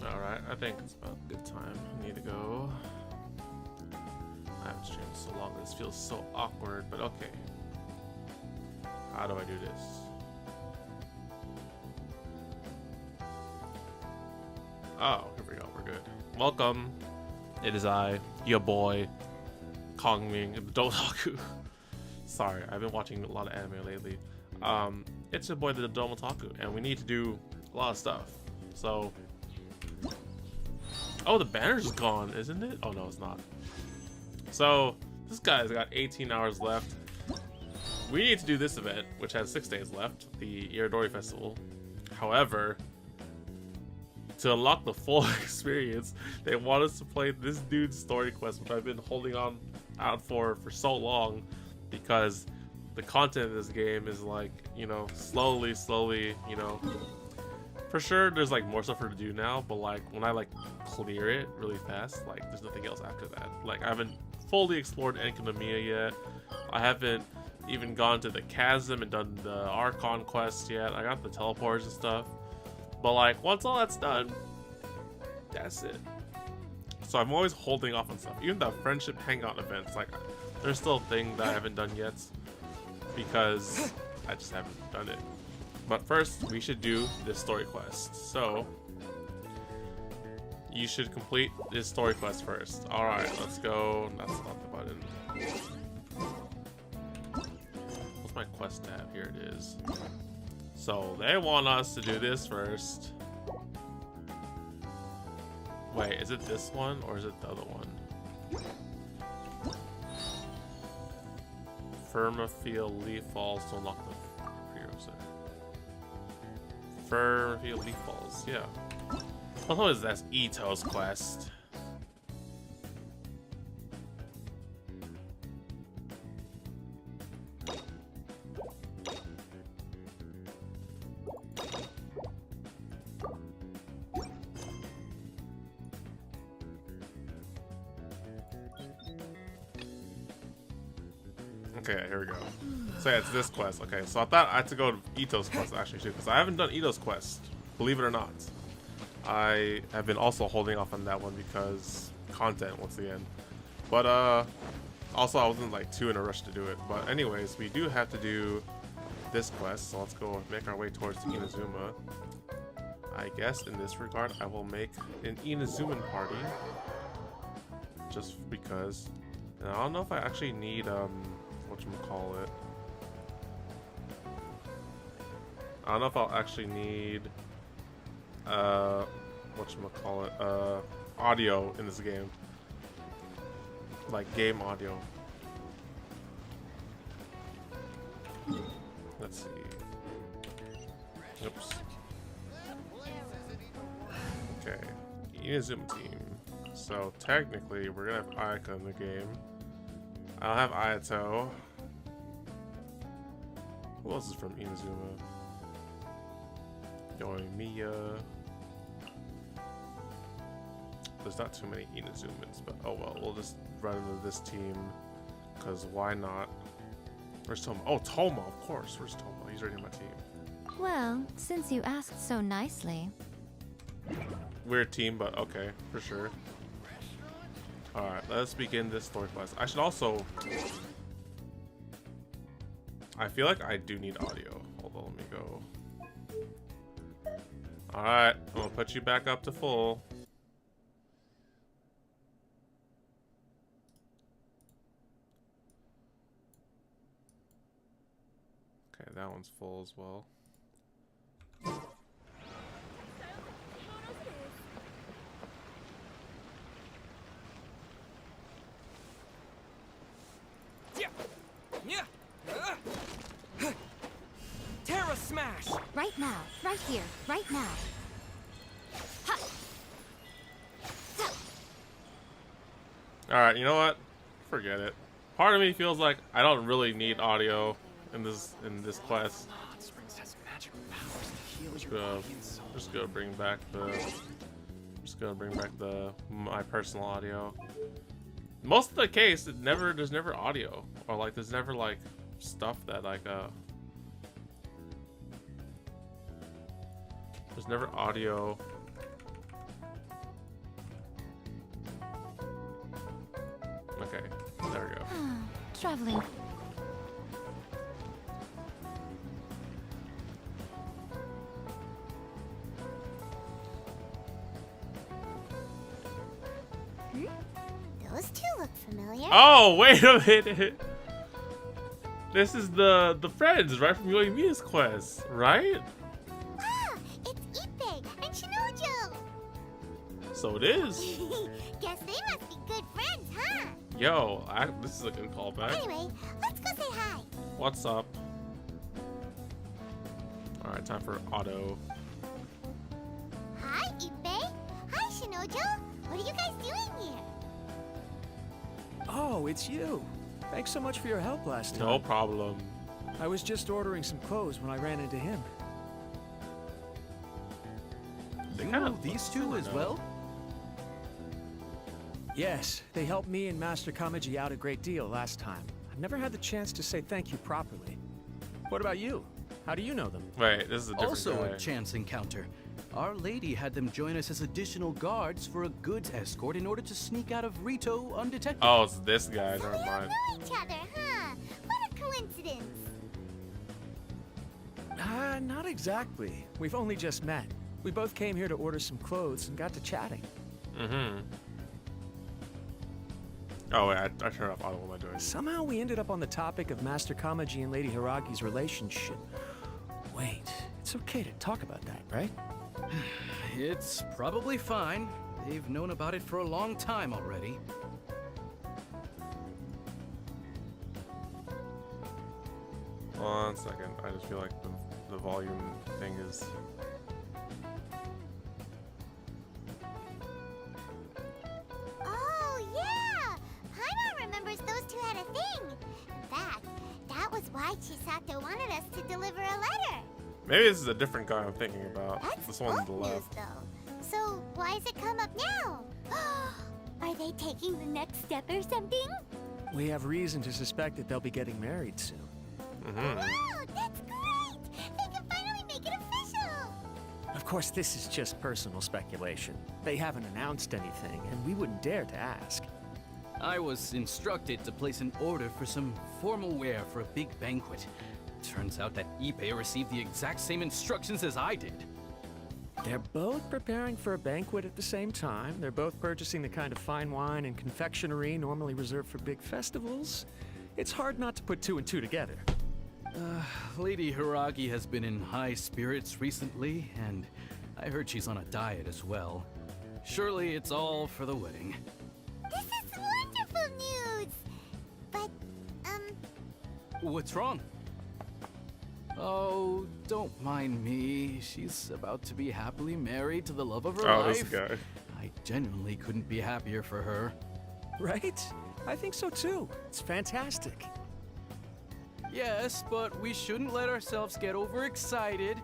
Alright, I think it's about a good time. I need to go. I haven't streamed so long, this feels so awkward, but okay. How do I do this? Oh, here we go, we're good. Welcome. It is I, your boy, Kokomi, the TheDomotaku. Sorry, I've been watching a lot of anime lately. It's your boy, the TheDomotaku, and we need to do a lot of stuff. So, oh, the banner's gone, isn't it? Oh no, it's not. So, this guy's got 18 hours left. We need to do this event, which has 6 days left, the Iridori Festival. However, to unlock the full experience, they want us to play this dude's story quest, which I've been holding on out for so long, because the content of this game is like, you know, slowly, you know, for sure there's like more stuff for to do now, but like when I like clear it really fast, like there's nothing else after that. Like I haven't fully explored Enkanomiya yet. I haven't even gone to the chasm and done the Archon quest yet. I got the teleporters and stuff, but like once all that's done, that's it. So I'm always holding off on stuff. Even the friendship hangout events, like there's still a thing that I haven't done yet because I just haven't done it. But first, we should do this story quest. So you should complete this story quest first. All right, let's go. That's not the button. What's my quest tab? Here it is. So they want us to do this first. Wait, is it this one or is it the other one? Firmafield Leaf Falls to unlock the prerequisite. Firmafield Leaf Falls, yeah. What is that? Ito's quest. Okay, here we go. So yeah, it's this quest. Okay, so I thought I had to go to Ito's quest actually too, because I haven't done Ito's quest, believe it or not. I have been also holding off on that one because content once again. But also I wasn't like too in a rush to do it. But anyways, we do have to do this quest, so let's go make our way towards Inazuma. I guess in this regard, I will make an Inazuman party, just because. And I don't know if I actually need whatchamacallit. I don't know if I'll actually need whatchamacallit, audio in this game, like game audio. Let's see. Oops. Okay, Inazuma team. So technically, we're gonna have Ayaka in the game. I'll have Ayato. Who else is from Inazuma? Yae Miko. There's not too many Inazumans, but oh well, we'll just run into this team, because why not? Where's Toma? Oh, Toma, of course. Where's Toma? He's already on my team. Well, since you asked so nicely. Weird team, but okay, for sure. Alright, let's begin this story quest. I should also... I feel like I do need audio. Hold on, let me go. Alright, I'm gonna put you back up to full. Okay, that one's full as well. Terra smash! Right now, right here, right now. Ha! Alright, you know what? Forget it. Part of me feels like I don't really need audio in this quest. Just gonna bring back the my personal audio. Most of the case, there's never audio, or like there's never like stuff that like there's never audio. Okay, there we go. Traveling. Those two look familiar. Oh, wait a minute. This is the friends, right, from Yae Miko's quest, right? Ah, it's Ippei and Shinojo. So it is. Guess they must be good friends, huh? Yo, this is a good callback. Anyway, let's go say hi. What's up? Alright, time for auto. Hi, Ippei. Hi, Shinojo. What are you guys doing here? Oh, it's you. Thanks so much for your help last time. No problem. I was just ordering some clothes when I ran into him. They You kinda know these look two similar, as though. well? Yes, they helped me and Master Kamaji out a great deal last time. I've never had the chance to say thank you properly. What about you? How do you know them? Wait, this is a different Also guy. a chance encounter. Our lady had them join us as additional guards for a goods escort in order to sneak out of Rito undetected. Oh, it's this guy. So Never you mind. know each other, huh? What a coincidence. Not exactly. We've only just met. We both came here to order some clothes and got to chatting. Mm-hmm. Oh wait, I turned off auto. What am I doing? Somehow we ended up on the topic of Master Kamaji and Lady Hiragi's relationship. Wait, it's okay to talk about that, right? It's probably fine. They've known about it for a long time already. One second. I just feel like the volume thing is. Oh, yeah! Paimon remembers those two had a thing. In fact, that was why Chisato wanted us to deliver a letter. Maybe this is a different guy I'm thinking about. That's This one on the old news, left. though. So why has it come up now? Are they taking the next step or something? We have reason to suspect that they'll be getting married soon. Mm-hmm. Wow, that's great! They can finally make it official! Of course, this is just personal speculation. They haven't announced anything, and we wouldn't dare to ask. I was instructed to place an order for some formal wear for a big banquet. Turns out that Ippei received the exact same instructions as I did. They're both preparing for a banquet at the same time. They're both purchasing the kind of fine wine and confectionery normally reserved for big festivals. It's hard not to put two and two together. Lady Hiragi has been in high spirits recently, and I heard she's on a diet as well. Surely it's all for the wedding. This is wonderful news! But, What's wrong? Oh, don't mind me. She's about to be happily married to the love of her life. This guy. I genuinely couldn't be happier for her. Right? I think so too. It's fantastic. Yes, but we shouldn't let ourselves get overexcited.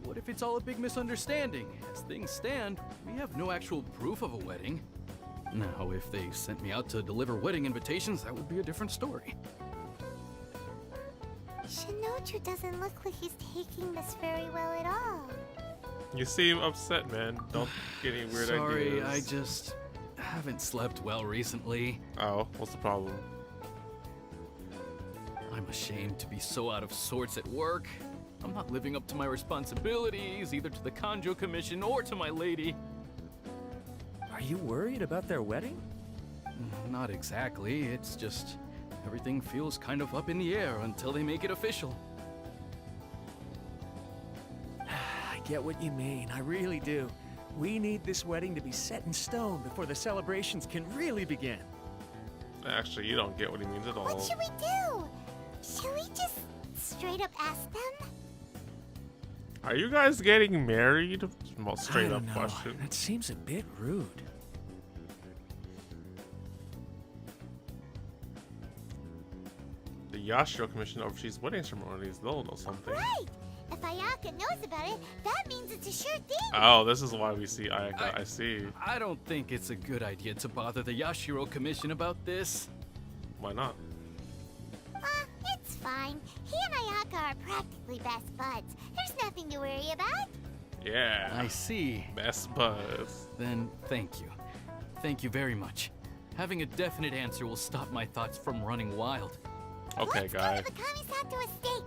What if it's all a big misunderstanding? As things stand, we have no actual proof of a wedding. Now, if they sent me out to deliver wedding invitations, that would be a different story. Shinochu doesn't look like he's taking this very well at all. You seem upset, man. Don't get any weird Sorry, ideas. I just haven't slept well recently. Oh, what's the problem? I'm ashamed to be so out of sorts at work. I'm not living up to my responsibilities, either to the Kanjo Commission or to my lady. Are you worried about their wedding? Not exactly, it's just everything feels kind of up in the air until they make it official. I get what you mean, I really do. We need this wedding to be set in stone before the celebrations can really begin. Actually, you don't get what he means at all. What should we do? Should we just straight up ask them? Are you guys getting married? Most straight I up don't know. question. That seems a bit rude. The Yashiro Commission oversees wedding ceremonies. They'll know something. Right! If Ayaka knows about it, that means it's a sure thing! Oh, this is why we see Ayaka. I see. I don't think it's a good idea to bother the Yashiro Commission about this. Why not? It's fine. He and Ayaka are practically best buds. There's nothing to worry about. Yeah. I see. Best buds. Then thank you. Thank you very much. Having a definite answer will stop my thoughts from running wild. Okay, Let's guy. go to the Kamisato estate.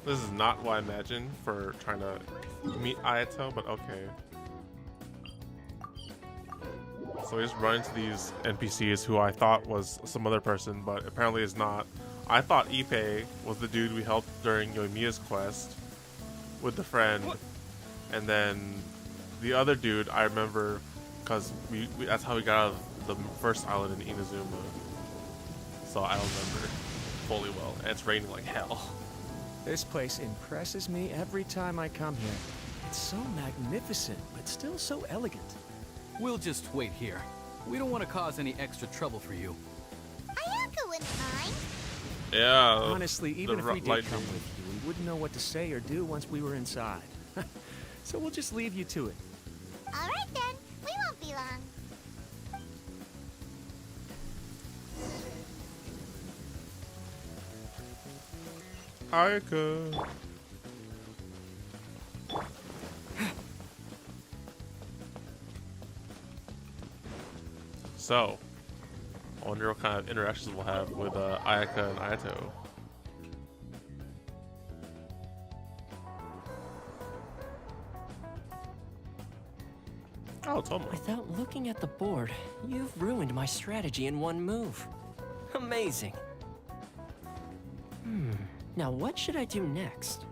This is not what I imagined for trying to meet Ayato, but okay. So we just run into these NPCs who I thought was some other person, but apparently is not. I thought Ippei was the dude we helped during Yoimiya's quest with the friend, and then the other dude I remember because we that's how we got out of the first island in Inazuma. So I remember fully well, and it's raining like hell. This place impresses me every time I come here. It's so magnificent, but still so elegant. We'll just wait here. We don't want to cause any extra trouble for you. Ayaka wouldn't mind. Yeah. Honestly, even if we did lightning. come with you, we wouldn't know what to say or do once we were inside. So we'll just leave you to it. Alright then, we won't be long. Ayaka. So, I wonder what kind of interactions we'll have with Ayaka and Ayato. Oh, Tomo. Without looking at the board, you've ruined my strategy in one move. Amazing. Now what should I do next?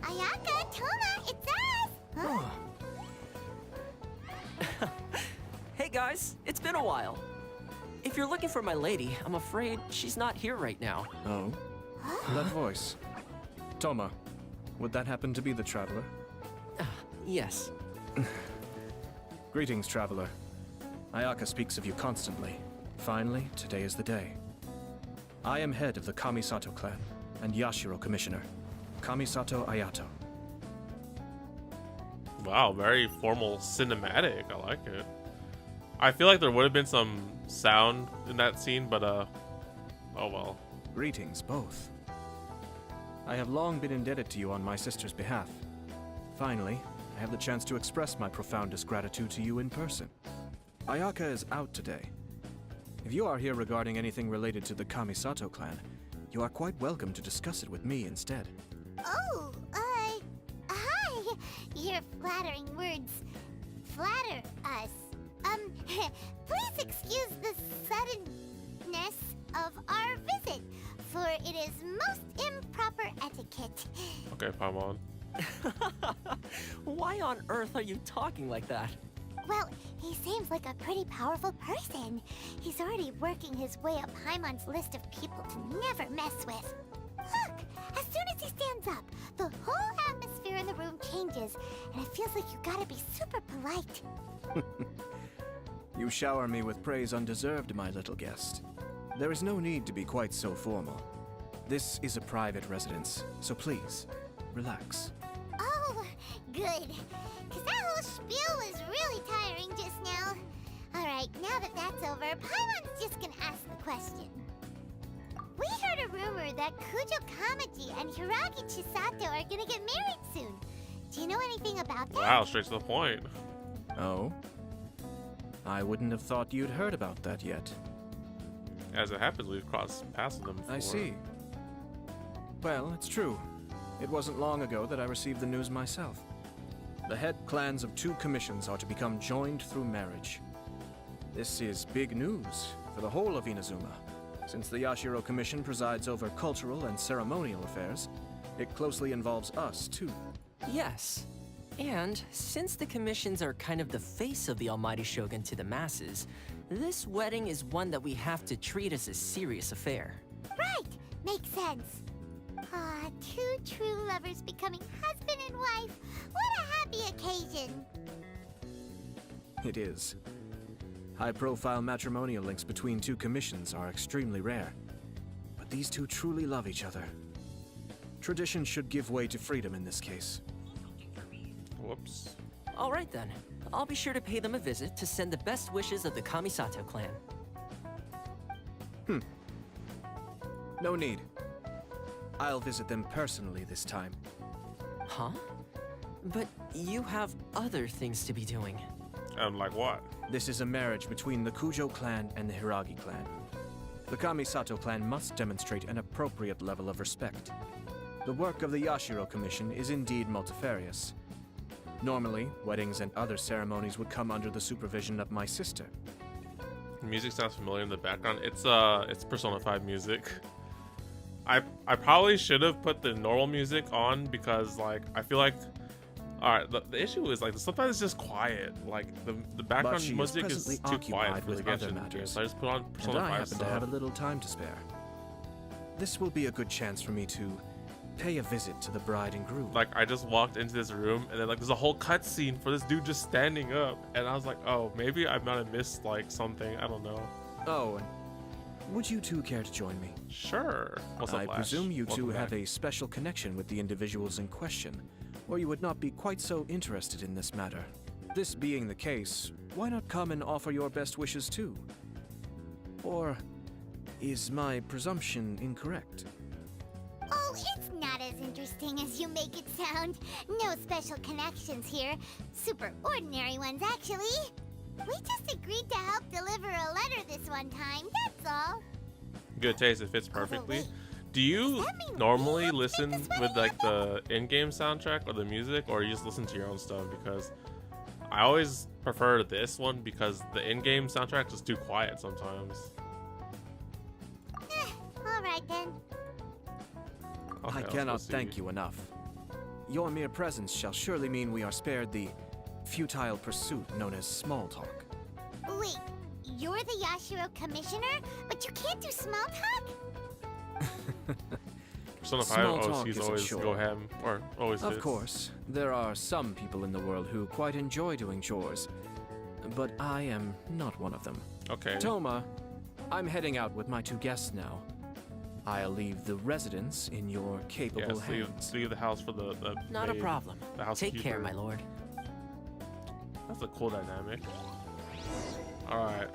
Ayaka, Toma, it's us! Huh? Hey guys, it's been a while. If you're looking for my lady, I'm afraid she's not here right now. Oh? That voice. Toma, would that happen to be the traveler? Yes. Greetings, traveler. Ayaka speaks of you constantly. Finally, today is the day. I am head of the Kamisato clan and Yashiro commissioner, Kamisato Ayato. Wow, very formal cinematic. I like it. I feel like there would have been some sound in that scene, but oh well. Greetings, both. I have long been indebted to you on my sister's behalf. Finally, I have the chance to express my profoundest gratitude to you in person. Ayaka is out today. If you are here regarding anything related to the Kamisato clan, you are quite welcome to discuss it with me instead. Oh, hi. Your flattering words flatter us. Please excuse the suddenness of our visit, for it is most improper etiquette. Okay, Paimon. Why on earth are you talking like that? Well, he seems like a pretty powerful person. He's already working his way up Paimon's list of people to never mess with. Look, as soon as he stands up, the whole atmosphere in the room changes, and it feels like you gotta be super polite. You shower me with praise undeserved, my little guest. There is no need to be quite so formal. This is a private residence, so please, relax. Oh, good. Because that whole spiel was really tiring just now. Alright, now that that's over, Paimon's just gonna ask the question. We heard a rumor that Kujo Kamaji and Hiragi Chisato are gonna get married soon. Do you know anything about that? Wow, straight to the point. Oh? I wouldn't have thought you'd heard about that yet. As it happens, we've crossed paths with them before. I see. Well, it's true. It wasn't long ago that I received the news myself. The head clans of 2 commissions are to become joined through marriage. This is big news for the whole of Inazuma. Since the Yashiro Commission presides over cultural and ceremonial affairs, it closely involves us, too. Yes. And since the commissions are kind of the face of the Almighty Shogun to the masses, this wedding is one that we have to treat as a serious affair. Right! Makes sense. Ah, 2 true lovers becoming husband and wife. What a happy occasion! It is. High-profile matrimonial links between 2 commissions are extremely rare. But these 2 truly love each other. Tradition should give way to freedom in this case. Whoops. All right then. I'll be sure to pay them a visit to send the best wishes of the Kamisato clan. No need. I'll visit them personally this time. Huh? But you have other things to be doing. Like what? This is a marriage between the Kujo clan and the Hiragi clan. The Kamisato clan must demonstrate an appropriate level of respect. The work of the Yashiro Commission is indeed multifarious. Normally, weddings and other ceremonies would come under the supervision of my sister. Music sounds familiar in the background. It's Persona 5 music. I probably should have put the normal music on because like I feel like alright, the issue is like sometimes it's just quiet. Like the background music is too quiet for the Genshin game, so I just put on Persona And I 5 happen stuff. to have a little time to spare. This will be a good chance for me to pay a visit to the bride and groom. Like I just walked into this room and then like there's a whole cutscene for this dude just standing up, and I was like, oh, maybe I might have missed like something. I don't know. Oh, and would you 2 care to join me? Sure. What's up, I Lash? presume you 2 Welcome have back. a special connection with the individuals in question, or you would not be quite so interested in this matter. This being the case, why not come and offer your best wishes too? Or is my presumption incorrect? Oh, it's not as interesting as you make it sound. No special connections here. Super ordinary ones, actually. We just agreed to help deliver a letter this one time, that's all. Good taste. It fits perfectly. wait. Do you Does that mean normally we have to listen get this with wedding like the in-game soundtrack or the music, or you just listen to your own stuff? Because I always prefer this one because the in-game soundtrack is too quiet sometimes. Alright then. Okay, I let's cannot go see. thank you enough. Your mere presence shall surely mean we are spared the futile pursuit known as small talk. Wait, you're the Yashiro commissioner, but you can't do small talk? Persona 5 Small talk OCs isn't always sure. go ham, or always Of hits. course, there are some people in the world who quite enjoy doing chores, but I am not one of them. Okay. Toma, I'm heading out with my 2 guests now. I'll leave the residence in your capable Yes, hands. leave the house for the Not a maid, problem. The Take care, housekeeper. my lord. That's a cool dynamic. Alright.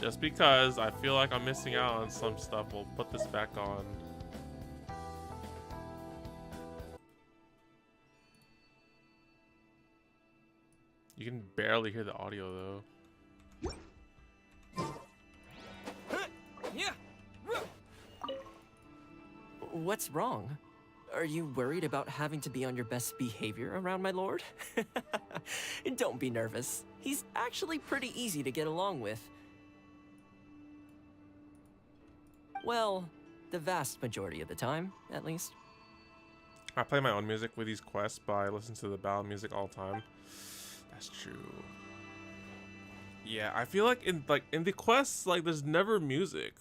Just because I feel like I'm missing out on some stuff, we'll put this back on. You can barely hear the audio though. What's wrong? Are you worried about having to be on your best behavior around my lord? Don't be nervous. He's actually pretty easy to get along with. Well, the vast majority of the time, at least. I play my own music with these quests, but I listen to the battle music all the time. That's true. Yeah, I feel like in the quests, like there's never music.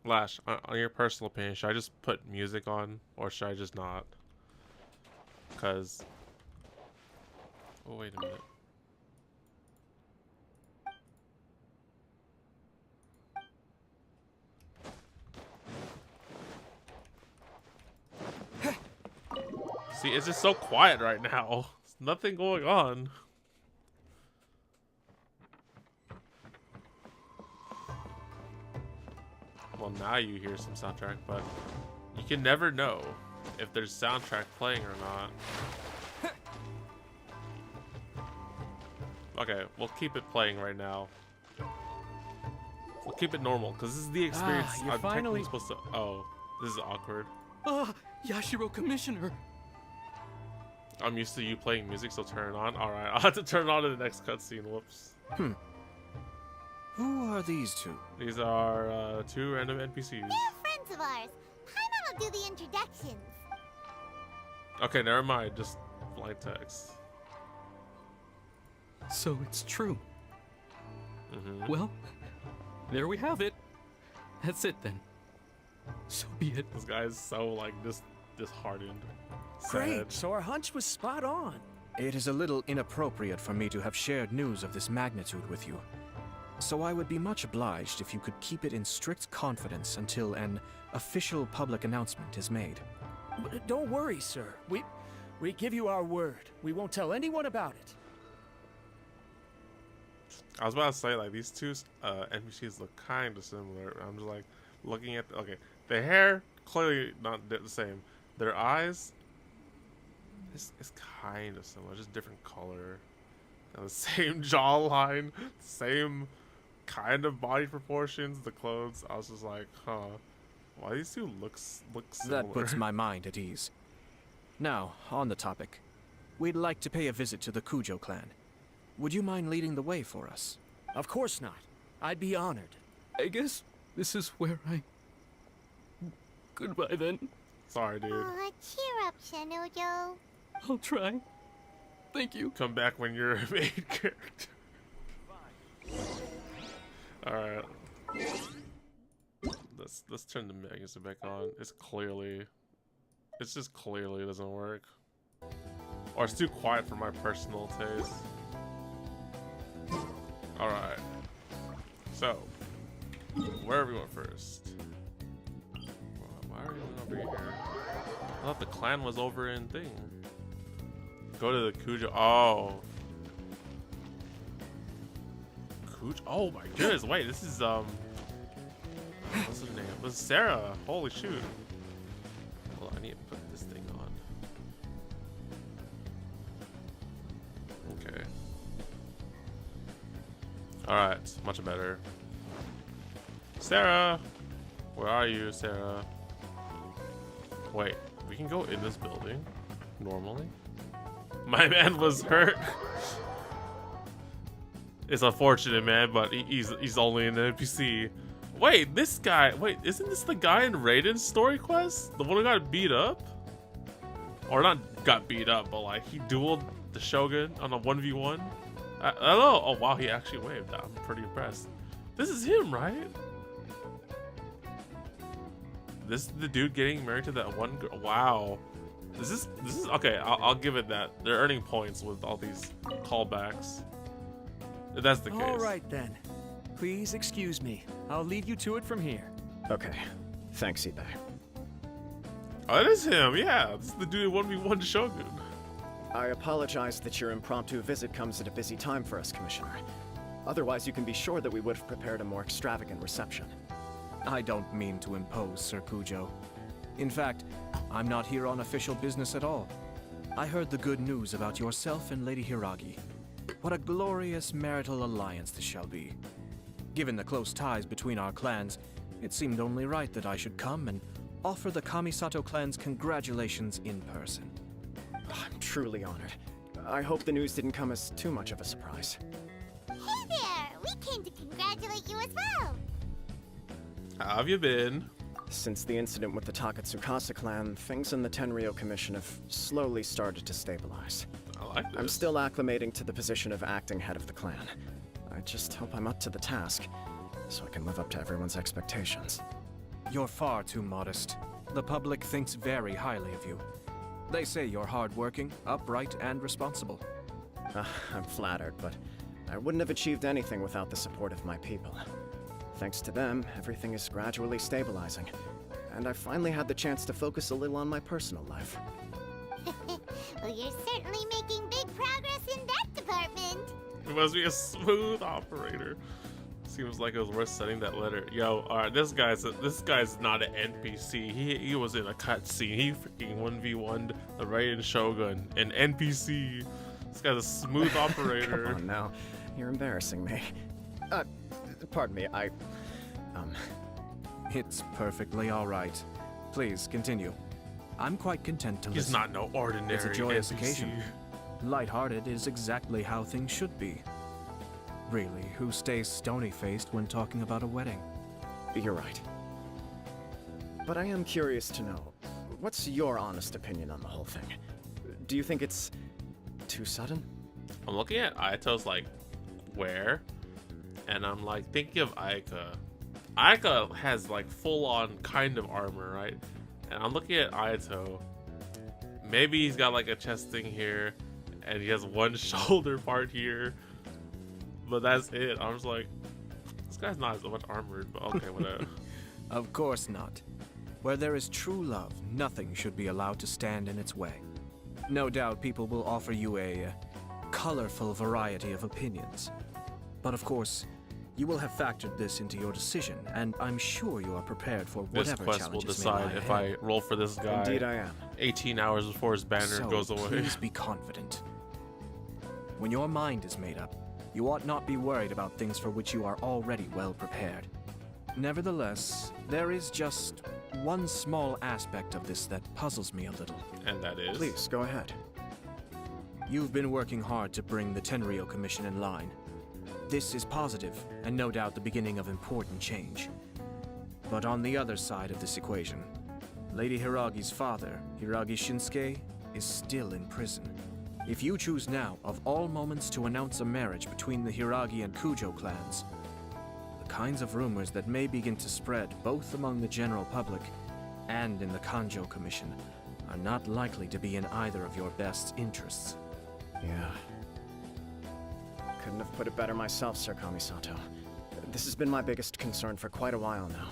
Lash, on your personal opinion, should I just put music on, or should I just not? Cause, oh wait a minute. See, it's just so quiet right now. There's nothing going on. Well, now you hear some soundtrack, but you can never know if there's soundtrack playing or not. Okay, we'll keep it playing right now. We'll keep it normal, because this is the experience you're I'm finally technically supposed to... Oh, this is awkward. Yashiro Commissioner. I'm used to you playing music, so turn it on. Alright, I'll have to turn it on in the next cutscene. Whoops. Who are these two? These are two random NPCs. They're friends of ours. Paimon will do the introductions. Okay, never mind. Just blind text. So it's true. Mm-hmm. Well, there we have it. That's it then. So be it. This guy is so like disheartened. Great, Sad. so our hunch was spot on. It is a little inappropriate for me to have shared news of this magnitude with you. So I would be much obliged if you could keep it in strict confidence until an official public announcement is made. Don't worry, sir. We give you our word. We won't tell anyone about it. I was about to say, like, these two NPCs look kind of similar. I'm just like looking at okay, the hair clearly not the same. Their eyes is kind of similar, just different color. And the same jawline, same kind of body proportions, the clothes. I was just like, huh, why these two look similar? That puts my mind at ease. Now, on the topic, we'd like to pay a visit to the Kujo clan. Would you mind leading the way for us? Of course not. I'd be honored. I guess this is where I... Goodbye then. Sorry, dude. Aw, cheer up, Shanojo. I'll try. Thank you. Come back when you're a main character. Alright. Let's turn the music back on. It's just clearly doesn't work. Or it's too quiet for my personal taste. Alright. So, where are we going first? Why are we going over here? I thought the clan was over in thing. Go to the Kujo. Oh. Kujo. Oh my goodness. Wait, this is, what's her name? This is Sarah. Holy shoot. Hold on, I need to put this thing on. Okay. Alright, much better. Sarah! Where are you, Sarah? Wait, we can go in this building normally? My man was hurt. It's unfortunate, man, but he's only an NPC. Wait, this guy. Wait, isn't this the guy in Raiden's story quest? The one who got beat up? Or not got beat up, but like he dueled the Shogun on a 1v1? Hello. Oh wow, he actually waved. I'm pretty impressed. This is him, right? This is the dude getting married to that one girl. Wow. This is okay. I'll give it that. They're earning points with all these callbacks. If that's the case. All right then. Please excuse me. I'll lead you to it from here. Okay. Thanks, Ibe. Oh, it is him. Yeah, this is the dude 1v1 Shogun. I apologize that your impromptu visit comes at a busy time for us, Commissioner. Otherwise, you can be sure that we would have prepared a more extravagant reception. I don't mean to impose, Sir Kujo. In fact, I'm not here on official business at all. I heard the good news about yourself and Lady Hiragi. What a glorious marital alliance this shall be. Given the close ties between our clans, it seemed only right that I should come and offer the Kamisato clan's congratulations in person. I'm truly honored. I hope the news didn't come as too much of a surprise. Hey there! We came to congratulate you as well! How have you been? Since the incident with the Takatsukasa clan, things in the Tenryou Commission have slowly started to stabilize. I like this. I'm still acclimating to the position of acting head of the clan. I just hope I'm up to the task, so I can live up to everyone's expectations. You're far too modest. The public thinks very highly of you. They say you're hardworking, upright, and responsible. I'm flattered, but I wouldn't have achieved anything without the support of my people. Thanks to them, everything is gradually stabilizing, and I finally had the chance to focus a little on my personal life. Well, you're certainly making big progress in that department. It must be a smooth operator. Seems like it was worth sending that letter. Yo, alright, this guy's not an NPC. He was in a cutscene. He freaking 1v1'd the Raiden Shogun, an NPC. This guy's a smooth operator. Come on now, you're embarrassing me. Pardon me, It's perfectly all right. Please, continue. I'm quite content to He's listen. not no ordinary It's a joyous NPC. occasion. Lighthearted is exactly how things should be. Really, who stays stony-faced when talking about a wedding? You're right. But I am curious to know, what's your honest opinion on the whole thing? Do you think it's too sudden? I'm looking at Ayato's like wear, and I'm like thinking of Ayaka. Ayaka has like full-on kind of armor, right? And I'm looking at Ayato. Maybe he's got like a chest thing here, and he has one shoulder part here, but that's it. I was like, this guy's not as much armored, but okay, whatever. Of course not. Where there is true love, nothing should be allowed to stand in its way. No doubt people will offer you a colorful variety of opinions. But of course, you will have factored this into your decision, and I'm sure you are prepared for This whatever quest will challenges may lie decide if ahead. I roll for this guy Indeed I am. 18 hours before his banner So goes away. please be confident. When your mind is made up, you ought not be worried about things for which you are already well prepared. Nevertheless, there is just one small aspect of this that puzzles me a little. And that is? Please, go ahead. You've been working hard to bring the Tenryou Commission in line. This is positive, and no doubt the beginning of important change. But on the other side of this equation, Lady Hiragi's father, Hiragi Shinsuke, is still in prison. If you choose now, of all moments, to announce a marriage between the Hiragi and Kujo clans, the kinds of rumors that may begin to spread both among the general public and in the Kanjo Commission are not likely to be in either of your best interests. Yeah. Couldn't have put it better myself, Sir Kamisato. This has been my biggest concern for quite a while now.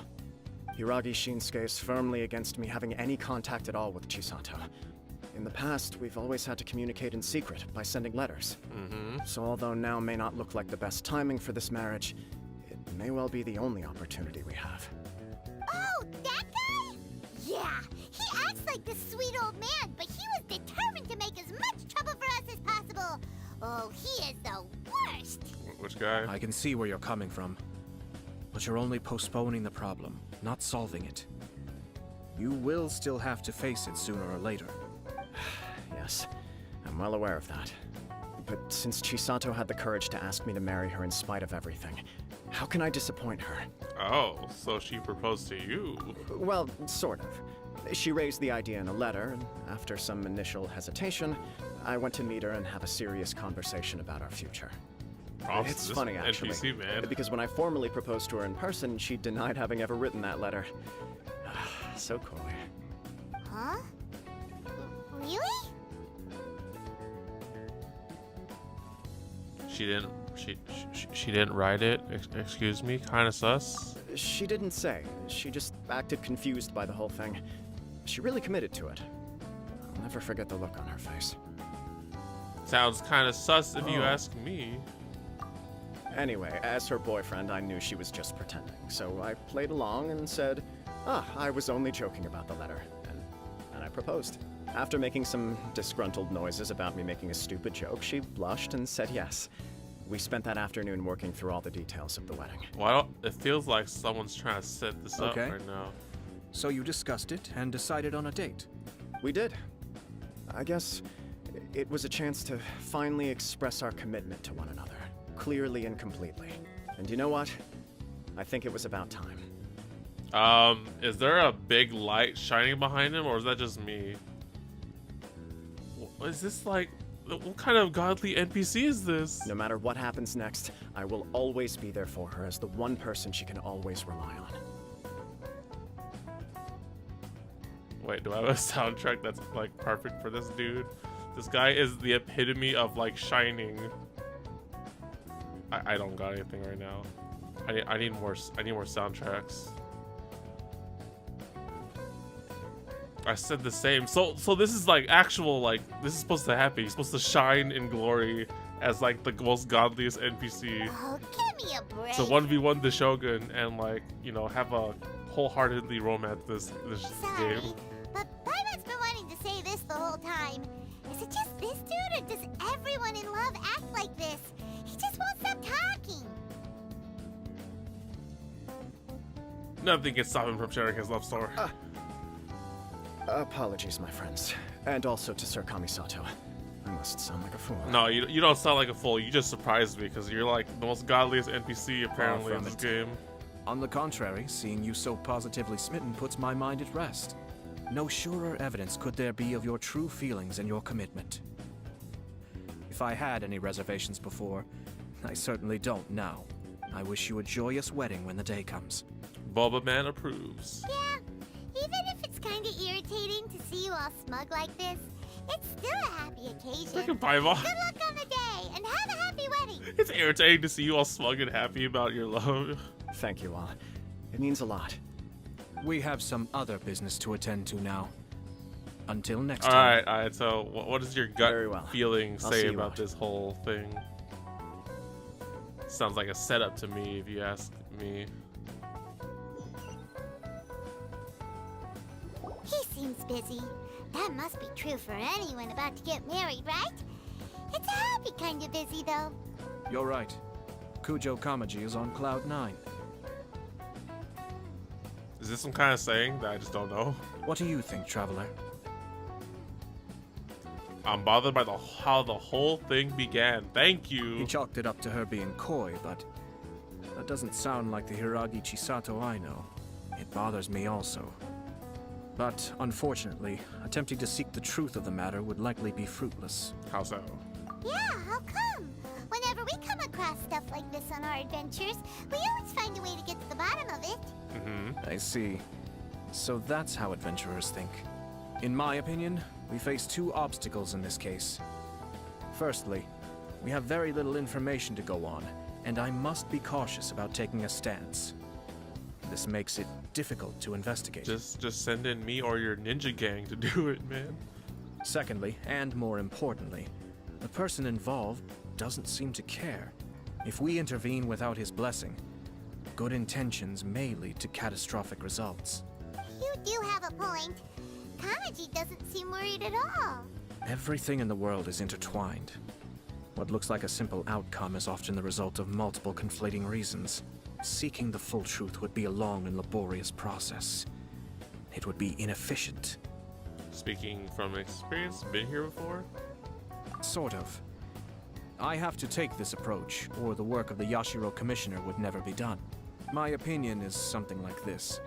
Hiragi Shinsuke is firmly against me having any contact at all with Chisato. In the past, we've always had to communicate in secret by sending letters. So although now may not look like the best timing for this marriage, it may well be the only opportunity we have. Oh, that guy? Yeah, he acts like this sweet old man, but he was determined to make as much trouble for us as possible. Oh, he is the worst. Which guy? I can see where you're coming from, but you're only postponing the problem, not solving it. You will still have to face it sooner or later. Yes, I'm well aware of that. But since Chisato had the courage to ask me to marry her in spite of everything, how can I disappoint her? Oh, so she proposed to you. Well, sort of. She raised the idea in a letter, and after some initial hesitation, I went to meet her and have a serious conversation about our future. Props It's to this funny, actually. NPC, man. Because when I formally proposed to her in person, she denied having ever written that letter. So coy. Huh? Really? She She didn't write it. Excuse me, kind of sus. She didn't say. She just acted confused by the whole thing. She really committed to it. I'll never forget the look on her face. Sounds kind of sus if you Oh. ask me. Anyway, as her boyfriend, I knew she was just pretending, so I played along and said, I was only joking about the letter, and I proposed. After making some disgruntled noises about me making a stupid joke, she blushed and said yes. We spent that afternoon working through all the details of the wedding. Well, it feels like someone's trying to set this up Okay. right now. So you discussed it and decided on a date. We did. I guess it was a chance to finally express our commitment to one another, clearly and completely. And you know what? I think it was about time. Is there a big light shining behind him, or is that just me? Is this like, what kind of godly NPC is this? No matter what happens next, I will always be there for her as the one person she can always rely on. Wait, do I have a soundtrack that's like perfect for this dude? This guy is the epitome of like shining. I don't got anything right now. I need more soundtracks. I said the same. So this is like actual, like, this is supposed to happen. He's supposed to shine in glory as like the most godliest NPC. Oh, give me a break. So 1v1 the Shogun and like, you know, have a wholeheartedly romance this Sorry, game. but Paimon's been wanting to say this the whole time. Is it just this dude, or does everyone in love act like this? He just won't stop talking. Nothing can stop him from sharing his love story. Apologies, my friends. And also to Sir Kamisato. I must sound like a fool. No, you don't sound like a fool. You just surprised me because you're like the most godliest NPC apparently in from this it. game. On the contrary, seeing you so positively smitten puts my mind at rest. No surer evidence could there be of your true feelings and your commitment. If I had any reservations before, I certainly don't now. I wish you a joyous wedding when the day comes. Boba Man approves. Yeah, even if it's kind of irritating to see you all smug like this, it's still a happy occasion. Look at Paimon. Good luck on the day, and have a happy wedding. It's irritating to see you all smug and happy about your love. Thank you all. It means a lot. We have some other business to attend to now. Until next All time. right. So what does your gut Very well. feeling I'll say see you about out. this whole thing? Sounds like a setup to me, if you ask me. He seems busy. That must be true for anyone about to get married, right? It's a happy kind of busy, though. You're right. Kujo Kamaji is on cloud 9. Is this some kind of saying that I just don't know? What do you think, Traveler? I'm bothered by how the whole thing began. Thank He you. chalked it up to her being coy, but that doesn't sound like the Hiragi Chisato I know. It bothers me also. But unfortunately, attempting to seek the truth of the matter would likely be fruitless. How so? Yeah, how come? Whenever we come across stuff like this on our adventures, we always find a way to get to the bottom of it. Mm-hmm. I see. So that's how adventurers think. In my opinion, we face two obstacles in this case. Firstly, we have very little information to go on, and I must be cautious about taking a stance. This makes it difficult to investigate. Just send in me or your ninja gang to do it, man. Secondly, and more importantly, the person involved doesn't seem to care. If we intervene without his blessing, good intentions may lead to catastrophic results. You do have a point. Kamaji doesn't seem worried at all. Everything in the world is intertwined. What looks like a simple outcome is often the result of multiple conflating reasons. Seeking the full truth would be a long and laborious process. It would be inefficient. Speaking from experience, been here before? Sort of. I have to take this approach, or the work of the Yashiro Commissioner would never be done. My opinion is something like this.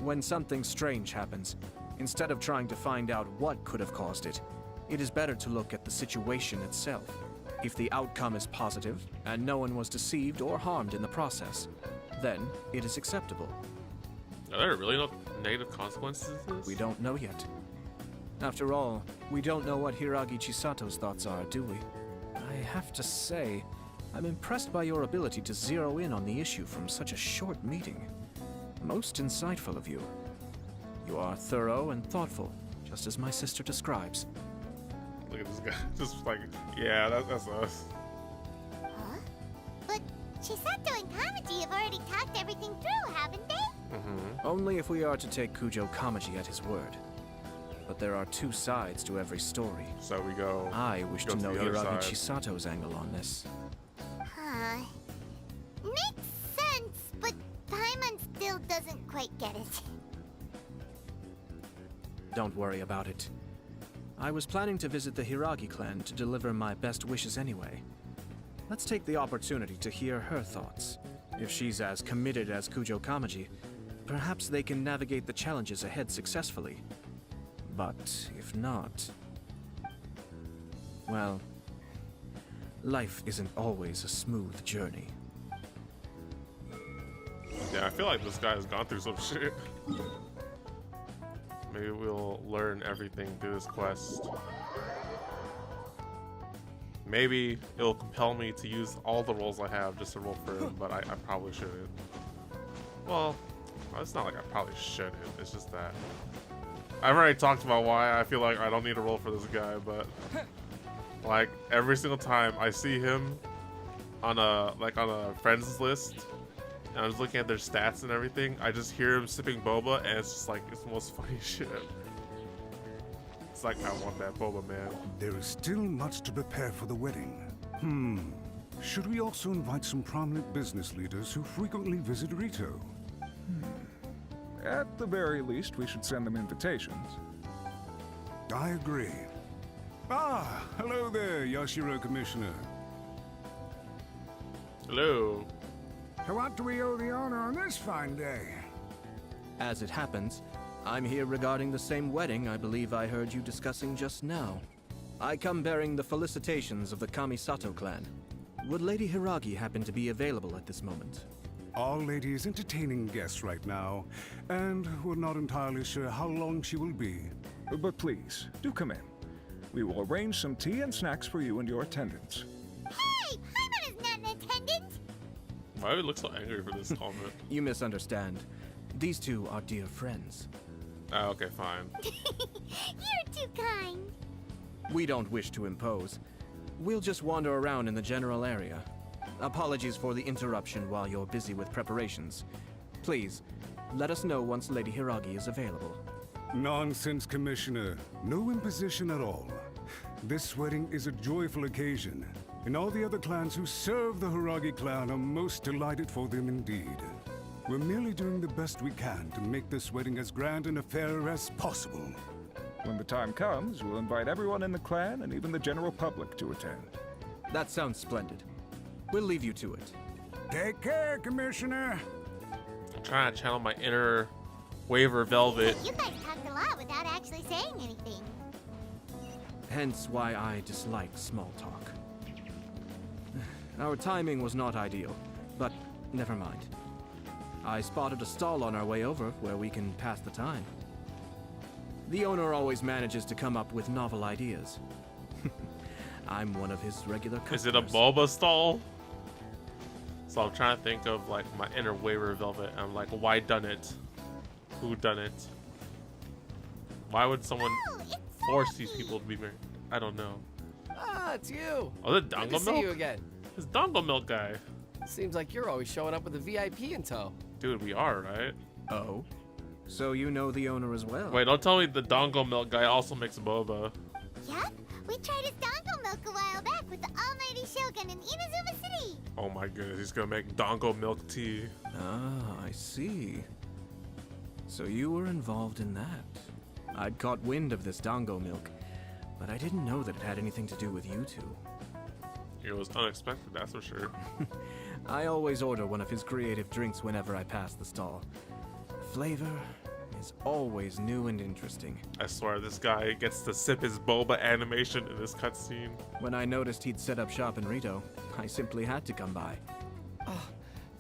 When something strange happens, instead of trying to find out what could have caused it, it is better to look at the situation itself. If the outcome is positive, and no one was deceived or harmed in the process, then it is acceptable. Are there really no negative consequences to this? We don't know yet. After all, we don't know what Hiragi Chisato's thoughts are, do we? I have to say, I'm impressed by your ability to zero in on the issue from such a short meeting. Most insightful of you. You are thorough and thoughtful, just as my sister describes. Look at this guy. Just like, yeah, that's us. Huh? But Chisato and Kamaji have already talked everything through, haven't they? Mm-hmm. Only if we are to take Kujo Kamaji at his word. But there are two sides to every story. So we go. I wish go to know the other Hiragi side. Chisato's angle on this. Huh. Makes sense, but Paimon still doesn't quite get it. Don't worry about it. I was planning to visit the Hiragi clan to deliver my best wishes anyway. Let's take the opportunity to hear her thoughts. If she's as committed as Kujo Kamaji, perhaps they can navigate the challenges ahead successfully. But if not... well, life isn't always a smooth journey. Yeah, I feel like this guy has gone through some shit. Maybe we'll learn everything through this quest. Maybe it'll compel me to use all the roles I have just to roll for him, but I probably shouldn't. Well, it's not like I probably shouldn't. It's just that I've already talked about why I feel like I don't need to roll for this guy, but like every single time I see him on a friends list, and I was looking at their stats and everything, I just hear him sipping boba, and it's just like, it's the most funny shit. It's like, I want that boba, man. There is still much to prepare for the wedding. Should we also invite some prominent business leaders who frequently visit Rito? At the very least, we should send them invitations. I agree. Ah, hello there, Yashiro Commissioner. Hello. To what do we owe the honor on this fine day? As it happens, I'm here regarding the same wedding I believe I heard you discussing just now. I come bearing the felicitations of the Kamisato clan. Would Lady Hiragi happen to be available at this moment? Our lady is entertaining guests right now, and we're not entirely sure how long she will be. But please, do come in. We will arrange some tea and snacks for you and your attendants. Hey, Paimon is not an attendant! Why do we look so angry for this comment? You misunderstand. These two are dear friends. Ah, okay, fine. You're too kind. We don't wish to impose. We'll just wander around in the general area. Apologies for the interruption while you're busy with preparations. Please, let us know once Lady Hiragi is available. Nonsense, Commissioner. No imposition at all. This wedding is a joyful occasion, and all the other clans who serve the Hiragi clan are most delighted for them indeed. We're merely doing the best we can to make this wedding as grand an affair as possible. When the time comes, we'll invite everyone in the clan and even the general public to attend. That sounds splendid. We'll leave you to it. Take care, Commissioner. I'm trying to channel my inner Waver Velvet. You guys talked a lot without actually saying anything. Hence why I dislike small talk. Our timing was not ideal, but never mind. I spotted a stall on our way over where we can pass the time. The owner always manages to come up with novel ideas. I'm one of his regular customers. Is it a boba stall? So I'm trying to think of like my inner Waver Velvet. I'm like, why done it? Who done it? Why would someone Oh, it's force these Sophie. people to be married? I don't know. Ah, it's you. Oh, the Good to dongle see you milk? again. This dongle milk guy. Seems like you're always showing up with a VIP in tow. Dude, we are, right? Oh? So you know the owner as well? Wait, don't tell me the dongle milk guy also makes boba. Yep, we tried his dongle milk a while back with the almighty Shogun in Inazuma City. Oh my goodness, he's gonna make dongle milk tea. Ah, I see. So you were involved in that. I'd caught wind of this dango milk, but I didn't know that it had anything to do with you two. It was unexpected, that's for sure. I always order one of his creative drinks whenever I pass the stall. Flavor is always new and interesting. I swear, this guy gets to sip his boba animation in this cutscene. When I noticed he'd set up shop in Rito, I simply had to come by. Oh,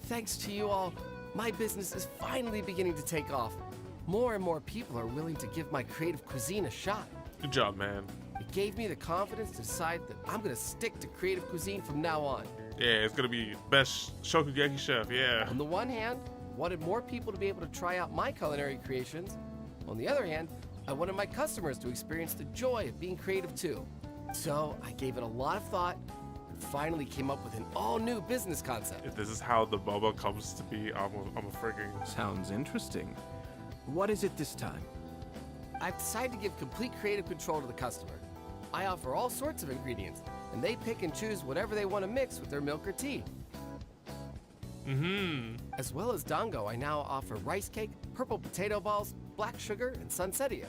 thanks to you all, my business is finally beginning to take off. More and more people are willing to give my creative cuisine a shot. Good job, man. It gave me the confidence to decide that I'm gonna stick to creative cuisine from now on. Yeah, it's gonna be best Shokugeki chef. Yeah. On the one hand, I wanted more people to be able to try out my culinary creations. On the other hand, I wanted my customers to experience the joy of being creative too. So I gave it a lot of thought and finally came up with an all-new business concept. If this is how the boba comes to be, I'm a freaking. Sounds interesting. What is it this time? I've decided to give complete creative control to the customer. I offer all sorts of ingredients, and they pick and choose whatever they want to mix with their milk or tea. As well as dango, I now offer rice cake, purple potato balls, black sugar, and sunsettia.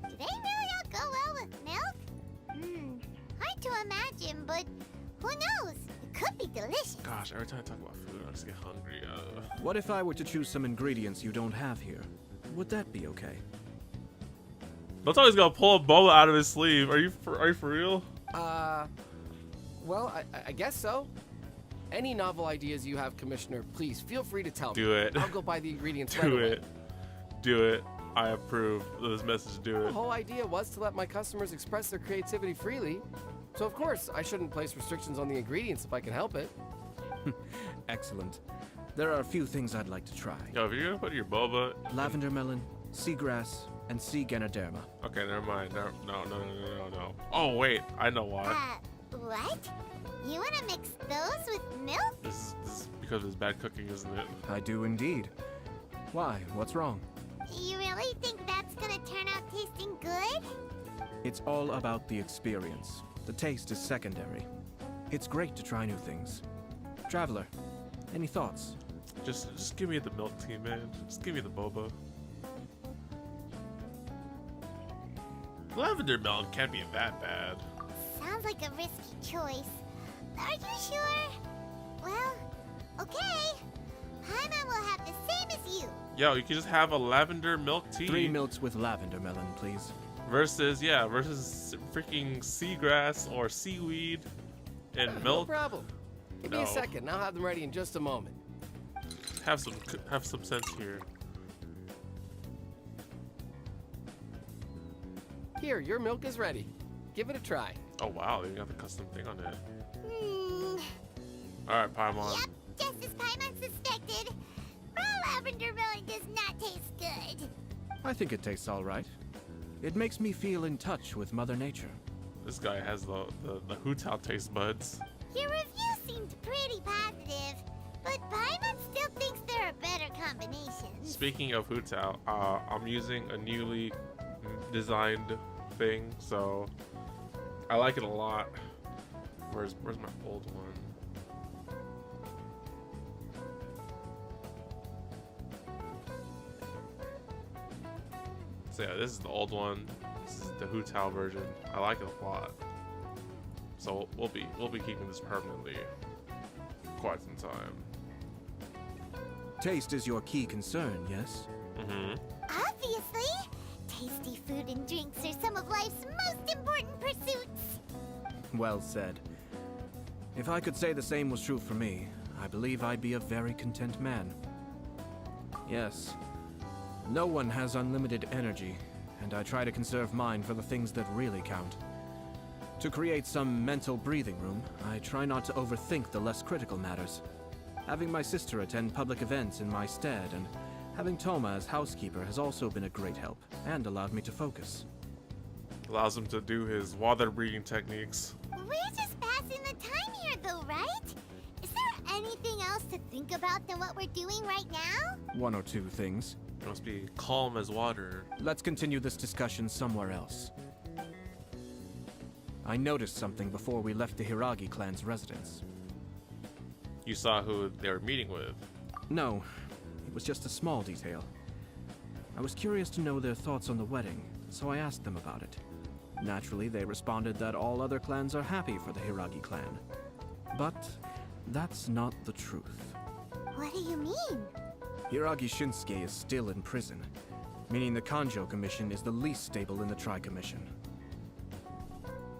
Do they really all go well with milk? Hard to imagine, but who knows? It could be delicious. Gosh, every time I talk about food, I just get hungry. What if I were to choose some ingredients you don't have here? Would that be okay? Don't always gonna pull a boba out of his sleeve. Are you for real? Well, I guess so. Any novel ideas you have, Commissioner, please feel free to tell me. Do it. I'll go buy the ingredients right Do away. it. Do it. I approve of this message. Do The it. whole idea was to let my customers express their creativity freely. So, of course, I shouldn't place restrictions on the ingredients if I can help it. Excellent. There are a few things I'd like to try. Yo, if you're gonna put your boba. Lavender melon, seagrass, and sea ganoderma. Okay, never mind. No. Oh wait, I know why. What? You want to mix those with milk? This is because of his bad cooking, isn't it? I do indeed. Why? What's wrong? You really think that's gonna turn out tasting good? It's all about the experience. The taste is secondary. It's great to try new things. Traveler, any thoughts? Just give me the milk tea, man. Just give me the boba. Lavender melon can't be that bad. Sounds like a risky choice. Are you sure? Well, okay. Paimon will have the same as you. Yo, you can just have a lavender milk tea. 3 milks with lavender melon, please. Versus freaking seagrass or seaweed and No milk. problem. Give me No. a second. I'll have them ready in just a moment. Have some sense here. Here, your milk is ready. Give it a try. Oh wow, they got the custom thing on it. Hmm. All right, Paimon. Yep, just as Paimon suspected. Raw lavender melon does not taste good. I think it tastes all right. It makes me feel in touch with Mother Nature. This guy has the Hu-Tao taste buds. Your review seemed pretty positive, but Paimon still thinks there are better combinations. Speaking of Hu-Tao, I'm using a newly designed thing, so I like it a lot. Where's my old one? So yeah, this is the old one. This is the Hu-Tao version. I like it a lot. So we'll be keeping this permanently for quite some time. Taste is your key concern, yes? Mm-hmm. Obviously, tasty food and drinks are some of life's most important pursuits. Well said. If I could say the same was true for me, I believe I'd be a very content man. Yes. No one has unlimited energy, and I try to conserve mine for the things that really count. To create some mental breathing room, I try not to overthink the less critical matters. Having my sister attend public events in my stead and having Toma as housekeeper has also been a great help and allowed me to focus. Allows him to do his water breathing techniques. We're just passing the time here, though, right? Is there anything else to think about than what we're doing right now? One or two things. It must be calm as water. Let's continue this discussion somewhere else. I noticed something before we left the Hiragi clan's residence. You saw who they were meeting with. No, it was just a small detail. I was curious to know their thoughts on the wedding, so I asked them about it. Naturally, they responded that all other clans are happy for the Hiragi clan. But that's not the truth. What do you mean? Hiragi Shinsuke is still in prison, meaning the Kanjo Commission is the least stable in the Tri-Commission.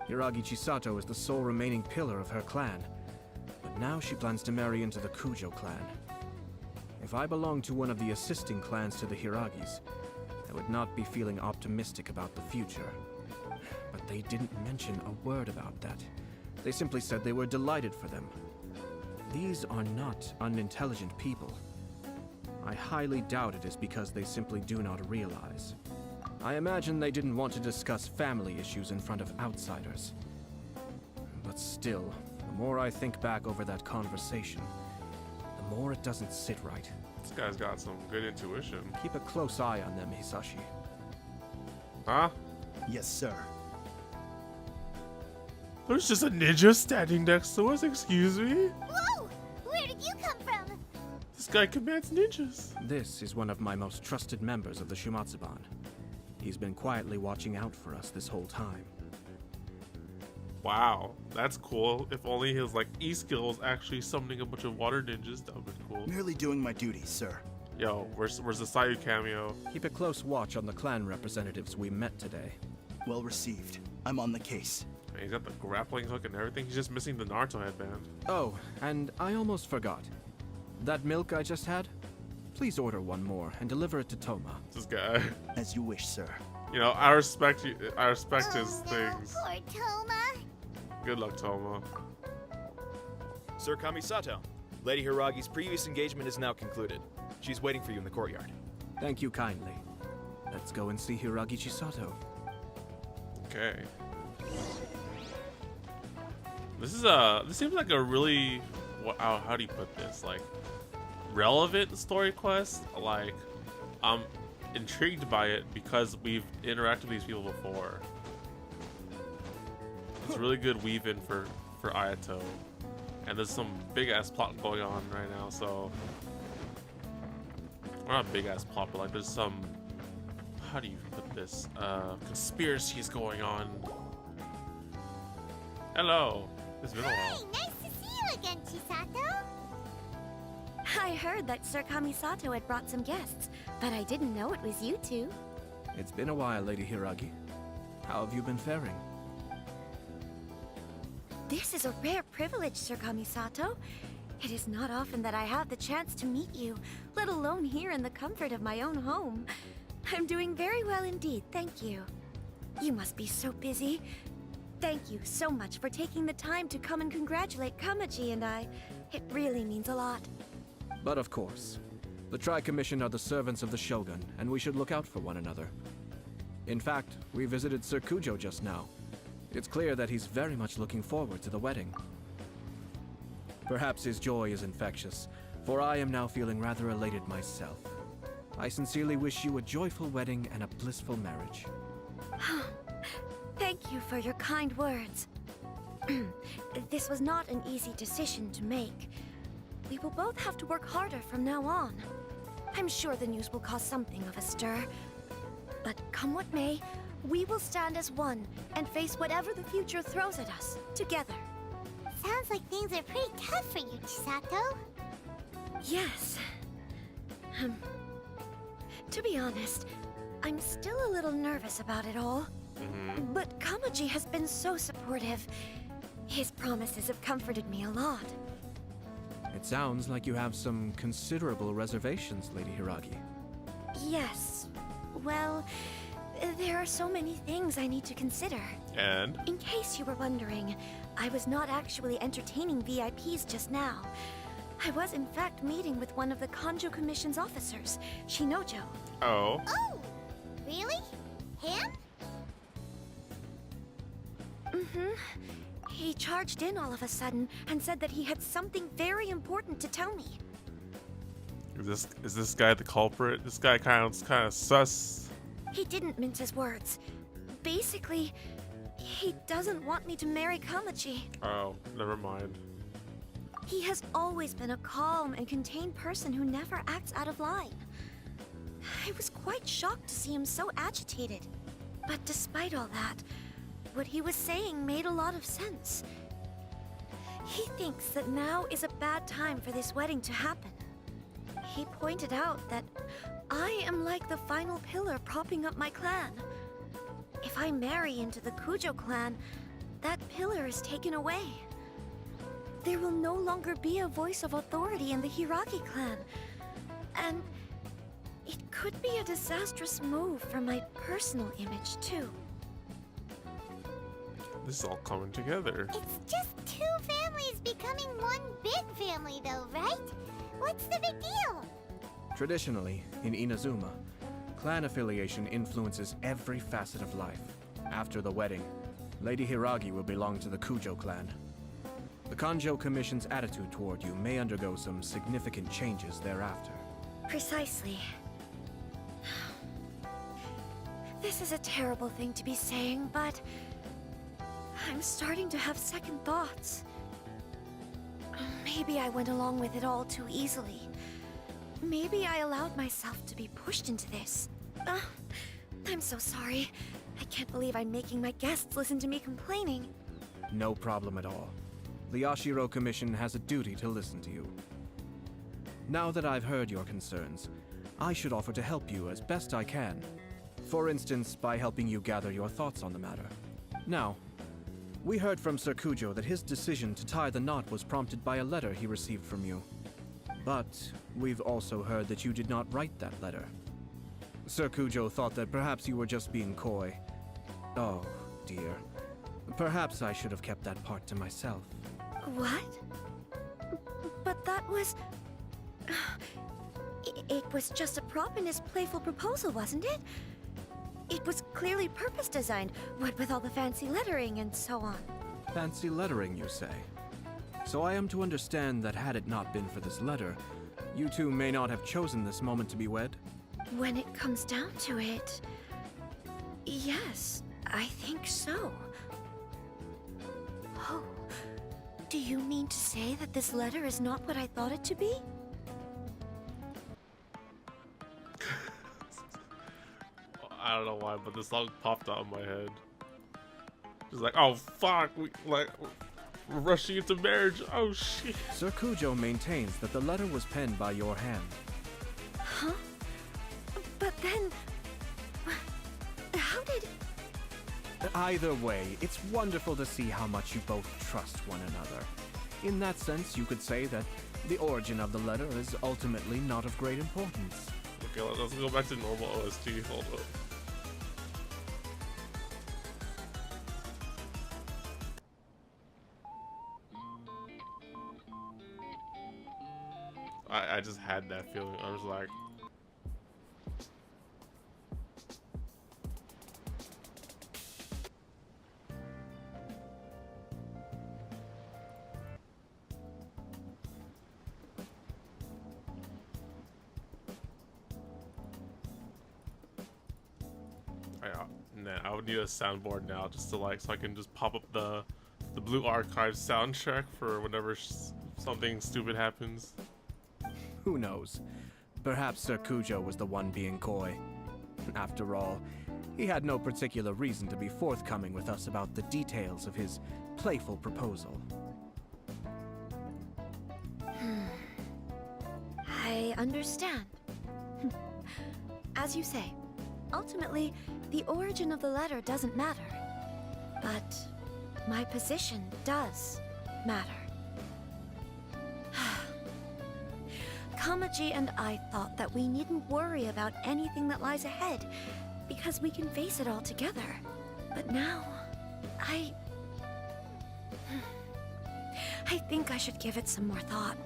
Hiragi Chisato is the sole remaining pillar of her clan, but now she plans to marry into the Kujo clan. If I belonged to one of the assisting clans to the Hiragis, I would not be feeling optimistic about the future. But they didn't mention a word about that. They simply said they were delighted for them. These are not unintelligent people. I highly doubt it is because they simply do not realize. I imagine they didn't want to discuss family issues in front of outsiders. But still, the more I think back over that conversation, the more it doesn't sit right. This guy's got some good intuition. Keep a close eye on them, Hisashi. Huh? Yes, sir. There's just a ninja standing next to us, excuse me? Whoa! Where did you come from? This guy commands ninjas. This is one of my most trusted members of the Shumatsuban. He's been quietly watching out for us this whole time. Wow, that's cool. If only his like E-skill was actually summoning a bunch of water ninjas, that would be cool. Merely doing my duties, sir. Yo, where's the Sayu cameo? Keep a close watch on the clan representatives we met today. Well received. I'm on the case. Man, he's got the grappling hook and everything. He's just missing the Naruto headband. Oh, and I almost forgot. That milk I just had? Please order one more and deliver it to Toma. This guy. As you wish, sir. You know, I respect you. I respect his no, things. poor Toma. Good luck, Toma. Sir Kamisato, Lady Hiragi's previous engagement is now concluded. She's waiting for you in the courtyard. Thank you kindly. Let's go and see Hiragi Chisato. Okay. This seems like a really, how do you put this? Like, relevant story quest. Like, I'm intrigued by it because we've interacted with these people before. It's a really good weave-in for Ayato. And there's some big-ass plot going on right now, so... Well, not big-ass plot, but like there's some... How do you put this? Conspiracies going on. Hello. It's been a while. Hey, nice to see you again, Chisato. I heard that Sir Kamisato had brought some guests, but I didn't know it was you two. It's been a while, Lady Hiragi. How have you been faring? This is a rare privilege, Sir Kamisato. It is not often that I have the chance to meet you, let alone here in the comfort of my own home. I'm doing very well indeed, thank you. You must be so busy. Thank you so much for taking the time to come and congratulate Kamaji and I. It really means a lot. But of course, the Tri-Commission are the servants of the Shogun, and we should look out for one another. In fact, we visited Sir Kujo just now. It's clear that he's very much looking forward to the wedding. Perhaps his joy is infectious, for I am now feeling rather elated myself. I sincerely wish you a joyful wedding and a blissful marriage. Thank you for your kind words. This was not an easy decision to make. We will both have to work harder from now on. I'm sure the news will cause something of a stir. But come what may, we will stand as one and face whatever the future throws at us, together. Sounds like things are pretty tough for you, Chisato. Yes. To be honest, I'm still a little nervous about it all. But Kamaji has been so supportive. His promises have comforted me a lot. It sounds like you have some considerable reservations, Lady Hiragi. Yes. Well, there are so many things I need to consider. And? In case you were wondering, I was not actually entertaining VIPs just now. I was in fact meeting with one of the Kanjo Commission's officers, Shinojo. Oh. Oh, really? Him? He charged in all of a sudden and said that he had something very important to tell me. Is this guy the culprit? This guy kind of sus. He didn't mince his words. Basically, he doesn't want me to marry Kamaji. Oh, never mind. He has always been a calm and contained person who never acts out of line. I was quite shocked to see him so agitated. But despite all that, what he was saying made a lot of sense. He thinks that now is a bad time for this wedding to happen. He pointed out that I am like the final pillar propping up my clan. If I marry into the Kujo clan, that pillar is taken away. There will no longer be a voice of authority in the Hiragi clan. And it could be a disastrous move for my personal image, too. This is all coming together. It's just two family is becoming one big family though, right? What's the big deal? Traditionally, in Inazuma, clan affiliation influences every facet of life. After the wedding, Lady Hiragi will belong to the Kujo clan. The Kanjo Commission's attitude toward you may undergo some significant changes thereafter. Precisely. This is a terrible thing to be saying, but I'm starting to have second thoughts. Maybe I went along with it all too easily. Maybe I allowed myself to be pushed into this. I'm so sorry. I can't believe I'm making my guests listen to me complaining. No problem at all. The Yashiro Commission has a duty to listen to you. Now that I've heard your concerns, I should offer to help you as best I can. For instance, by helping you gather your thoughts on the matter. Now, we heard from Sir Kujo that his decision to tie the knot was prompted by a letter he received from you. But we've also heard that you did not write that letter. Sir Kujo thought that perhaps you were just being coy. Oh, dear. Perhaps I should have kept that part to myself. What? But that was... It was just a prop in his playful proposal, wasn't it? It was clearly purpose designed, what with all the fancy lettering and so on. Fancy lettering, you say? So I am to understand that had it not been for this letter, you two may not have chosen this moment to be wed? When it comes down to it... Yes, I think so. Oh, do you mean to say that this letter is not what I thought it to be? I don't know why, but this song popped out in my head. Just like, oh fuck, we're rushing into marriage. Oh shit. Sir Kujo maintains that the letter was penned by your hand. Huh? But then... How did... Either way, it's wonderful to see how much you both trust one another. In that sense, you could say that the origin of the letter is ultimately not of great importance. Okay, let's go back to normal OST. Hold up. I just had that feeling. I was like... I would need a soundboard now just to so I can just pop up the Blue Archive soundtrack for whenever something stupid happens. Who knows? Perhaps Sir Kujo was the one being coy. After all, he had no particular reason to be forthcoming with us about the details of his playful proposal. I understand. As you say, ultimately, the origin of the letter doesn't matter. But my position does matter. Kamaji and I thought that we needn't worry about anything that lies ahead because we can face it all together. But now, I think I should give it some more thought.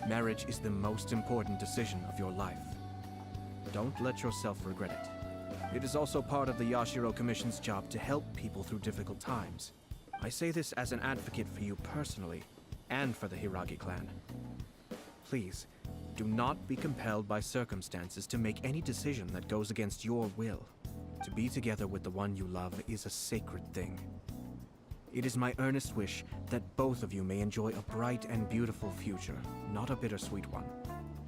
Marriage is the most important decision of your life. Don't let yourself regret it. It is also part of the Yashiro Commission's job to help people through difficult times. I say this as an advocate for you personally, and for the Hiragi clan. Please, do not be compelled by circumstances to make any decision that goes against your will. To be together with the one you love is a sacred thing. It is my earnest wish that both of you may enjoy a bright and beautiful future, not a bittersweet one.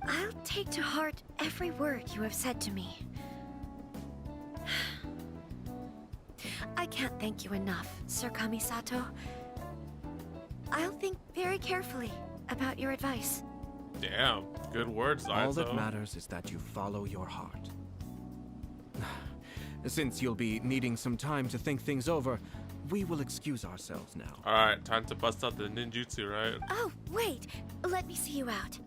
I'll take to heart every word you have said to me. I can't thank you enough, Sir Kamisato. I'll think very carefully about your advice. Damn, good words, Ayato. All that matters is that you follow your heart. Since you'll be needing some time to think things over, we will excuse ourselves now. Alright, time to bust out the ninjutsu, right? Oh, wait. Let me see you out.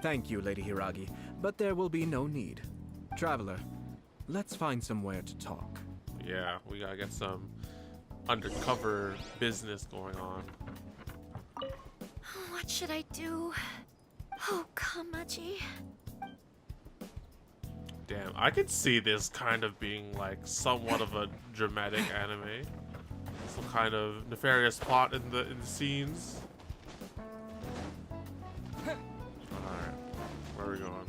Thank you, Lady Hiragi, but there will be no need. Traveler, let's find somewhere to talk. Yeah, we gotta get some undercover business going on. What should I do? Oh, Kamaji. Damn, I could see this kind of being like somewhat of a dramatic anime. Some kind of nefarious plot in the scenes. Alright, where are we going?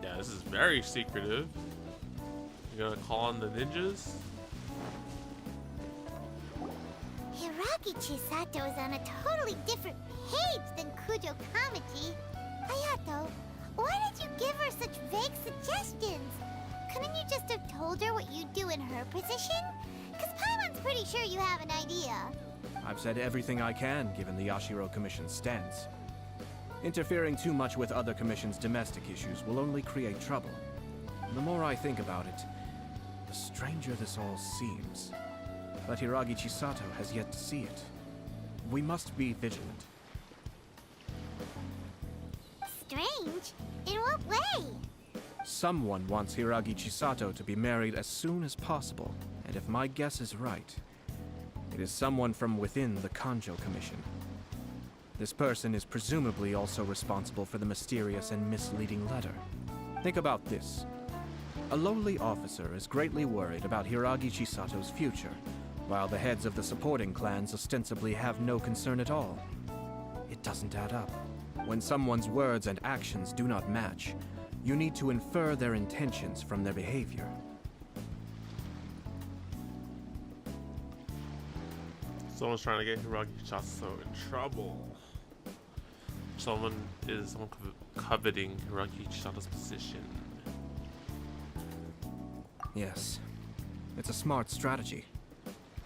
Yeah, this is very secretive. You gonna call on the ninjas? Hiragi Chisato is on a totally different page than Kujo Kamaji. Ayato, why did you give her such vague suggestions? Couldn't you just have told her what you'd do in her position? Because Paimon's pretty sure you have an idea. I've said everything I can given the Yashiro Commission's stance. Interfering too much with other commission's domestic issues will only create trouble. The more I think about it, the stranger this all seems. But Hiragi Chisato has yet to see it. We must be vigilant. Strange? In what way? Someone wants Hiragi Chisato to be married as soon as possible, and if my guess is right, it is someone from within the Kanjo Commission. This person is presumably also responsible for the mysterious and misleading letter. Think about this. A lowly officer is greatly worried about Hiragi Chisato's future, while the heads of the supporting clans ostensibly have no concern at all. It doesn't add up. When someone's words and actions do not match, you need to infer their intentions from their behavior. Someone's trying to get Hiragi Chisato in trouble. Someone coveting Hiragi Chisato's position. Yes. It's a smart strategy.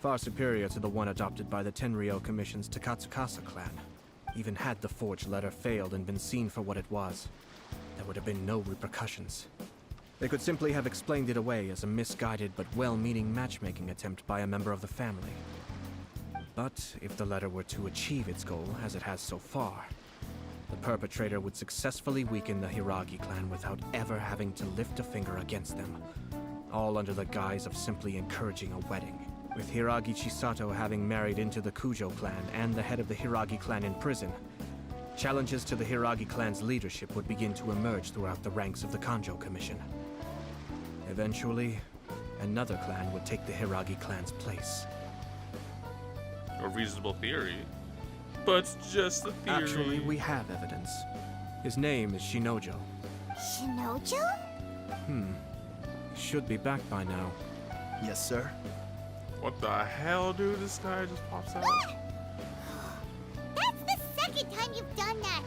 Far superior to the one adopted by the Tenryou Commission's Takatsukasa clan. Even had the forged letter failed and been seen for what it was, there would have been no repercussions. They could simply have explained it away as a misguided but well-meaning matchmaking attempt by a member of the family. But if the letter were to achieve its goal, as it has so far, the perpetrator would successfully weaken the Hiragi clan without ever having to lift a finger against them, all under the guise of simply encouraging a wedding. With Hiragi Chisato having married into the Kujo clan and the head of the Hiragi clan in prison, challenges to the Hiragi clan's leadership would begin to emerge throughout the ranks of the Kanjo Commission. Eventually, another clan would take the Hiragi clan's place. A reasonable theory, but it's just a theory. Actually, we have evidence. His name is Shinojo. Shinojo? He should be back by now. Yes, sir. What the hell, dude? This guy just pops out. That's the second time you've done that.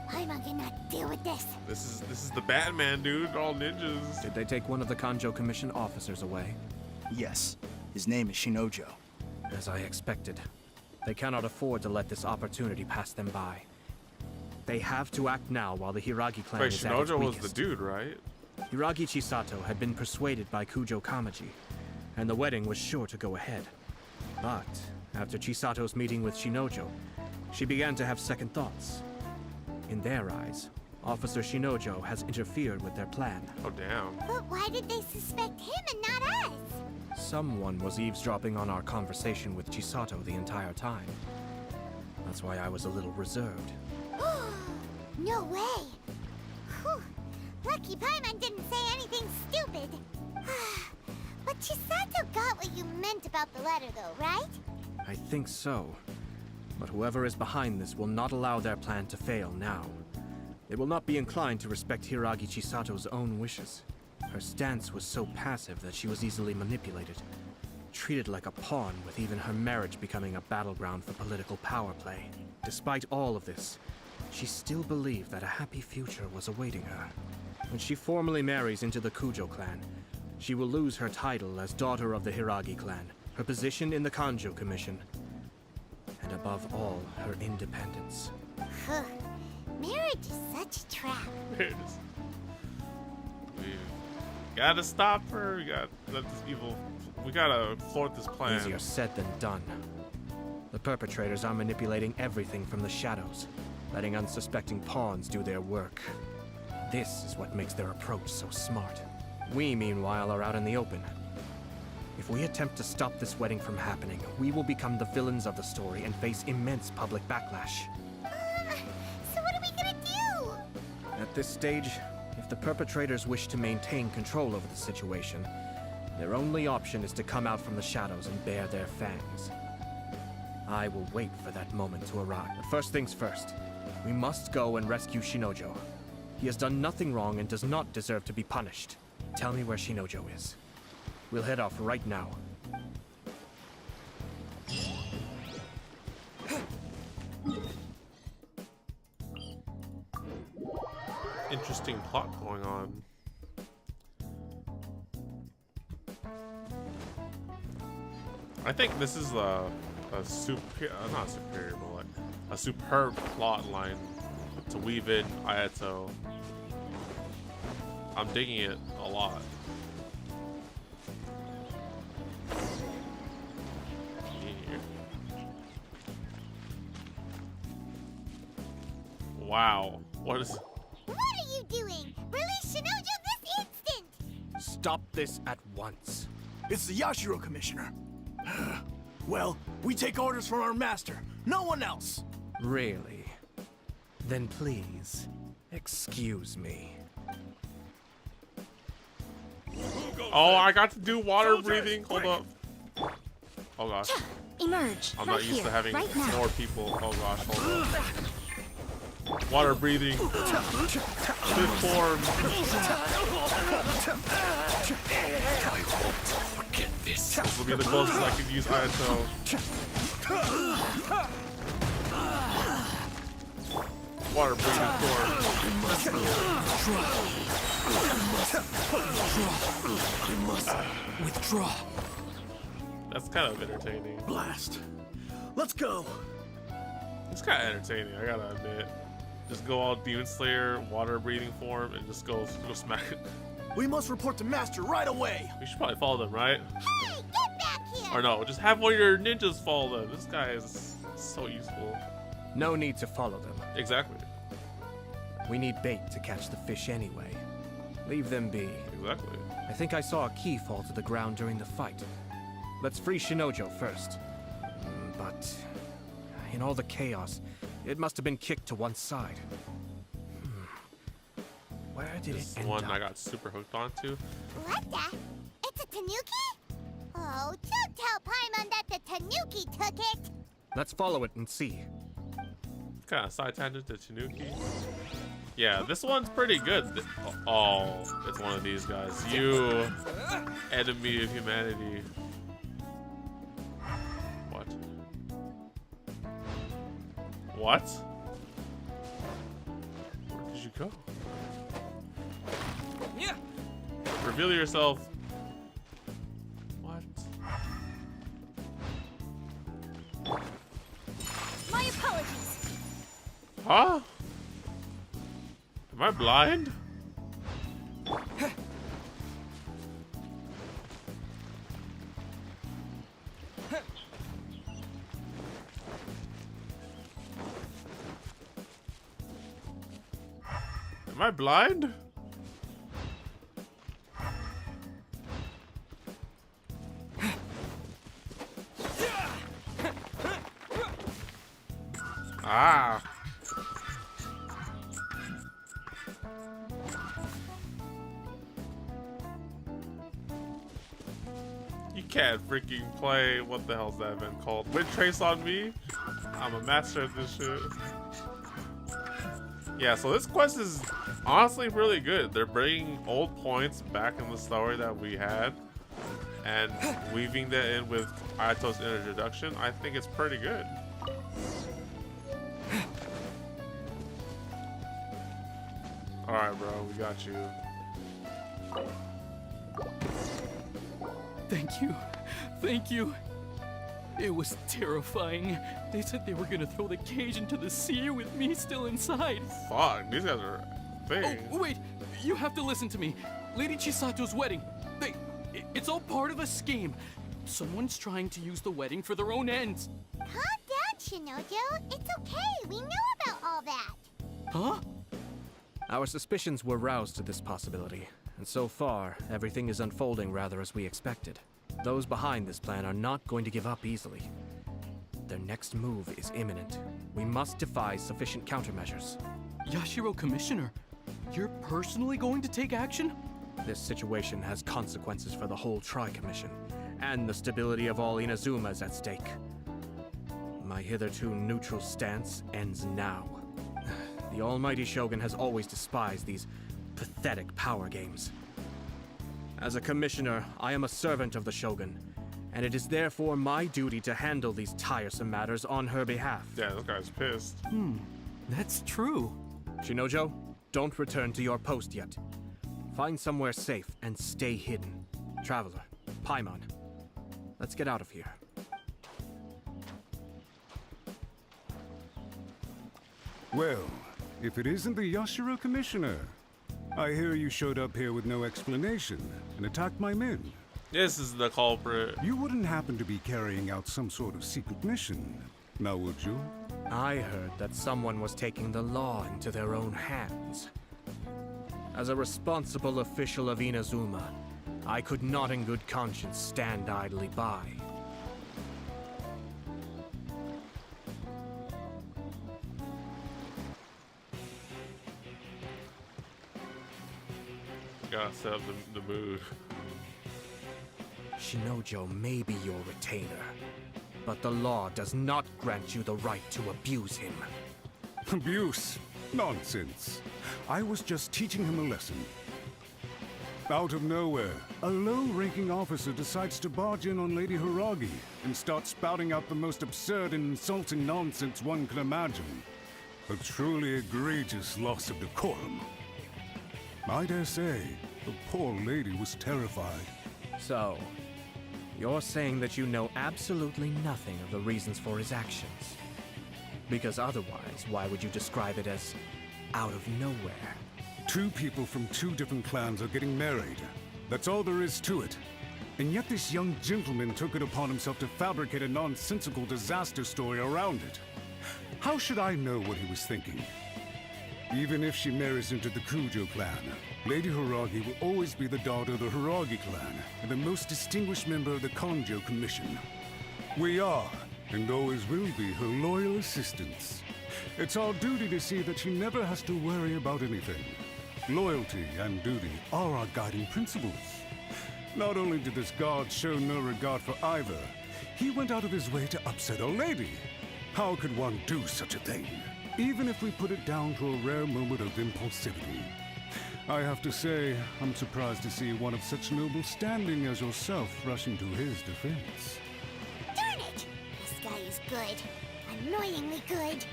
Paimon cannot deal with this. This is the Batman, dude. All ninjas. Did they take one of the Kanjo Commission officers away? Yes. His name is Shinojo. As I expected. They cannot afford to let this opportunity pass them by. They have to act now while the Hiragi clan Wait, is at its Shinojo was weakest. the dude, right? Hiragi Chisato had been persuaded by Kujo Kamaji, and the wedding was sure to go ahead. But after Chisato's meeting with Shinojo, she began to have second thoughts. In their eyes, Officer Shinojo has interfered with their plan. Oh, damn. But why did they suspect him and not us? Someone was eavesdropping on our conversation with Chisato the entire time. That's why I was a little reserved. No way. Whew. Lucky Paimon didn't say anything stupid. But Chisato got what you meant about the letter though, right? I think so. But whoever is behind this will not allow their plan to fail now. They will not be inclined to respect Hiragi Chisato's own wishes. Her stance was so passive that she was easily manipulated, treated like a pawn, with even her marriage becoming a battleground for political power play. Despite all of this, she still believed that a happy future was awaiting her. When she formally marries into the Kujo clan, she will lose her title as daughter of the Hiragi clan, her position in the Kanjo Commission, and above all, her independence. Marriage is such a trap. We gotta stop her. We gotta let this evil. We gotta thwart this plan. Easier said than done. The perpetrators are manipulating everything from the shadows, letting unsuspecting pawns do their work. This is what makes their approach so smart. We, meanwhile, are out in the open, If we attempt to stop this wedding from happening, we will become the villains of the story and face immense public backlash. So what are we gonna do? At this stage, if the perpetrators wish to maintain control over the situation, their only option is to come out from the shadows and bare their fangs. I will wait for that moment to arrive. But first things first, we must go and rescue Shinojo. He has done nothing wrong and does not deserve to be punished. Tell me where Shinojo is. We'll head off right now. Interesting plot going on. I think this is a super, not superior, but like a superb plot line to weave in Ayato. I'm digging it a lot. Wow, what is... What are you doing? Release Shinojo this instant! Stop this at once. It's the Yashiro Commissioner. Well, we take orders from our master, no one else. Really? Then please, excuse me. Oh, I got to do water breathing. Hold up. Oh gosh. Emerge. I'm not used to having right now. more people. Oh gosh, hold up. Water breathing. Fifth form. This will be the closest I can use Ayato. Water breathing form. Withdraw. That's kind of entertaining. Blast. Let's go. It's kind of entertaining, I gotta admit. Just go all Demon Slayer, water breathing form, and just go smack it. We must report to Master right away. We should probably follow them, right? Hey, get back here! Or no, just have one of your ninjas follow them. This guy is so useful. No need to follow them. Exactly. We need bait to catch the fish anyway. Leave them be. Exactly. I think I saw a key fall to the ground during the fight. Let's free Shinojo first. But in all the chaos, it must have been kicked to one side. Where did This it end one up? I got super hooked onto. What the? It's a tanuki? Oh, don't tell Paimon that the tanuki took it! Let's follow it and see. Kind of side tangent to Tanuki. Yeah, this one's pretty good. Oh, it's one of these guys. You enemy of humanity. What? What? Where did you go? Yeah. Reveal yourself. What? My apologies. Huh? Am I blind? Am I blind? Ah. You can't freaking play, what the hell's that event called? Wind Trace on me? I'm a master at this shit. Yeah, so this quest is honestly really good. They're bringing old points back in the story that we had and weaving that in with Ayato's introduction. I think it's pretty good. Alright, bro, we got you. Thank you. Thank you. It was terrifying. They said they were gonna throw the cage into the sea with me still inside. Fuck, these guys are things. Oh, wait. You have to listen to me. Lady Chisato's wedding. It's all part of a scheme. Someone's trying to use the wedding for their own ends. Calm down, Shinojo. It's okay. We know about all that. Huh? Our suspicions were roused to this possibility, and so far, everything is unfolding rather as we expected. Those behind this plan are not going to give up easily. Their next move is imminent. We must devise sufficient countermeasures. Yashiro Commissioner, you're personally going to take action? This situation has consequences for the whole Tri-Commission, and the stability of all Inazuma is at stake. My hitherto neutral stance ends now. The almighty Shogun has always despised these pathetic power games. As a commissioner, I am a servant of the Shogun, and it is therefore my duty to handle these tiresome matters on her behalf. Yeah, this guy's pissed. That's true. Shinojo, don't return to your post yet. Find somewhere safe and stay hidden. Traveler, Paimon, let's get out of here. Well, if it isn't the Yashiro Commissioner, I hear you showed up here with no explanation and attacked my men. This is the culprit. You wouldn't happen to be carrying out some sort of secret mission, now would you? I heard that someone was taking the law into their own hands. As a responsible official of Inazuma, I could not in good conscience stand idly by. Gotta set up the mood. Shinojo may be your retainer, but the law does not grant you the right to abuse him. Abuse? Nonsense. I was just teaching him a lesson. Out of nowhere, a low-ranking officer decides to barge in on Lady Hiragi and start spouting out the most absurd and insulting nonsense one can imagine. A truly egregious loss of decorum. I dare say, the poor lady was terrified. So, you're saying that you know absolutely nothing of the reasons for his actions? Because otherwise, why would you describe it as out of nowhere? Two people from two different clans are getting married. That's all there is to it. And yet this young gentleman took it upon himself to fabricate a nonsensical disaster story around it. How should I know what he was thinking? Even if she marries into the Kujo clan, Lady Hiragi will always be the daughter of the Hiragi clan and the most distinguished member of the Kanjo Commission. We are, and always will be, her loyal assistants. It's our duty to see that she never has to worry about anything. Loyalty and duty are our guiding principles. Not only did this guard show no regard for either, he went out of his way to upset our lady. How could one do such a thing? Even if we put it down to a rare moment of impulsivity. I have to say, I'm surprised to see one of such noble standing as yourself rushing to his defense. Darn it! This guy is good. Annoyingly good.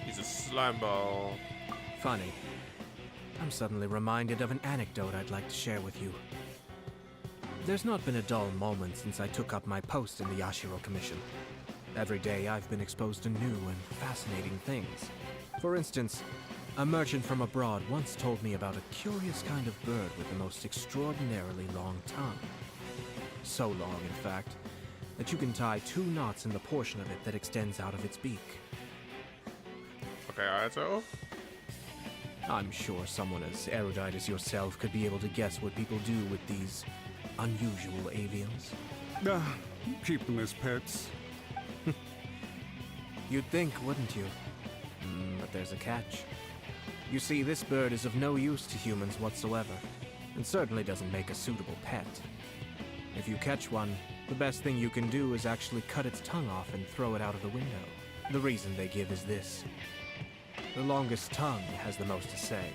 He's a slime ball. Funny. I'm suddenly reminded of an anecdote I'd like to share with you. There's not been a dull moment since I took up my post in the Yashiro Commission. Every day I've been exposed to new and fascinating things. For instance, a merchant from abroad once told me about a curious kind of bird with the most extraordinarily long tongue. So long, in fact, that you can tie 2 knots in the portion of it that extends out of its beak. Okay, Ayato? I'm sure someone as erudite as yourself could be able to guess what people do with these unusual avians. Keep them as pets. You'd think, wouldn't you? But there's a catch. You see, this bird is of no use to humans whatsoever, and certainly doesn't make a suitable pet. If you catch one, the best thing you can do is actually cut its tongue off and throw it out of the window. The reason they give is this. The longest tongue has the most to say,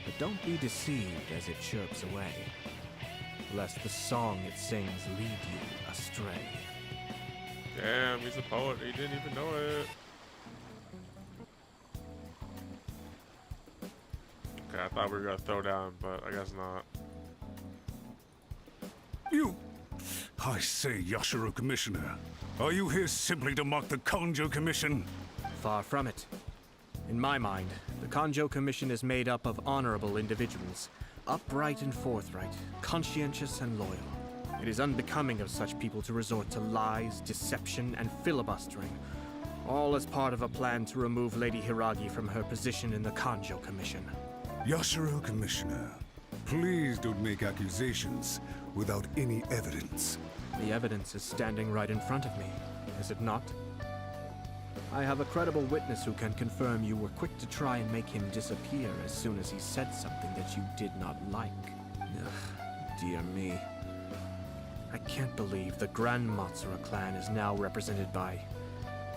but don't be deceived as it chirps away, lest the song it sings lead you astray. Damn, he's a poet. He didn't even know it. Okay, I thought we were gonna throw down, but I guess not. You... I say, Yashiro Commissioner, are you here simply to mock the Kanjo Commission? Far from it. In my mind, the Kanjo Commission is made up of honorable individuals, upright and forthright, conscientious and loyal. It is unbecoming of such people to resort to lies, deception, and filibustering, all as part of a plan to remove Lady Hiragi from her position in the Kanjo Commission. Yashiro Commissioner, Please don't make accusations without any evidence. The evidence is standing right in front of me, is it not? I have a credible witness who can confirm you were quick to try and make him disappear as soon as he said something that you did not like. Ugh, dear me. I can't believe the Grand Matsura clan is now represented by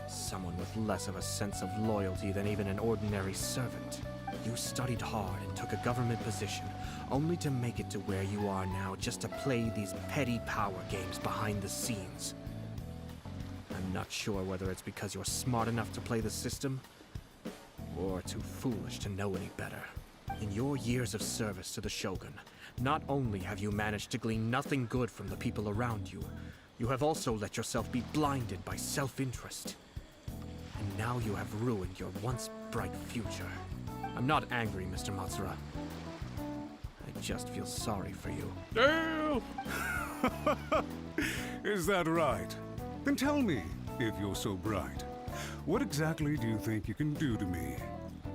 someone with less of a sense of loyalty than even an ordinary servant. You studied hard and took a government position, only to make it to where you are now just to play these petty power games behind the scenes. I'm not sure whether it's because you're smart enough to play the system, or too foolish to know any better. In your years of service to the Shogun, not only have you managed to glean nothing good from the people around you, you have also let yourself be blinded by self-interest. And now you have ruined your once bright future. I'm not angry, Mr. Matsura. I just feel sorry for you. Damn! Is that right? Then tell me, if you're so bright, what exactly do you think you can do to me?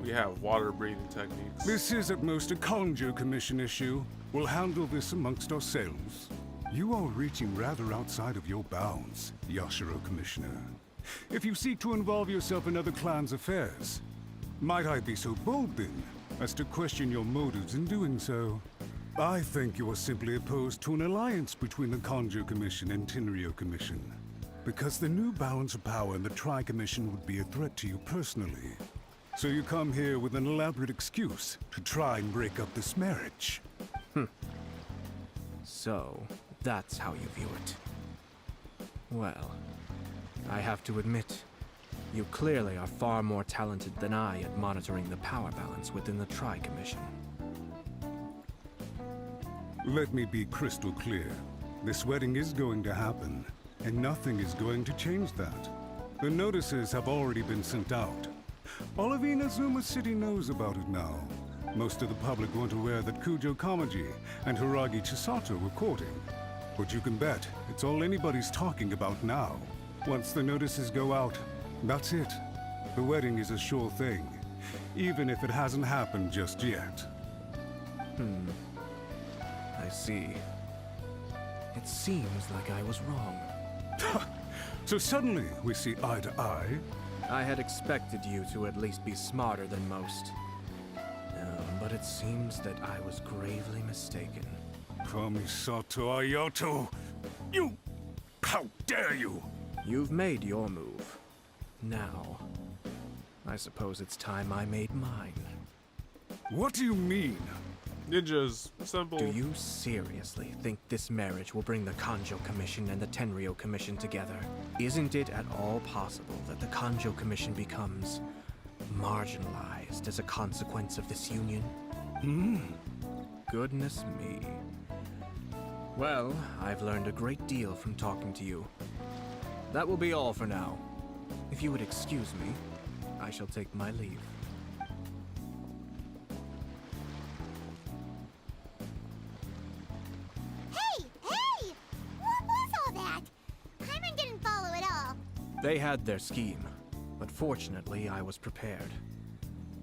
We have water breathing techniques. This is at most a Kanjo Commission issue. We'll handle this amongst ourselves. You are reaching rather outside of your bounds, Yashiro Commissioner. If you seek to involve yourself in other clans' affairs, might I be so bold then, as to question your motives in doing so? I think you are simply opposed to an alliance between the Kanjo Commission and Tenryo Commission, because the new balance of power in the Tri-Commission would be a threat to you personally. So you come here with an elaborate excuse to try and break up this marriage. So, that's how you view it. Well, I have to admit, you clearly are far more talented than I at monitoring the power balance within the Tri-Commission. Let me be crystal clear. This wedding is going to happen, and nothing is going to change that. The notices have already been sent out. All of Inazuma City knows about it now. Most of the public weren't aware that Kujo Kamaji and Hiragi Chisato were courting. But you can bet it's all anybody's talking about now. Once the notices go out, that's it. The wedding is a sure thing, even if it hasn't happened just yet. I see. It seems like I was wrong. So suddenly we see eye to eye. I had expected you to at least be smarter than most. But it seems that I was gravely mistaken. Kamisato Ayato! You! How dare you! You've made your move. Now, I suppose it's time I made mine. What do you mean? Ninjas, simple. Do you seriously think this marriage will bring the Kanjo Commission and the Tenryo Commission together? Isn't it at all possible that the Kanjo Commission becomes marginalized as a consequence of this union? Goodness me. Well, I've learned a great deal from talking to you. That will be all for now. If you would excuse me, I shall take my leave. Hey! What was all that? Paimon didn't follow at all. They had their scheme, but fortunately I was prepared.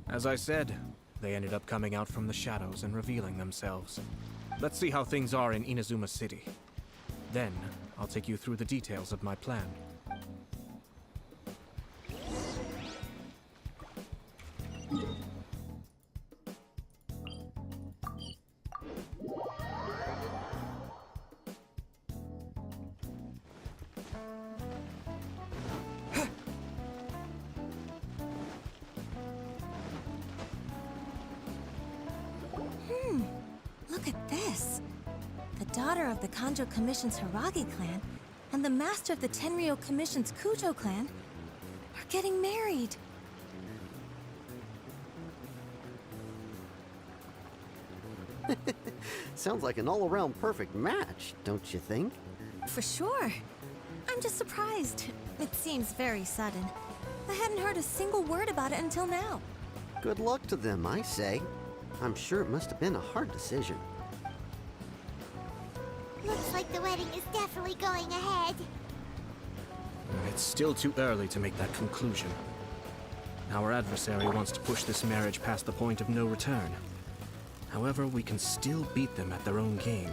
As I said, they ended up coming out from the shadows and revealing themselves. Let's see how things are in Inazuma City. Then, I'll take you through the details of my plan. Look at this. The daughter of the Kanjo Commission's Hiragi clan and the master of the Tenryo Commission's Kujo clan are getting married. Sounds like an all-around perfect match, don't you think? For sure. I'm just surprised. It seems very sudden. I hadn't heard a single word about it until now. Good luck to them, I say. I'm sure it must have been a hard decision. Looks like the wedding is definitely going ahead. It's still too early to make that conclusion. Our adversary wants to push this marriage past the point of no return. However, we can still beat them at their own game.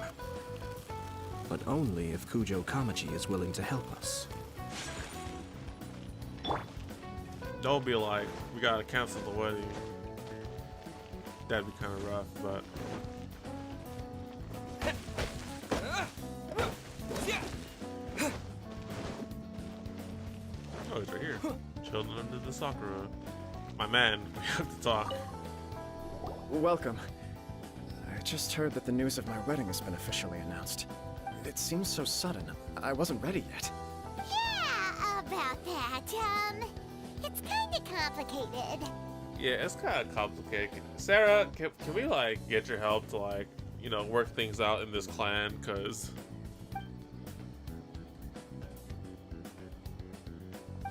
But only if Kujo Kamachi is willing to help us. Don't be like, we gotta cancel the wedding. That'd be kind of rough, but. Oh, he's right here. Chilling under the Sakura. My man, we have to talk. Welcome. I just heard that the news of my wedding has been officially announced. It seems so sudden. I wasn't ready yet. Yeah, about that. It's kinda complicated. Yeah, it's kind of complicated. Sarah, can we like get your help to like, you know, work things out in this clan? Cause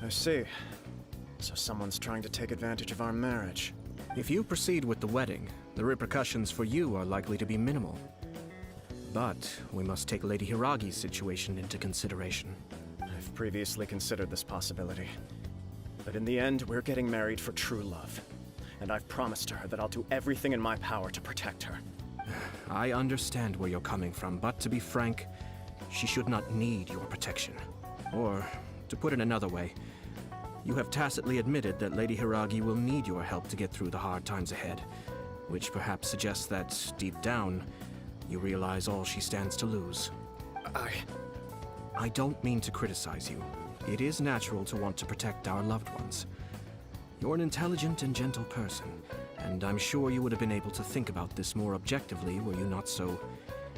I see. So someone's trying to take advantage of our marriage. If you proceed with the wedding, the repercussions for you are likely to be minimal. But we must take Lady Hiragi's situation into consideration. I've previously considered this possibility. But in the end, we're getting married for true love. And I've promised her that I'll do everything in my power to protect her. I understand where you're coming from, but to be frank, she should not need your protection. Or, to put it another way, you have tacitly admitted that Lady Hiragi will need your help to get through the hard times ahead, which perhaps suggests that, deep down, you realize all she stands to lose. I don't mean to criticize you. It is natural to want to protect our loved ones. You're an intelligent and gentle person, and I'm sure you would have been able to think about this more objectively were you not so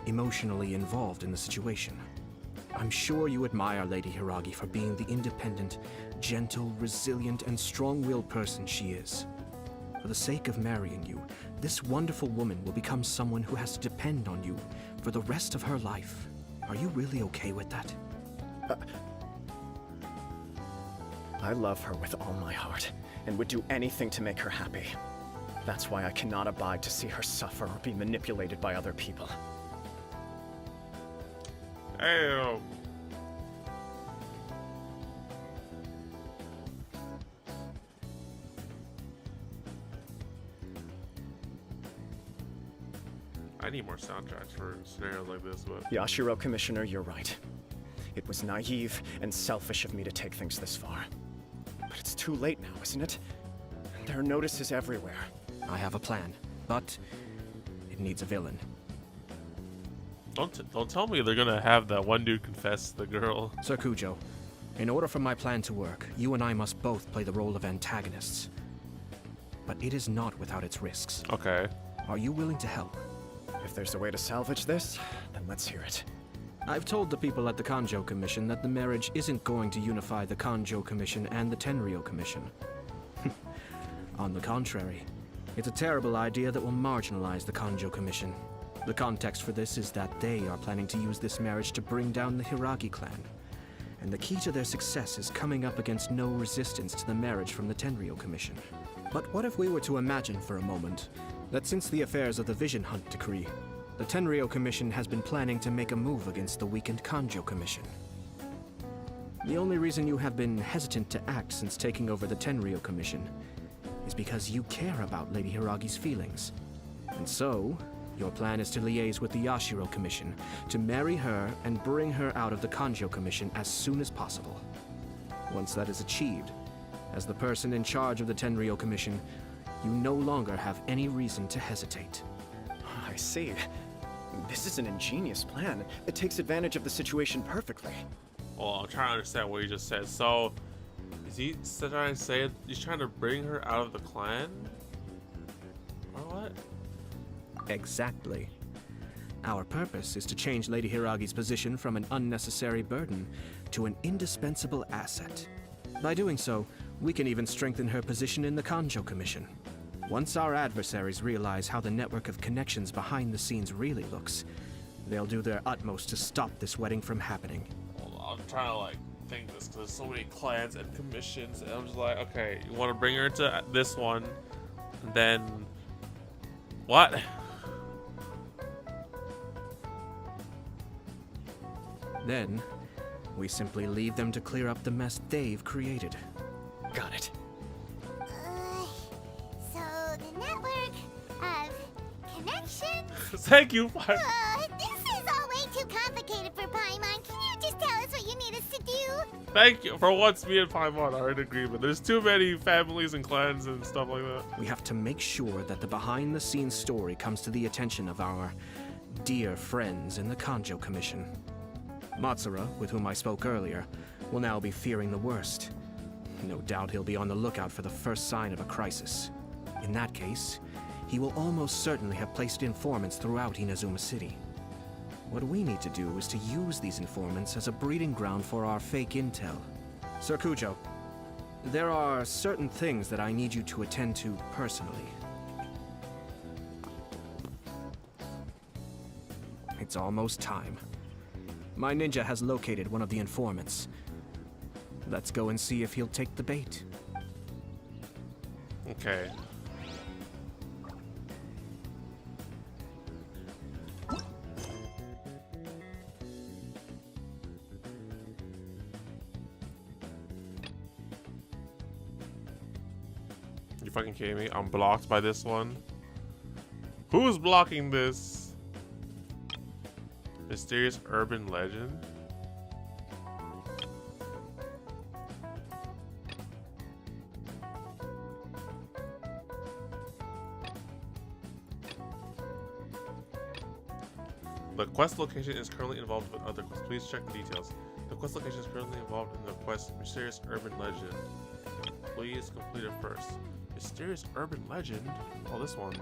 emotionally involved in the situation. I'm sure you admire Lady Hiragi for being the independent, gentle, resilient, and strong-willed person she is. For the sake of marrying you, this wonderful woman will become someone who has to depend on you for the rest of her life. Are you really okay with that? I love her with all my heart, and would do anything to make her happy. That's why I cannot abide to see her suffer or be manipulated by other people. Ayo. I need more soundtracks for scenarios like this, but... Yashiro, Commissioner, you're right. It was naive and selfish of me to take things this far. But it's too late now, isn't it? There are notices everywhere. I have a plan, but it needs a villain. Don't tell me they're gonna have that one dude confess to the girl. Sir Kujo, in order for my plan to work, you and I must both play the role of antagonists. But it is not without its risks. Okay. Are you willing to help? If there's a way to salvage this, then let's hear it. I've told the people at the Kanjo Commission that the marriage isn't going to unify the Kanjo Commission and the Tenryou Commission. On the contrary, it's a terrible idea that will marginalize the Kanjo Commission. The context for this is that they are planning to use this marriage to bring down the Hiragi clan. And the key to their success is coming up against no resistance to the marriage from the Tenryou Commission. But what if we were to imagine for a moment that since the affairs of the Vision Hunt Decree, the Tenryou Commission has been planning to make a move against the weakened Kanjo Commission? The only reason you have been hesitant to act since taking over the Tenryou Commission is because you care about Lady Hiragi's feelings. And so, your plan is to liaise with the Yashiro Commission, to marry her and bring her out of the Kanjo Commission as soon as possible. Once that is achieved, as the person in charge of the Tenryou Commission, you no longer have any reason to hesitate. I see. This is an ingenious plan. It takes advantage of the situation perfectly. Well, I'm trying to understand what you just said. So, is he trying to say he's trying to bring her out of the clan? Or what? Exactly. Our purpose is to change Lady Hiragi's position from an unnecessary burden to an indispensable asset. By doing so, we can even strengthen her position in the Kanjo Commission. Once our adversaries realize how the network of connections behind the scenes really looks, they'll do their utmost to stop this wedding from happening. Well, I'm trying to like think this because there's so many clans and commissions, and I'm just like, okay, you want to bring her into this one, and then what? Then, we simply leave them to clear up the mess they've created. Got it. So the network of connections Thank you. This is all way too complicated for Paimon. Can you just tell us what you need us to do? Thank you. For once, me and Paimon are in agreement. There's too many families and clans and stuff like that. We have to make sure that the behind-the-scenes story comes to the attention of our dear friends in the Kanjo Commission. Matsura, with whom I spoke earlier, will now be fearing the worst. No doubt he'll be on the lookout for the first sign of a crisis. In that case, he will almost certainly have placed informants throughout Inazuma City. What we need to do is to use these informants as a breeding ground for our fake intel. Sir Kujo, there are certain things that I need you to attend to personally. It's almost time. My ninja has located one of the informants. Let's go and see if he'll take the bait. Okay. You fucking kidding me? I'm blocked by this one. Who's blocking this? Mysterious urban legend? The quest location is currently involved with other quests. Please check the details. The quest location is currently involved in the quest Mysterious Urban Legend. Please complete it first. Mysterious Urban Legend? Oh, this one.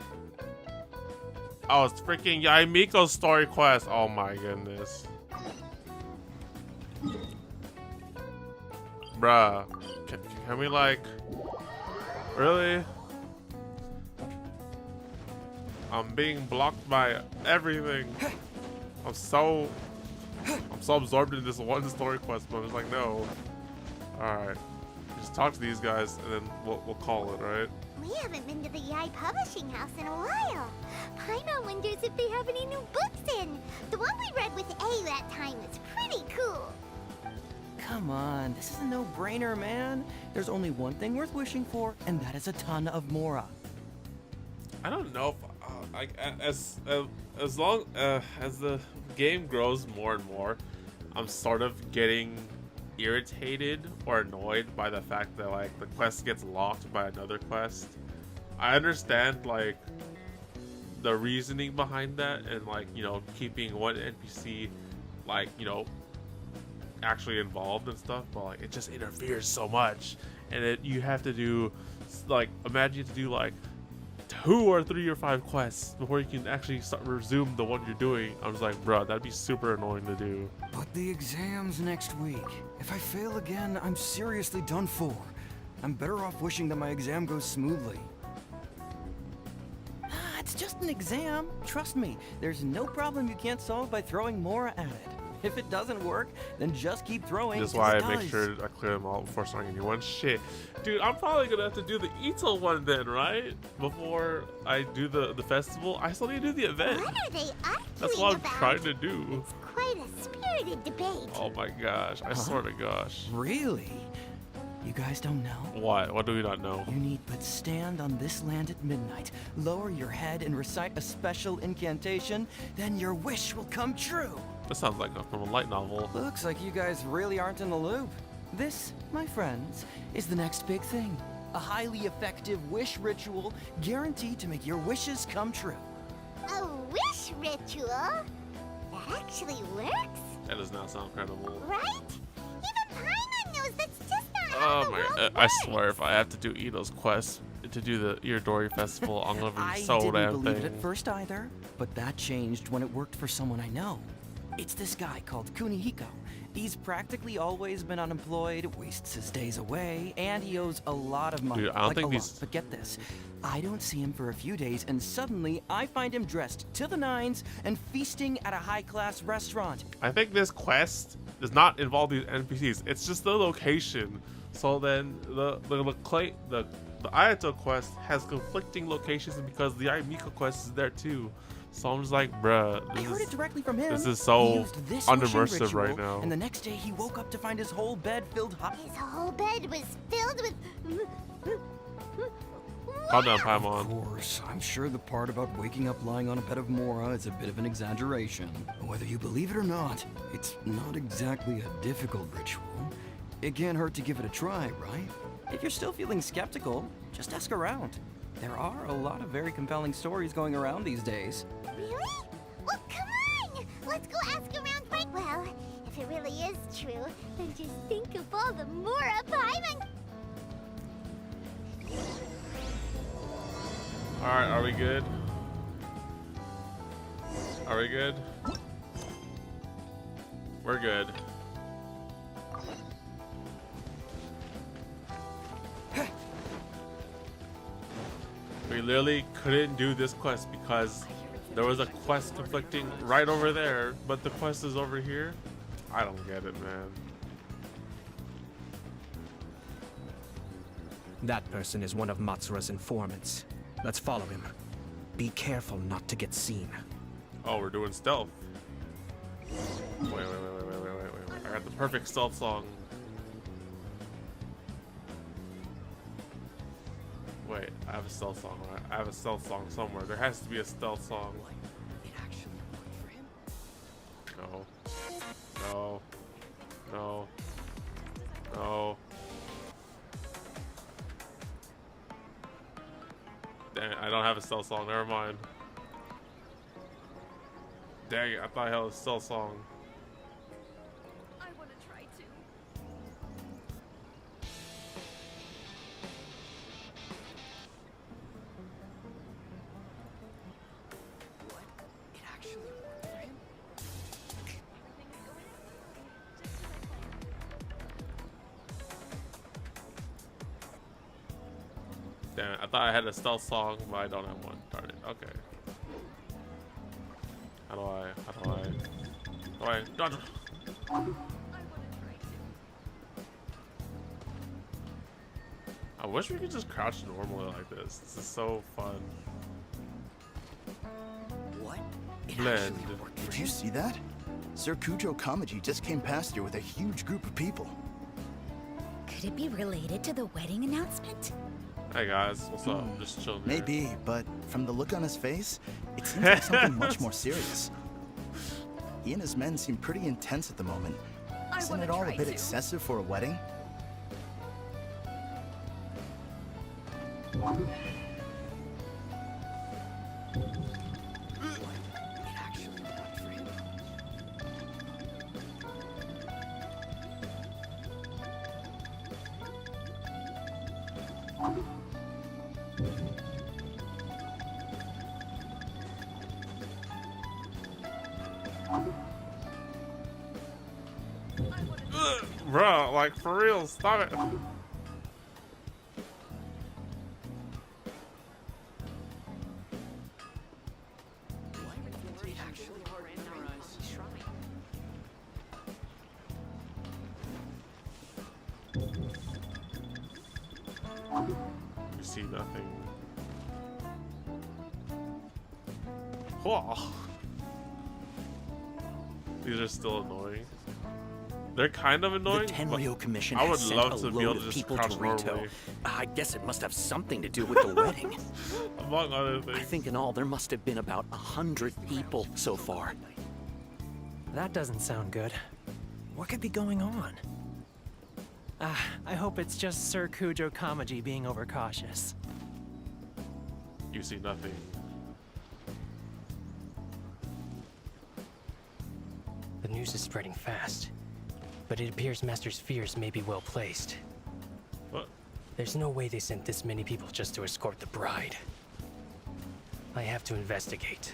Oh, it's freaking Yae Miko's story quest. Oh my goodness. Bruh. Can we like... Really? I'm being blocked by everything. I'm so absorbed in this one story quest, but it's like, no. Alright. Just talk to these guys and then we'll call it, right? We haven't been to the Yae Publishing House in a while. Paimon wonders if they have any new books in. The one we read with A that time was pretty cool. Come on, this is a no-brainer, man. There's only one thing worth wishing for, and that is a ton of Mora. I don't know if as long as the game grows more and more, I'm sort of getting irritated or annoyed by the fact that like the quest gets locked by another quest. I understand like the reasoning behind that and like, you know, keeping one NPC like, you know, actually involved and stuff, but like it just interferes so much, and you have to do like, imagine you have to do like 2 or 3 or 5 quests before you can actually resume the one you're doing. I was like, bro, that'd be super annoying to do. But the exam's next week. If I fail again, I'm seriously done for. I'm better off wishing that my exam goes smoothly. It's just an exam. Trust me, there's no problem you can't solve by throwing Mora at it. If it doesn't work, then just keep throwing. That's why I make sure I clear them all before starting a new one. Shit. Dude, I'm probably gonna have to do the Ito one then, right? Before I do the festival. I still need to do the event. What are they arguing That's what I'm about? trying to do. It's quite a spirited debate. Oh my gosh. I swear to gosh. Really? You guys don't know? What? What do we not know? You need but stand on this land at midnight, lower your head and recite a special incantation, then your wish will come true. That sounds like from a light novel. Looks like you guys really aren't in the loop. This, my friends, is the next big thing. A highly effective wish ritual guaranteed to make your wishes come true. A wish ritual? That actually works? That does not sound credible. Right? Even Paimon knows that's just not Oh my, I swear if I have to do Ito's quest to do the Iridori Festival, I'm gonna be so damn I didn't believe it thing. at first either, but that changed when it worked for someone I know. It's this guy called Kunihiko. He's practically always been unemployed, wastes his days away, and he owes a lot of money. Dude, I don't like think a these- lot. But get this, I don't see him for a few days, and suddenly I find him dressed to the nines and feasting at a high-class restaurant. I think this quest does not involve these NPCs. It's just the location. So then the Ayato quest has conflicting locations because the Yae Miko quest is there too. So I'm just like, bruh, I heard it directly from him. this is He so used this unimmersive wishing right ritual, now. And the next day he woke up to find his whole bed filled hot. His whole bed was filled with... Calm down, Of Paimon. course, I'm sure the part about waking up lying on a bed of Mora is a bit of an exaggeration. Whether you believe it or not, it's not exactly a difficult ritual. It can't hurt to give it a try, right? If you're still feeling skeptical, just ask around. There are a lot of very compelling stories going around these days. Really? Well, come on! Let's go ask around right. Well, if it really is true, then just think of all the Mora Paimon. Alright, are we good? Are we good? We're good. We literally couldn't do this quest because there was a quest conflicting right over there, but the quest is over here. I don't get it, man. That person is one of Matsura's informants. Let's follow him. Be careful not to get seen. Oh, we're doing stealth. Wait. I got the perfect stealth song. Wait, I have a stealth song, right? I have a stealth song somewhere. There has to be a stealth song. It actually worked for him? No. No. No. No. Dang it, I don't have a stealth song. Never mind. Dang it, I thought I had a stealth song. I want to try too. What? It actually worked for him? Damn it, I thought I had a stealth song, but I don't have one. Darn it. Okay. How do I dodge? I wish we could just crouch normally like this. This is so fun. What? It Blend. actually worked for Did him? you see that? Sir Kujo Kamaji just came past here with a huge group of people. Could it be related to the wedding announcement? Hey guys, what's up? Just chilling here. Maybe, but from the look on his face, it seems like something much more serious. He and his men seem pretty intense at the moment. Isn't it all a bit excessive for a wedding? It actually worked for him? Bro, like for real, stop it. It actually worked for him? You see nothing. Whoa. These are still annoying. They're kind of annoying. The Tenryo Commission I would has love sent to a be able load to of just people crouch to Rito. normally. I guess it must have something to do with the wedding. Among other things. I think in all there must have been about 100 people so far. That doesn't sound good. What could be going on? I hope it's just Sir Kujo Kamaji being overcautious. You see nothing. The news is spreading fast, but it appears Master's fears may be well placed. What? There's no way they sent this many people just to escort the bride. I have to investigate.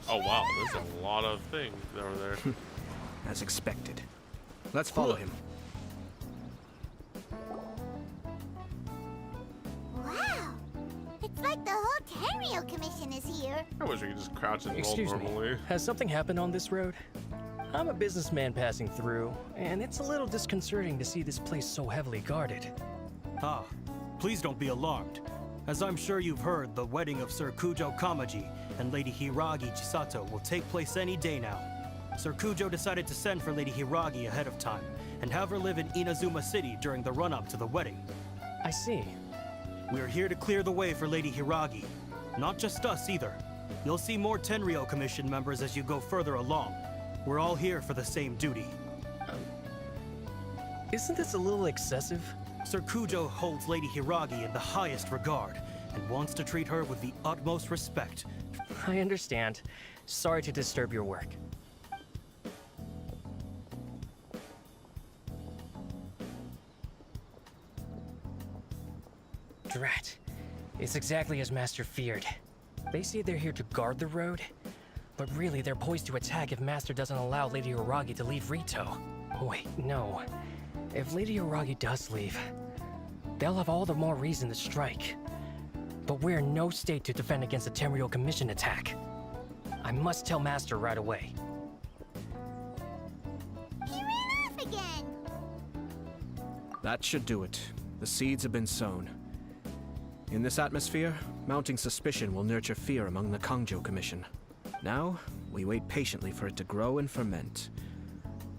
Oh wow, there's a lot of things over there. As expected. Let's follow him. Wow! It's like the whole Tenryo Commission is here. I wish we could just crouch and roll Excuse me, normally. has something happened on this road? I'm a businessman passing through, and it's a little disconcerting to see this place so heavily guarded. Ah, please don't be alarmed. As I'm sure you've heard, the wedding of Sir Kujo Kamaji and Lady Hiragi Chisato will take place any day now. Sir Kujo decided to send for Lady Hiragi ahead of time and have her live in Inazuma City during the run-up to the wedding. I see. We are here to clear the way for Lady Hiragi. Not just us either. You'll see more Tenryou Commission members as you go further along. We're all here for the same duty. Isn't this a little excessive? Sir Kujo holds Lady Hiragi in the highest regard and wants to treat her with the utmost respect. I understand. Sorry to disturb your work. Drat. It's exactly as Master feared. They say they're here to guard the road, but really they're poised to attack if Master doesn't allow Lady Hiragi to leave Rito. Wait, no. If Lady Hiragi does leave, they'll have all the more reason to strike. But we're in no state to defend against a Tenryou Commission attack. I must tell Master right away. He ran off again! That should do it. The seeds have been sown. In this atmosphere, mounting suspicion will nurture fear among the Kangjo Commission. Now, we wait patiently for it to grow and ferment.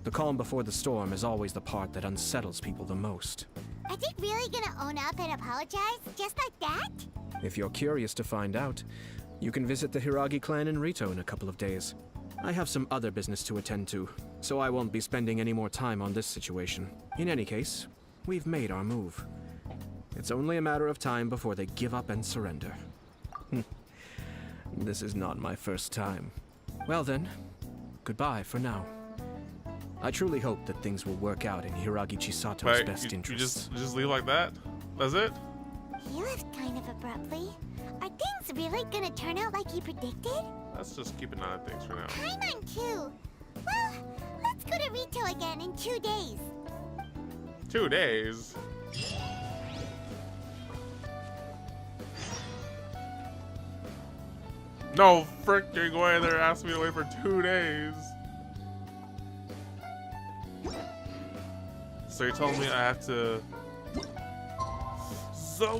The calm before the storm is always the part that unsettles people the most. Are they really gonna own up and apologize? Just like that? If you're curious to find out, you can visit the Hiragi clan in Rito in a couple of days. I have some other business to attend to, so I won't be spending any more time on this situation. In any case, we've made our move. It's only a matter of time before they give up and surrender. This is not my first time. Well then, goodbye for now. I truly hope that things will work out in Hiragi Chisato's best interests. You just leave like that? That's it? He left kind of abruptly. Are things really gonna turn out like he predicted? Let's just keep an eye on things for now. Paimon too. Well, let's go to Rito again in 2 days. 2 days? No, frick, you're going there asking me to wait for 2 days. So you're telling me I have to... So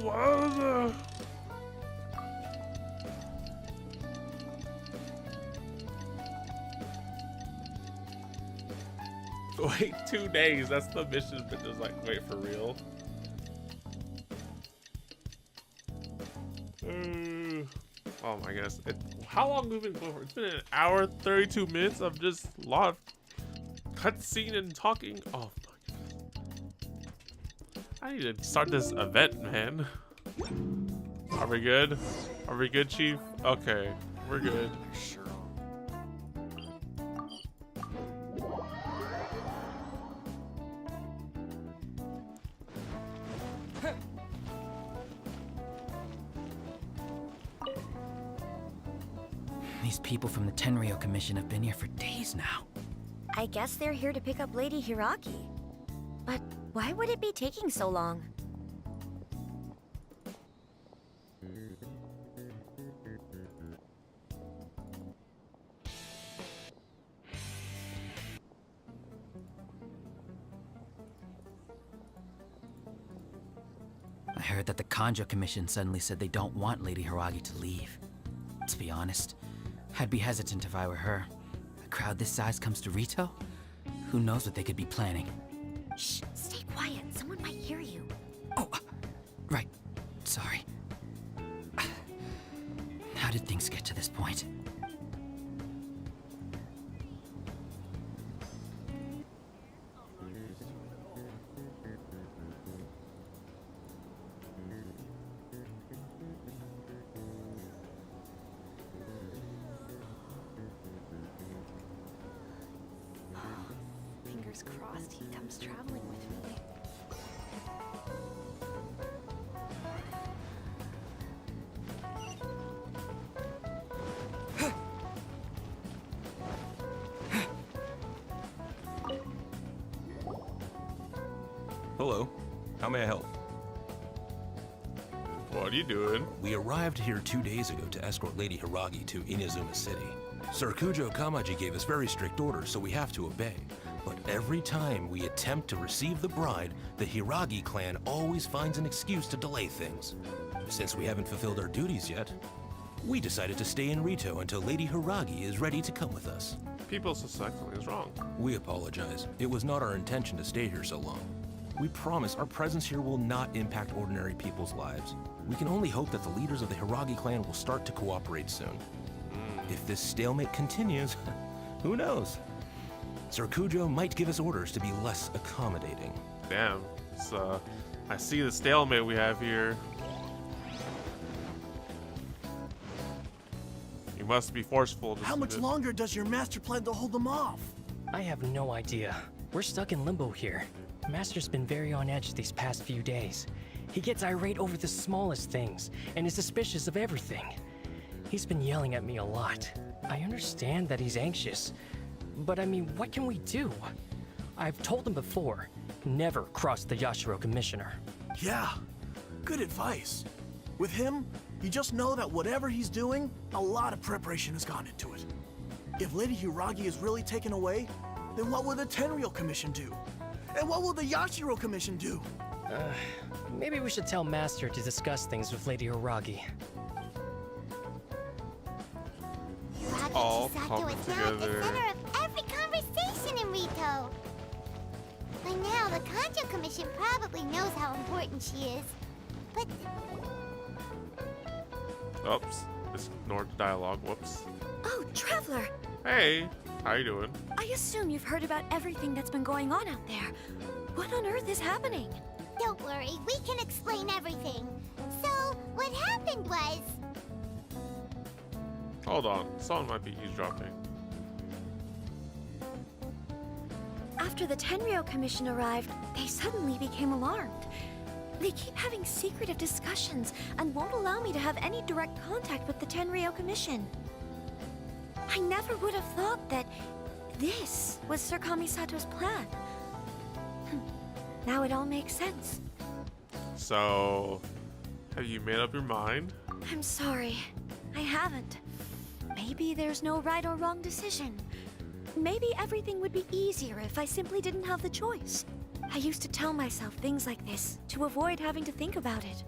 wait 2 days, that's the mission, but just like, wait, for real? Oh my goodness. How long have we been going for? It's been an hour, 32 minutes of just a lot of cutscene and talking. Oh my goodness. I need to start this event, man. Are we good? Are we good, Chief? Okay, we're good. Sure. These people from the Tenryou Commission have been here for days now. I guess they're here to pick up Lady Hiragi. But why would it be taking so long? I heard that the Kanjo Commission suddenly said they don't want Lady Hiragi to leave. To be honest, I'd be hesitant if I were her. A crowd this size comes to Rito? Who knows what they could be planning? Shh, stay quiet. Someone might hear you. Oh, right. Sorry. How did things get to this point? Fingers crossed he comes traveling with me. Hello. How may I help? What are you doing? We arrived here 2 days ago to escort Lady Hiragi to Inazuma City. Sir Kujo Kamaji gave us very strict orders, so we have to obey. But every time we attempt to receive the bride, the Hiragi clan always finds an excuse to delay things. Since we haven't fulfilled our duties yet, we decided to stay in Rito until Lady Hiragi is ready to come with us. People suspect something is wrong. We apologize. It was not our intention to stay here so long. We promise our presence here will not impact ordinary people's lives. We can only hope that the leaders of the Hiragi clan will start to cooperate soon. If this stalemate continues, who knows? Sir Kujo might give us orders to be less accommodating. Damn. I see the stalemate we have here. You must be forceful. How much longer does your master plan to hold them off? I have no idea. We're stuck in limbo here. Master's been very on edge these past few days. He gets irate over the smallest things and is suspicious of everything. He's been yelling at me a lot. I understand that he's anxious, but I mean, what can we do? I've told him before, never cross the Yashiro Commissioner. Yeah, good advice. With him, you just know that whatever he's doing, a lot of preparation has gone into it. If Lady Hiragi is really taken away, then what will the Tenryou Commission do? And what will the Yashiro Commission do? Maybe we should tell Master to discuss things with Lady Hiragi. All Chisato coming is now at the together. center of every conversation in Rito. By now, the Kanjo Commission probably knows how important she is. But Oops. Just ignored the dialogue. Whoops. Oh, Traveler! Hey, how you doing? I assume you've heard about everything that's been going on out there. What on earth is happening? don't worry, we can explain everything. So, what happened was... Hold on, someone might be eavesdropping. After the Tenryou Commission arrived, they suddenly became alarmed. They keep having secretive discussions and won't allow me to have any direct contact with the Tenryou Commission. I never would have thought that this was Sir Kamisato's plan. Now it all makes sense. So, have you made up your mind? I'm sorry, I haven't. Maybe there's no right or wrong decision. Maybe everything would be easier if I simply didn't have the choice. I used to tell myself things like this to avoid having to think about it.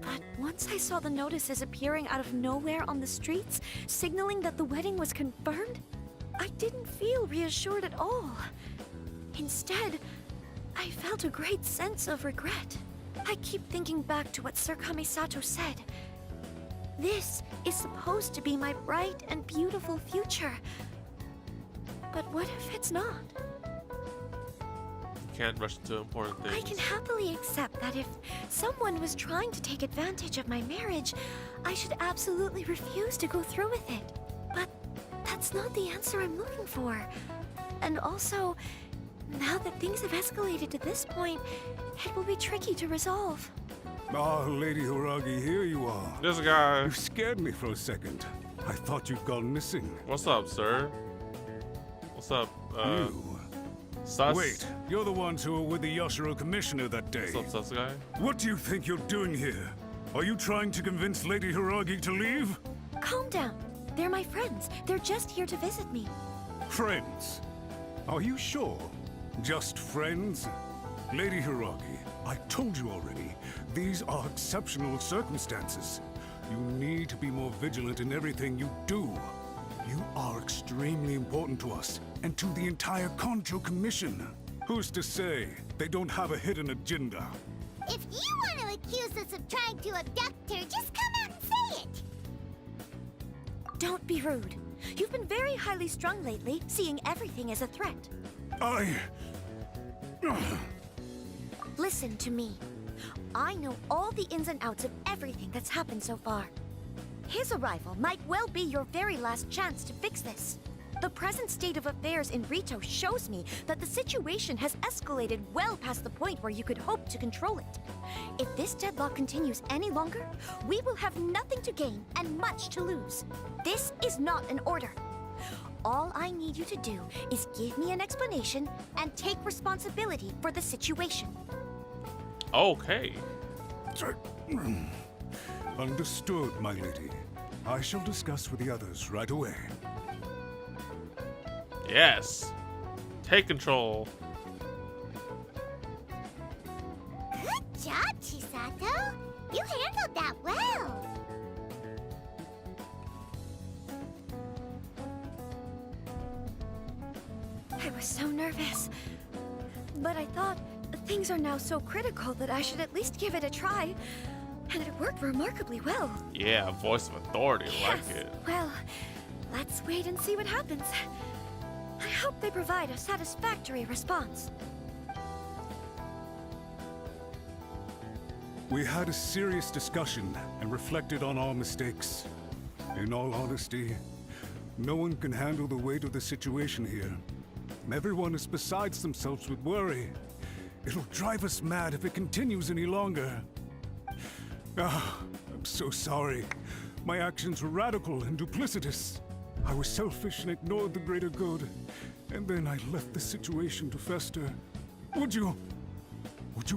But once I saw the notices appearing out of nowhere on the streets, signaling that the wedding was confirmed, I didn't feel reassured at all. Instead, I felt a great sense of regret. I keep thinking back to what Sir Kamisato said. This is supposed to be my bright and beautiful future. But what if it's not? You can't rush into important things. I can happily accept that if someone was trying to take advantage of my marriage, I should absolutely refuse to go through with it. But that's not the answer I'm looking for. And also, now that things have escalated to this point, it will be tricky to resolve. Ah, Lady Hiragi, here you are. This guy. You scared me for a second. I thought you'd gone missing. What's up, sir? What's up, You? Sus? Wait, you're the ones who were with the Yashiro Commissioner that day. What's up, sus guy? What do you think you're doing here? Are you trying to convince Lady Hiragi to leave? Calm down. They're my friends. They're just here to visit me. Friends? Are you sure? Just friends? Lady Hiragi, I told you already, these are exceptional circumstances. You need to be more vigilant in everything you do. You are extremely important to us, and to the entire Kanjo Commission. Who's to say they don't have a hidden agenda? If you want to accuse us of trying to abduct her, just come out and say it! Don't be rude. You've been very highly strung lately, seeing everything as a threat. Listen to me. I know all the ins and outs of everything that's happened so far. His arrival might well be your very last chance to fix this. The present state of affairs in Rito shows me that the situation has escalated well past the point where you could hope to control it. If this deadlock continues any longer, we will have nothing to gain and much to lose. This is not an order. All I need you to do is give me an explanation and take responsibility for the situation. Okay. Understood, my lady. I shall discuss with the others right away. Yes. Take control. Good job, Chisato! You handled that well! I was so nervous. But I thought Things are now so critical that I should at least give it a try. And it worked remarkably well. Yeah, voice of authority, Yes. like it. Well, let's wait and see what happens. I hope they provide a satisfactory response. We had a serious discussion and reflected on our mistakes. In all honesty, no one can handle the weight of the situation here. Everyone is besides themselves with worry. It'll drive us mad if it continues any longer. I'm so sorry. My actions were radical and duplicitous. I was selfish and ignored the greater good. And then I left the situation to fester. Would you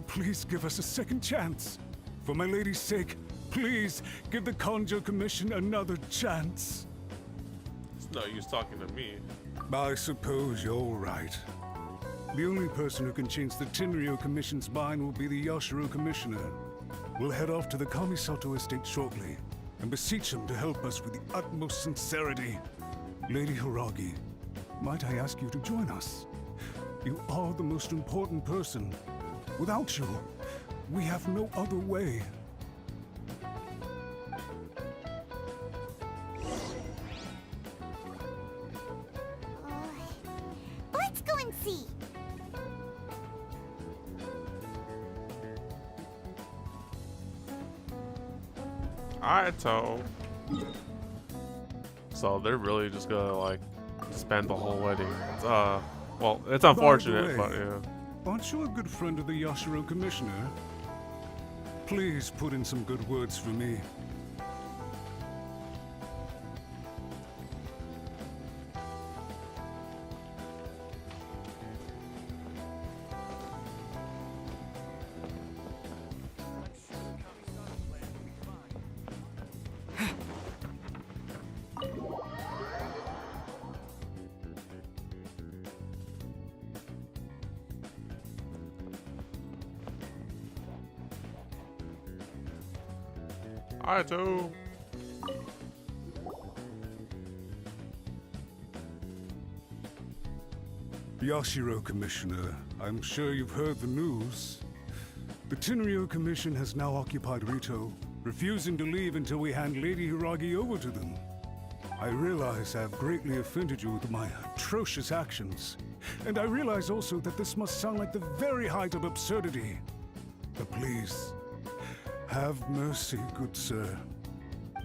please give us a second chance? For my lady's sake, please give the Conjo Commission another chance. It's no use talking to me. I suppose you're right. The only person who can change the Tenryou Commission's mind will be the Yashiro Commissioner. We'll head off to the Kamisato estate shortly and beseech him to help us with the utmost sincerity. Lady Hiragi, might I ask you to join us? You are the most important person. Without you, we have no other way. Let's go and see. Ayato. So they're really just gonna like spend the whole wedding. Well, it's unfortunate, By the way, but yeah. Aren't you a good friend of the Yashiro Commissioner? Please put in some good words for me. Ayato. Yashiro Commissioner, I'm sure you've heard the news. The Tenryou Commission has now occupied Rito, refusing to leave until we hand Lady Hiragi over to them. I realize I have greatly offended you with my atrocious actions, and I realize also that this must sound like the very height of absurdity. But please, have mercy, good sir.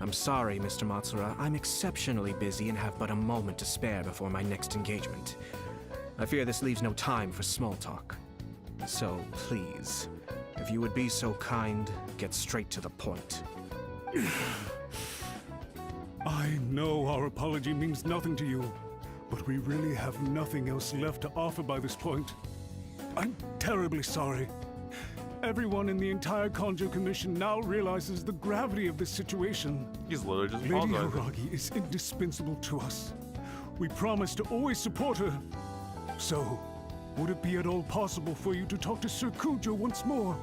I'm sorry, Mr. Matsura. I'm exceptionally busy and have but a moment to spare before my next engagement. I fear this leaves no time for small talk. So, please, if you would be so kind, get straight to the point. I know our apology means nothing to you, but we really have nothing else left to offer by this point. I'm terribly sorry. Everyone in the entire Conjo Commission now realizes the gravity of this situation. He's literally just Lady apologizing. Hiragi is indispensable to us. We promise to always support her. So, would it be at all possible for you to talk to Sir Kujo once more,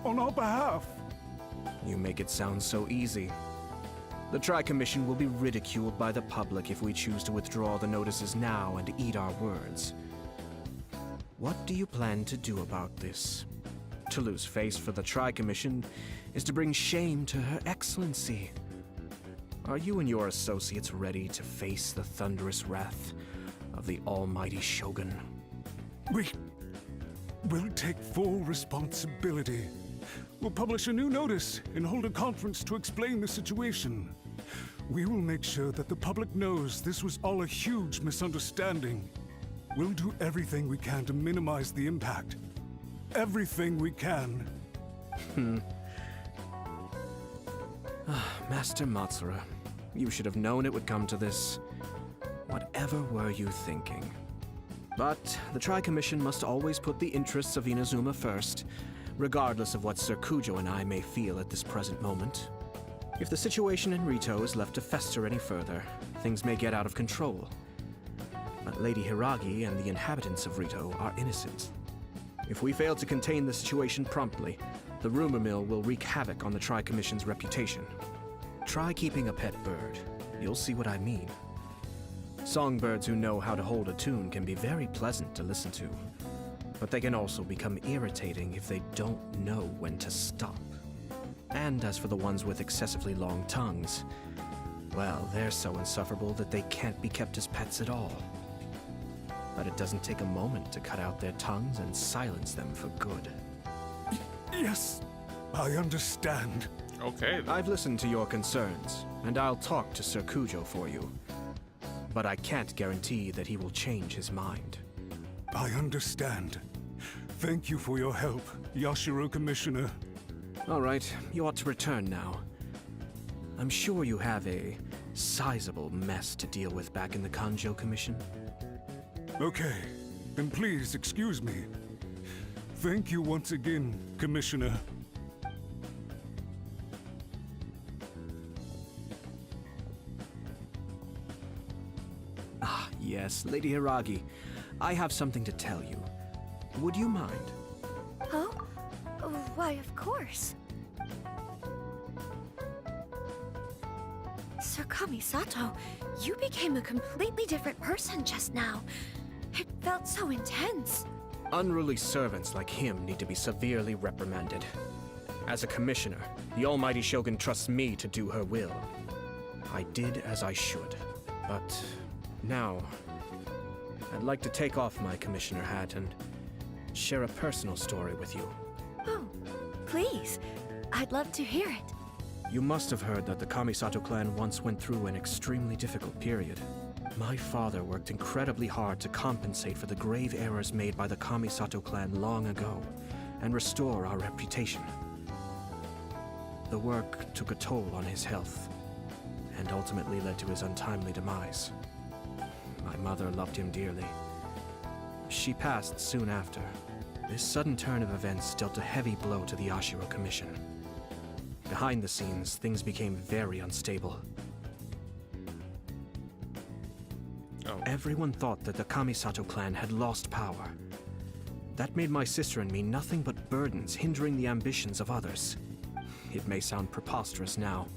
on our behalf? You make it sound so easy. The Tri-Commission will be ridiculed by the public if we choose to withdraw the notices now and eat our words. What do you plan to do about this? To lose face for the Tri-Commission is to bring shame to Her Excellency. Are you and your associates ready to face the thunderous wrath of the almighty Shogun? We'll take full responsibility. We'll publish a new notice and hold a conference to explain the situation. We will make sure that the public knows this was all a huge misunderstanding. We'll do everything we can to minimize the impact. Everything we can. Master Matsura, you should have known it would come to this. Whatever were you thinking? But the Tri-Commission must always put the interests of Inazuma first, regardless of what Sir Kujo and I may feel at this present moment. If the situation in Rito is left to fester any further, things may get out of control. But Lady Hiragi and the inhabitants of Rito are innocent. If we fail to contain the situation promptly, the rumor mill will wreak havoc on the Tri-Commission's reputation. Try keeping a pet bird. You'll see what I mean. Songbirds who know how to hold a tune can be very pleasant to listen to. but they can also become irritating if they don't know when to stop. And as for the ones with excessively long tongues, well, they're so insufferable that they can't be kept as pets at all. But it doesn't take a moment to cut out their tongues and silence them for good. Yes, I understand. Okay. I've listened to your concerns, and I'll talk to Sir Kujo for you. But I can't guarantee that he will change his mind. I understand. Thank you for your help, Yashiro Commissioner. All right, you ought to return now. I'm sure you have a sizable mess to deal with back in the Kanjo Commission. Okay, then please excuse me. Thank you once again, Commissioner. Ah, yes, Lady Hiragi. I have something to tell you. Would you mind? Oh? Why, of course. Sir Kamisato, you became a completely different person just now. It felt so intense. Unruly servants like him need to be severely reprimanded. As a commissioner, the almighty Shogun trusts me to do her will. I did as I should. But now, I'd like to take off my commissioner hat and share a personal story with you. Oh, please. I'd love to hear it. You must have heard that the Kamisato clan once went through an extremely difficult period. My father worked incredibly hard to compensate for the grave errors made by the Kamisato clan long ago and restore our reputation. The work took a toll on his health and ultimately led to his untimely demise. My mother loved him dearly. She passed soon after. This sudden turn of events dealt a heavy blow to the Ashiro Commission. Behind the scenes, things became very unstable. Everyone thought that the Kamisato clan had lost power. That made my sister and me nothing but burdens, hindering the ambitions of others. It may sound preposterous now,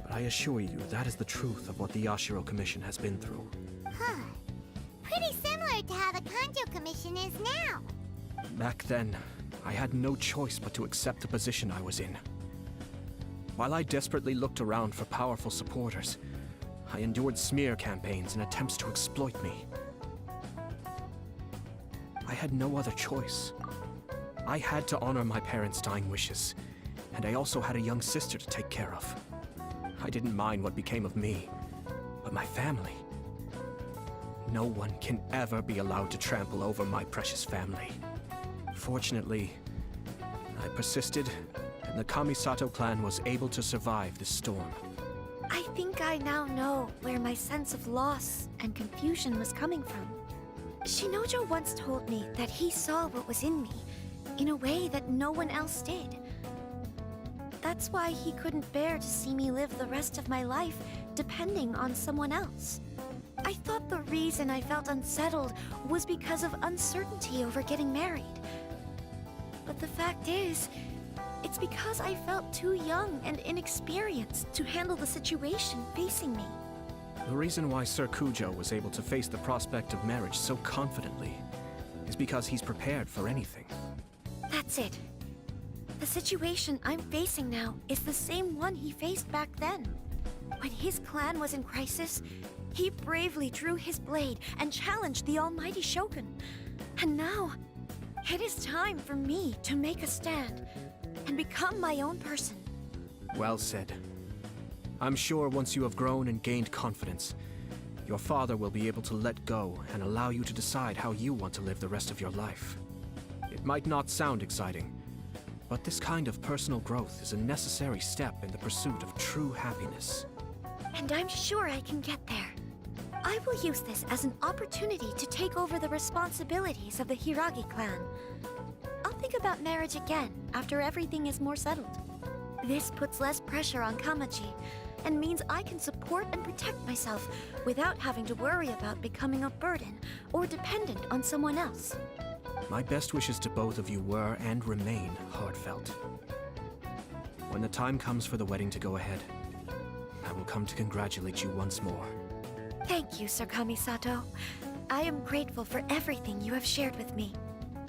but I assure you that is the truth of what the Yashiro Commission has been through. Huh. Pretty similar to how the Kanjo Commission is now. Back then, I had no choice but to accept the position I was in. While I desperately looked around for powerful supporters, I endured smear campaigns and attempts to exploit me. I had no other choice. I had to honor my parents' dying wishes, and I also had a young sister to take care of. I didn't mind what became of me, but my family. No one can ever be allowed to trample over my precious family. Fortunately, I persisted, and the Kamisato clan was able to survive this storm. I think I now know where my sense of loss and confusion was coming from. Shinojo once told me that he saw what was in me in a way that no one else did. That's why he couldn't bear to see me live the rest of my life depending on someone else. I thought the reason I felt unsettled was because of uncertainty over getting married. But the fact is, it's because I felt too young and inexperienced to handle the situation facing me. The reason why Sir Kujo was able to face the prospect of marriage so confidently is because he's prepared for anything. That's it. The situation I'm facing now is the same one he faced back then. When his clan was in crisis, he bravely drew his blade and challenged the almighty Shogun. And now, it is time for me to make a stand and become my own person. Well said. I'm sure once you have grown and gained confidence, your father will be able to let go and allow you to decide how you want to live the rest of your life. It might not sound exciting, but this kind of personal growth is a necessary step in the pursuit of true happiness. And I'm sure I can get there. I will use this as an opportunity to take over the responsibilities of the Hiragi clan. I'll think about marriage again after everything is more settled. This puts less pressure on Kamaji, and means I can support and protect myself without having to worry about becoming a burden or dependent on someone else. My best wishes to both of you were and remain heartfelt. When the time comes for the wedding to go ahead, I will come to congratulate you once more. Thank you, Sir Kamisato. I am grateful for everything you have shared with me.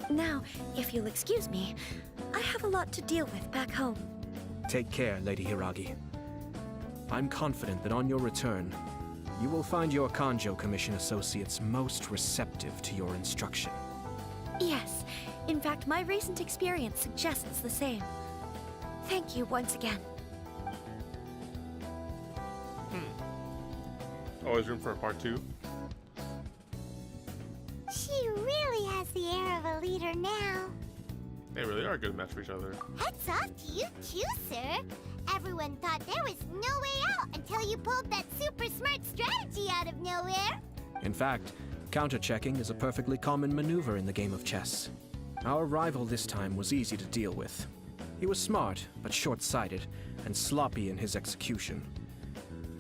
Now, if you'll excuse me, I have a lot to deal with back home. Take care, Lady Hiragi. I'm confident that on your return, you will find your Kanjo Commission associates most receptive to your instruction. Yes, in fact, my recent experience suggests the same. Thank you once again. Always room for a part 2. She really has the air of a leader now. They really are a good match for each other. Hats off to you too, sir. Everyone thought there was no way out until you pulled that super smart strategy out of nowhere. In fact, counter-checking is a perfectly common maneuver in the game of chess. Our rival this time was easy to deal with. He was smart, but short-sighted, and sloppy in his execution.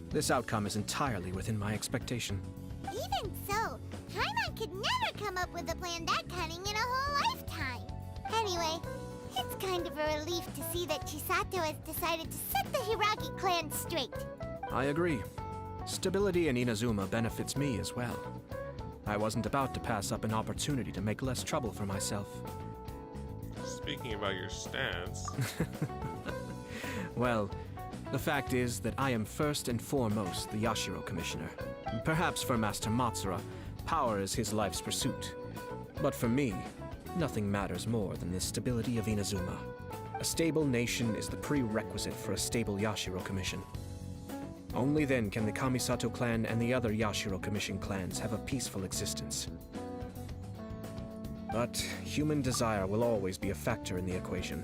This outcome is entirely within my expectation. Even so, Paimon could never come up with a plan that cunning in a whole lifetime. Anyway, it's kind of a relief to see that Chisato has decided to set the Hiragi clan straight. I agree. Stability in Inazuma benefits me as well. I wasn't about to pass up an opportunity to make less trouble for myself. Speaking about your stance... Well, the fact is that I am first and foremost the Yashiro Commissioner. Perhaps for Master Matsura, power is his life's pursuit. But for me, nothing matters more than the stability of Inazuma. A stable nation is the prerequisite for a stable Yashiro Commission. Only then can the Kamisato clan and the other Yashiro Commission clans have a peaceful existence. But human desire will always be a factor in the equation.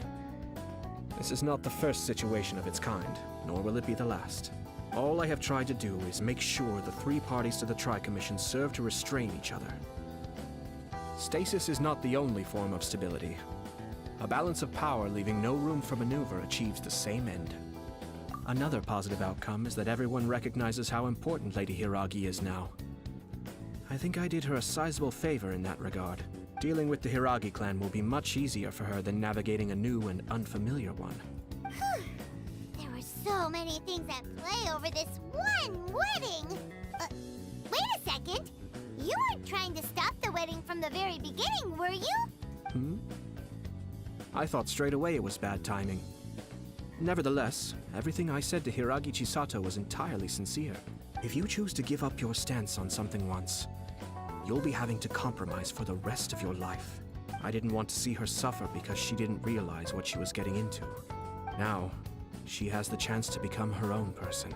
This is not the first situation of its kind, nor will it be the last. All I have tried to do is make sure the three parties to the Tri-Commission serve to restrain each other. Stasis is not the only form of stability. A balance of power leaving no room for maneuver achieves the same end. Another positive outcome is that everyone recognizes how important Lady Hiragi is now. I think I did her a sizable favor in that regard. Dealing with the Hiragi clan will be much easier for her than navigating a new and unfamiliar one. There were so many things at play over this one wedding. Wait a second. You weren't trying to stop the wedding from the very beginning, were you? I thought straight away it was bad timing. Nevertheless, everything I said to Hiragi Chisato was entirely sincere. If you choose to give up your stance on something once, you'll be having to compromise for the rest of your life. I didn't want to see her suffer because she didn't realize what she was getting into. Now, she has the chance to become her own person.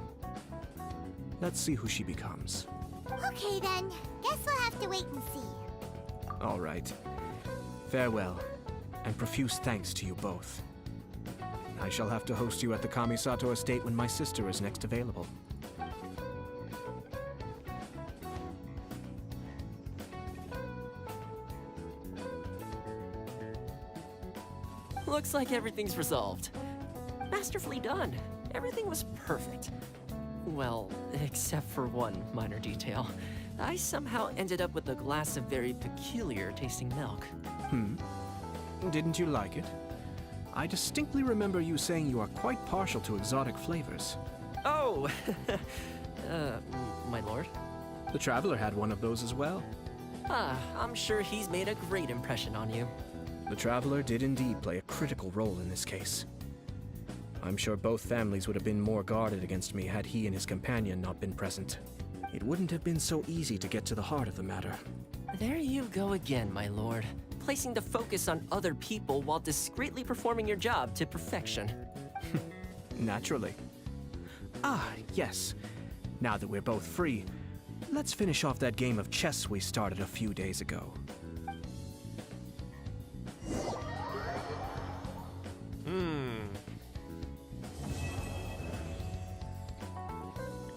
Let's see who she becomes. Okay then, guess we'll have to wait and see. All right. Farewell, and profuse thanks to you both. I shall have to host you at the Kamisato estate when my sister is next available. Looks like everything's resolved. Masterfully done. Everything was perfect. Well, except for one minor detail. I somehow ended up with a glass of very peculiar tasting milk. Didn't you like it? I distinctly remember you saying you are quite partial to exotic flavors. Oh! My lord? The Traveler had one of those as well. I'm sure he's made a great impression on you. The Traveler did indeed play a critical role in this case. I'm sure both families would have been more guarded against me had he and his companion not been present. It wouldn't have been so easy to get to the heart of the matter. There you go again, my lord. Placing the focus on other people while discreetly performing your job to perfection. Naturally. Yes. Now that we're both free, let's finish off that game of chess we started a few days ago.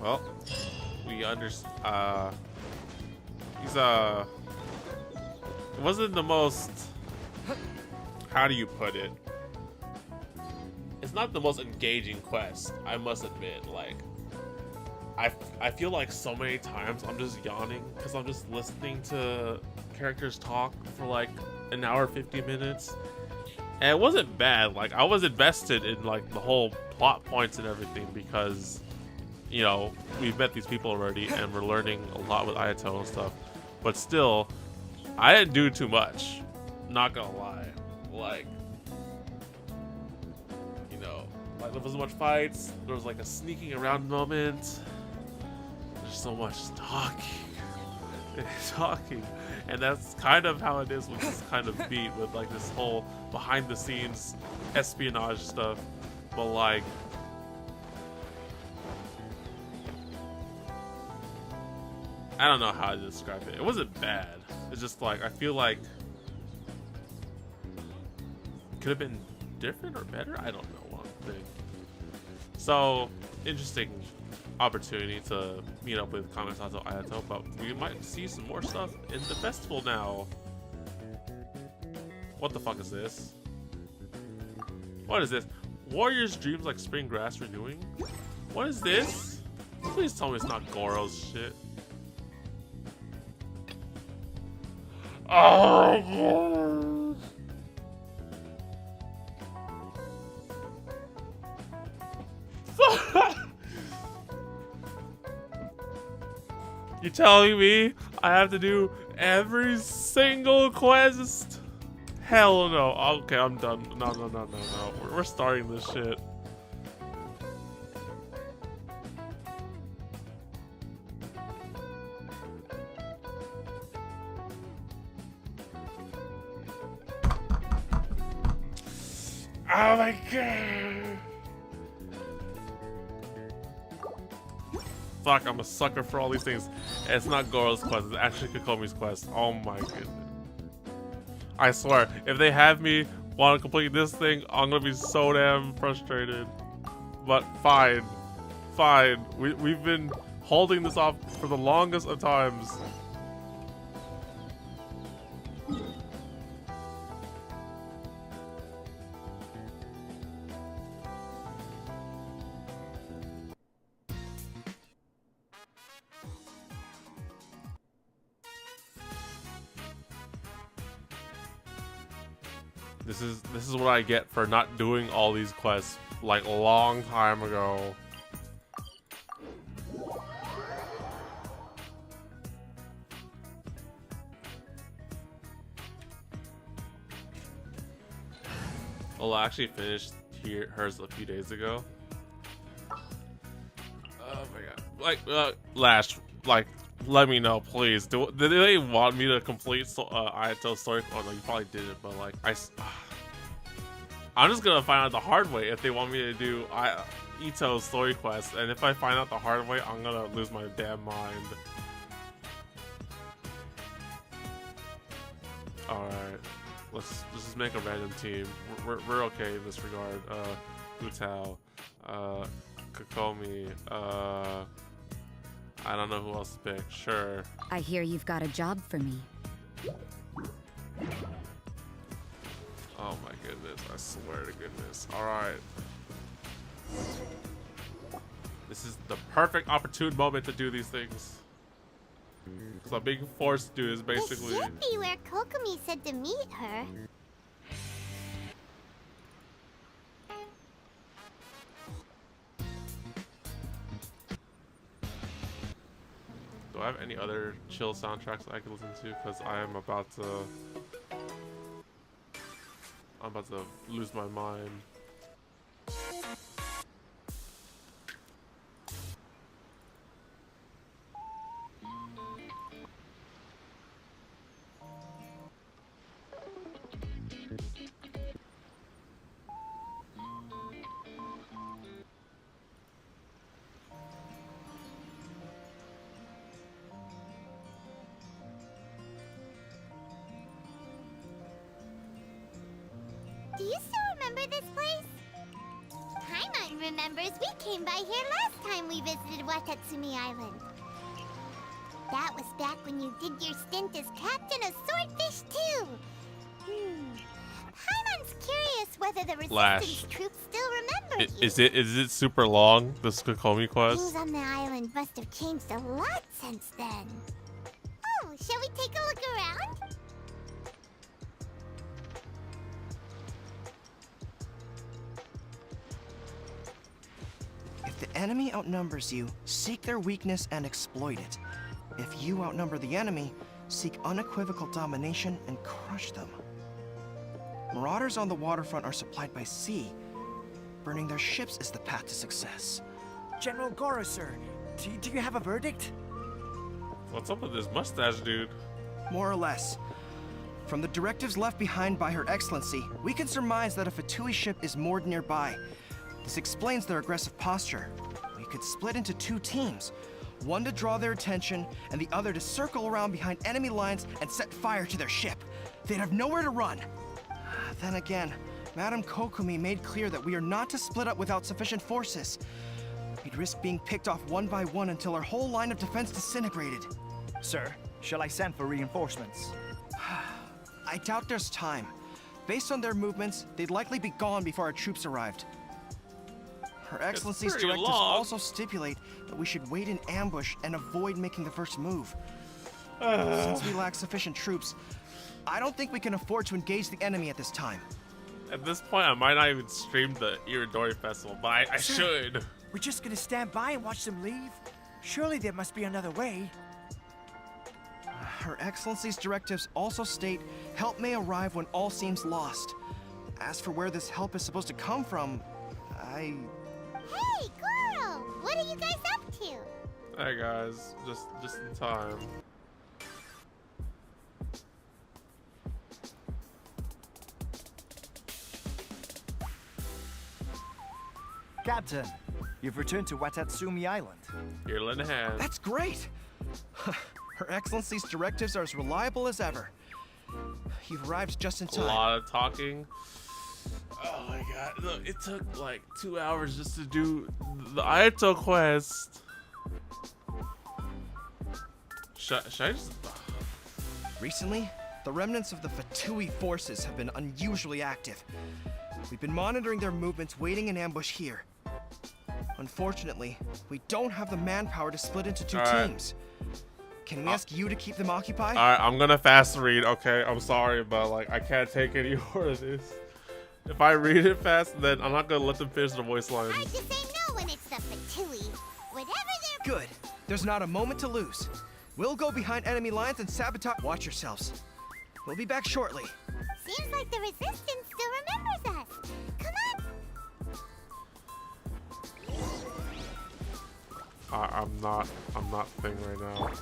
Well, we it wasn't the most, how do you put it? It's not the most engaging quest, I must admit. Like, I feel like so many times I'm just yawning because I'm just listening to characters talk for like an hour 50 minutes. And it wasn't bad. Like, I was invested in like the whole plot points and everything because, you know, we've met these people already and we're learning a lot with Ayato and stuff. But still, I didn't do too much. Not gonna lie, like, you know, like there wasn't much fights. There was like a sneaking around moment. There's so much talking and talking, and that's kind of how it is with this kind of beat, with like this whole behind the scenes espionage stuff. But like, I don't know how to describe it. It wasn't bad. It's just like, I feel like could have been different or better. I don't know one thing. So interesting opportunity to meet up with Kamisato Ayato, but we might see some more stuff in the festival now. What the fuck is this? What is this? Warriors' dreams like spring grass renewing? What is this? Please tell me it's not Goro's shit. Oh my god. You telling me I have to do every single quest? Hell no. Okay, I'm done. No. We're starting this shit. Oh my god. Fuck, I'm a sucker for all these things. It's not Goro's quest, it's actually Kokomi's quest. Oh my goodness. I swear, if they have me want to complete this thing, I'm gonna be so damn frustrated. But fine. Fine. We've been holding this off for the longest of times. This is what I get for not doing all these quests like a long time ago. Well, I actually finished hers a few days ago. Oh my god! Like, Lash, like, let me know, please. Did they want me to complete Ayato's story? Oh no, you probably didn't. But like, I'm just gonna find out the hard way if they want me to do Ito's story quest, and if I find out the hard way, I'm gonna lose my damn mind. All right, let's just make a random team. We're okay in this regard. Utao, Kokomi. I don't know who else to pick. Sure. I hear you've got a job for me. Oh my goodness, I swear to goodness. Alright. This is the perfect opportune moment to do these things. Because I'm being forced to do this basically. This should be where Kokomi said to meet her. Do I have any other chill soundtracks I can listen to? Because I'm about to lose my mind. Do you still remember this place? Paimon remembers we came by here last time we visited Watatsumi Island. That was back when you did your stint as captain of Swordfish too. Paimon's curious whether the resistance Lash. troops still remember you. Is it super long, this Kokomi quest? Things on the island must have changed a lot since then. Oh, shall we take a look around? If the enemy outnumbers you, seek their weakness and exploit it. If you outnumber the enemy, seek unequivocal domination and crush them. Marauders on the waterfront are supplied by sea. Burning their ships is the path to success. General Goro, sir, do you have a verdict? What's up with this mustache, dude? More or less. From the directives left behind by Her Excellency, we can surmise that a Fatui ship is moored nearby. This explains their aggressive posture. We could split into 2 teams. One to draw their attention, and the other to circle around behind enemy lines and set fire to their ship. They'd have nowhere to run. Then again, Madame Kokomi made clear that we are not to split up without sufficient forces. We'd risk being picked off one by one until our whole line of defense disintegrated. Sir, shall I send for reinforcements? I doubt there's time. Based on their movements, they'd likely be gone before our troops arrived. Her Excellency's directives also stipulate that we should wait in ambush and avoid making the first move. Since we lack sufficient troops, I don't think we can afford to engage the enemy at this time. At this point, I might not even stream the Iridori Festival, but I should. We're just gonna stand by and watch them leave? Surely there must be another way. Her Excellency's directives also state help may arrive when all seems lost. As for where this help is supposed to come from, Hey, Goro! What are you guys up to? Hey guys, just in time. Captain, you've returned to Watatsumi Island. Here, lend a hand. That's great! Her Excellency's directives are as reliable as ever. You've arrived just in time. A lot of talking. Oh my god. Look, it took like 2 hours just to do the Ayato quest. Should I just... Recently, the remnants of the Fatui forces have been unusually active. We've been monitoring their movements, waiting in ambush here. Unfortunately, we don't have the manpower to split into 2 teams. Can we ask you to keep them occupied? Alright, I'm gonna fast read, okay? I'm sorry, but like I can't take any more of this. If I read it fast, then I'm not gonna let them finish the voice lines. I just say no when it's the Fatui. Whatever they're... Good. There's not a moment to lose. We'll go behind enemy lines and sabotage. Watch yourselves. We'll be back shortly. Seems like the Resistance still remembers us. Come on. I'm not thing right now.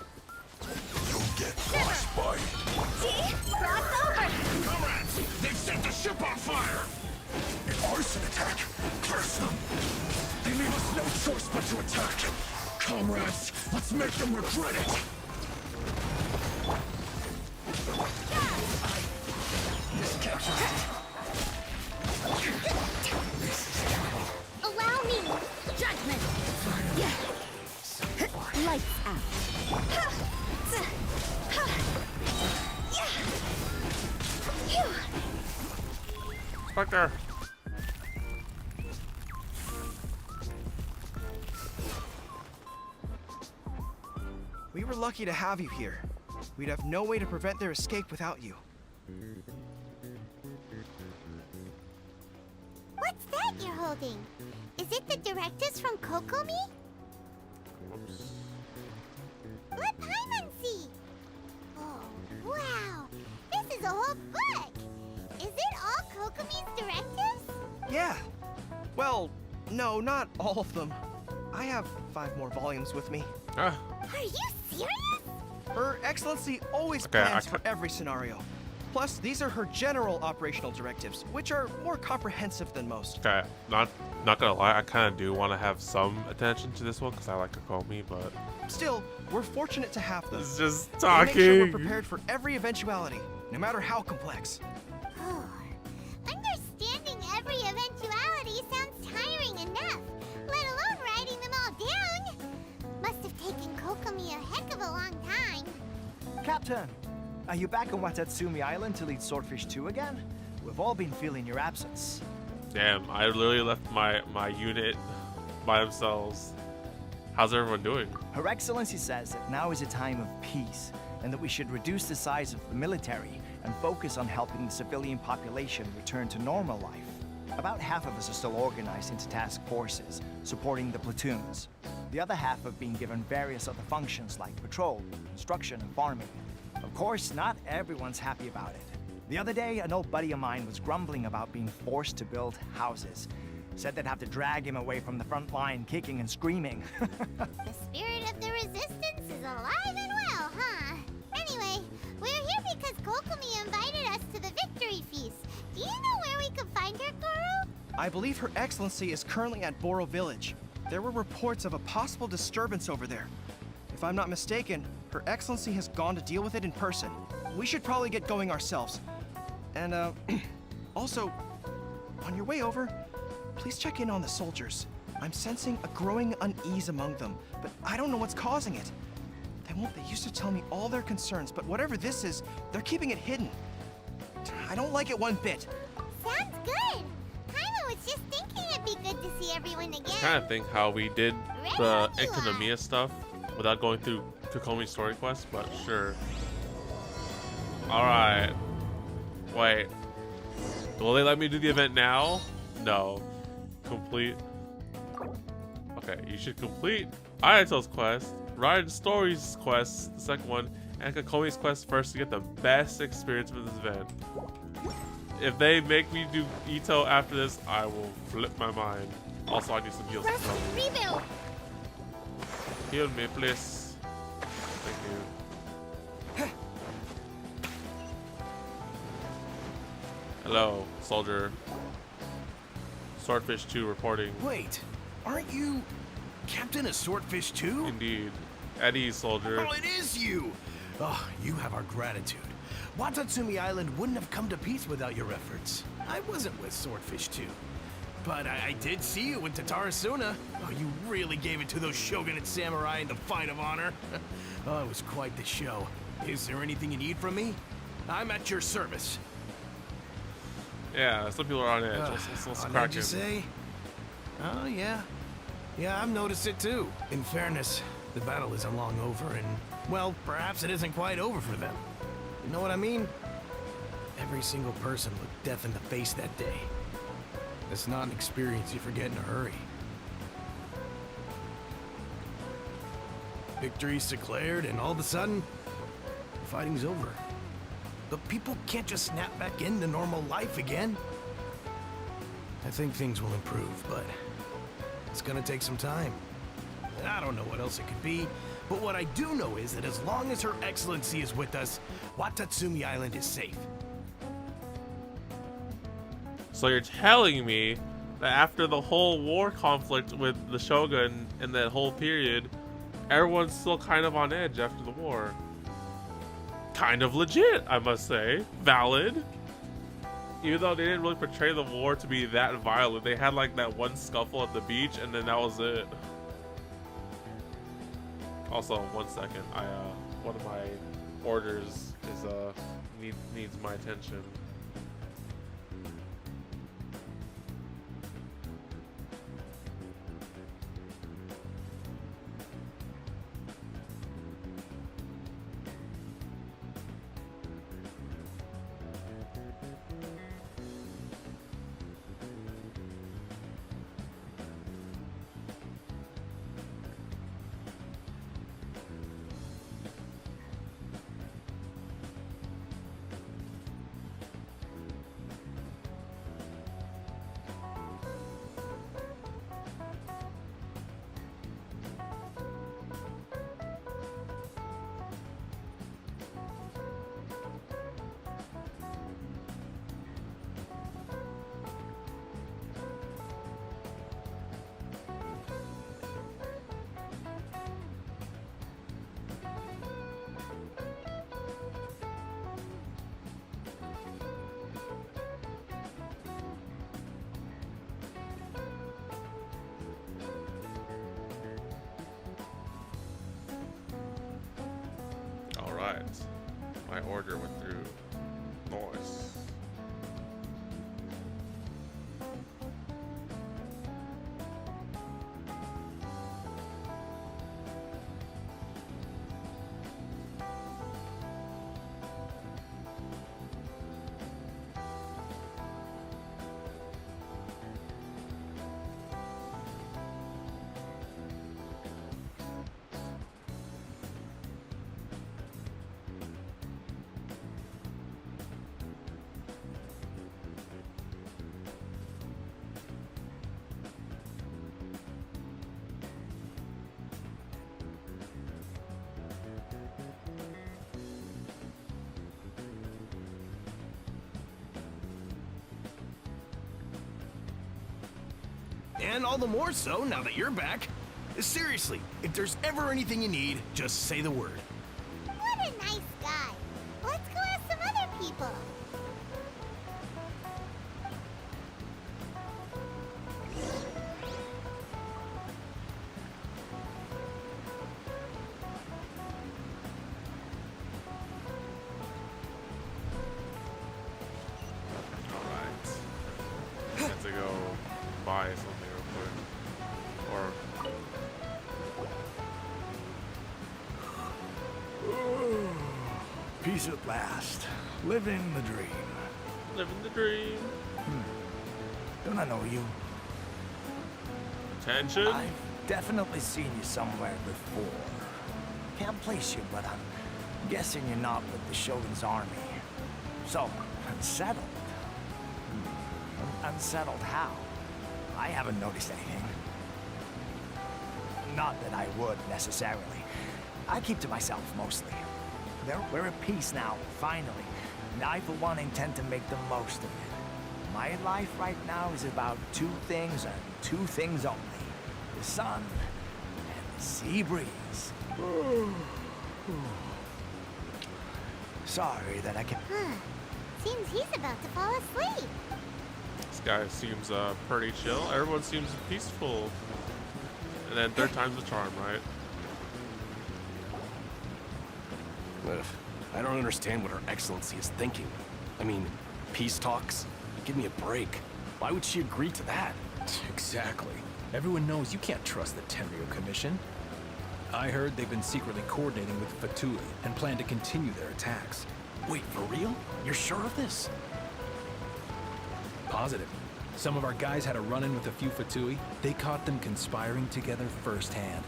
You'll get crushed by it. See? Frost over! Comrades! They've set the ship on fire! An arson attack! Curse them! They leave us no choice but to attack! Comrades, let's make them regret it! Allow me! Judgment! Lights out. Spectre! We were lucky to have you here. We'd have no way to prevent their escape without you. What's that you're holding? Is it the directives from Kokomi? Let Paimon see! Oh, wow! This is a whole book! Is it all Kokomi's directives? Yeah. Well, no, not all of them. I have 5 more volumes with me. Are you serious? Her Excellency always plans for every scenario. Plus, these are her general operational directives, which are more comprehensive than most. Okay, not gonna lie, I kind of do want to have some attention to this one because I like Kokomi, but still, we're fortunate to have them. It's just They talking. make sure we're prepared for every eventuality, no matter how complex. Understanding every eventuality sounds tiring enough, let alone writing them all down. Must have taken Kokomi a heck of a long time. Captain, are you back on Watatsumi Island to lead Swordfish 2 again? We've all been feeling your absence. Damn, I literally left my unit by themselves. How's everyone doing? Her Excellency says that now is a time of peace, and that we should reduce the size of the military and focus on helping the civilian population return to normal life. About half of us are still organized into task forces, supporting the platoons. The other half have been given various other functions like patrol, construction, and farming. Of course, not everyone's happy about it. The other day, an old buddy of mine was grumbling about being forced to build houses. Said they'd have to drag him away from the front line, kicking and screaming. The spirit of the resistance is alive and well, huh? Anyway, we're here because Kokomi invited us to the victory feast. Do you know where we can find her, Goro? I believe Her Excellency is currently at Boro Village. There were reports of a possible disturbance over there. If I'm not mistaken, Her Excellency has gone to deal with it in person. We should probably get going ourselves. And, also, on your way over, please check in on the soldiers. I'm sensing a growing unease among them, but I don't know what's causing it. They used to tell me all their concerns, but whatever this is, they're keeping it hidden. I don't like it one bit. Sounds good. Paimon was just thinking it'd be good to see everyone again. I kind of think how we did the Economia stuff without going through Kokomi's story quest, but sure. Alright. Wait. Will they let me do the event now? No. Complete. Okay, you should complete Ayato's quest, Ryan's Story's quest, the second one, and Kokomi's quest first to get the best experience with this event. If they make me do Ito after this, I will flip my mind. Also, I need some heals. Rebuild. Heal me, please. Thank you. Hello, soldier. Swordfish 2 reporting. Wait, aren't you Captain of Swordfish 2? Indeed. Eddie, soldier. Oh, it is you! Oh, you have our gratitude. Watatsumi Island wouldn't have come to peace without your efforts. I wasn't with Swordfish 2. But I did see you with Tatarasuna. Oh, you really gave it to those shogunate samurai in the fight of honor. Oh, it was quite the show. Is there anything you need from me? I'm at your service. Yeah, some people are on edge. Let's On crack edge, you him. say? Oh, yeah. Yeah, I've noticed it too. In fairness, the battle isn't long over, and, well, perhaps it isn't quite over for them. You know what I mean? Every single person looked death in the face that day. It's not an experience you forget in a hurry. Victory's declared, and all of a sudden, the fighting's over. But people can't just snap back into normal life again. I think things will improve, but it's gonna take some time. I don't know what else it could be, but what I do know is that as long as Her Excellency is with us, Watatsumi Island is safe. So you're telling me that after the whole war conflict with the Shogun and that whole period, everyone's still kind of on edge after the war? Kind of legit, I must say. Valid. Even though they didn't really portray the war to be that violent, they had like that one scuffle at the beach and then that was it. Also, 1 second, one of my orders is needs my attention. Alright. My order went through. Nice. And all the more so now that you're back. Seriously, if there's ever anything you need, just say the word. What a nice guy. Let's go ask some other people. Have to go buy something real quick. Or Peace at last. Living the dream. living the dream. Don't I know you? Attention. I've definitely seen you somewhere before. Can't place you, but I'm guessing you're not with the Shogun's army. So, unsettled. Unsettled how? I haven't noticed anything. Not that I would, necessarily. I keep to myself, mostly. We're at peace now, finally. And I, for one, intend to make the most of it. My life right now is about two things and two things only. The sun and the sea breeze. Sorry that I can't... Seems he's about to fall asleep. This guy seems pretty chill. Everyone seems peaceful. And then third time's the charm, right? Ugh, I don't understand what Her Excellency is thinking. I mean, peace talks? Give me a break. Why would she agree to that? Exactly. Everyone knows you can't trust the Tenryo Commission. I heard they've been secretly coordinating with Fatui and plan to continue their attacks. Wait, for real? You're sure of this? Positive. Some of our guys had a run-in with a few Fatui. They caught them conspiring together firsthand.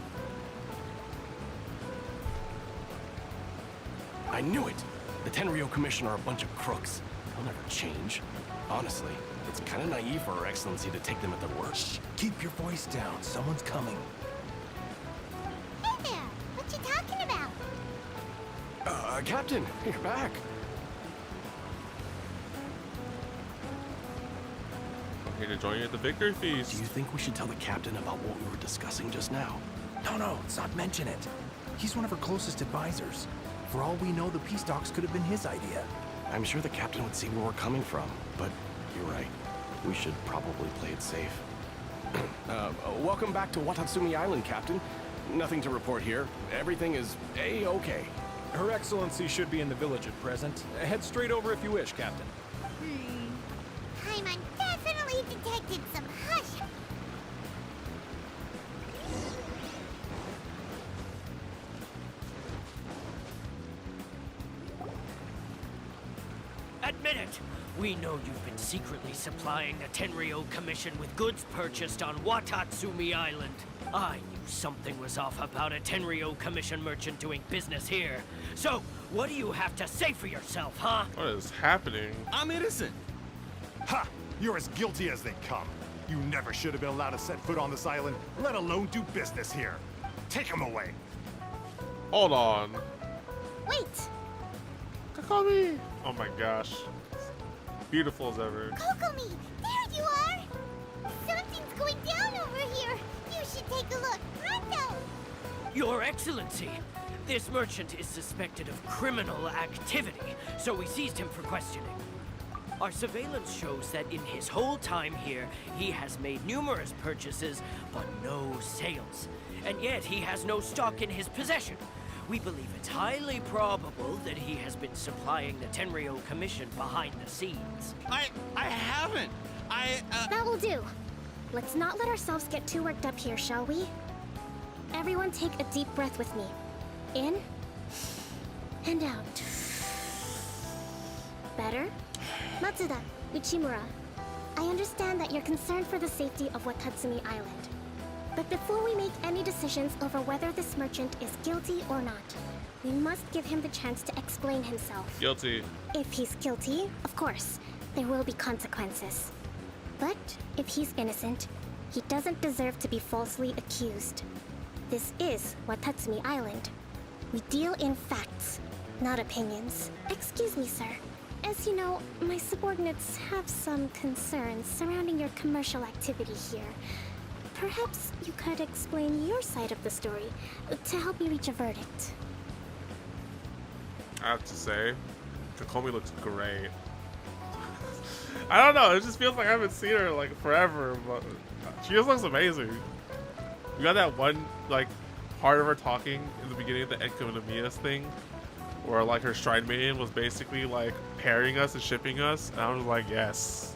I knew it! The Tenryo Commission are a bunch of crooks. They'll never change. Honestly, it's kind of naive for Her Excellency to take them at their worst. Keep your voice down. Someone's coming. Hey there! What you talking about? Captain, you're back. I'm here to join you at the victory feast. Do you think we should tell the captain about what we were discussing just now? No, let's not mention it. He's one of her closest advisors. For all we know, the peace talks could have been his idea. I'm sure the captain would see where we're coming from, but you're right. We should probably play it safe. Welcome back to Watatsumi Island, Captain. Nothing to report here. Everything is A-okay. Her Excellency should be in the village at present. Head straight over if you wish, Captain. Paimon definitely detected some hush. Admit it! We know you've been secretly supplying the Tenryo Commission with goods purchased on Watatsumi Island. I knew something was off about a Tenryo Commission merchant doing business here. So, what do you have to say for yourself, huh? What is happening? I'm innocent! Ha! You're as guilty as they come. You never should have been allowed to set foot on this island, let alone do business here. Take him away. Hold on. Wait! Kokomi! Oh my gosh. Beautiful as ever. Kokomi! There you are! Something's going down over here. You should take a look. Pronto! Your Excellency! This merchant is suspected of criminal activity, so we seized him for questioning. Our surveillance shows that in his whole time here, he has made numerous purchases, but no sales. And yet he has no stock in his possession. We believe it's highly probable that he has been supplying the Tenryo Commission behind the scenes. I haven't. That will do. Let's not let ourselves get too worked up here, shall we? Everyone take a deep breath with me. In and out. Better? Matsuda, Uchimura, I understand that you're concerned for the safety of Watatsumi Island. But before we make any decisions over whether this merchant is guilty or not, we must give him the chance to explain himself. Guilty. If he's guilty, of course, there will be consequences. But if he's innocent, he doesn't deserve to be falsely accused. This is Watatsumi Island. We deal in facts, not opinions. Excuse me, sir. As you know, my subordinates have some concerns surrounding your commercial activity here. Perhaps you could explain your side of the story to help me reach a verdict. I have to say, Kokomi looks great. I don't know, it just feels like I haven't seen her like forever, but she just looks amazing. You got that one like part of her talking in the beginning of the Enkanomiya's thing, where like her shrine maiden was basically like pairing us and shipping us, and I was like, yes.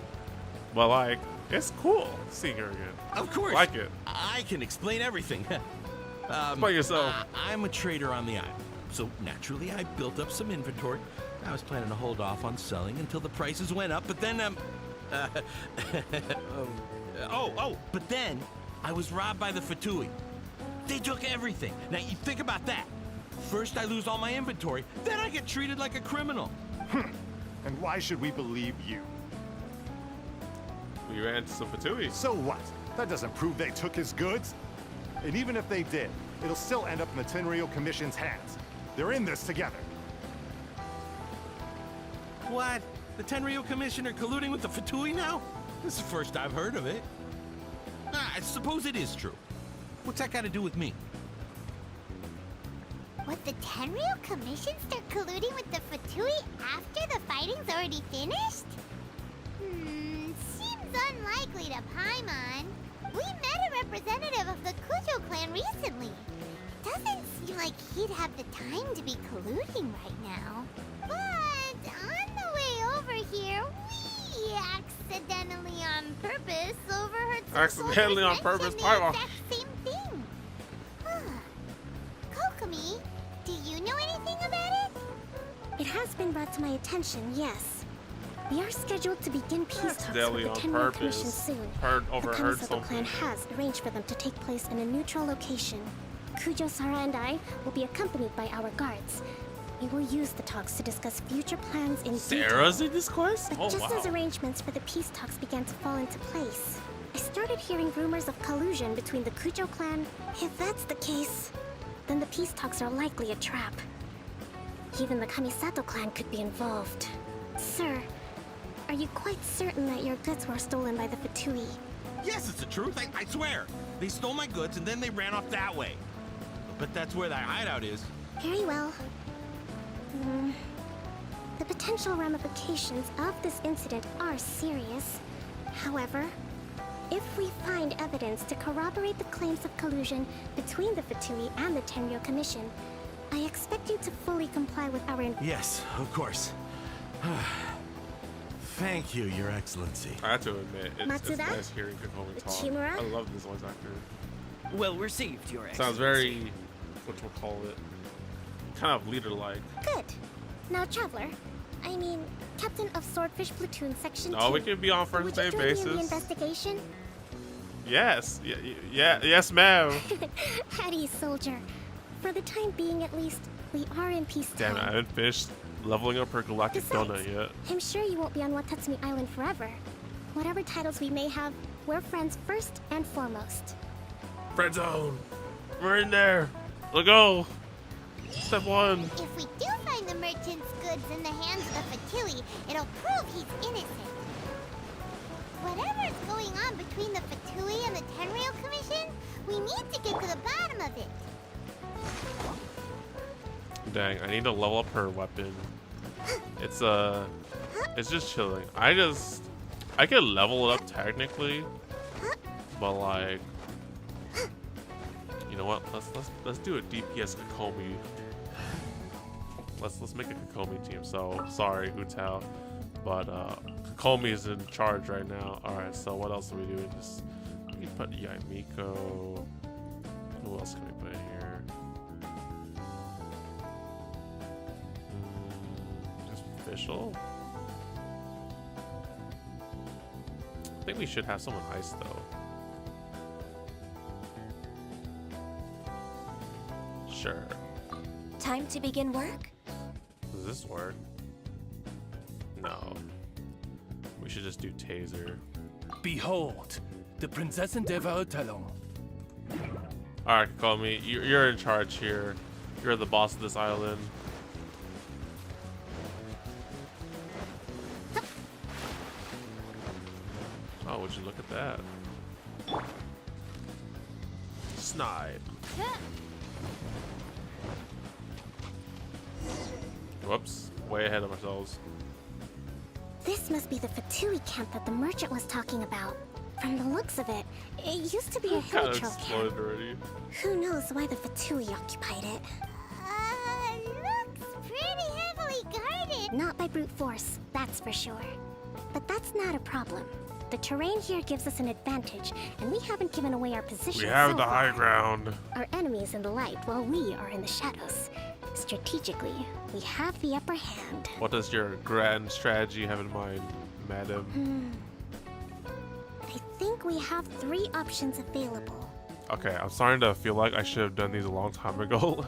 But like, it's cool seeing her again. Of course. I like it. I can explain everything. Explain yourself. I'm a trader on the island, so naturally I built up some inventory. I was planning to hold off on selling until the prices went up, but then but then I was robbed by the Fatui. They took everything. Now you think about that. First I lose all my inventory, then I get treated like a criminal. And why should we believe you? We ran into some Fatui. So what? That doesn't prove they took his goods. And even if they did, it'll still end up in the Tenryou Commission's hands. They're in this together. What? The Tenryou Commission are colluding with the Fatui now? This is the first I've heard of it. I suppose it is true. What's that got to do with me? Would the Tenryou Commission start colluding with the Fatui after the fighting's already finished? Seems unlikely to Paimon. We met a representative of the Kujo clan recently. Doesn't seem like he'd have the time to be colluding right now. But on the way over here, we accidentally on purpose overheard some Accidentally on purpose, the Paimon. exact same thing. Kokomi, do you know anything about it? It has been brought to my attention, yes. We are scheduled to begin peace talks with the Accidentally on Tenryou Commission purpose. soon. Overheard The Kamisato something. clan has arranged for them to take place in a neutral location. Kujo, Sara, and I will be accompanied by our guards. We will use the talks to discuss future plans in detail. Sarah's in this quest? But Oh, just wow. as arrangements for the peace talks began to fall into place, I started hearing rumors of collusion between the Kujo clan. If that's the case, then the peace talks are likely a trap. Even the Kamisato clan could be involved. Sir, are you quite certain that your goods were stolen by the Fatui? Yes, it's the truth. I swear. They stole my goods and then they ran off that way. But that's where that hideout is. Very well. The potential ramifications of this incident are serious. However, if we find evidence to corroborate the claims of collusion between the Fatui and the Tenryou Commission, I expect you to fully comply with our... Yes, of course. Thank you, Your Excellency. I have to admit, it's Matsuda? nice hearing Kokomi talk. Chimura? I love this voice actor. Well received, Your Excellency. Sounds very, what we'll call it, kind of leader-like. Good. Now, Traveler, I mean, Captain of Swordfish Platoon Section 2. No, we can be on Would first you name join me in the basis. investigation? Yes, yes, ma'am. Howdy, soldier. For the time being, at least, we are in peace. Damn it, I haven't finished leveling up her galactic donut yet. I'm sure you won't be on Watatsumi Island forever. Whatever titles we may have, we're friends first and foremost. Friend zone. We're in there. Let's go. Step one. If we do find the merchant's goods in the hands of the Fatui, it'll prove he's innocent. Whatever's going on between the Fatui and the Tenryou Commission, we need to get to the bottom of it. Dang, I need to level up her weapon. It's just chilling. I could level it up technically, but like, you know what? Let's do a DPS Kokomi. Let's make a Kokomi team. So sorry, Hutao, but Kokomi is in charge right now. All right. So what else do we do? Just we can put Yae Miko. Who else can we put in here? Just official. I think we should have someone ice though. Sure. Time to begin work? Does this work? No. We should just do taser. Behold, the Princess and Devour Talon. Alright, Kokomi, you're in charge here. You're the boss of this island. Oh, would you look at that? snipe. Whoops, way ahead of ourselves. This must be the Fatui camp that the merchant was talking about. From the looks of it, it used to be a Kinda hilichurl camp. exploded already. Who knows why the Fatui occupied it? Looks pretty heavily guarded. Not by brute force, that's for sure. But that's not a problem. The terrain here gives us an advantage, and we haven't given away our position. We have so the far. high ground. Our enemy's in the light, while we are in the shadows. Strategically, we have the upper hand. What does your grand strategy have in mind, madam? I think we have 3 options available. Okay, I'm starting to feel like I should have done these a long time ago.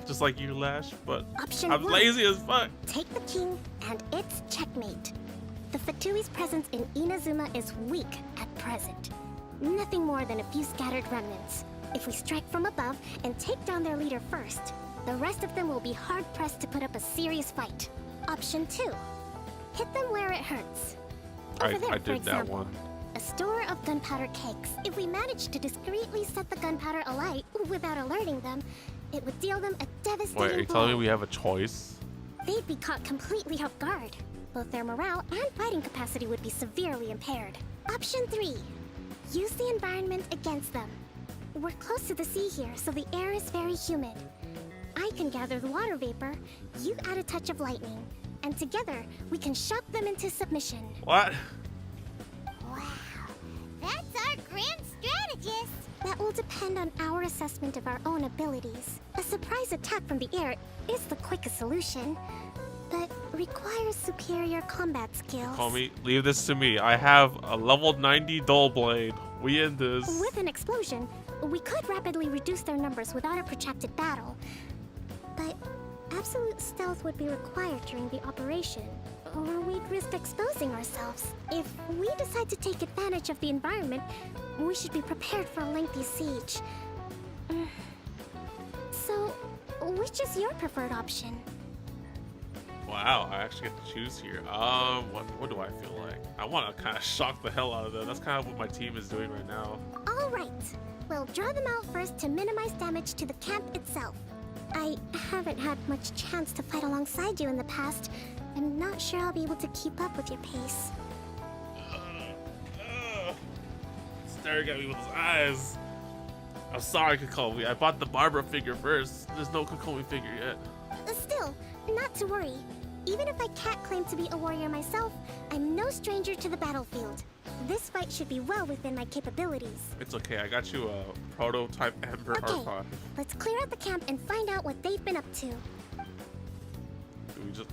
Just like you, Lash, but Option I'm 1. lazy as fuck. Take the king, and it's checkmate. The Fatui's presence in Inazuma is weak at present. Nothing more than a few scattered remnants. If we strike from above and take down their leader first, the rest of them will be hard-pressed to put up a serious fight. Option 2. Hit them where it hurts. Over there, I for did that example. one. A store of gunpowder cakes. If we manage to discreetly set the gunpowder alight without alerting them, it would deal them a devastating Wait, are you blow. telling me we have a choice? They'd be caught completely off guard. Both their morale and fighting capacity would be severely impaired. Option 3. Use the environment against them. We're close to the sea here, so the air is very humid. I can gather the water vapor, you add a touch of lightning, and together we can shock them into submission. What? Wow, that's our grand strategist. That will depend on our assessment of our own abilities. A surprise attack from the air is the quickest solution, but requires superior combat skills. Kokomi, leave this to me. I have a level 90 dull blade. We end this. With an explosion, we could rapidly reduce their numbers without a protracted battle. But absolute stealth would be required during the operation, or we'd risk exposing ourselves. If we decide to take advantage of the environment, we should be prepared for a lengthy siege. So, which is your preferred option? Wow, I actually get to choose here. What do I feel like? I want to kind of shock the hell out of them. That's kind of what my team is doing right now. All right. We'll draw them out first to minimize damage to the camp itself. I haven't had much chance to fight alongside you in the past. I'm not sure I'll be able to keep up with your pace. Staring at me with his eyes. I'm sorry, Kokomi. I bought the Barbara figure first. There's no Kokomi figure yet. Still, not to worry. Even if I can't claim to be a warrior myself, I'm no stranger to the battlefield. This fight should be well within my capabilities. It's okay. I got you a prototype Ember Okay, R5. let's clear out the camp and find out what they've been up to.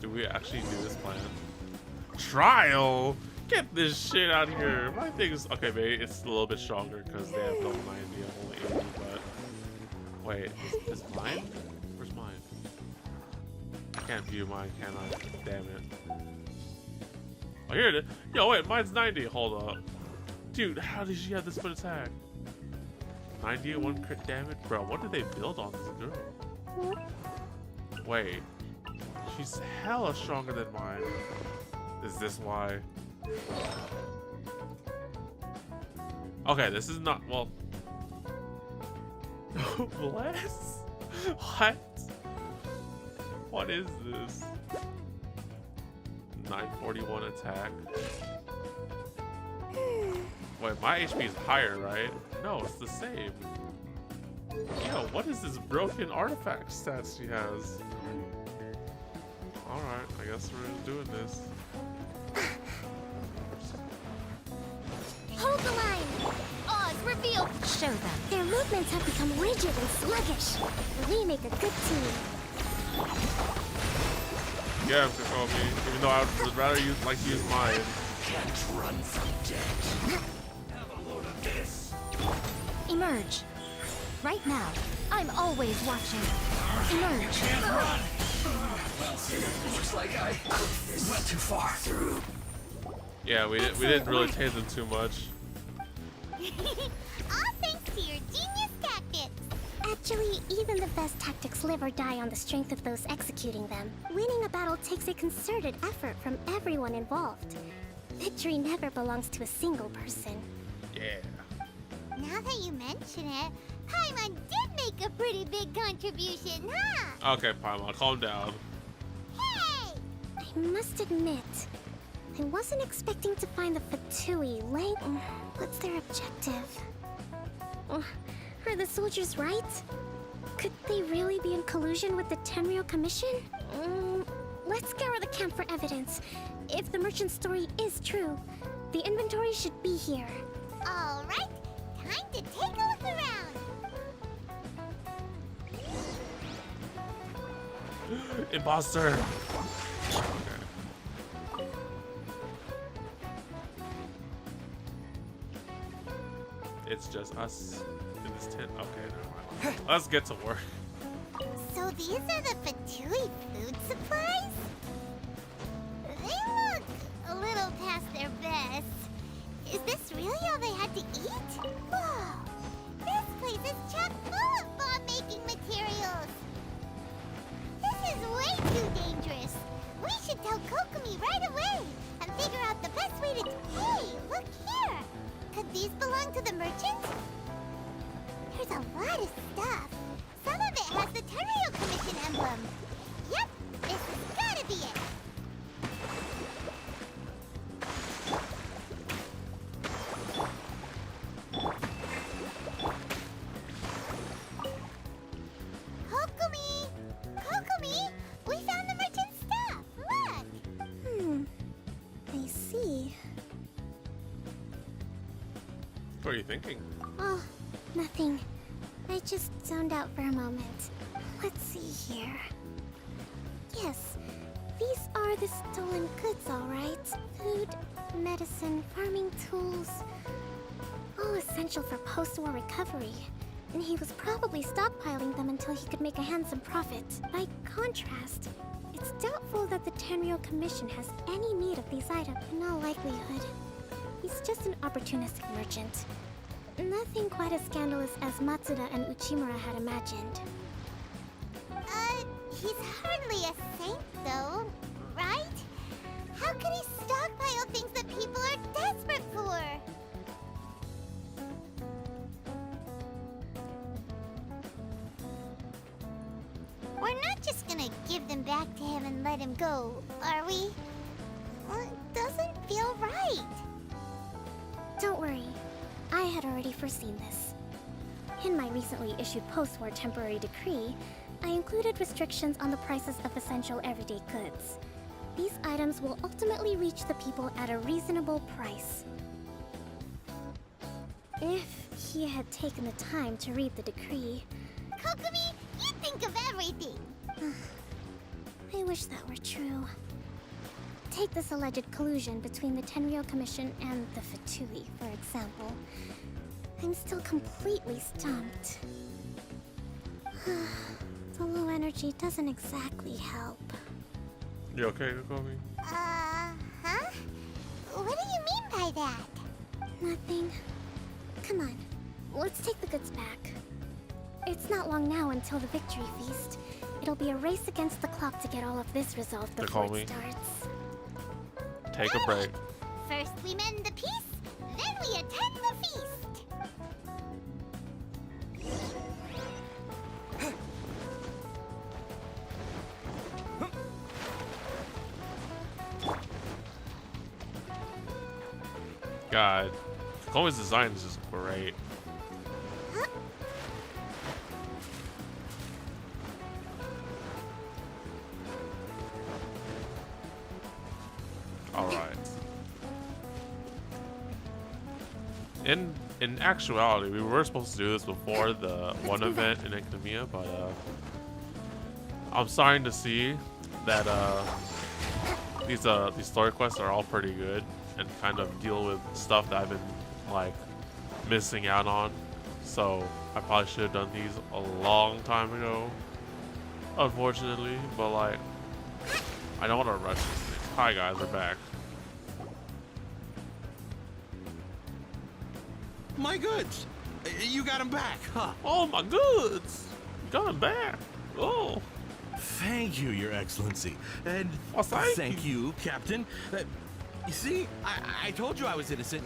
Do we actually do this plan? Trial? Get this shit out here. My thing's okay, maybe it's a little bit stronger because they have double 90. I'm only 80, but wait, is mine? Where's mine? I can't view mine, can I? Damn it. Oh, here it is. Yo, wait, mine's 90. Hold up. Dude, how did she have this much attack? 90 and 1 crit damage? Bro, what did they build on this girl? Wait. She's hella stronger than mine. Is this why? Okay, this is not, well. Bless? What? What is this? 941 attack. Wait, my HP is higher, right? No, it's the same. Yo, what is this broken artifact stats she has? Alright, I guess we're just doing this. Hold the line! Oz, reveal! Show them. Their movements have become rigid and sluggish. We make a good team. Yeah, Kokomi, even though I would rather like to use mine. Can't run from death. Have a load of this. Emerge. Right now. I'm always watching. Emerge. Can't run. Well, looks like I went too far. Yeah, we didn't really tase them too much. All thanks to your genius tactics. Actually, even the best tactics live or die on the strength of those executing them. Winning a battle takes a concerted effort from everyone involved. Victory never belongs to a single person. Yeah. Now that you mention it, Paimon did make a pretty big contribution, huh? Okay, Paimon, calm down. Hey! I must admit, I wasn't expecting to find the Fatui late. What's their objective? Are the soldiers right? Could they really be in collusion with the Tenryou Commission? Let's scour the camp for evidence. If the merchant's story is true, the inventory should be here. All right, time to take a look around. Imposter. It's just us in this tent. Okay, never mind. Let's get to work. So these are the Fatui food supplies? They look a little past their best. Is this really all they had to eat? Whoa! This place is chock full of bomb-making materials! This is way too dangerous! We should tell Kokomi right away and figure out the best way to... Hey, look here! Could these belong to the merchant? There's a lot of stuff. Some of it has the Tenryou Commission emblem. Yep, this has gotta be it. Kokomi! Kokomi! We found the merchant's stuff! Look! I see. What are you thinking? Oh, nothing. I just zoned out for a moment. Let's see here. Yes, these are the stolen goods, all right. Food, medicine, farming tools. All essential for post-war recovery. And he was probably stockpiling them until he could make a handsome profit. By contrast, it's doubtful that the Tenryou Commission has any need of these items in all likelihood. He's just an opportunistic merchant. Nothing quite as scandalous as Matsuda and Uchimura had imagined. He's hardly a saint, though, right? How could he stockpile things that people are desperate for? We're not just gonna give them back to him and let him go, are we? It doesn't feel right. Don't worry. I had already foreseen this. In my recently issued post-war temporary decree, I included restrictions on the prices of essential everyday goods. These items will ultimately reach the people at a reasonable price. If he had taken the time to read the decree... Kokomi, you think of everything! I wish that were true. Take this alleged collusion between the Tenryou Commission and the Fatui, for example. I'm still completely stumped. The low energy doesn't exactly help. You okay, Kokomi? Huh? What do you mean by that? Nothing. Come on, let's take the goods back. It's not long now until the victory feast. It'll be a race against the clock to get all of this resolved before it starts. Take a break. First we mend the peace, then we attend the feast. God, Kokomi's design is just great. All right. In actuality, we were supposed to do this before the one event in Academia, but I'm starting to see that these story quests are all pretty good and kind of deal with stuff that I've been like missing out on. So I probably should have done these a long time ago, unfortunately. But like, I don't want to rush this thing. Hi guys, we're back. My goods! You got them back, huh? Oh, my goods! Got them back. Oh. Thank you, Your Excellency. And well, thank you, Captain. You see, I told you I was innocent.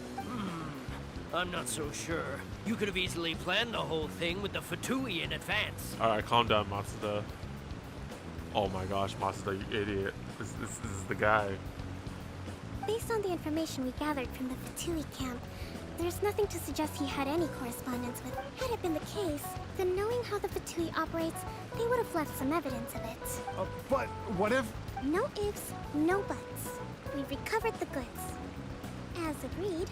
I'm not so sure. You could have easily planned the whole thing with the Fatui in advance. Alright, calm down, Matsuda. Oh my gosh, Matsuda, you idiot. This is the guy. Based on the information we gathered from the Fatui camp, there's nothing to suggest he had any correspondence with. Had it been the case, then knowing how the Fatui operates, they would have left some evidence of it. But what if... No ifs, no buts. We've recovered the goods. As agreed,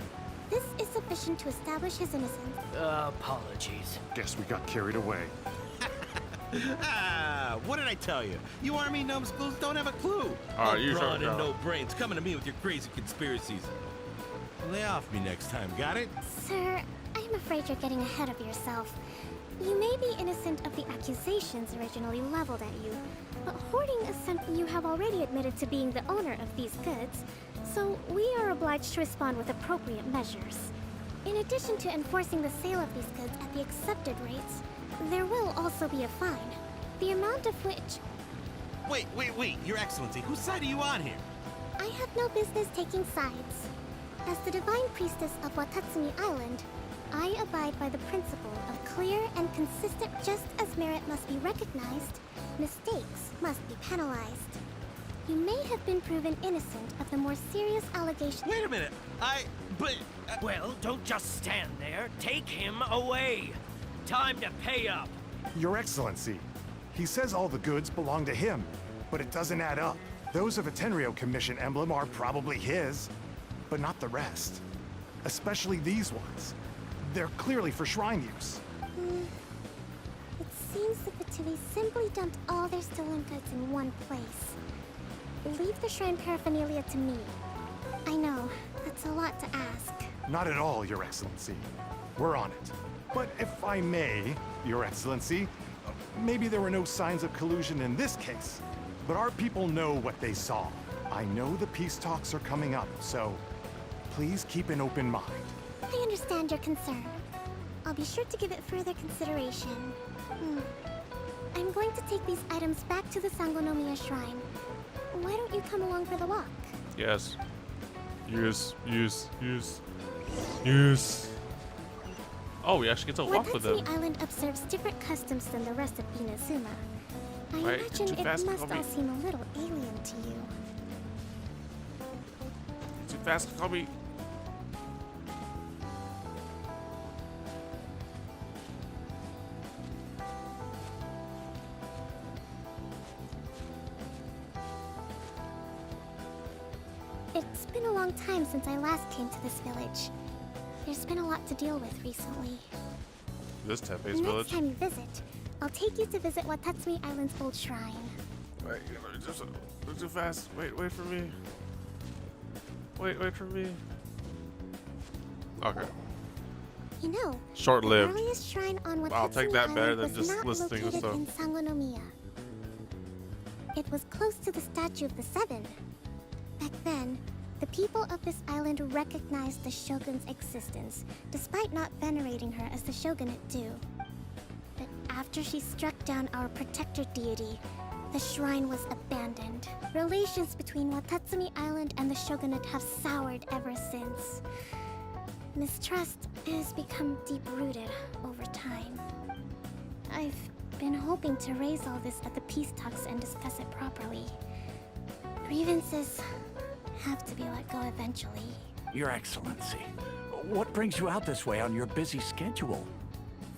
this is sufficient to establish his innocence. Apologies. Guess we got carried away. What did I tell you? You army numbskulls don't have a clue. You brawn and no brains coming to me with your crazy conspiracies. Lay off me next time, got it? Sir, I'm afraid you're getting ahead of yourself. You may be innocent of the accusations originally leveled at you, but hoarding is something you have already admitted to being the owner of these goods, so we are obliged to respond with appropriate measures. In addition to enforcing the sale of these goods at the accepted rates, there will also be a fine, the amount of which... Wait, Your Excellency, whose side are you on here? I have no business taking sides. As the Divine Priestess of Watatsumi Island, I abide by the principle of clear and consistent. Just as merit must be recognized, mistakes must be penalized. You may have been proven innocent of the more serious allegations. Wait a minute, Well, don't just stand there. Take him away. Time to pay up. Your Excellency, he says all the goods belong to him, but it doesn't add up. Those of a Tenryo Commission emblem are probably his, but not the rest. Especially these ones. They're clearly for shrine use. It seems the Fatui simply dumped all their stolen goods in one place. Leave the shrine paraphernalia to me. I know, that's a lot to ask. Not at all, Your Excellency. We're on it. But if I may, Your Excellency, maybe there were no signs of collusion in this case, but our people know what they saw. I know the peace talks are coming up, so please keep an open mind. I understand your concern. I'll be sure to give it further consideration. I'm going to take these items back to the Sangonomiya Shrine. Why don't you come along for the walk? Yes. Use. Oh, we actually get to walk with them. Watatsumi Island observes different customs than the rest of Inazuma. I Wait, imagine too it fast, must Kokomi. all seem a little alien to you. Too fast, Kokomi. It's been a long time since I last came to this village. There's been a lot to deal with recently. This Tepe's The village. next time you visit, I'll take you to visit Watatsumi Island's old shrine. Wait, just too fast. Wait for me. Wait for me. Okay. You know, Short-lived. the earliest shrine on Watatsumi I'll take that better Island than was just not listening to located stuff. in Sangonomiya. It was close to the Statue of the Seven. Back then, the people of this island recognized the shogun's existence, despite not venerating her as the shogunate do. But after she struck down our protector deity, the shrine was abandoned. Relations between Watatsumi Island and the shogunate have soured ever since. Mistrust has become deep-rooted over time. I've been hoping to raise all this at the peace talks and discuss it properly. Grievances have to be let go eventually. Your Excellency, what brings you out this way on your busy schedule?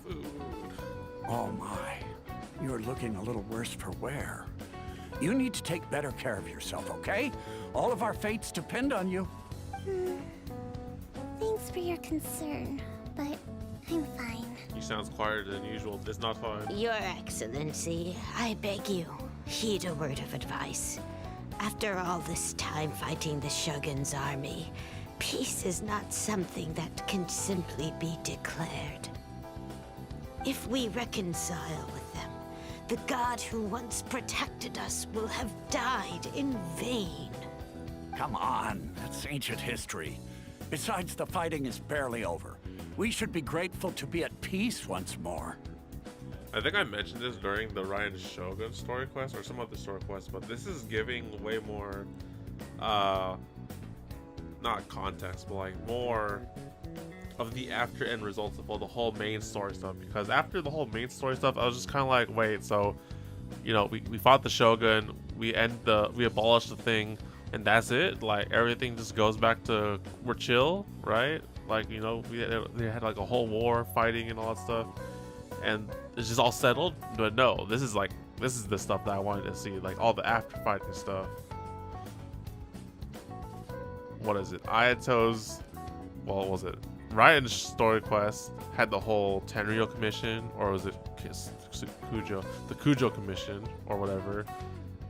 Food. Oh my, you're looking a little worse for wear. You need to take better care of yourself, okay? All of our fates depend on you. Thanks for your concern, but I'm fine. He sounds quieter than usual. That's not fine. Your Excellency, I beg you, heed a word of advice. After all this time fighting the Shogun's army, peace is not something that can simply be declared. If we reconcile with them, the god who once protected us will have died in vain. Come on, that's ancient history. Besides, the fighting is barely over. We should be grateful to be at peace once more. I think I mentioned this during the Ryan Shogun story quest or some other story quest, but this is giving way more, not context, but like more of the after end results of all the whole main story stuff, because after the whole main story stuff, I was just kind of like, wait, so, you know, we fought the Shogun, we abolished the thing, and that's it? Like, everything just goes back to, we're chill, right? Like, you know, they had like a whole war fighting and all that stuff, and it's just all settled. But no, this is the stuff that I wanted to see, like all the after fighting stuff. What is it? Ayato's, well, was it Ryan's story quest had the whole Tenryou commission, or was it the Kujo commission or whatever?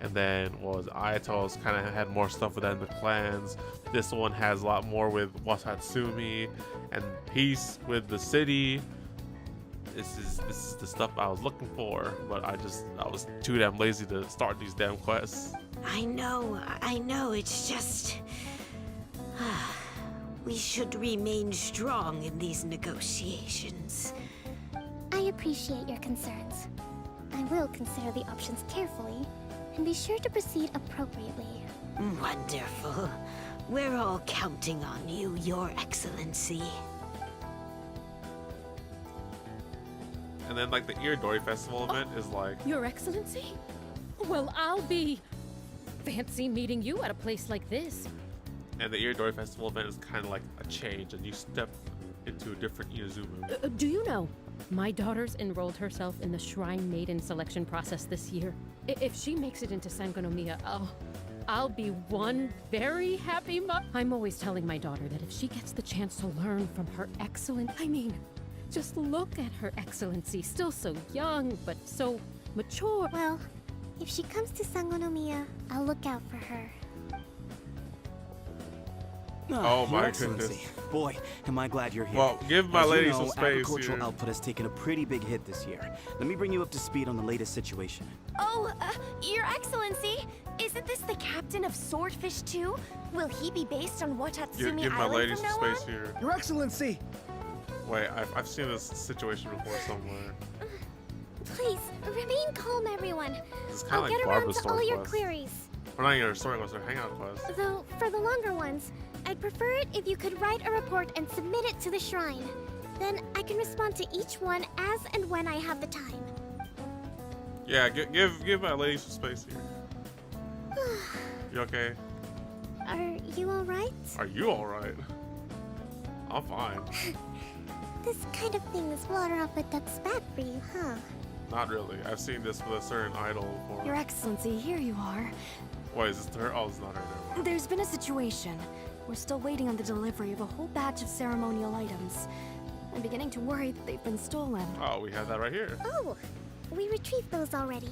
And then was Ayato's kind of had more stuff with that in the clans. This one has a lot more with Watatsumi and peace with the city. This is the stuff I was looking for, but I was too damn lazy to start these damn quests. I know, it's just... we should remain strong in these negotiations. I appreciate your concerns. I will consider the options carefully, and be sure to proceed appropriately. Wonderful. We're all counting on you, Your Excellency. And then like the Iridori Festival event is like... Your Excellency? Well, I'll be... fancy meeting you at a place like this. And the Iridori Festival event is kind of like a change, and you step into a different Inazuma. Do you know, my daughter's enrolled herself in the Shrine Maiden selection process this year. If she makes it into Sangonomiya, I'll be one very happy mom. I'm always telling my daughter that if she gets the chance to learn from her just look at her Excellency, still so young, but so mature. Well, if she comes to Sangonomiya, I'll look out for her. Oh my Your Excellency. goodness. Boy, am I glad you're here. Well, give my As lady you some know, space agricultural here. output has taken a pretty big hit this year. Let me bring you up to speed on the latest situation. Oh, Your Excellency, isn't this the captain of Swordfish too? Will he be based on Watatsumi Give my Island lady from some now space on? here. Your Excellency! Wait, I've seen this situation before somewhere. Please, remain calm, everyone. It's I'll kind of get like around Barbara's to all story your quest. queries. Or not even a story quest, or hangout quest. Though, for the longer ones, I'd prefer it if you could write a report and submit it to the shrine. Then I can respond to each one as and when I have the time. Yeah, give my lady some space here. You okay? Are you alright? Are you alright? I'm fine. This kind of thing is water off a duck's back for you, huh? Not really. I've seen this with a certain idol before. Your Excellency, here you are. Wait, is this her? Oh, it's not her. Never mind. There's been a situation. We're still waiting on the delivery of a whole batch of ceremonial items. I'm beginning to worry that they've been stolen. Oh, we have that right here. Oh, we retrieved those already.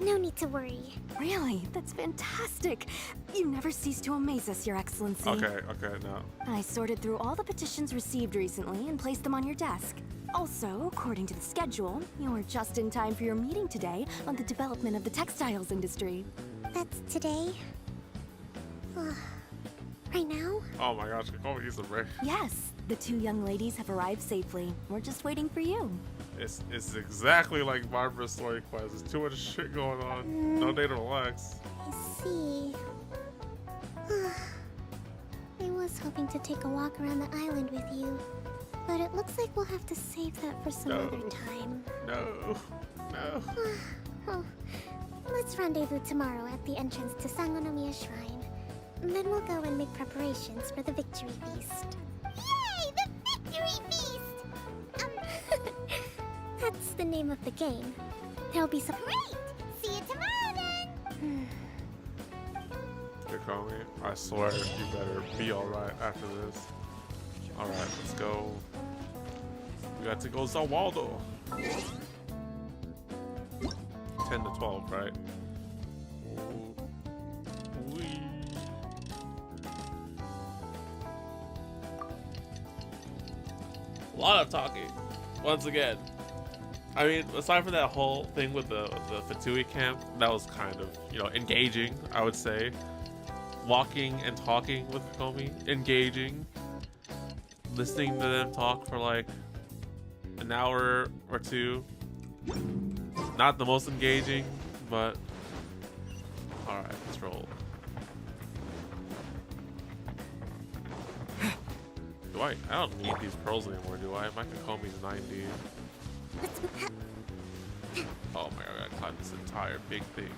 No need to worry. Really? That's fantastic. You never cease to amaze us, Your Excellency. Okay, no. I sorted through all the petitions received recently and placed them on your desk. Also, according to the schedule, you're just in time for your meeting today on the development of the textiles industry. That's today? Right now? Oh my gosh, Kokomi needs a break. Yes, the two young ladies have arrived safely. We're just waiting for you. It's exactly like Barbara's story quest. There's too much shit going on. No day to relax. I see. I was hoping to take a walk around the island with you, but it looks like we'll have to save that for some other time. No. Oh, let's rendezvous tomorrow at the entrance to Sangonomiya Shrine. Then we'll go and make preparations for the victory feast. Yay! The victory feast! That's the name of the game. There'll be some... Great! See you tomorrow then! Kokomi, I swear you better be alright after this. Alright, let's go. We got to go Zawaldo. 10 to 12, right? Wee. A lot of talking, once again. I mean, aside from that whole thing with the Fatui camp, that was kind of, you know, engaging, I would say. Walking and talking with Kokomi, engaging. Listening to them talk for like an hour or two. Not the most engaging, but alright, let's roll. I don't need these pearls anymore, do I? My Kokomi's 90. Oh my god, I gotta climb this entire big thing.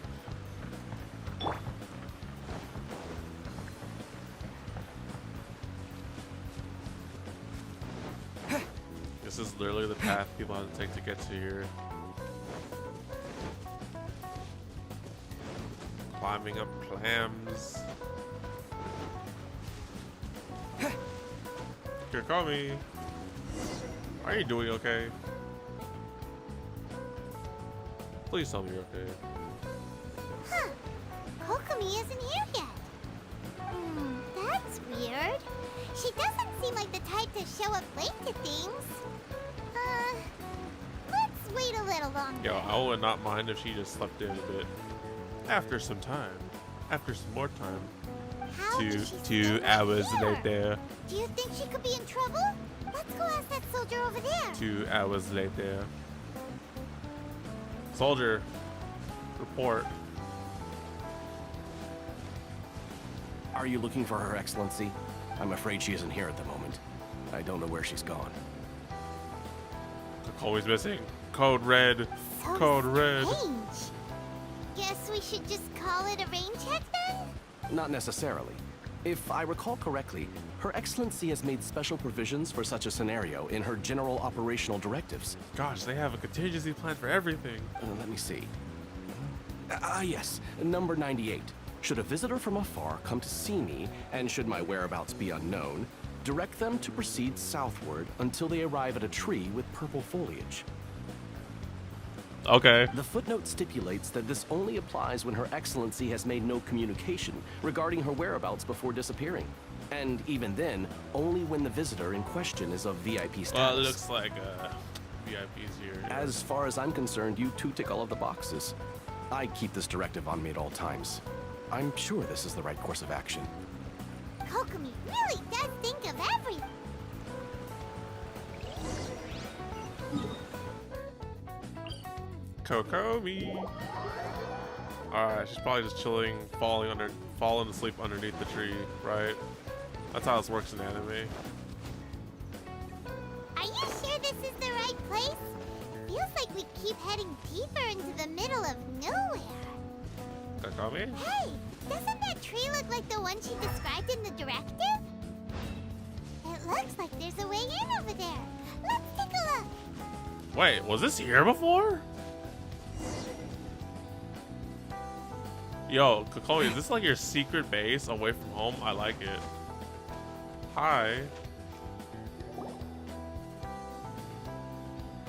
This is literally the path people have to take to get to here. Climbing up clams. Kokomi, are you doing okay? Please tell me you're okay. Huh. Kokomi isn't here yet. That's weird. She doesn't seem like the type to show up late to things. Let's wait a little longer. Yo, I would not mind if she just slept in a bit. After some time. After some more time. How is she 2 still hours here? later. Do you think she could be in trouble? Let's go ask that soldier over there. 2 hours later. Soldier, report. Are you looking for Her Excellency? I'm afraid she isn't here at the moment. I don't know where she's gone. Kokomi's missing. Code red. Code red. Strange. Guess we should just call it a rain check then? Not necessarily. If I recall correctly, Her Excellency has made special provisions for such a scenario in her general operational directives. Gosh, they have a contingency plan for everything. Let me see. Yes, number 98. Should a visitor from afar come to see me, and should my whereabouts be unknown, direct them to proceed southward until they arrive at a tree with purple foliage. Okay. The footnote stipulates that this only applies when Her Excellency has made no communication regarding her whereabouts before disappearing. And even then, only when the visitor in question is of VIP status. Well, it looks like VIP's here. As far as I'm concerned, you two tick all of the boxes. I keep this directive on me at all times. I'm sure this is the right course of action. Kokomi really does think of everything. Kokomi. Alright, she's probably just chilling, falling asleep underneath the tree, right? That's how this works in anime. Are you sure this is the right place? Feels like we keep heading deeper into the middle of nowhere. Kokomi? Hey, doesn't that tree look like the one she described in the directive? It looks like there's a way in over there. Let's take a look. Wait, was this here before? Yo, Kokomi, is this like your secret base away from home? I like it. Hi.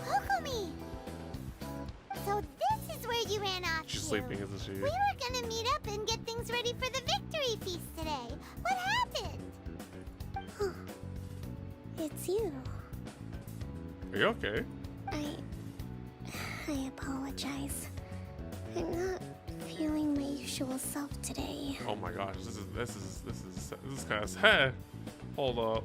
Kokomi! So this is where you ran off She's to. sleeping, isn't she? We were gonna meet up and get things ready for the victory feast today. What happened? It's you. Are you okay? I apologize. I'm not feeling my usual self today. Oh my gosh, this is kind of sad. Hold up.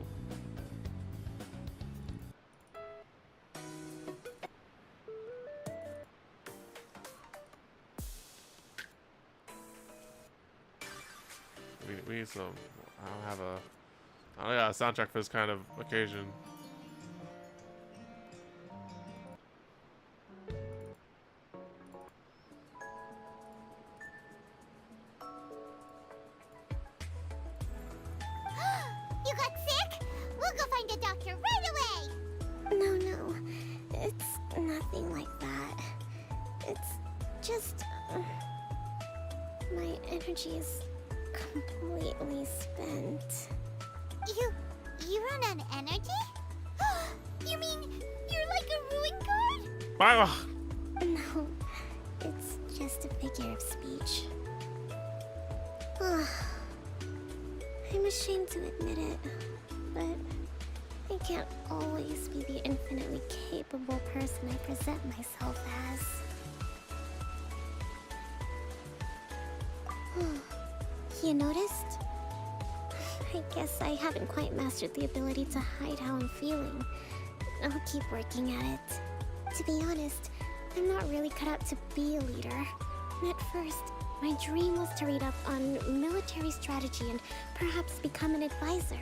We need some. I don't got a soundtrack for this kind of occasion. You got sick? We'll go find a doctor right away. No. It's nothing like that. It's just... my energy is completely spent. You run on energy? You mean you're like a ruin guard? Bye. No, it's just a figure of speech. I'm ashamed to admit it, but I can't always be the infinitely capable person I present myself as. You noticed? I guess I haven't quite mastered the ability to hide how I'm feeling. I'll keep working at it. To be honest, I'm not really cut out to be a leader. At first, my dream was to read up on military strategy and perhaps become an advisor.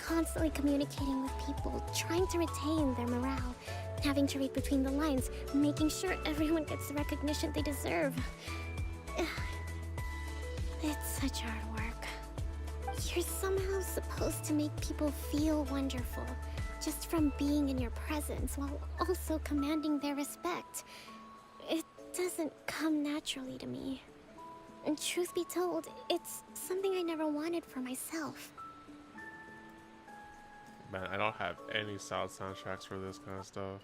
constantly communicating with people, trying to retain their morale, having to read between the lines, making sure everyone gets the recognition they deserve. It's such hard work. You're somehow supposed to make people feel wonderful, just from being in your presence, while also commanding their respect. It doesn't come naturally to me. And truth be told, it's something I never wanted for myself. Man, I don't have any solid soundtracks for this kind of stuff.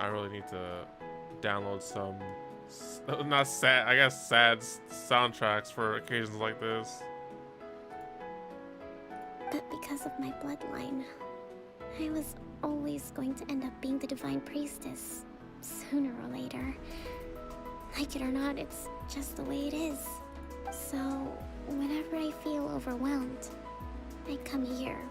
I really need to download some, not sad, I guess sad soundtracks for occasions like this. But because of my bloodline, I was always going to end up being the Divine Priestess, sooner or later. Like it or not, it's just the way it is. So, whenever I feel overwhelmed, I come here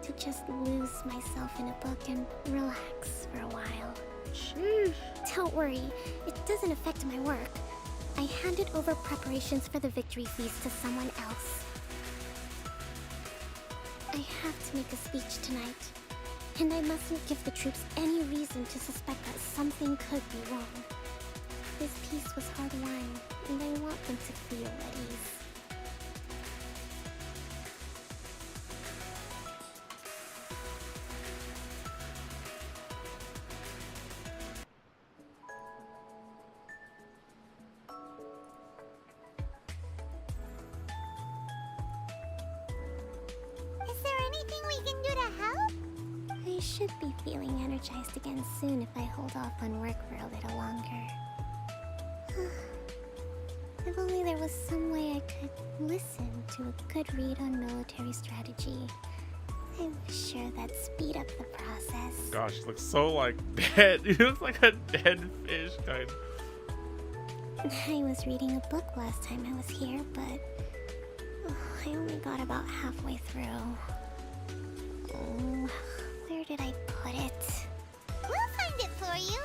to just lose myself in a book and relax for a while. Sheesh. Don't worry, it doesn't affect my work. I handed over preparations for the victory feast to someone else. I have to make a speech tonight, and I mustn't give the troops any reason to suspect that something could be wrong. This peace was hard-won, and I want them to feel at ease. I should be feeling energized again soon if I hold off on work for a little longer. If only there was some way I could listen to a good read on military strategy. I'm sure that'd speed up the process. Gosh, he looks so like dead. He looks like a dead fish kind. I was reading a book last time I was here, but I only got about halfway through. Oh, where did I put it? We'll find it for you,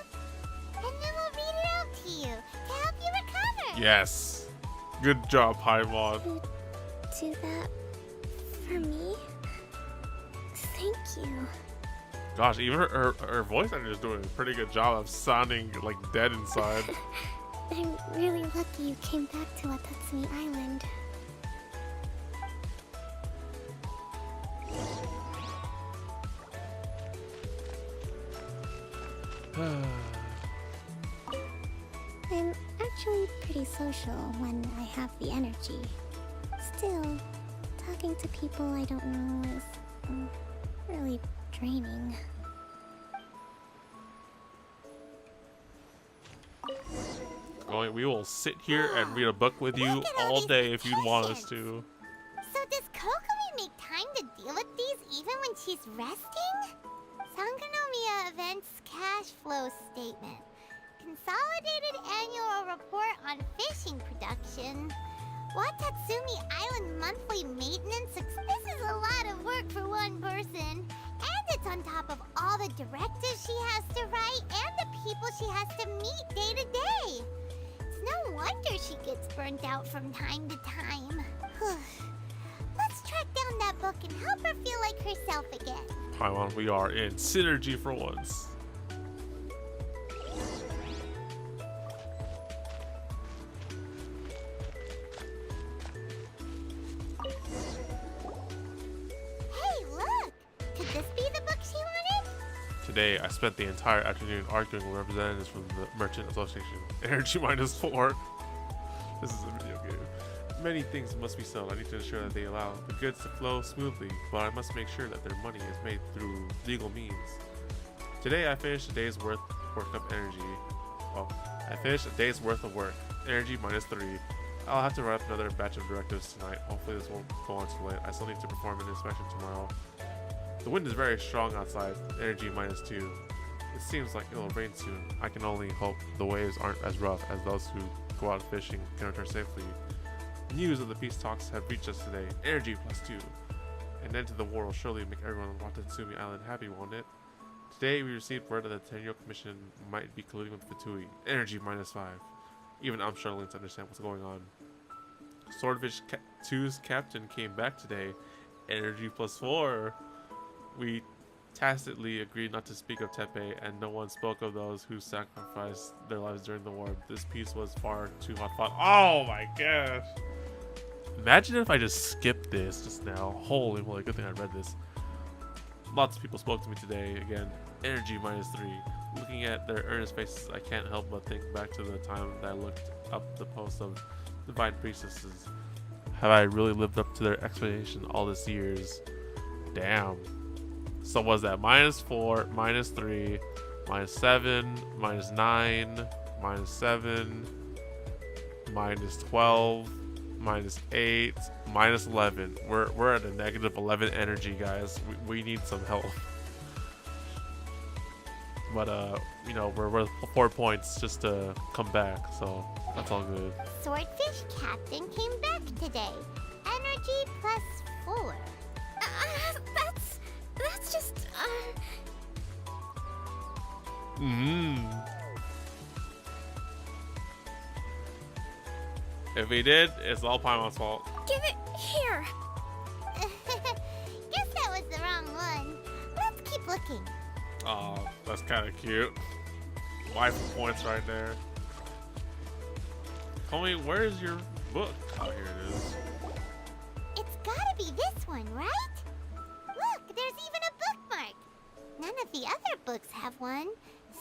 and then we'll read it out to you to help you recover. Yes. Good job, Paimon. Do that for me? Thank you. Gosh, even her voice actor is doing a pretty good job of sounding like dead inside. I'm really lucky you came back to Watatsumi Island. I'm actually pretty social when I have the energy. Still, talking to people I don't know is really draining. We will sit here and read a book with you all day if you want us to. So does Kokomi make time to deal with these even when she's resting? Sangonomiya Events Cash Flow Statement. Consolidated Annual Report on Fishing Production. Watatsumi Island Monthly Maintenance. This is a lot of work for one person. And it's on top of all the directives she has to write and the people she has to meet day to day. It's no wonder she gets burnt out from time to time. Let's track down that book and help her feel like herself again. Paimon, we are in synergy for once. Hey, look! Could this be the book she wanted? Today, I spent the entire afternoon arguing with representatives from the Merchant Association. Energy -4. This is a video game. Many things must be sold. I need to ensure that they allow the goods to flow smoothly, but I must make sure that their money is made through legal means. Today I finished a day's worth of energy. Oh, I finished a day's worth of work. Energy -3. I'll have to write up another batch of directives tonight. Hopefully this won't go on too late. I still need to perform an inspection tomorrow. The wind is very strong outside. Energy -2. It seems like it'll rain soon. I can only hope the waves aren't as rough as those who go out fishing can return safely. News of the peace talks have reached us today. Energy +2. An end to the war will surely make everyone on Watatsumi Island happy, won't it? Today we received word that the Tenryou Commission might be colluding with Fatui. Energy -5. Even I'm struggling to understand what's going on. Swordfish 2's captain came back today. Energy +4. We tacitly agreed not to speak of Tepe, and no one spoke of those who sacrificed their lives during the war. This piece was far too hot fought. Oh my gosh. Imagine if I just skipped this just now. Holy moly, good thing I read this. Lots of people spoke to me today. Again, energy -3. Looking at their earnest faces, I can't help but think back to the time that I looked up the posts of divine priestesses. Have I really lived up to their expectation all these years? Damn. So was that -4, -3, -7, -9, -7, -12, -8, -11. We're at a -11 energy, guys. We need some help. But you know, we're worth 4 points just to come back, so that's all good. Swordfish Captain came back today. Energy +4. That's just, If he did, it's all Paimon's fault. Give it here. Guess that was the wrong one. Let's keep looking. Oh, that's kind of cute. Wife points right there. Kokomi, where's your book? Oh, here it is. It's gotta be this one, right? Look, there's even a bookmark. None of the other books have one,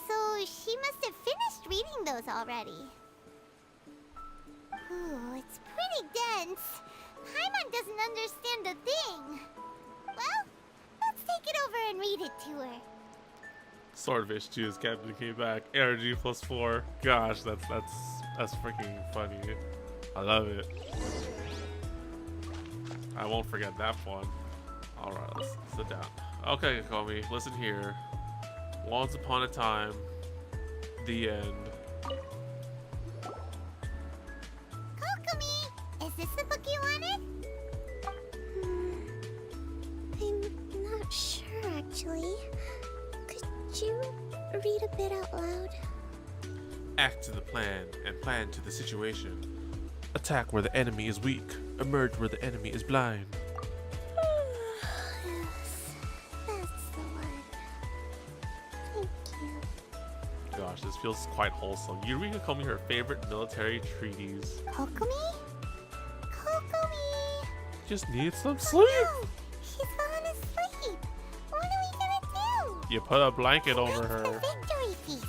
so she must have finished reading those already. Ooh, it's pretty dense. Paimon doesn't understand a thing. Well, let's take it over and read it to her. Swordfish 2's captain came back. Energy +4. Gosh, that's freaking funny. I love it. I won't forget that one. Alright, let's sit down. Okay, Kokomi, listen here. Once upon a time, the end. Kokomi, is this the book you wanted? I'm not sure, actually. Could you read a bit out loud? Act to the plan and plan to the situation. Attack where the enemy is weak. Emerge where the enemy is blind. Yes, that's the one. Thank you. Gosh, this feels quite wholesome. You read Kokomi her favorite military treaties. Kokomi? Kokomi! Just need some sleep. Oh, no! She's fallen asleep. What are we gonna do? You put a blanket over her. The victory feast.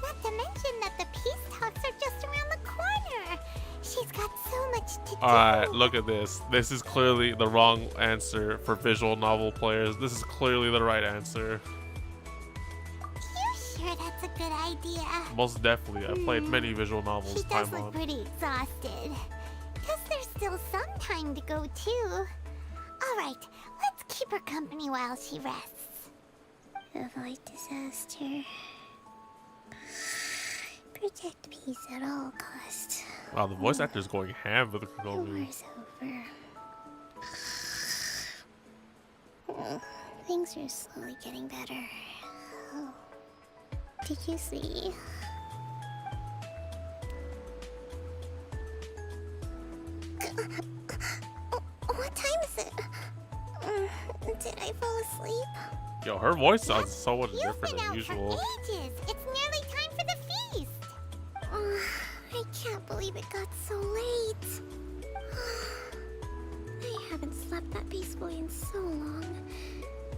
Not to mention that the peace talks are just around the corner. She's got so much to do. Alright, look at this. This is clearly the wrong answer for visual novel players. This is clearly the right answer. You sure that's a good idea? Most definitely. I've played many visual novels. She does Paimon. look pretty exhausted. Guess there's still some time to go too. Alright, let's keep her company while she rests. Avoid disaster. Protect peace at all costs. Wow, the voice actor is going ham with the The Kokomi. war's over. Things are slowly getting better. Oh. Did you see? What time is it? Did I fall asleep? Yo, her voice sounds so much You've different been than out usual. for ages. It's nearly time for the feast. I can't believe it got so late. I haven't slept that peacefully in so long.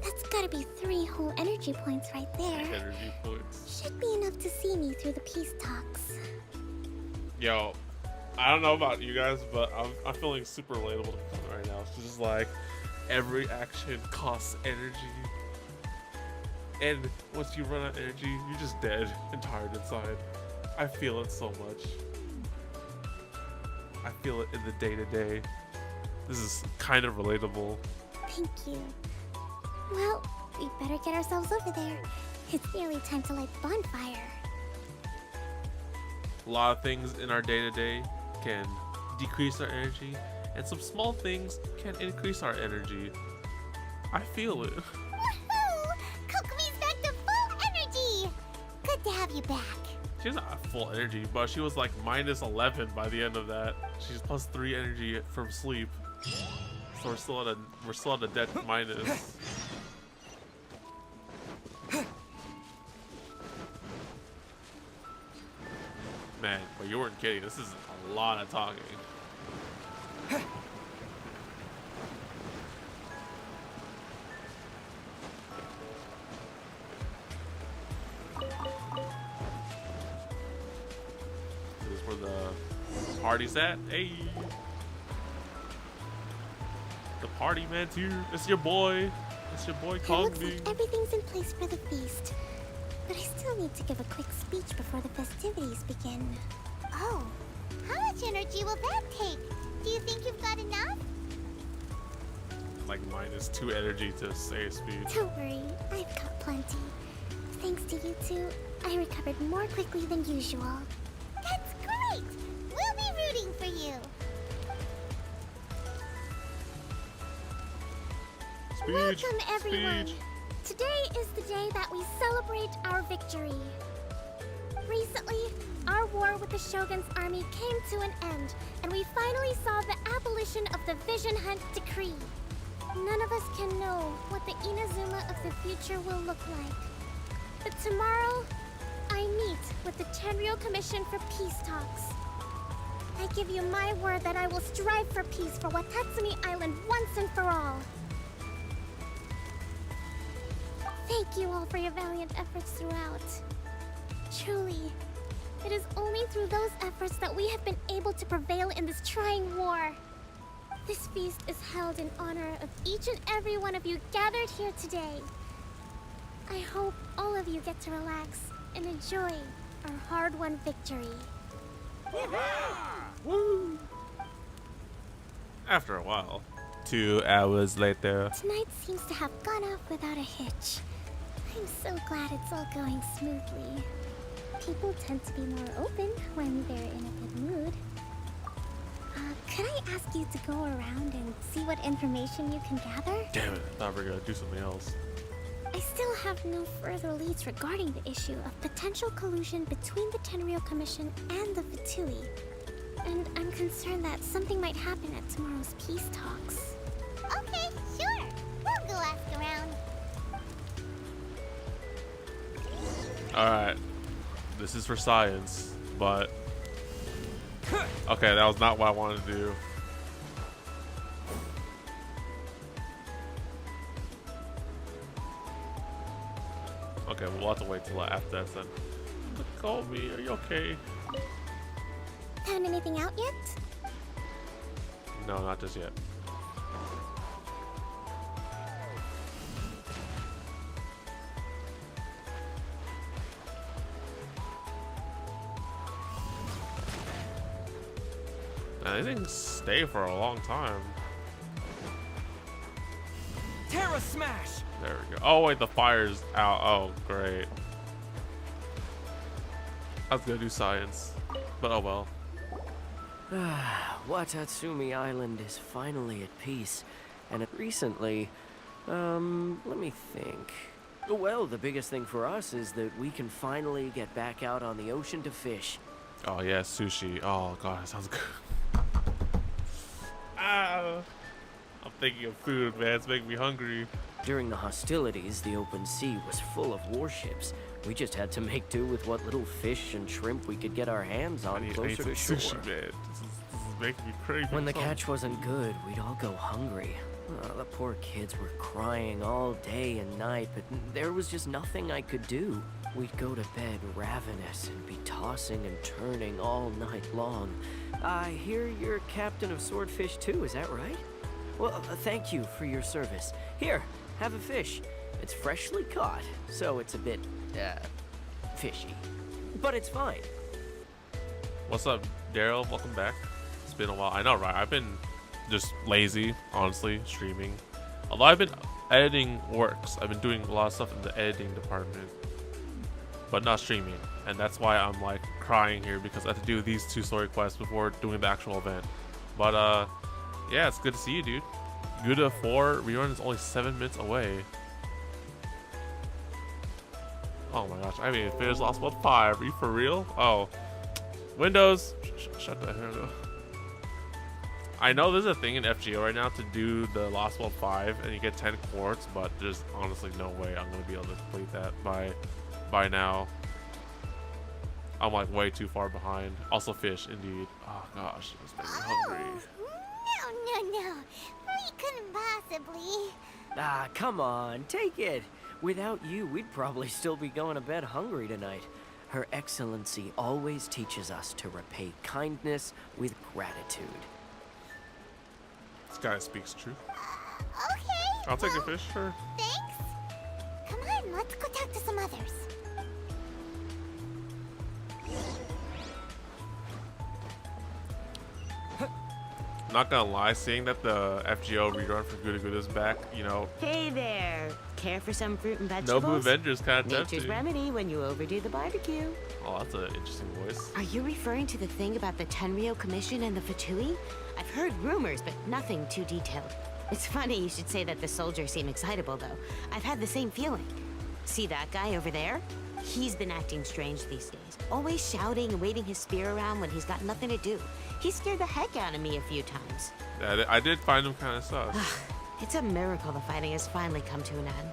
That's gotta be 3 whole energy points right there. Energy points. Should be enough to see me through the peace talks. Yo, I don't know about you guys, but I'm feeling super relatable to Kokomi right now. It's just like every action costs energy. And once you run out of energy, you're just dead and tired inside. I feel it so much. I feel it in the day-to-day. This is kind of relatable. Thank you. Well, we better get ourselves over there. It's nearly time to light the bonfire. A lot of things in our day-to-day can decrease our energy, and some small things can increase our energy. I feel it. Woohoo! Kokomi's back to full energy! Good to have you back. She's not at full energy, but she was like minus 11 by the end of that. She's plus 3 energy from sleep. So we're still at a dead minus. Man, but you weren't kidding. This is a lot of talking. This is where the party's at. Hey, the party man's here. It's your boy. It's your boy It looks Kokomi. like everything's in place for the feast. But I still need to give a quick speech before the festivities begin. Oh, how much energy will that take? Do you think you've got enough? Like minus 2 energy to say a speech. Don't worry, I've got plenty. Thanks to you two, I recovered more quickly than usual. That's great! We'll be rooting for you! Welcome, everyone! Speech. Today is the day that we celebrate our victory. Recently, our war with the Shogun's army came to an end, and we finally saw the abolition of the Vision Hunt Decree. None of us can know what the Inazuma of the future will look like. But tomorrow, I meet with the Tenryou Commission for peace talks. I give you my word that I will strive for peace for Watatsumi Island once and for all. Thank you all for your valiant efforts throughout. Truly, it is only through those efforts that we have been able to prevail in this trying war. This feast is held in honor of each and every one of you gathered here today. I hope all of you get to relax and enjoy our hard-won victory. Woo! After a while, 2 hours later. Tonight seems to have gone off without a hitch. I'm so glad it's all going smoothly. People tend to be more open when they're in a good mood. Could I ask you to go around and see what information you can gather? Damn it, I thought we were gonna do something else. I still have no further leads regarding the issue of potential collusion between the Tenryou Commission and the Fatui. And I'm concerned that something might happen at tomorrow's peace talks. Okay, sure. We'll go ask around. Alright. This is for science, but... Okay, that was not what I wanted to do. Okay, we'll have to wait till after that then. Call me, are you okay? Found anything out yet? No, not just yet. They didn't stay for a long time. Terra Smash! There we go. Oh wait, the fire's out. Oh great. I was gonna do science, but oh well. Watatsumi Island is finally at peace, and recently, let me think. Well, the biggest thing for us is that we can finally get back out on the ocean to fish. Oh yeah, sushi. Oh god, that sounds good. Ah, I'm thinking of food, man. It's making me hungry. During the hostilities, the open sea was full of warships. We just had to make do with what little fish and shrimp we could get our hands on closer to shore. Sushi, man. This is making me crazy. When the catch wasn't good, we'd all go hungry. The poor kids were crying all day and night, but there was just nothing I could do. We'd go to bed ravenous and be tossing and turning all night long. I hear you're captain of Swordfish too, is that right? Well, thank you for your service. Here, have a fish. It's freshly caught, so it's a bit, fishy. But it's fine. What's up, Daryl? Welcome back. It's been a while. I know, right? I've been just lazy, honestly, streaming. Although I've been editing works. I've been doing a lot of stuff in the editing department, but not streaming. And that's why I'm like crying here, because I have to do these 2 story quests before doing the actual event. But yeah, it's good to see you, dude. Guda 4 rerun is only 7 minutes away. Oh my gosh, I haven't even finished Lost World 5. Are you for real? Oh, Windows, shut the hell up. I know there's a thing in FGO right now to do the Lost World 5 and you get 10 quartz, but there's honestly no way I'm gonna be able to complete that by now. I'm like way too far behind. Also fish, indeed. Oh gosh, it's making me hungry. No. We couldn't possibly. Ah, come on, take it. Without you, we'd probably still be going to bed hungry tonight. Her Excellency always teaches us to repay kindness with gratitude. This guy speaks truth. Okay. I'll take a fish, sure. Thanks. Come on, let's go talk to some others. Not gonna lie, seeing that the FGO rerun for Guda Guda is back, you know. Hey there. Care for some fruit and vegetables? Nobu Avengers kind of Nature's tempting. remedy when you overdo the barbecue. Oh, that's an interesting voice. Are you referring to the thing about the Tenryou Commission and the Fatui? I've heard rumors, but nothing too detailed. It's funny you should say that the soldiers seem excitable, though. I've had the same feeling. See that guy over there? He's been acting strange these days. Always shouting and waving his spear around when he's got nothing to do. He scared the heck out of me a few times. I did find him kind of sus. It's a miracle the fighting has finally come to an end.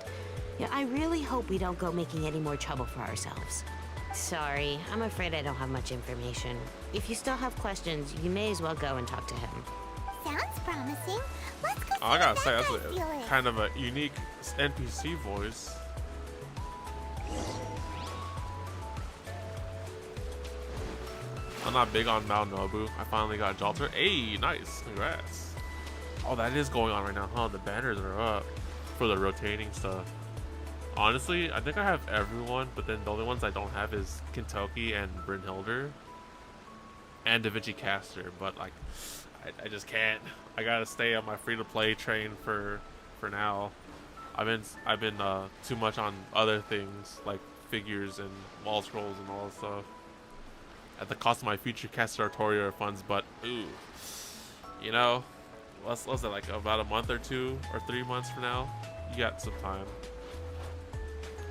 Yeah, I really hope we don't go making any more trouble for ourselves. Sorry, I'm afraid I don't have much information. If you still have questions, you may as well go and talk to him. Sounds promising. Let's go. I gotta say, that's feeling. kind of a unique NPC voice. I'm not big on Mao Nobu. I finally got Jalter. Hey, nice. Congrats. Oh, that is going on right now, huh? The banners are up for the rotating stuff. Honestly, I think I have everyone, but then the only ones I don't have is Kentucky and Brynhilder and Da Vinci Caster. But like, I just can't. I gotta stay on my free-to-play train for now. I've been too much on other things like figures and wall scrolls and all that stuff at the cost of my future caster tutorial funds. But ooh, you know, what's that, like about a month or 2 or 3 months from now? You got some time.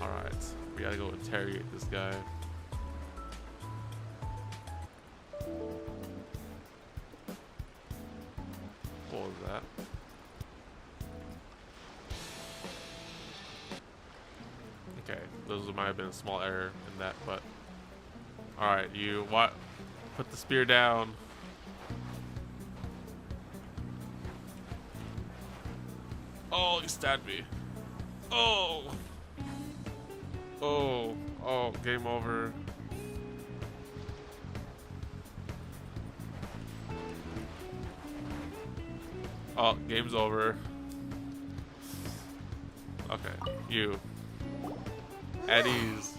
All right, we gotta go interrogate this guy. What was that? Okay, those might have been a small error in that, but all right, you what? Put the spear down. Oh, he stabbed me. Oh. Oh, game over. Oh, game's over. Okay, you. Eddie's.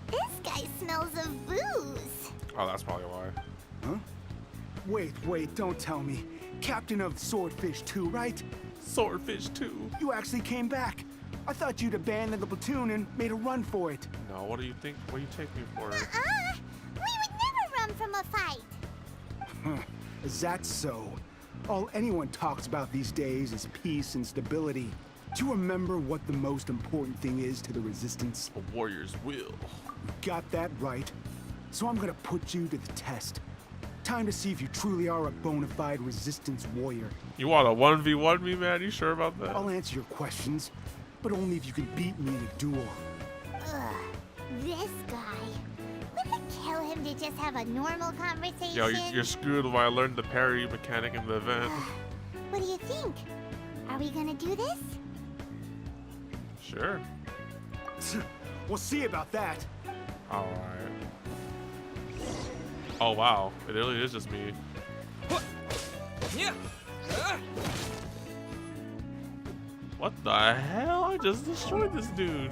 This guy smells of booze. Oh, that's probably why. Huh? Wait, don't tell me. Captain of Swordfish 2, right? Swordfish 2? You actually came back. I thought you'd abandoned the platoon and made a run for it. No, what do you think? What do you take me for? We would never run from a fight. Is that so? All anyone talks about these days is peace and stability. Do you remember what the most important thing is to the Resistance? A warrior's will. You got that right. So I'm gonna put you to the test. Time to see if you truly are a bona fide Resistance warrior. You want to 1v1 me, man? You sure about that? I'll answer your questions, but only if you can beat me in a duel. Ugh, this guy. Would it kill him to just have a normal conversation? Yo, you're screwed when I learned the parry mechanic in the event. What do you think? Are we gonna do this? Sure. We'll see about that. Alright. Oh wow, it really is just me. What What the hell? I just destroyed this dude.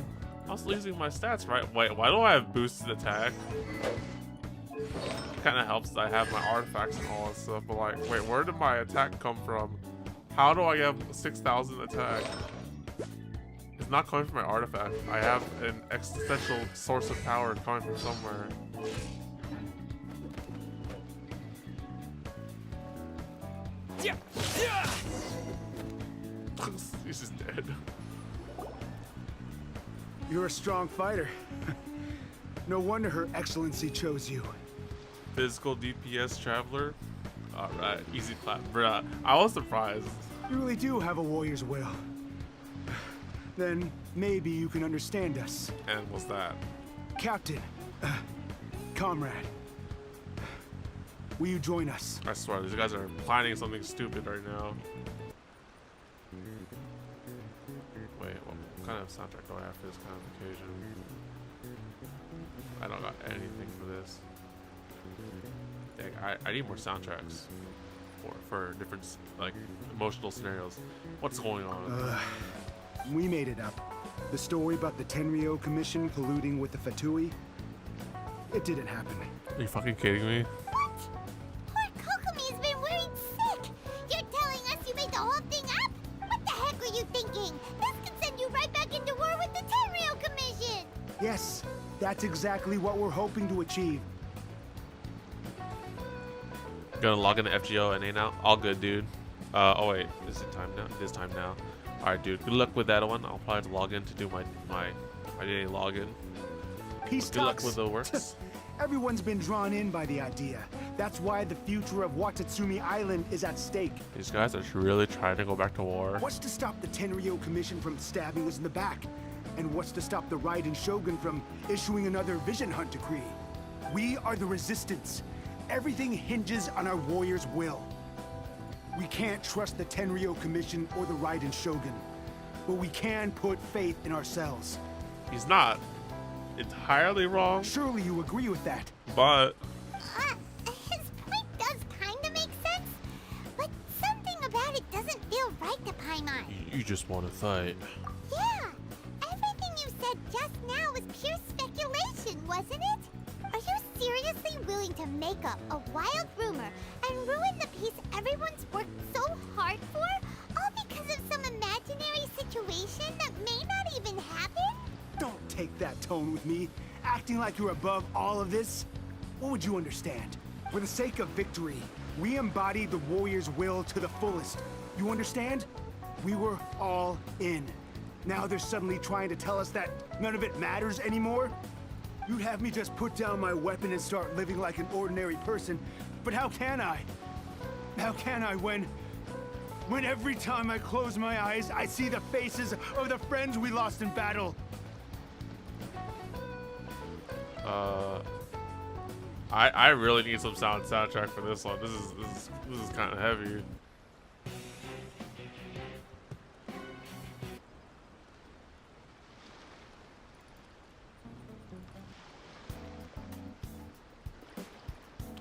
I was losing my stats, right? Wait, why don't I have boosted attack? Kind of helps that I have my artifacts and all that stuff, but like, wait, where did my attack come from? How do I have 6,000 attack? It's not coming from my artifact. I have an existential source of power coming from somewhere. He's just dead. You're a strong fighter. No wonder Her Excellency chose you. Physical DPS traveler. Alright, easy clap. Bruh, I was surprised. You really do have a warrior's will. Then maybe you can understand us. And what's that? Captain, comrade, will you join us? I swear, these guys are planning something stupid right now. Wait, what kind of soundtrack do I have for this kind of occasion? I don't got anything for this. Dang, I need more soundtracks for different like emotional scenarios. What's going on? We made it up. The story about the Tenryou Commission colluding with the Fatui, it didn't happen. Are you fucking kidding me? What? Poor Kokomi's been worried sick. You're telling us you made the whole thing up? What the heck were you thinking? This could send you right back into war with the Tenryou Commission. Yes, that's exactly what we're hoping to achieve. Gonna log into FGO and A now? All good, dude. Oh wait, is it time now? It is time now. Alright, dude. Good luck with that one. I'll probably have to log in to do my daily login. Peace Good luck talks. with the works. Everyone's been drawn in by the idea. That's why the future of Watatsumi Island is at stake. These guys are really trying to go back to war. What's to stop the Tenryou Commission from stabbing us in the back? And what's to stop the Raiden Shogun from issuing another Vision Hunt decree? We are the Resistance. Everything hinges on our warrior's will. We can't trust the Tenryou Commission or the Raiden Shogun, but we can put faith in ourselves. He's not entirely wrong. Surely you agree with that. But His point does kinda make sense, but something about it doesn't feel right to Paimon. you just want to fight. Yeah, everything you said just now was pure speculation, wasn't it? Are you seriously willing to make up a wild rumor and ruin the peace everyone's worked so hard for, all because of some imaginary situation that may not even happen? Don't take that tone with me, acting like you're above all of this. What would you understand? For the sake of victory, we embodied the warrior's will to the fullest. You understand? We were all in. Now they're suddenly trying to tell us that none of it matters anymore? You'd have me just put down my weapon and start living like an ordinary person, but how can I? How can I when every time I close my eyes, I see the faces of the friends we lost in battle? I really need some soundtrack for this one. This is kind of heavy.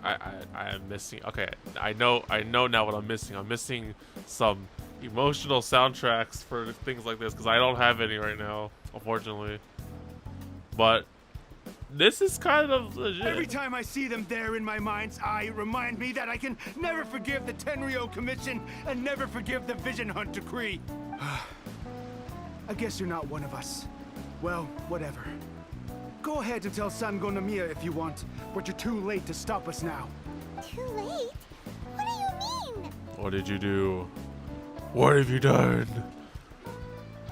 I am missing. Okay, I know now what I'm missing. I'm missing some emotional soundtracks for things like this because I don't have any right now, unfortunately. But this is kind of legit. Every time I see them there in my mind's eye, it reminds me that I can never forgive the Tenryou Commission and never forgive the Vision Hunt decree. I guess you're not one of us. Well, whatever. Go ahead and tell Sango Nomiya if you want, but you're too late to stop us now. Too late? What do you mean? What did you do? What have you done?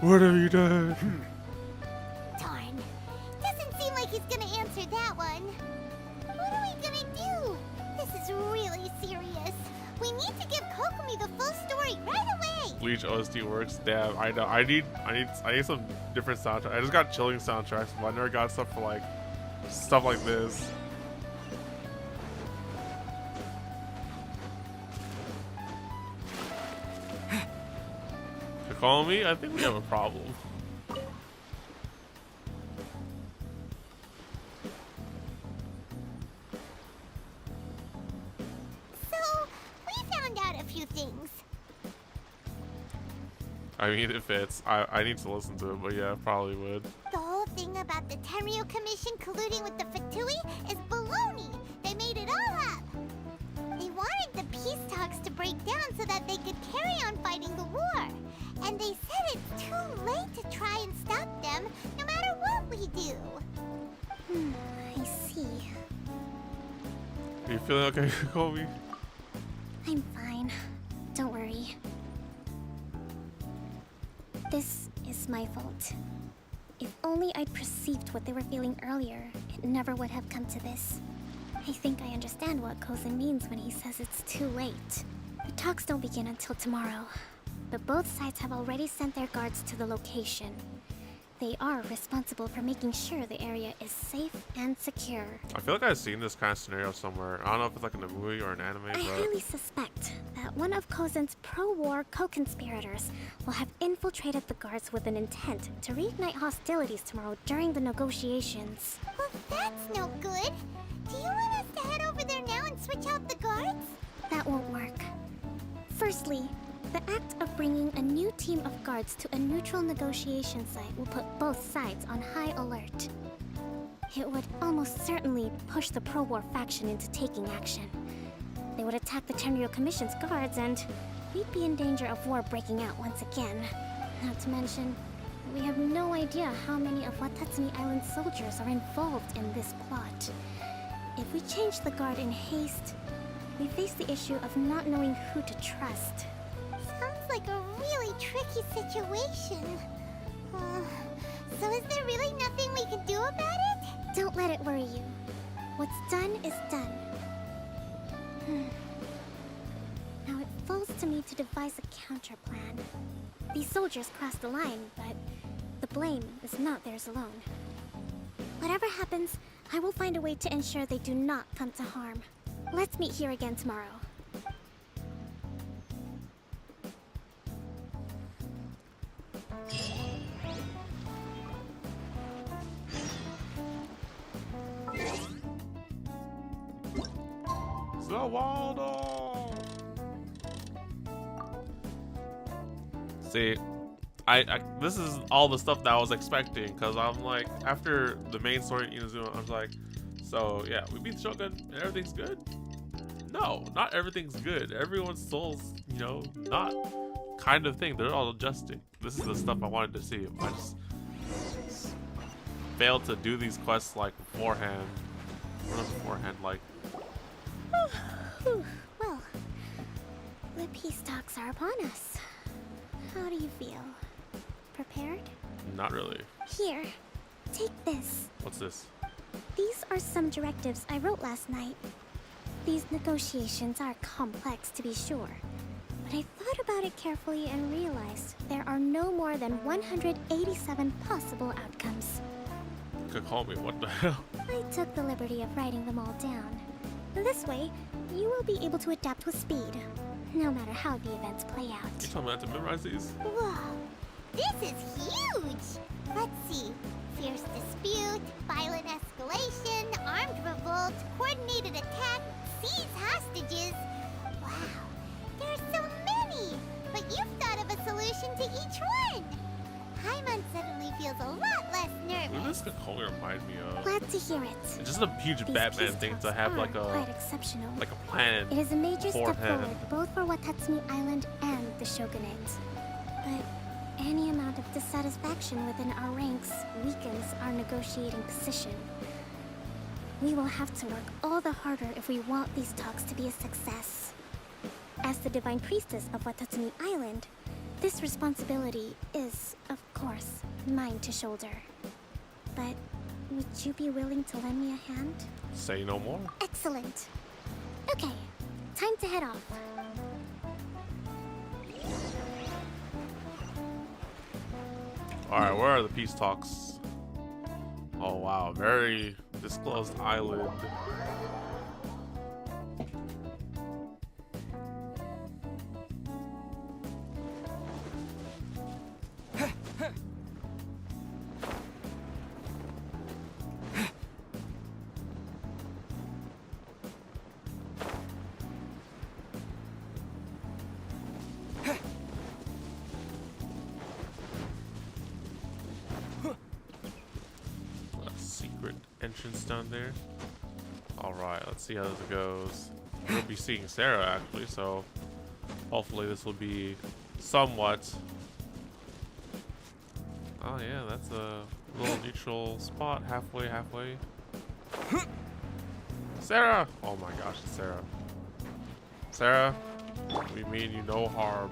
What have you done? Darn. Doesn't seem like he's gonna answer that one. What are we gonna do? This is really serious. We need to give Kokomi the full story right away. Bleach OST works. Damn, I know. I need some different soundtracks. I just got chilling soundtracks, but I never got stuff for like stuff like this. Kokomi, I think we have a problem. So, we found out a few things. I mean, it fits. I need to listen to it, but yeah, probably would. The whole thing about the Tenryu Commission colluding with the Fatui is baloney. They made it all up. They wanted the peace talks to break down so that they could carry on fighting the war. And they said it's too late to try and stop them, no matter what we do. I see. Are you feeling okay, Kokomi? I'm fine. Don't worry. This is my fault. If only I'd perceived what they were feeling earlier, it never would have come to this. I think I understand what Kozan means when he says it's too late. The talks don't begin until tomorrow, but both sides have already sent their guards to the location. They are responsible for making sure the area is safe and secure. I feel like I've seen this kind of scenario somewhere. I don't know if it's like in a movie or an anime, I but highly suspect that one of Kozan's pro-war co-conspirators will have infiltrated the guards with an intent to reignite hostilities tomorrow during the negotiations. Well, that's no good. Do you want us to head over there now and switch out the guards? That won't work. Firstly, the act of bringing a new team of guards to a neutral negotiation site will put both sides on high alert. It would almost certainly push the pro-war faction into taking action. They would attack the Tenryu Commission's guards, and we'd be in danger of war breaking out once again. Not to mention, we have no idea how many of Watatsumi Island's soldiers are involved in this plot. If we change the guard in haste, we face the issue of not knowing who to trust. Sounds like a really tricky situation. So is there really nothing we can do about it? Don't let it worry you. What's done is done. Now it falls to me to devise a counter plan. These soldiers crossed the line, but the blame is not theirs alone. Whatever happens, I will find a way to ensure they do not come to harm. Let's meet here again tomorrow. Zawaldo! See, I this is all the stuff that I was expecting, because I'm like, after the main story in Inazuma, I was like, so yeah, we beat the Shogun and everything's good? No, not everything's good. Everyone's soul's, you know, not kind of thing. They're all adjusting. This is the stuff I wanted to see. I just failed to do these quests like beforehand. What is beforehand like? Well, the peace talks are upon us. How do you feel? Prepared? Not really. Here, take this. What's this? These are some directives I wrote last night. These negotiations are complex, to be sure, but I thought about it carefully and realized there are no more than 187 possible outcomes. Kokomi, what the hell? I took the liberty of writing them all down. This way, you will be able to adapt with speed, no matter how the events play out. You told me I have to memorize these? Whoa, this is huge! Let's see. Fierce dispute, violent escalation, armed revolt, coordinated attack, seize hostages. Wow, there are so many! But you've thought of a solution to each one! Paimon suddenly feels a lot less What nervous. does Kokomi remind me of? Glad to hear it. It's just a huge These Batman peace thing talks to have are like quite exceptional. a plan. It is a major step beforehand. forward, both for Watatsumi Island and the Shogunate. But any amount of dissatisfaction within our ranks weakens our negotiating position. We will have to work all the harder if we want these talks to be a success. As the Divine Priestess of Watatsumi Island, this responsibility is, of course, mine to shoulder. But would you be willing to lend me a hand? Say no more. Excellent. Okay, time to head off. Alright, where are the peace talks? Oh wow, very disclosed island. entrance down there. Alright, let's see how this goes. We'll be seeing Sarah actually, so hopefully this will be somewhat. Oh yeah, that's a little neutral spot, halfway. Sarah! Oh my gosh, it's Sarah. Sarah, we mean you no harm.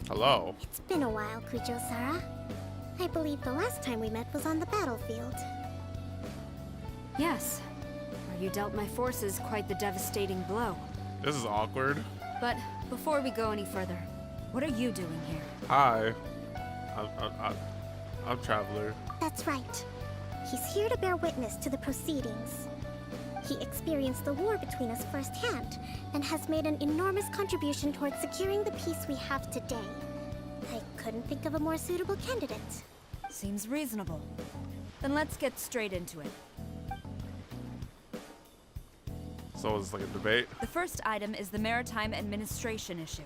Hello. It's been a while, Kujo-Sara. I believe the last time we met was on the battlefield. Yes. Where you dealt my forces quite the devastating blow. This is awkward. But before we go any further, what are you doing here? Hi. I'm Traveler. That's right. He's here to bear witness to the proceedings. He experienced the war between us firsthand, and has made an enormous contribution towards securing the peace we have today. I couldn't think of a more suitable candidate. Seems reasonable. Then let's get straight into it. So it's like a debate? The first item is the Maritime Administration issue.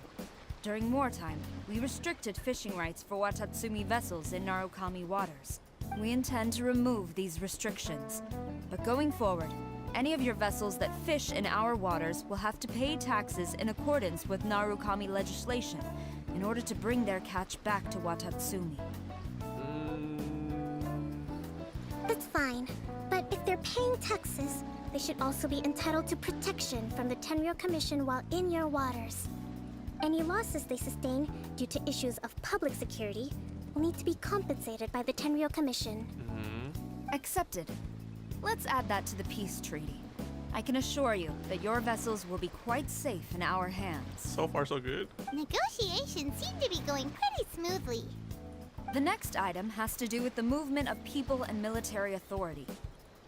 During wartime, we restricted fishing rights for Watatsumi vessels in Narukami waters. We intend to remove these restrictions. But going forward, any of your vessels that fish in our waters will have to pay taxes in accordance with Narukami legislation in order to bring their catch back to Watatsumi. That's fine, but if they're paying taxes, they should also be entitled to protection from the Tenryou Commission while in your waters. Any losses they sustain due to issues of public security will need to be compensated by the Tenryou Commission. Accepted. Let's add that to the peace treaty. I can assure you that your vessels will be quite safe in our hands. So far, so good. Negotiations seem to be going pretty smoothly. The next item has to do with the movement of people and military authority.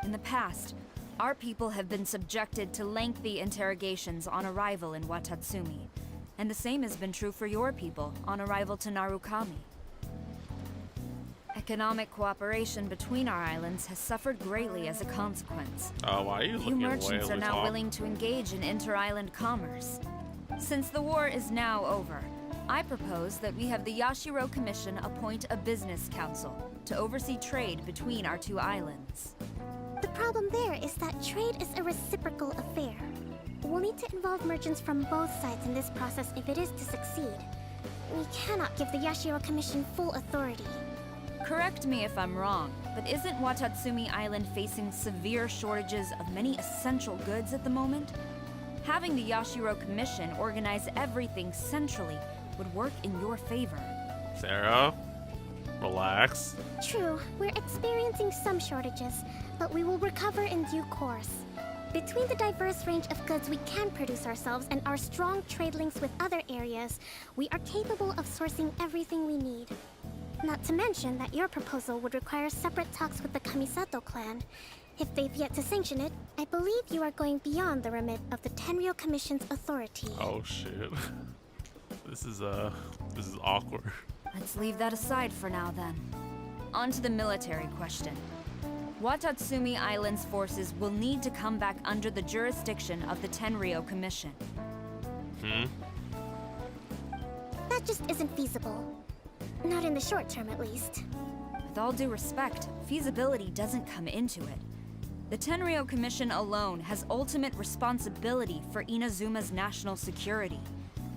In the past, our people have been subjected to lengthy interrogations on arrival in Watatsumi, and the same has been true for your people on arrival to Narukami. Economic cooperation between our islands has suffered greatly as a consequence. Why are you Few looking merchants away are now willing to engage in inter-island commerce. Since the war is now over, I propose that we have the Yashiro Commission appoint a business council to oversee trade between our two islands. The problem there is that trade is a reciprocal affair. We'll need to involve merchants from both sides in this process if it is to succeed. We cannot give the Yashiro Commission full authority. Correct me if I'm wrong, but isn't Watatsumi Island facing severe shortages of many essential goods at the moment? Having the Yashiro Commission organize everything centrally would work in your favor. Sarah, relax. True, we're experiencing some shortages, but we will recover in due course. Between the diverse range of goods we can produce ourselves and our strong trade links with other areas, we are capable of sourcing everything we need. Not to mention that your proposal would require separate talks with the Kamisato clan. If they've yet to sanction it, I believe you are going beyond the remit of the Tenryou Commission's authority. Oh shit. This is awkward. Let's leave that aside for now then. On to the military question. Watatsumi Island's forces will need to come back under the jurisdiction of the Tenryou Commission. That just isn't feasible. Not in the short term, at least. With all due respect, feasibility doesn't come into it. The Tenryou Commission alone has ultimate responsibility for Inazuma's national security.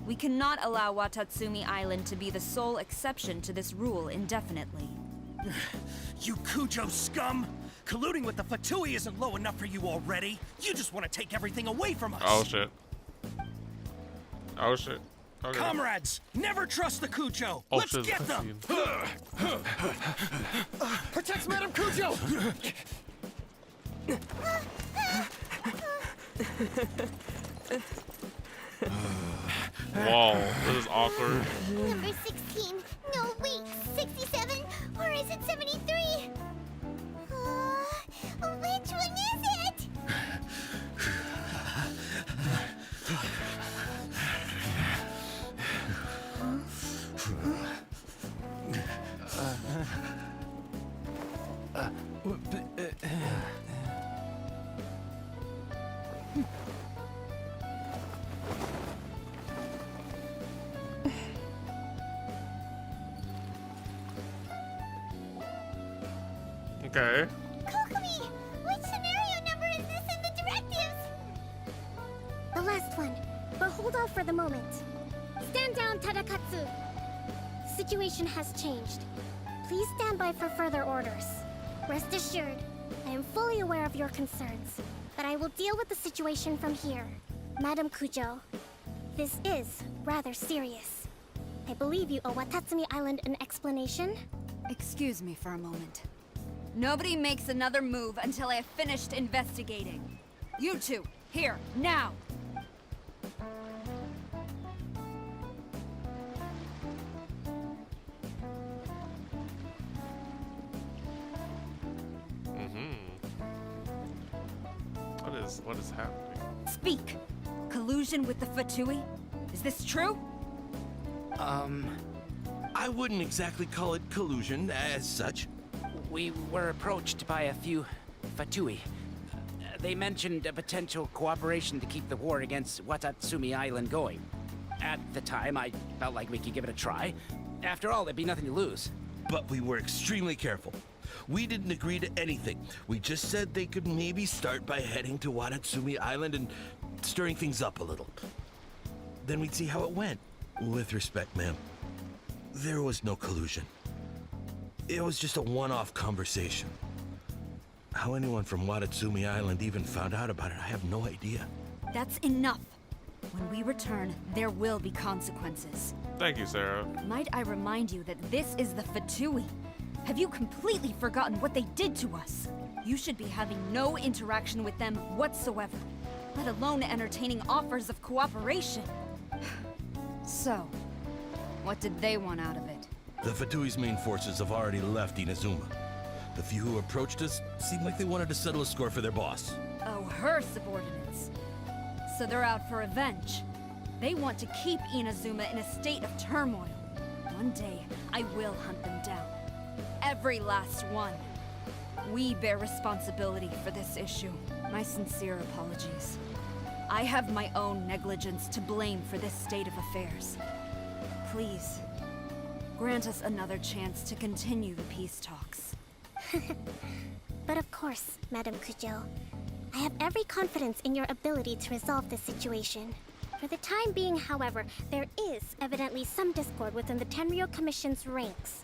We cannot allow Watatsumi Island to be the sole exception to this rule indefinitely. You Kujo scum! Colluding with the Fatui isn't low enough for you already. You just want to take everything away from us. Oh shit. Oh shit. Okay. Comrades, never trust the Kujo. Oh, Let's shit, get them. Protect Madame Kujo! Whoa, this is awkward. Number 16. No, wait. 67? Or is it 73? Which one is it? Okay. Kokomi, which scenario number is this in the directives? The last one, but hold off for the moment. Stand down, Tadakatsu. The situation has changed. Please stand by for further orders. Rest assured, I am fully aware of your concerns, but I will deal with the situation from here. Madam Kujo, this is rather serious. I believe you owe Watatsumi Island an explanation. Excuse me for a moment. Nobody makes another move until I have finished investigating. You two, here, now! What is happening? Speak! Collusion with the Fatui? Is this true? I wouldn't exactly call it collusion as such. We were approached by a few Fatui. They mentioned a potential cooperation to keep the war against Watatsumi Island going. At the time, I felt like we could give it a try. After all, there'd be nothing to lose. But we were extremely careful. We didn't agree to anything. We just said they could maybe start by heading to Watatsumi Island and stirring things up a little. Then we'd see how it went. With respect, ma'am, there was no collusion. It was just a one-off conversation. How anyone from Watatsumi Island even found out about it, I have no idea. That's enough. When we return, there will be consequences. Thank you, Sarah. Might I remind you that this is the Fatui? Have you completely forgotten what they did to us? You should be having no interaction with them whatsoever, let alone entertaining offers of cooperation. So, what did they want out of it? The Fatui's main forces have already left Inazuma. The few who approached us seemed like they wanted to settle a score for their boss. Oh, her subordinates. So they're out for revenge. They want to keep Inazuma in a state of turmoil. One day, I will hunt them down. Every last one. We bear responsibility for this issue. My sincere apologies. I have my own negligence to blame for this state of affairs. Please, grant us another chance to continue the peace talks. But of course, Madam Kujo. I have every confidence in your ability to resolve this situation. For the time being, however, there is evidently some discord within the Tenryou Commission's ranks.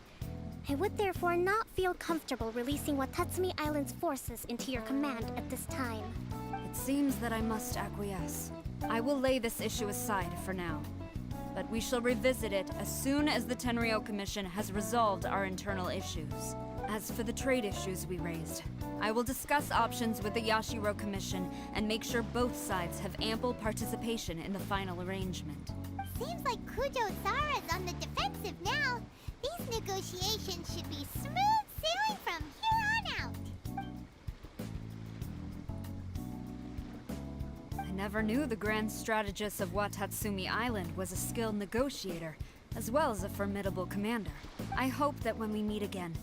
I would therefore not feel comfortable releasing Watatsumi Island's forces into your command at this time. It seems that I must acquiesce. I will lay this issue aside for now. But we shall revisit it as soon as the Tenryou Commission has resolved our internal issues. As for the trade issues we raised, I will discuss options with the Yashiro Commission and make sure both sides have ample participation in the final arrangement. Seems like Kujo-Sara's on the defensive now. These negotiations should be smooth sailing from here on out. I never knew the grand strategist of Watatsumi Island was a skilled negotiator, as well as a formidable commander. I hope that when we meet again,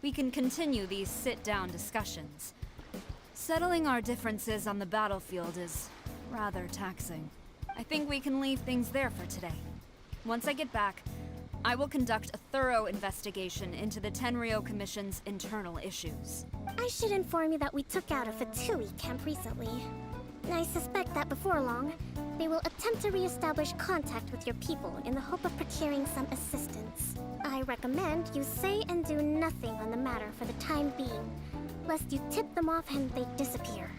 we can continue these sit-down discussions. Settling our differences on the battlefield is rather taxing. I think we can leave things there for today. Once I get back, I will conduct a thorough investigation into the Tenryou Commission's internal issues. I should inform you that we took out a Fatui camp recently. I suspect that before long, they will attempt to re-establish contact with your people in the hope of procuring some assistance. I recommend you say and do nothing on the matter for the time being, lest you tip them off and they disappear.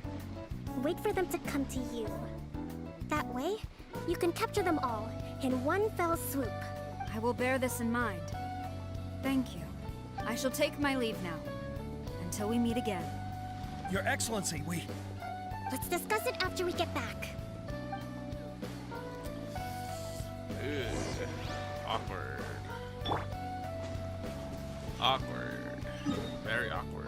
Wait for them to come to you. That way, you can capture them all in one fell swoop. I will bear this in mind. Thank you. I shall take my leave now. Until we meet again. Your Excellency, we... Let's discuss it after we get back. Ugh. Awkward. Awkward. Very awkward.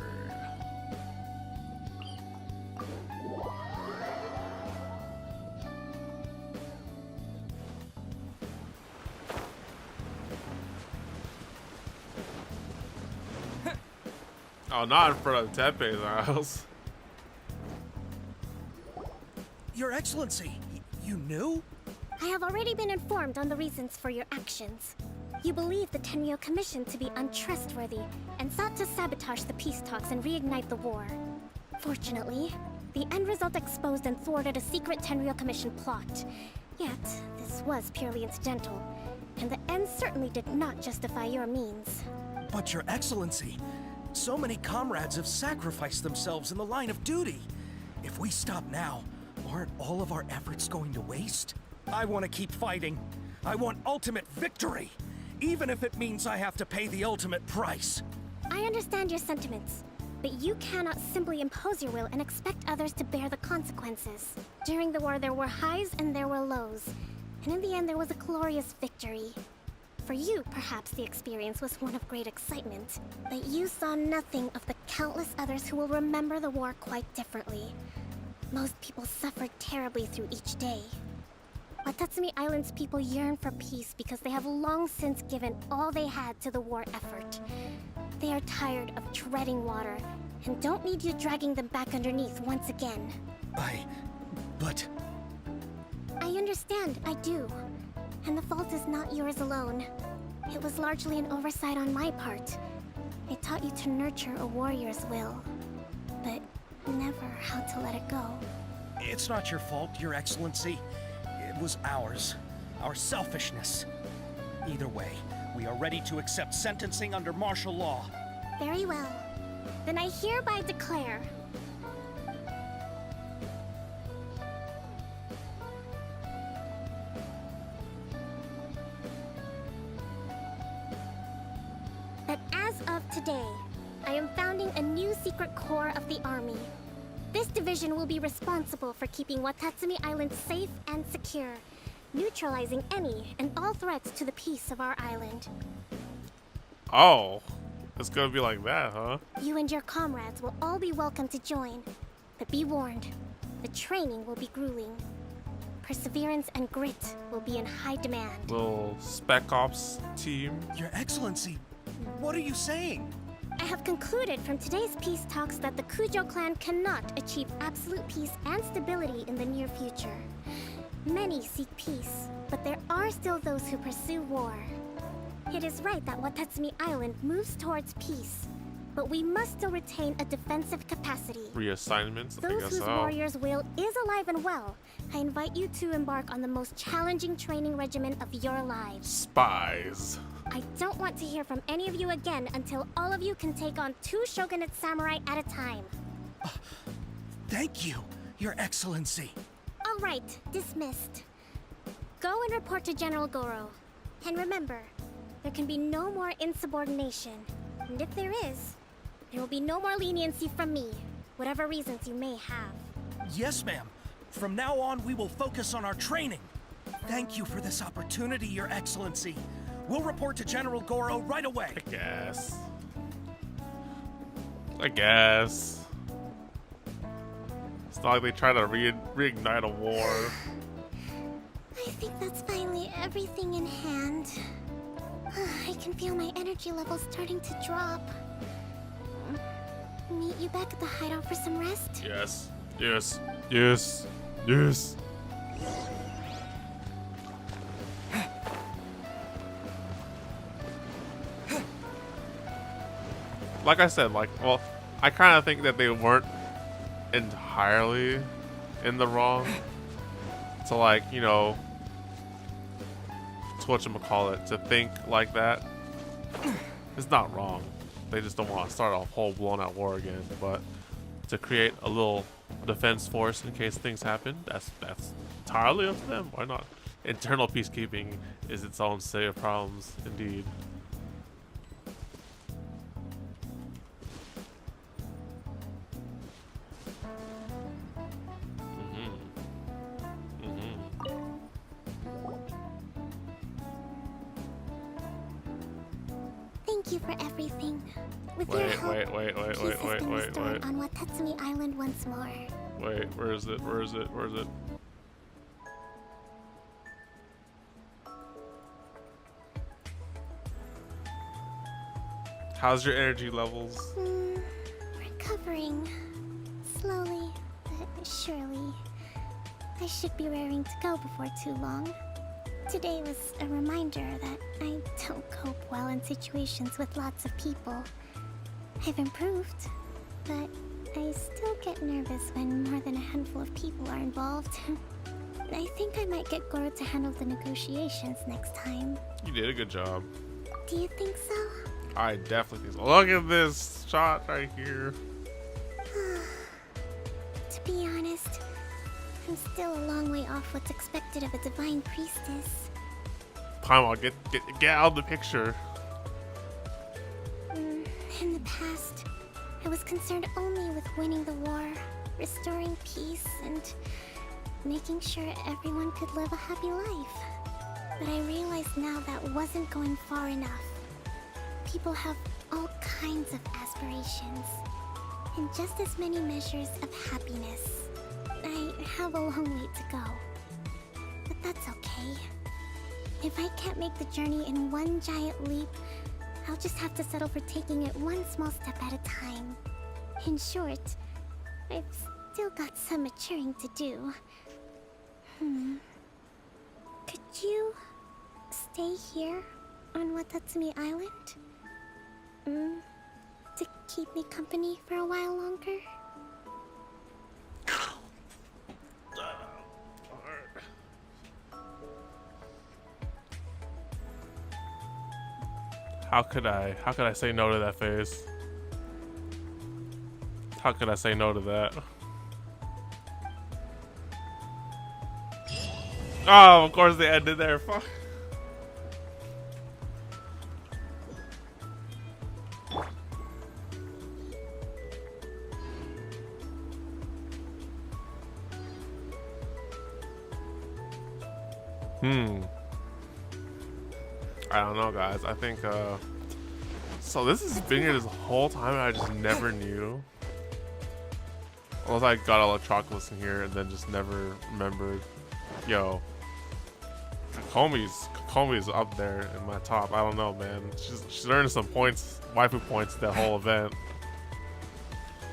Oh, not in front of Tepe's house. Your Excellency, you knew? I have already been informed on the reasons for your actions. You believe the Tenryou Commission to be untrustworthy and sought to sabotage the peace talks and reignite the war. Fortunately, the end result exposed and thwarted a secret Tenryou Commission plot. Yet, this was purely incidental, and the end certainly did not justify your means. But Your Excellency, so many comrades have sacrificed themselves in the line of duty. If we stop now, aren't all of our efforts going to waste? I want to keep fighting. I want ultimate victory, even if it means I have to pay the ultimate price. I understand your sentiments, but you cannot simply impose your will and expect others to bear the consequences. During the war, there were highs and there were lows, and in the end, there was a glorious victory. For you, perhaps the experience was one of great excitement, but you saw nothing of the countless others who will remember the war quite differently. Most people suffered terribly through each day. Watatsumi Island's people yearn for peace because they have long since given all they had to the war effort. They are tired of treading water and don't need you dragging them back underneath once again. But... I understand, I do. And the fault is not yours alone. It was largely an oversight on my part. I taught you to nurture a warrior's will, but never how to let it go. It's not your fault, Your Excellency. It was ours. Our selfishness. Either way, we are ready to accept sentencing under martial law. Very well. Then I hereby declare... that as of today, I am founding a new secret corps of the army. This division will be responsible for keeping Watatsumi Island safe and secure, neutralizing any and all threats to the peace of our island. Oh, it's gonna be like that, huh? You and your comrades will all be welcome to join, but be warned, the training will be grueling. Perseverance and grit will be in high demand. Little Spec Ops team. Your Excellency, what are you saying? I have concluded from today's peace talks that the Kujo clan cannot achieve absolute peace and stability in the near future. Many seek peace, but there are still those who pursue war. It is right that Watatsumi Island moves towards peace, but we must still retain a defensive capacity. Reassignments, I Those guess whose so. warrior's will is alive and well, I invite you to embark on the most challenging training regimen of your lives. Spies. I don't want to hear from any of you again until all of you can take on 2 shogunate samurai at a time. Thank you, Your Excellency. All right, dismissed. Go and report to General Goro. And remember, there can be no more insubordination. And if there is, there will be no more leniency from me, whatever reasons you may have. Yes, ma'am. From now on, we will focus on our training. Thank you for this opportunity, Your Excellency. We'll report to General Goro right away. I guess. It's not like they try to reignite a war. I think that's finally everything in hand. I can feel my energy levels starting to drop. Meet you back at the hideout for some rest? Yes. Yes. Yes. Yes. Like I said, well, I kind of think that they weren't entirely in the wrong to, like, you know, to whatchamacallit, to think like that. It's not wrong. They just don't want to start a whole blown-out war again. But to create a little defense force in case things happen, that's entirely up to them. Why not? Internal peacekeeping is its own set of problems, indeed. Thank you for everything. With your Wait, help, wait. on Watatsumi Island once more. Wait, where is it? Where is it? Where is it? How's your energy levels? Recovering. Slowly, but surely. I should be raring to go before too long. Today was a reminder that I don't cope well in situations with lots of people. I've improved, but I still get nervous when more than a handful of people are involved. I think I might get Goro to handle the negotiations next time. You did a good job. Do you think so? I definitely think so. Look at this shot right here. To be honest, I'm still a long way off what's expected of a divine priestess. Paimon, get out of the picture. In the past, I was concerned only with winning the war, restoring peace, and making sure everyone could live a happy life. But I realize now that wasn't going far enough. People have all kinds of aspirations, and just as many measures of happiness. I have a long way to go. But that's okay. If I can't make the journey in one giant leap, I'll just have to settle for taking it one small step at a time. In short, I've still got some maturing to do. Could you stay here on Watatsumi Island? To keep me company for a while longer? How could I say no to that face? How could I say no to that? Oh, of course they ended there. Fuck. I don't know, guys. I think, so this has been here this whole time and I just never knew. Unless I got all the chocolates in here and then just never remembered. Yo. Kokomi's up there in my top. I don't know, man. She's earning some points, waifu points that whole event.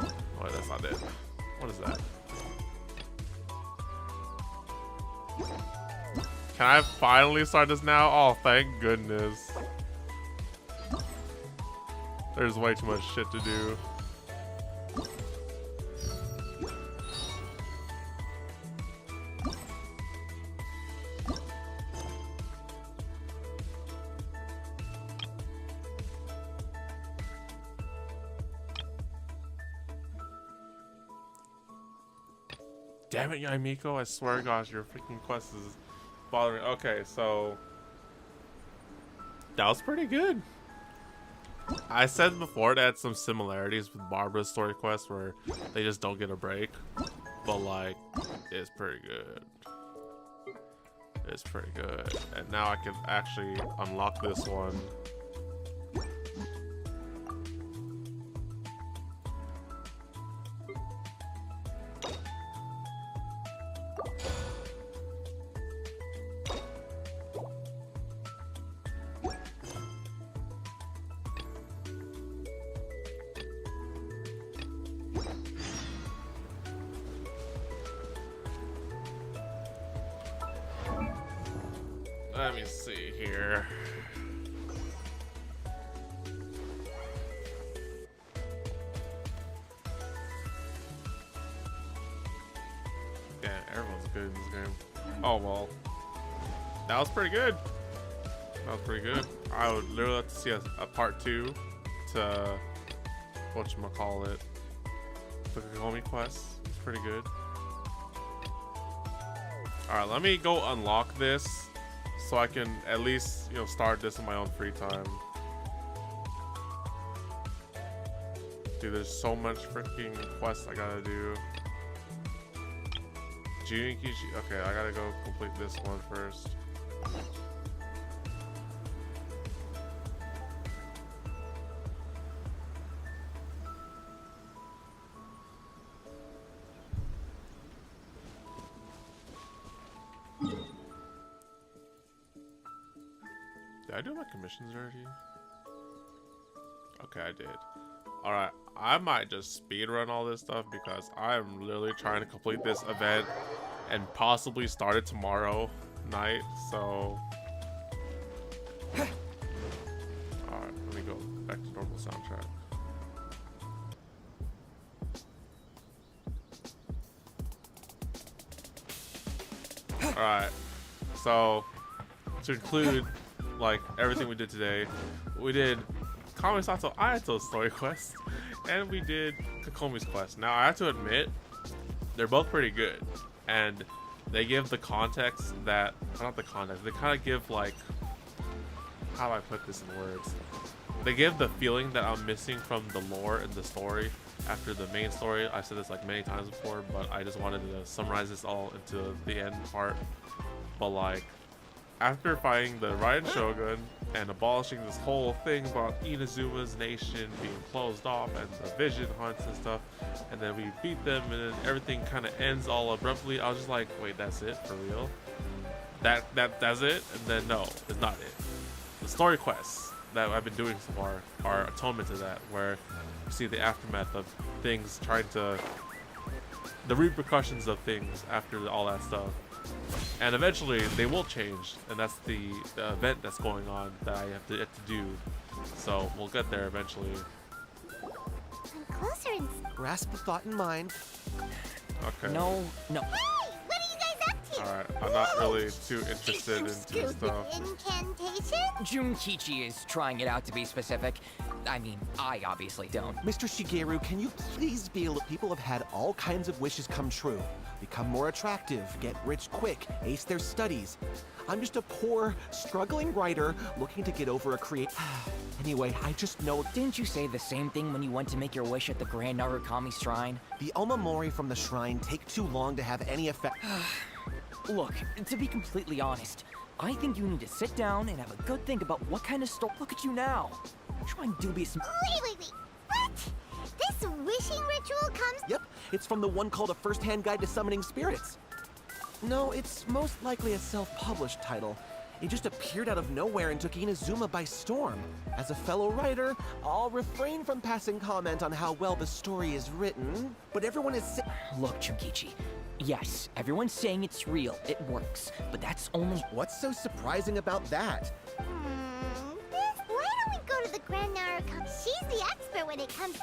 Oh, that's not it. What is that? Can I finally start this now? Oh, thank goodness. There's way too much shit to do. Damn it, Yae Miko, I swear to gosh, your freaking quest is bothering me. Okay, so that was pretty good. I said before that had some similarities with Barbara's story quest where they just don't get a break. But like, it's pretty good. It's pretty good. And now I can actually unlock this one. Let me see here. Yeah, everyone's good in this game. Oh well. That was pretty good. That was pretty good. I would literally like to see a part 2 to whatchamacallit. The Kokomi quest. It's pretty good. Alright, let me go unlock this so I can at least, start this in my own free time. Dude, there's so much freaking quests I gotta do. Okay, I gotta go complete this one first. Did I do my commissions already? Okay, I did. Alright, I might just speedrun all this stuff because I'm literally trying to complete this event and possibly start it tomorrow. night, so... Alright, let me go back to normal soundtrack. Alright, so to include like everything we did today, we did Kamisato Ayato's story quest, and we did Kokomi's quest. Now I have to admit, they're both pretty good, and they give the context that, not the context, they kind of give like, how do I put this in words? They give the feeling that I'm missing from the lore and the story after the main story. I said this like many times before, but I just wanted to summarize this all into the end part. But like, after fighting the Raiden Shogun and abolishing this whole thing about Inazuma's nation being closed off and the vision hunts and stuff, and then we beat them and then everything kind of ends all abruptly, I was just like, wait, that's it? For real? That's it? And then no, it's not it. The story quests that I've been doing so far are atonement to that, where you see the aftermath of things, trying to, the repercussions of things after all that stuff. And eventually they will change, and that's the event that's going on that I have to do. So we'll get there eventually. I'm closer and... Grasp the thought in mind. Okay. No. Hey! What are you guys up to? Alright, I'm not really too interested into this stuff. Incantation? Junkichi is trying it out to be specific. I mean, I obviously don't. Mr. Shigeru, can you please be a little... People have had all kinds of wishes come true. Become more attractive, get rich quick, ace their studies. I'm just a poor, struggling writer looking to get over a Anyway, I just know... Didn't you say the same thing when you went to make your wish at the Grand Narukami Shrine? The Omamori from the shrine take too long to have any effect. Look, to be completely honest, I think you need to sit down and have a good think about what kind of story. Look at you now. Trying dubious... Wait. What? This wishing ritual comes... Yep, it's from the one called A First-Hand Guide to Summoning Spirits. No, it's most likely a self-published title. It just appeared out of nowhere and took Inazuma by storm. As a fellow writer, I'll refrain from passing comment on how well the story is written, but everyone is Look, Junkichi. Yes, everyone's saying it's real, it works, but that's only... What's so surprising about that? Why don't we go to the Grand Narukami? She's the expert when it comes...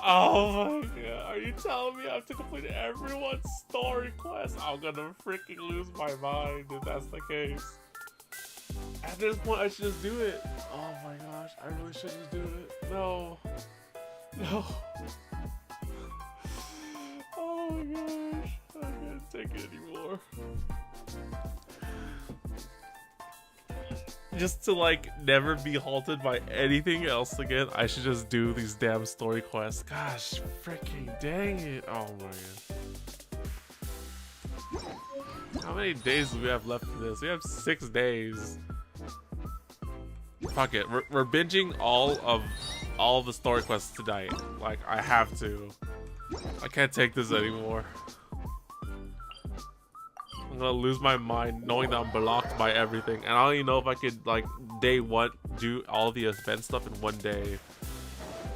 Oh my god, are you telling me I have to complete everyone's story quest? I'm gonna freaking lose my mind if that's the case. At this point, I should just do it. Oh my gosh, I really should just do it. No. Oh my gosh, I can't take it anymore. Just to like never be halted by anything else again, I should just do these damn story quests. Gosh, freaking dang it. Oh my god. How many days do we have left in this? We have 6 days. Fuck it, we're binging all of the story quests tonight. Like, I have to. I can't take this anymore. I'm gonna lose my mind knowing that I'm blocked by everything, and I don't even know if I could, like, day one do all the event stuff in one day.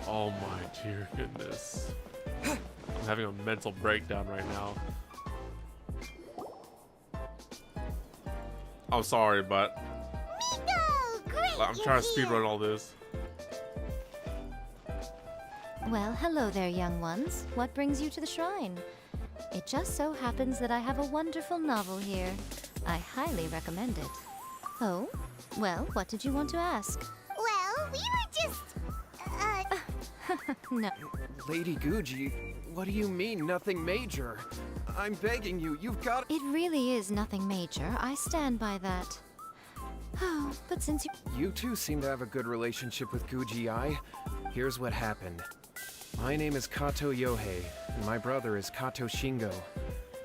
Oh my dear goodness. I'm having a mental breakdown right now. I'm sorry, but I'm trying to speedrun all this. Well, hello there, young ones. What brings you to the shrine? It just so happens that I have a wonderful novel here. I highly recommend it. Oh? Well, what did you want to ask? Well, we were just... No. Lady Guji, what do you mean, nothing major? I'm begging you, you've got... It really is nothing major. I stand by that. Oh, but since you... You two seem to have a good relationship with Guji-ai. Here's what happened. My name is Kato Yohei, and my brother is Kato Shingo.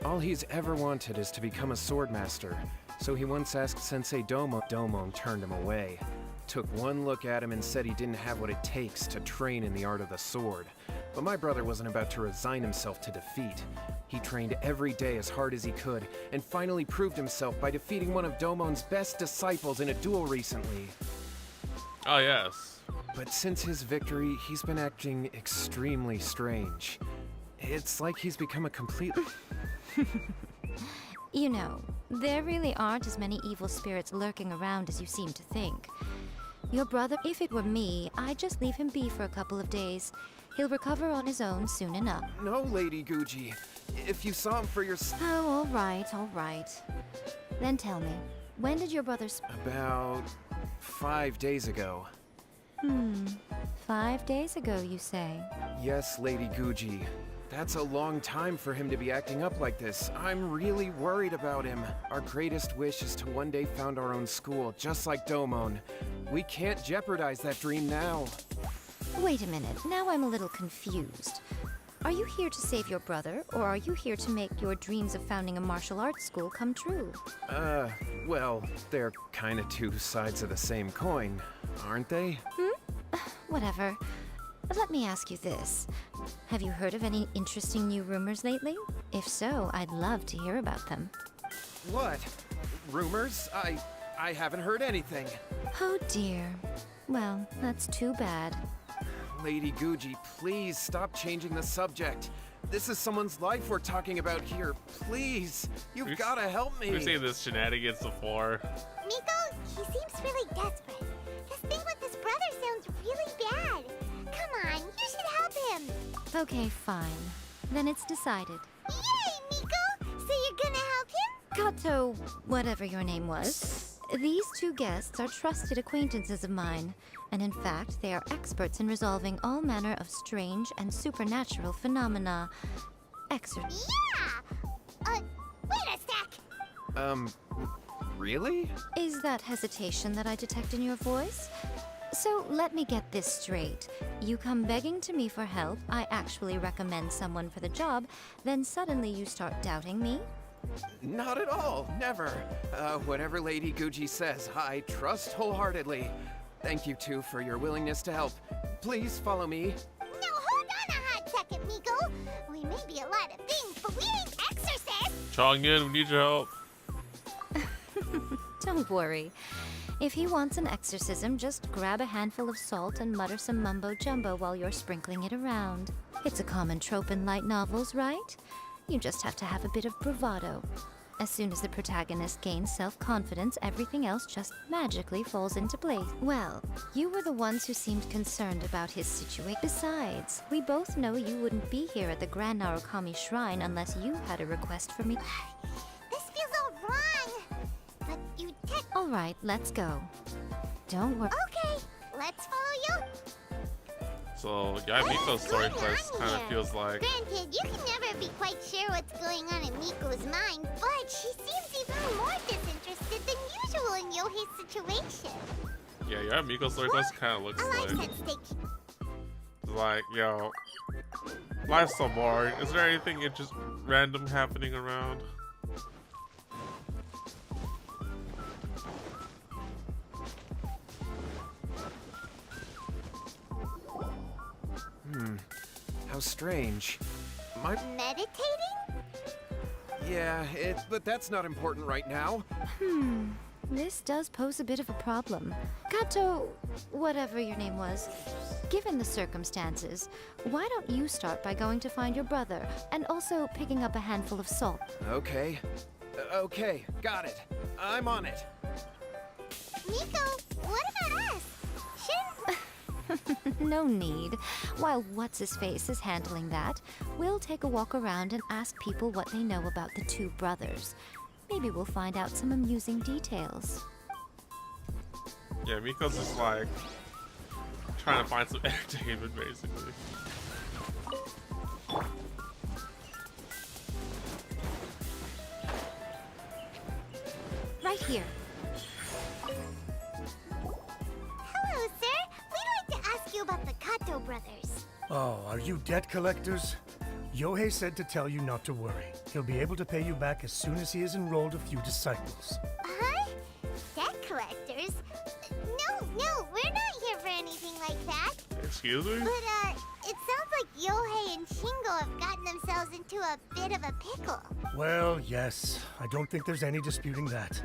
All he's ever wanted is to become a swordmaster, so he once asked Sensei Domo. Domo turned him away. Took one look at him and said he didn't have what it takes to train in the art of the sword. But my brother wasn't about to resign himself to defeat. He trained every day as hard as he could, and finally proved himself by defeating one of Domon's best disciples in a duel recently. Oh, yes. But since his victory, he's been acting extremely strange. It's like he's become a complete... You know, there really aren't as many evil spirits lurking around as you seem to think. Your brother, if it were me, I'd just leave him be for a couple of days. He'll recover on his own soon enough. No, Lady Guji. If you saw him for yourself... Oh, all right. Then tell me, when did your brother... About 5 days ago. 5 days ago, you say? Yes, Lady Guji. That's a long time for him to be acting up like this. I'm really worried about him. Our greatest wish is to one day found our own school, just like Domon. We can't jeopardize that dream now. Wait a minute, now I'm a little confused. Are you here to save your brother, or are you here to make your dreams of founding a martial arts school come true? Well, they're kinda two sides of the same coin, aren't they? Whatever. Let me ask you this. Have you heard of any interesting new rumors lately? If so, I'd love to hear about them. What? Rumors? I haven't heard anything. Oh dear. Well, that's too bad. Lady Guji, please stop changing the subject. This is someone's life we're talking about here. Please, you've gotta help me. We've seen this shenanigans before. Miko, he seems really desperate. This thing with his brother sounds really bad. Come on, you should help him. Okay, fine. Then it's decided. Yay, Miko! So you're gonna help him? Kato, whatever your name was. These two guests are trusted acquaintances of mine, and in fact, they are experts in resolving all manner of strange and supernatural phenomena. Yeah! Wait a sec! Really? Is that hesitation that I detect in your voice? So let me get this straight. You come begging to me for help, I actually recommend someone for the job, then suddenly you start doubting me? Not at all, never. Whatever Lady Guji says, I trust wholeheartedly. Thank you two for your willingness to help. Please follow me. Now hold on a hot second, Miko. We may be a lot of things, but we ain't exorcists. Chongyun, we need your help. Don't worry. If he wants an exorcism, just grab a handful of salt and mutter some mumbo-jumbo while you're sprinkling it around. It's a common trope in light novels, right? You just have to have a bit of bravado. As soon as the protagonist gains self-confidence, everything else just magically falls into place. Well, you were the ones who seemed concerned about his situation. Besides, we both know you wouldn't be here at the Grand Narukami Shrine unless you had a request for me. This feels all wrong. But you All right, let's go. Don't worry. Okay, let's follow you. So, Yae Miko's story quest kind of feels like... Granted, you can never be quite sure what's going on in Miko's mind, but she seems even more disinterested than usual in Yohei's situation. Yeah, Yae Miko's story quest kind of looks like, yo, life's so boring. Is there anything just random happening around? How strange. Meditating? Yeah, but that's not important right now. This does pose a bit of a problem. Kato, whatever your name was, given the circumstances, why don't you start by going to find your brother, and also picking up a handful of salt? Okay. Okay, got it. I'm on it. Miko, what about us? No need. While What's-His-Face is handling that, we'll take a walk around and ask people what they know about the two brothers. Maybe we'll find out some amusing details. Yeah, Miko's just like trying to find some entertainment, basically. Right here. Hello, sir. We'd like to ask you about the Kato brothers. Oh, are you debt collectors? Yohei said to tell you not to worry. He'll be able to pay you back as soon as he has enrolled a few disciples. Huh? Debt collectors? No, we're not here for anything like that. Excuse me? But, it sounds like Yohei is into a bit of a pickle. Well, yes. I don't think there's any disputing that.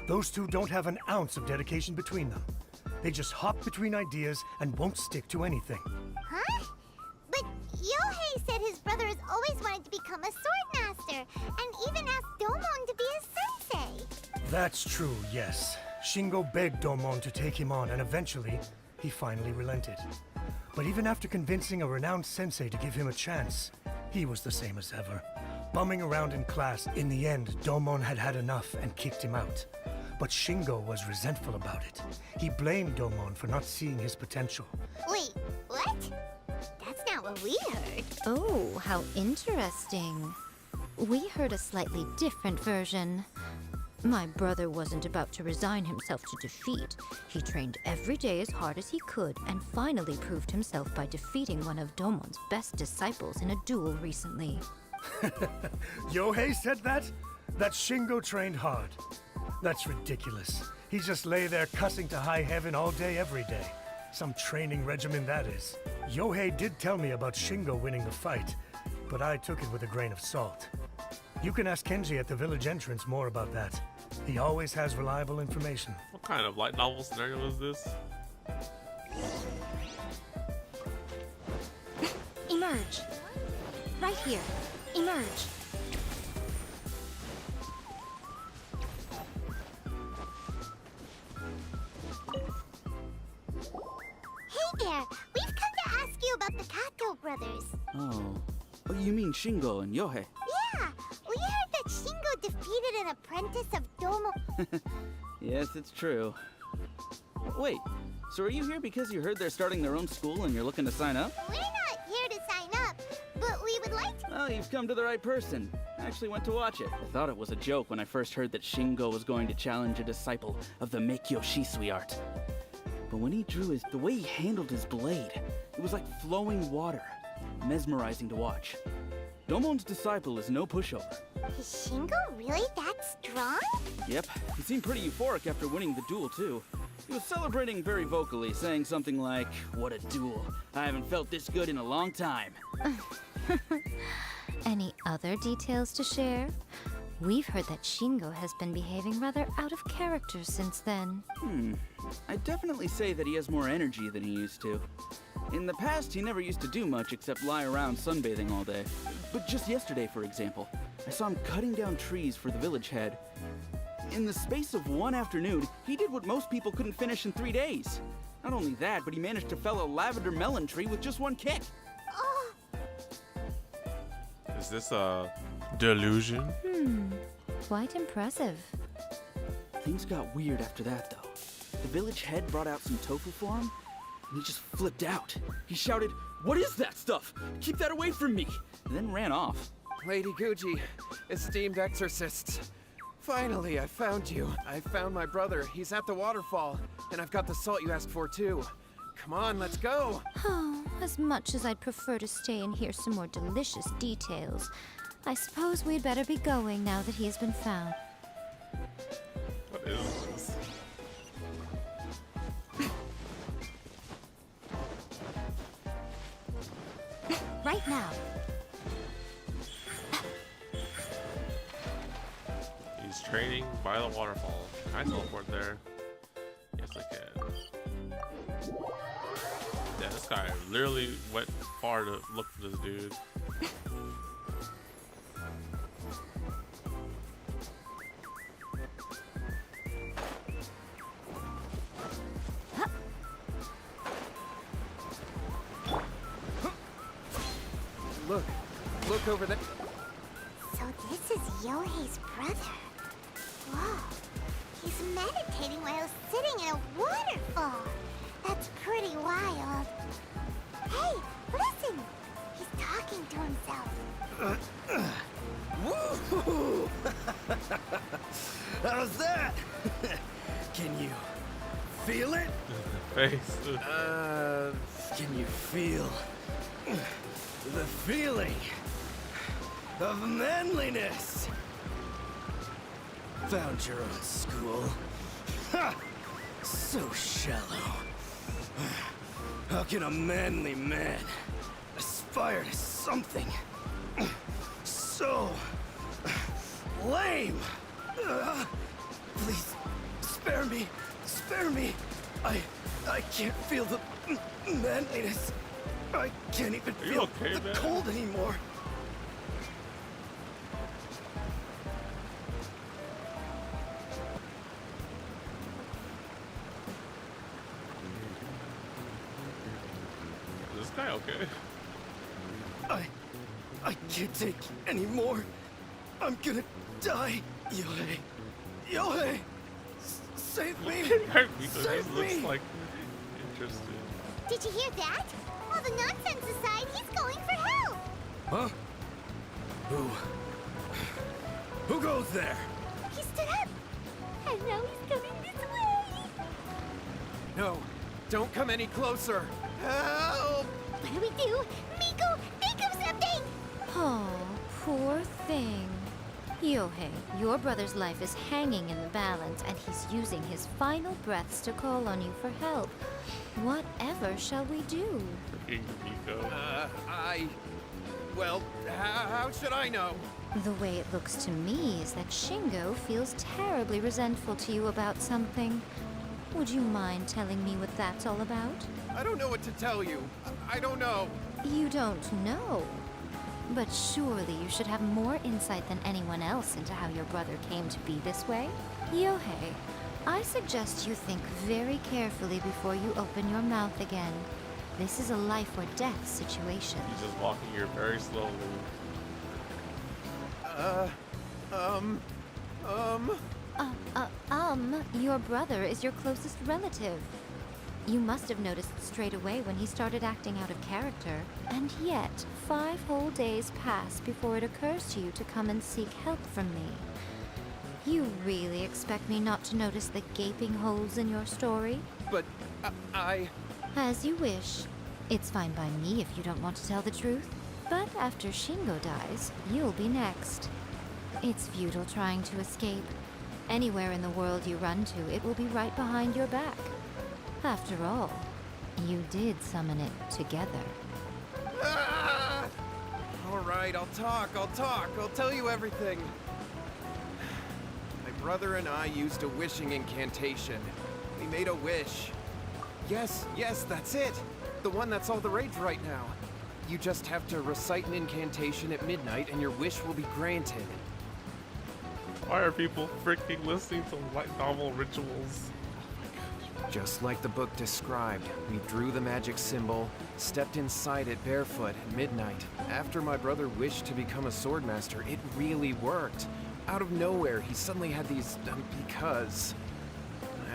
Those two don't have an ounce of dedication between them. They just hop between ideas and won't stick to anything. Huh? But Yohei said his brother has always wanted to become a sword master, and even asked Domon to be his sensei. That's true, yes. Shingo begged Domon to take him on, and eventually, he finally relented. But even after convincing a renowned sensei to give him a chance, he was the same as ever. Bumming around in class, in the end, Domon had had enough and kicked him out. But Shingo was resentful about it. He blamed Domon for not seeing his potential. Wait, what? That's not what we heard. Oh, how interesting. We heard a slightly different version. My brother wasn't about to resign himself to defeat. He trained every day as hard as he could and finally proved himself by defeating one of Domon's best disciples in a duel recently. Yohei said that? That Shingo trained hard. That's ridiculous. He just lay there cussing to high heaven all day, every day. Some training regimen that is. Yohei did tell me about Shingo winning the fight, but I took it with a grain of salt. You can ask Kenji at the village entrance more about that. He always has reliable information. What kind of light novel scenario is this? Emerge. Right here. Emerge. Hey there, we've come to ask you about the Kato brothers. Oh, you mean Shingo and Yohei? Yeah, we heard that Shingo defeated an apprentice of Domo. Yes, it's true. Wait, so are you here because you heard they're starting their own school and you're looking to sign up? We're not here to sign up, but we would like to. Well, you've come to the right person. I actually went to watch it. I thought it was a joke when I first heard that Shingo was going to challenge a disciple of the Meikyo Shisui art. But when he drew the way he handled his blade, it was like flowing water. Mesmerizing to watch. Domon's disciple is no pushover. Is Shingo really that strong? Yep, he seemed pretty euphoric after winning the duel, too. He was celebrating very vocally, saying something like, "What a duel. I haven't felt this good in a long time." Any other details to share? We've heard that Shingo has been behaving rather out of character since then. I'd definitely say that he has more energy than he used to. In the past, he never used to do much except lie around sunbathing all day. But just yesterday, for example, I saw him cutting down trees for the village head. In the space of one afternoon, he did what most people couldn't finish in 3 days. Not only that, but he managed to fell a lavender melon tree with just one kick. Oh. Is this a delusion? Quite impressive. Things got weird after that, though. The village head brought out some tofu for him, and he just flipped out. He shouted, "What is that stuff? Keep that away from me!" And then ran off. Lady Guji, esteemed exorcists. Finally, I found you. I found my brother. He's at the waterfall. And I've got the salt you asked for, too. Come on, let's go. Oh, as much as I'd prefer to stay and hear some more delicious details, I suppose we'd better be going now that he has been found. What is this? Right now. He's training by the waterfall. Can I teleport there? Yes, I can. Yeah, this guy literally went far to look for this dude. Look over there. So this is Yohei's brother. Whoa. He's meditating while sitting in a waterfall. That's pretty wild. Hey, listen! He's talking to himself. Woo! How's that? Can you feel it? Face. Can you feel the feeling of manliness? Found your own school. Ha! So shallow. How can a manly man aspire to something so lame. Please, spare me. Spare me. I can't feel the manliness. I can't even feel the cold anymore. Is this guy okay? I can't take any more. I'm gonna die. Yohei. Yohei! Save me! Save me! Looks like interesting. Did you hear that? All the nonsense aside, he's going for help! Huh? Who goes there? He stood up! And now he's coming this way! No, don't come any closer. Help! What do we do? Miko, think of something! Oh, poor thing. Yohei, your brother's life is hanging in the balance, and he's using his final breaths to call on you for help. Whatever shall we do? Freaking Miko. Well, how should I know? The way it looks to me is that Shingo feels terribly resentful to you about something. Would you mind telling me what that's all about? I don't know what to tell you. I don't know. You don't know? But surely you should have more insight than anyone else into how your brother came to be this way. Yohei, I suggest you think very carefully before you open your mouth again. This is a life or death situation. He's just walking here very slowly. Your brother is your closest relative. You must have noticed straight away when he started acting out of character. And yet, 5 whole days pass before it occurs to you to come and seek help from me. You really expect me not to notice the gaping holes in your story? But, As you wish. It's fine by me if you don't want to tell the truth. But after Shingo dies, you'll be next. It's futile trying to escape. Anywhere in the world you run to, it will be right behind your back. After all, you did summon it together. All right, I'll talk. I'll tell you everything. My brother and I used a wishing incantation. We made a wish. Yes, that's it. The one that's all the rage right now. You just have to recite an incantation at midnight and your wish will be granted. Why are people freaking listening to light novel rituals? Just like the book described, we drew the magic symbol, stepped inside it barefoot at midnight. After my brother wished to become a swordmaster, it really worked. Out of nowhere, he suddenly had these because.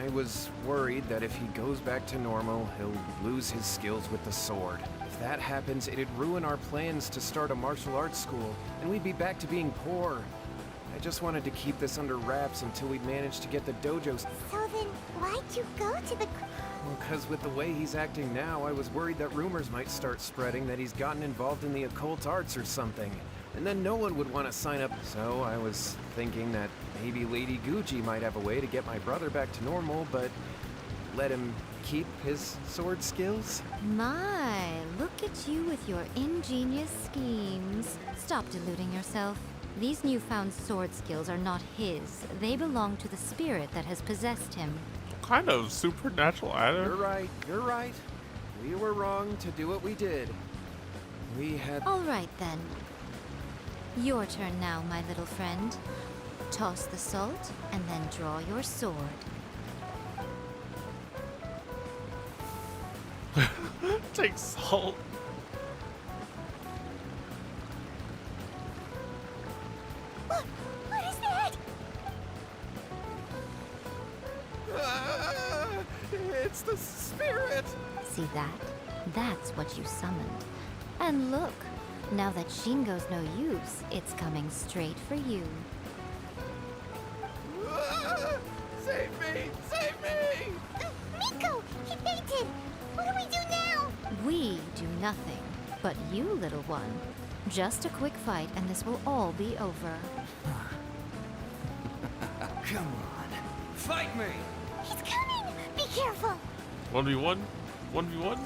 I was worried that if he goes back to normal, he'll lose his skills with the sword. If that happens, it'd ruin our plans to start a martial arts school, and we'd be back to being poor. I just wanted to keep this under wraps until we'd managed to get the dojo. So then, why'd you go to the... Well, because with the way he's acting now, I was worried that rumors might start spreading that he's gotten involved in the occult arts or something. And then no one would want to sign up. So I was thinking that maybe Lady Gucci might have a way to get my brother back to normal, but let him keep his sword skills. My, look at you with your ingenious schemes. Stop deluding yourself. These newfound sword skills are not his. They belong to the spirit that has possessed him. What kind of supernatural item? You're right. We were wrong to do what we did. We had... All right, then. Your turn now, my little friend. Toss the salt, and then draw your sword. Take salt. What is that? It's the spirit! See that? That's what you summoned. And look, now that Shingo's no use, it's coming straight for you. Save me! Save me! Miko! He fainted! What do we do now? We do nothing. But you, little one, just a quick fight and this will all be over. Come on. Fight me! He's coming! Be careful! 1v1? 1v1?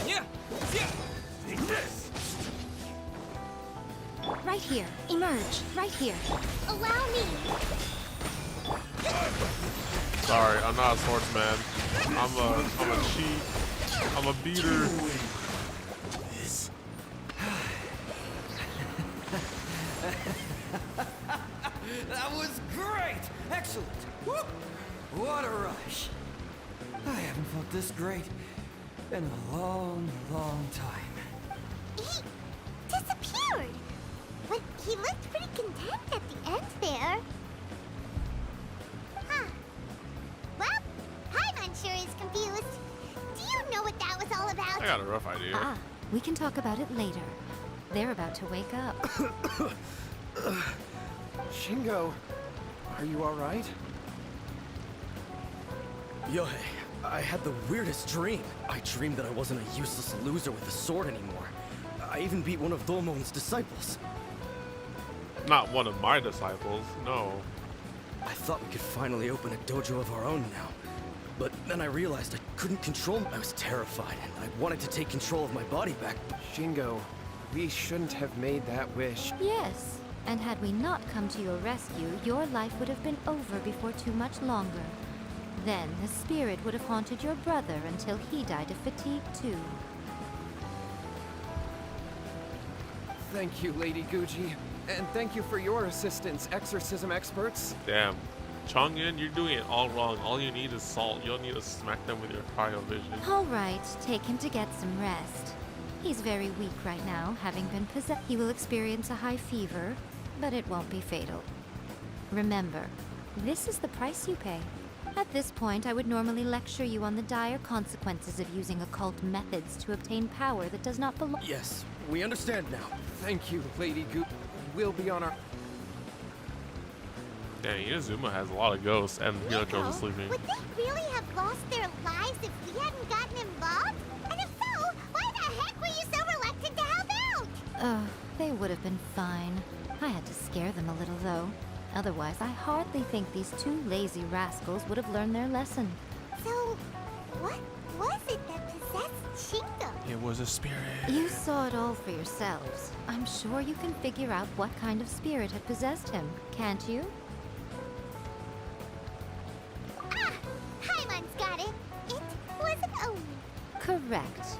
Yeah! Take this! Right here. Emerge. Right here. Allow me. Sorry, I'm not a swordsman. I'm a cheat. I'm a beater. This. That was great! Excellent! Whoop. What a rush! I haven't felt this great in a long, long time. He disappeared. But he looked pretty content at the end there. Huh. Well, Paimon sure is confused. Do you know what that was all about? I got a rough idea. Ah, we can talk about it later. They're about to wake up. Shingo, are you alright? Yohei, I had the weirdest dream. I dreamed that I wasn't a useless loser with a sword anymore. I even beat one of Domon's disciples. Not one of my disciples, no. I thought we could finally open a dojo of our own now. But then I realized I couldn't control. I was terrified, and I wanted to take control of my body back. Shingo, we shouldn't have made that wish. Yes, and had we not come to your rescue, your life would have been over before too much longer. Then the spirit would have haunted your brother until he died of fatigue too. Thank you, Lady Guji. And thank you for your assistance, exorcism experts. Damn. Chongyun, you're doing it all wrong. All you need is salt. You don't need to smack them with your cryovision. All right, take him to get some rest. He's very weak right now, having been possessed. He will experience a high fever, but it won't be fatal. Remember, this is the price you pay. At this point, I would normally lecture you on the dire consequences of using occult methods to obtain power that does not belong. Yes, we understand now. Thank you, Lady Gu. We'll be on our... Dang, Inazuma has a lot of ghosts, and Hyojo's is sleeping. Would they really have lost their lives if we hadn't gotten involved? And if so, why the heck were you so reluctant to help out? They would have been fine. I had to scare them a little, though. Otherwise, I hardly think these two lazy rascals would have learned their lesson. So, what was it that possessed Shingo? It was a spirit. You saw it all for yourselves. I'm sure you can figure out what kind of spirit had possessed him, can't you? Ah! Paimon's got it. It wasn't a... Correct.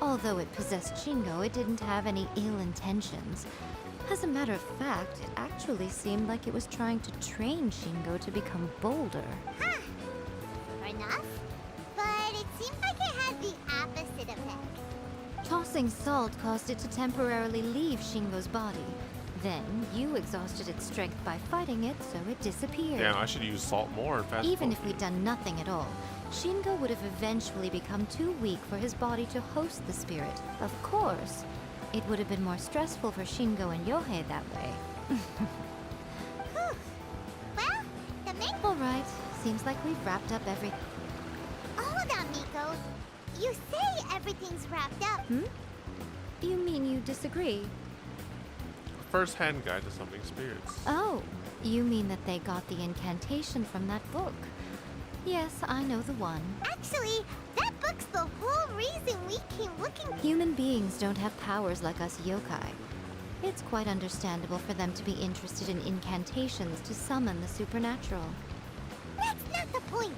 Although it possessed Shingo, it didn't have any ill intentions. As a matter of fact, it actually seemed like it was trying to train Shingo to become bolder. Huh. Fair enough. But it seems like it had the opposite effect. Tossing salt caused it to temporarily leave Shingo's body. Then, you exhausted its strength by fighting it, so it disappeared. Damn, I should use salt more and fast. Even if we'd done nothing at all, Shingo would have eventually become too weak for his body to host the spirit. Of course, it would have been more stressful for Shingo and Yohei that way. Well, the main... Alright, seems like we've wrapped up everything. Hold on, Miko. You say everything's wrapped up. You mean you disagree? First-hand guide to summoning spirits. Oh, you mean that they got the incantation from that book? Yes, I know the one. Actually, that book's the whole reason we came looking... Human beings don't have powers like us yokai. It's quite understandable for them to be interested in incantations to summon the supernatural. That's not the point.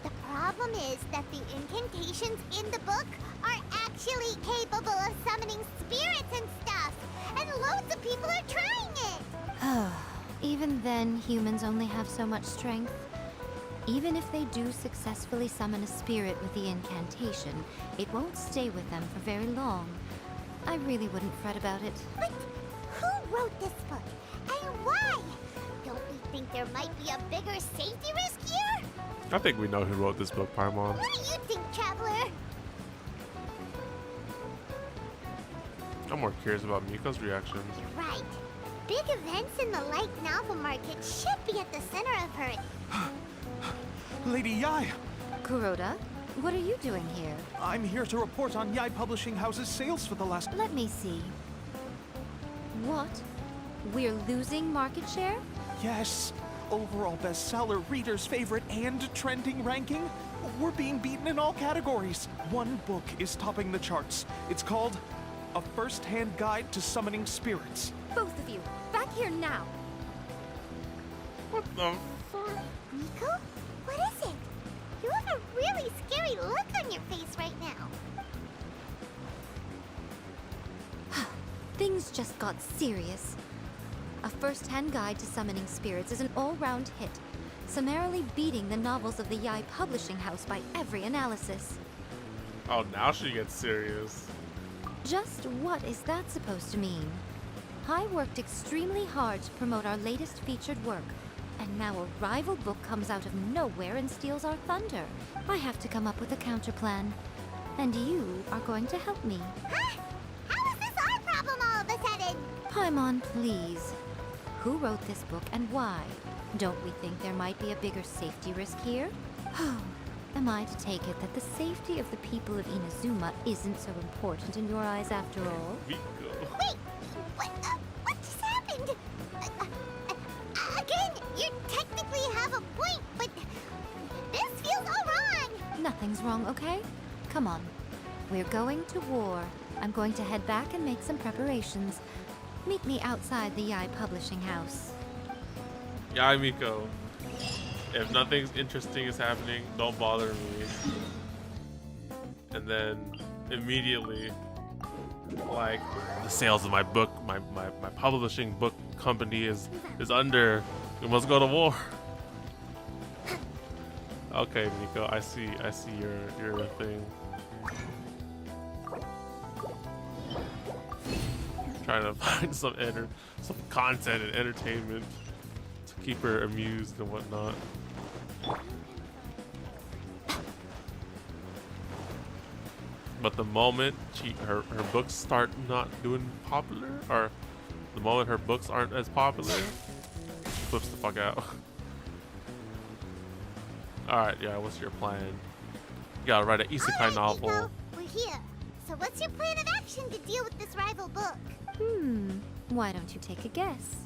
The problem is that the incantations in the book are actually capable of summoning spirits and stuff. And loads of people are trying it. Even then, humans only have so much strength. Even if they do successfully summon a spirit with the incantation, it won't stay with them for very long. I really wouldn't fret about it. But who wrote this book? And why? Don't we think there might be a bigger safety risk here? I think we know who wrote this book, Paimon. What do you think, Traveler? I'm more curious about Miko's reactions. Right. Big events in the light novel market should be at the center of her... Lady Yae! Kuroda, what are you doing here? I'm here to report on Yae Publishing House's sales for the last... Let me see. What? We're losing market share? Yes. Overall bestseller, readers' favorite, and trending ranking. We're being beaten in all categories. One book is topping the charts. It's called A First-Hand Guide to Summoning Spirits. Both of you, back here now. What the fuck? Miko? What is it? You have a really scary look on your face right now. Things just got serious. A First-Hand Guide to Summoning Spirits is an all-round hit, summarily beating the novels of the Yae Publishing House by every analysis. Oh, now she gets serious. Just what is that supposed to mean? I worked extremely hard to promote our latest featured work, and now a rival book comes out of nowhere and steals our thunder. I have to come up with a counterplan. And you are going to help me. Huh? How is this our problem all of a sudden? Paimon, please. Who wrote this book and why? Don't we think there might be a bigger safety risk here? Am I to take it that the safety of the people of Inazuma isn't so important in your eyes after all? Wait, what just happened? Again, you technically have a point, but this feels all wrong. Nothing's wrong, okay? Come on. We're going to war. I'm going to head back and make some preparations. Meet me outside the Yae Publishing House. Yae Miko. If nothing interesting is happening, don't bother me. And then immediately, like, the sales of my book, my publishing book company is under. We must go to war. Okay, Miko, I see your thing. Trying to find some content and entertainment to keep her amused and whatnot. But the moment her books start not doing popular, or the moment her books aren't as popular, she flips the fuck out. Alright, yeah, what's your plan? You gotta write an isekai novel. Miko, we're here. So what's your plan of action to deal with this rival book? Why don't you take a guess?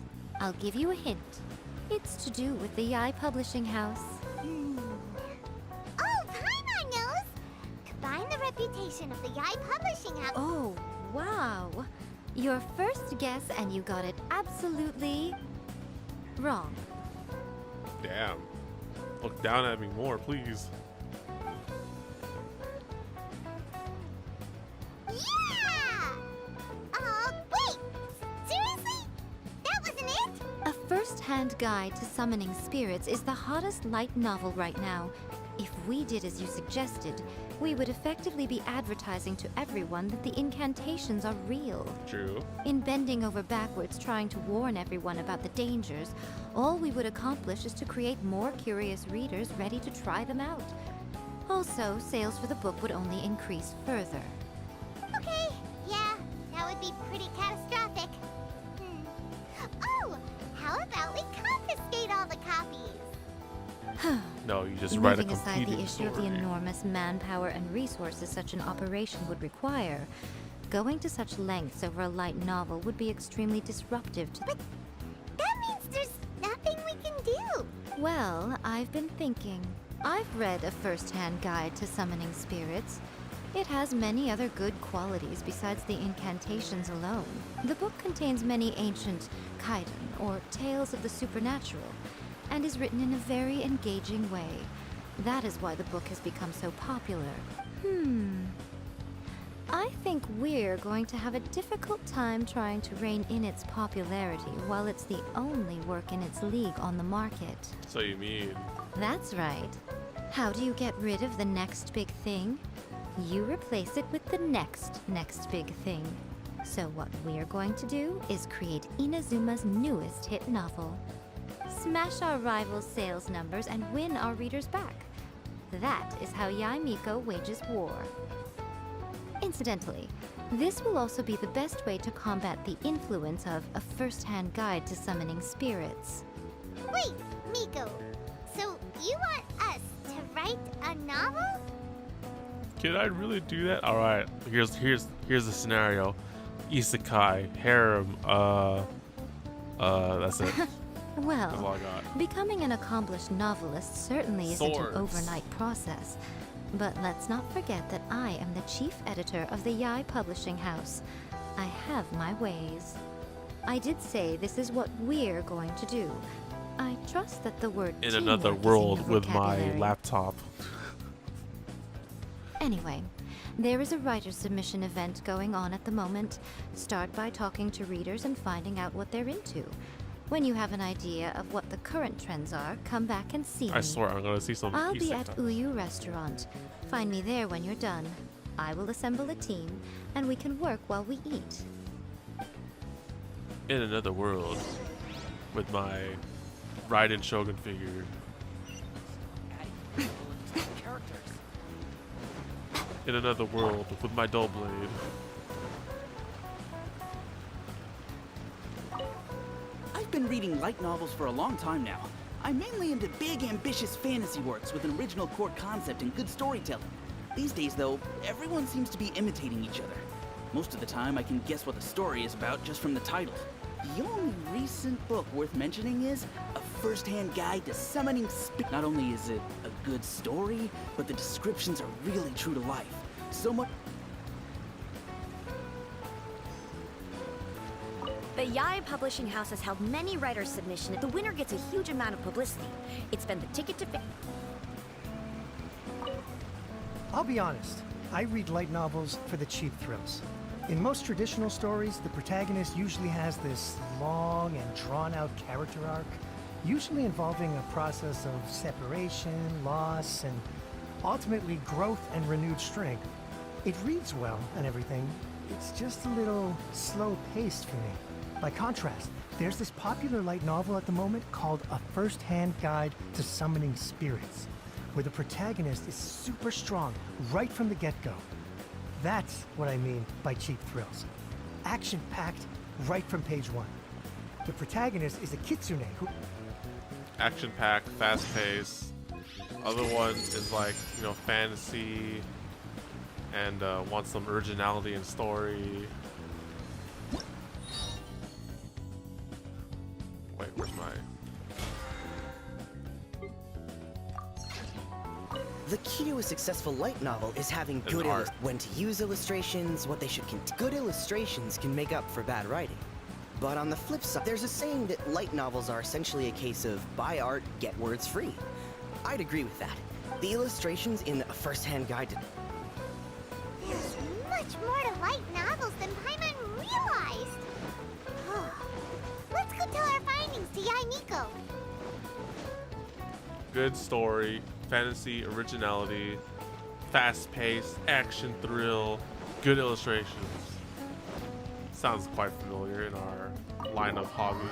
I'll give you a hint. It's to do with the Yae Publishing House. Oh, Paimon knows! Combine the reputation of the Yae Publishing House. Oh, wow. Your first guess and you got it absolutely wrong. Damn. Look down at me more, please. Yeah! Wait! Seriously? That wasn't it? A First-Hand Guide to Summoning Spirits is the hottest light novel right now. If we did as you suggested, we would effectively be advertising to everyone that the incantations are real. True. In bending over backwards trying to warn everyone about the dangers, all we would accomplish is to create more curious readers ready to try them out. Also, sales for the book would only increase further. Okay, yeah, that would be pretty catastrophic. Oh, how about we confiscate all the copies? No, you just write a Leaving aside competing the issue of the story. enormous manpower and resources such an operation would require, going to such lengths over a light novel would be extremely disruptive to— But that means there's nothing we can do. Well, I've been thinking. I've read A First-Hand Guide to Summoning Spirits. It has many other good qualities besides the incantations alone. The book contains many ancient kaiden, or tales of the supernatural, and is written in a very engaging way. That is why the book has become so popular. I think we're going to have a difficult time trying to rein in its popularity while it's the only work in its league on the market. So you mean? That's right. How do you get rid of the next big thing? You replace it with the next big thing. So what we're going to do is create Inazuma's newest hit novel. Smash our rival's sales numbers and win our readers back. That is how Yae Miko wages war. Incidentally, this will also be the best way to combat the influence of A First-Hand Guide to Summoning Spirits. Wait, Miko. So you want us to write a novel? Can I really do that? All right. Here's the scenario. Isekai, harem. That's it. Well, That's all I got. becoming an accomplished novelist certainly isn't Swords. an overnight process. But let's not forget that I am the chief editor of the Yae Publishing House. I have my ways. I did say this is what we're going to do. I trust that the word In teamwork another is in world your with my vocabulary. laptop. Anyway, there is a writer submission event going on at the moment. Start by talking to readers and finding out what they're into. When you have an idea of what the current trends are, come back and see me. I swear I'm gonna see some. I'll be Easter at eggs. Uyu Restaurant. Find me there when you're done. I will assemble a team, and we can work while we eat. In another world, with my Raiden Shogun figure. In another world, with my dull blade. I've been reading light novels for a long time now. I'm mainly into big, ambitious fantasy works with an original core concept and good storytelling. These days, though, everyone seems to be imitating each other. Most of the time, I can guess what the story is about just from the title. The only recent book worth mentioning is A First-Hand Guide to Summoning Spirits. Not only is it a good story, but the descriptions are really true to life. So much. The Yae Publishing House has held many writers' submissions. The winner gets a huge amount of publicity. It's been the ticket to fame. I'll be honest, I read light novels for the cheap thrills. In most traditional stories, the protagonist usually has this long and drawn-out character arc, usually involving a process of separation, loss, and ultimately growth and renewed strength. It reads well and everything, it's just a little slow-paced for me. By contrast, there's this popular light novel at the moment called A First-Hand Guide to Summoning Spirits, where the protagonist is super strong right from the get-go. That's what I mean by cheap thrills. Action-packed right from page one. The protagonist is a kitsune who... Action-packed, fast-paced. Other one is like, you know, fantasy and wants some originality in story. Wait, where's my... The key to a successful light novel is having good art. when to use illustrations, what they should contain. Good illustrations can make up for bad writing. But on the flip side, there's a saying that light novels are essentially a case of buy art, get words free. I'd agree with that. The illustrations in A First-Hand Guide to... There's much more to light novels than Paimon realized. Let's go tell our findings to Yae Miko. Good story, fantasy, originality, fast-paced, action thrill, good illustrations. Sounds quite familiar in our line of hobby.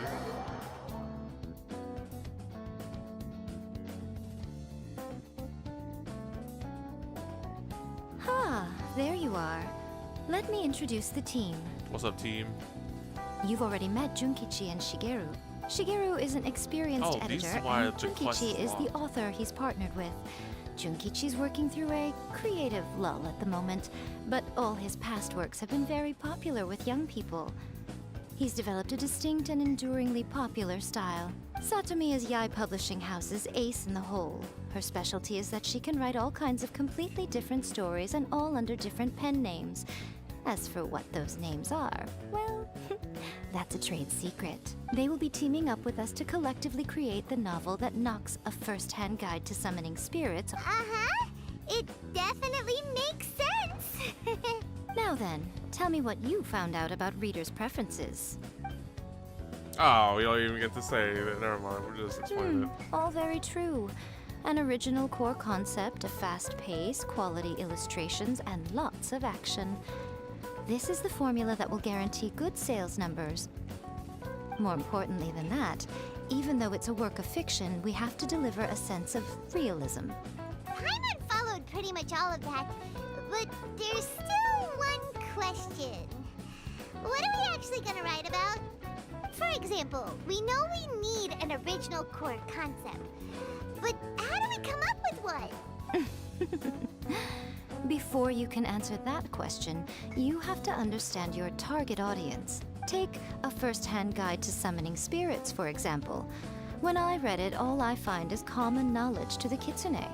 Ah, there you are. Let me introduce the team. What's up, team? You've already met Junkichi and Shigeru. Shigeru is an experienced Oh, these editor, are why and the quest is Junkichi is the long. author he's partnered with. Junkichi's working through a creative lull at the moment, but all his past works have been very popular with young people. He's developed a distinct and enduringly popular style. Satomi is Yae Publishing House's ace in the hole. Her specialty is that she can write all kinds of completely different stories and all under different pen names. As for what those names are, well, that's a trade secret. They will be teaming up with us to collectively create the novel that knocks A First-Hand Guide to Summoning Spirits. Uh-huh. It definitely makes sense. Now then, tell me what you found out about readers' preferences. Oh, we don't even get to say it. Never mind, we'll just explain it. All very true. An original core concept, a fast pace, quality illustrations, and lots of action. This is the formula that will guarantee good sales numbers. More importantly than that, even though it's a work of fiction, we have to deliver a sense of realism. Paimon followed pretty much all of that, but there's still one question. What are we actually gonna write about? For example, we know we need an original core concept, but how do we come up with one? Before you can answer that question, you have to understand your target audience. Take A First-Hand Guide to Summoning Spirits, for example. When I read it, all I find is common knowledge to the kitsune.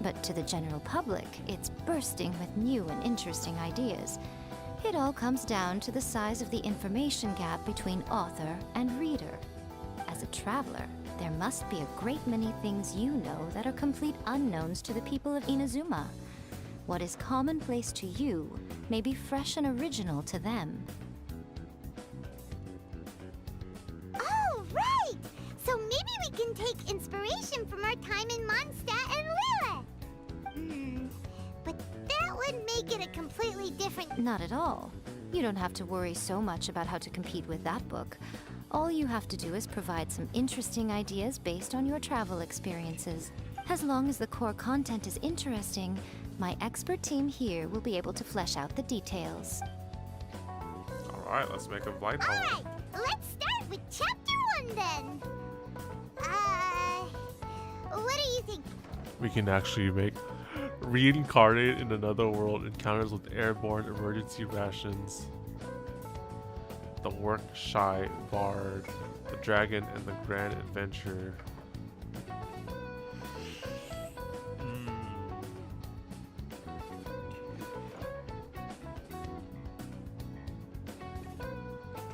But to the general public, it's bursting with new and interesting ideas. It all comes down to the size of the information gap between author and reader. As a traveler, there must be a great many things you know that are complete unknowns to the people of Inazuma. What is commonplace to you may be fresh and original to them. Oh, right! So maybe we can take inspiration from our time in Mondstadt and Lille. But that would make it a completely different... Not at all. You don't have to worry so much about how to compete with that book. All you have to do is provide some interesting ideas based on your travel experiences. As long as the core content is interesting, my expert team here will be able to flesh out the details. Alright, let's make a light novel. Alright, let's start with chapter 1 then. What do you think? We can actually make reincarnate in another world encounters with airborne emergency rations. The work shy bard, the dragon, and the grand adventure.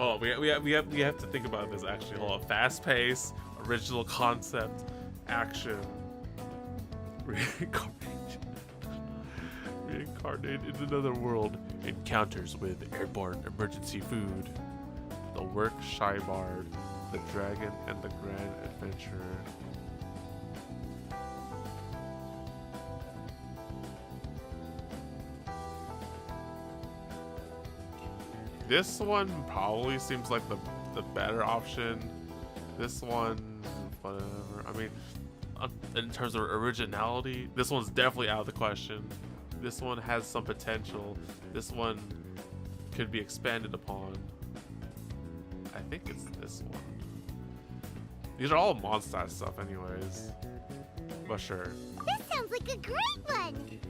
Oh, we have to think about this actually. Hold on. Fast pace, original concept, action. Reincarnate in another world. Encounters with airborne emergency food. The work shy bard, the dragon, and the grand adventurer. This one probably seems like the better option. This one, whatever. I mean, in terms of originality, this one's definitely out of the question. This one has some potential. This one could be expanded upon. I think it's this one. These are all Mondstadt stuff anyways. But sure. This sounds like a great one!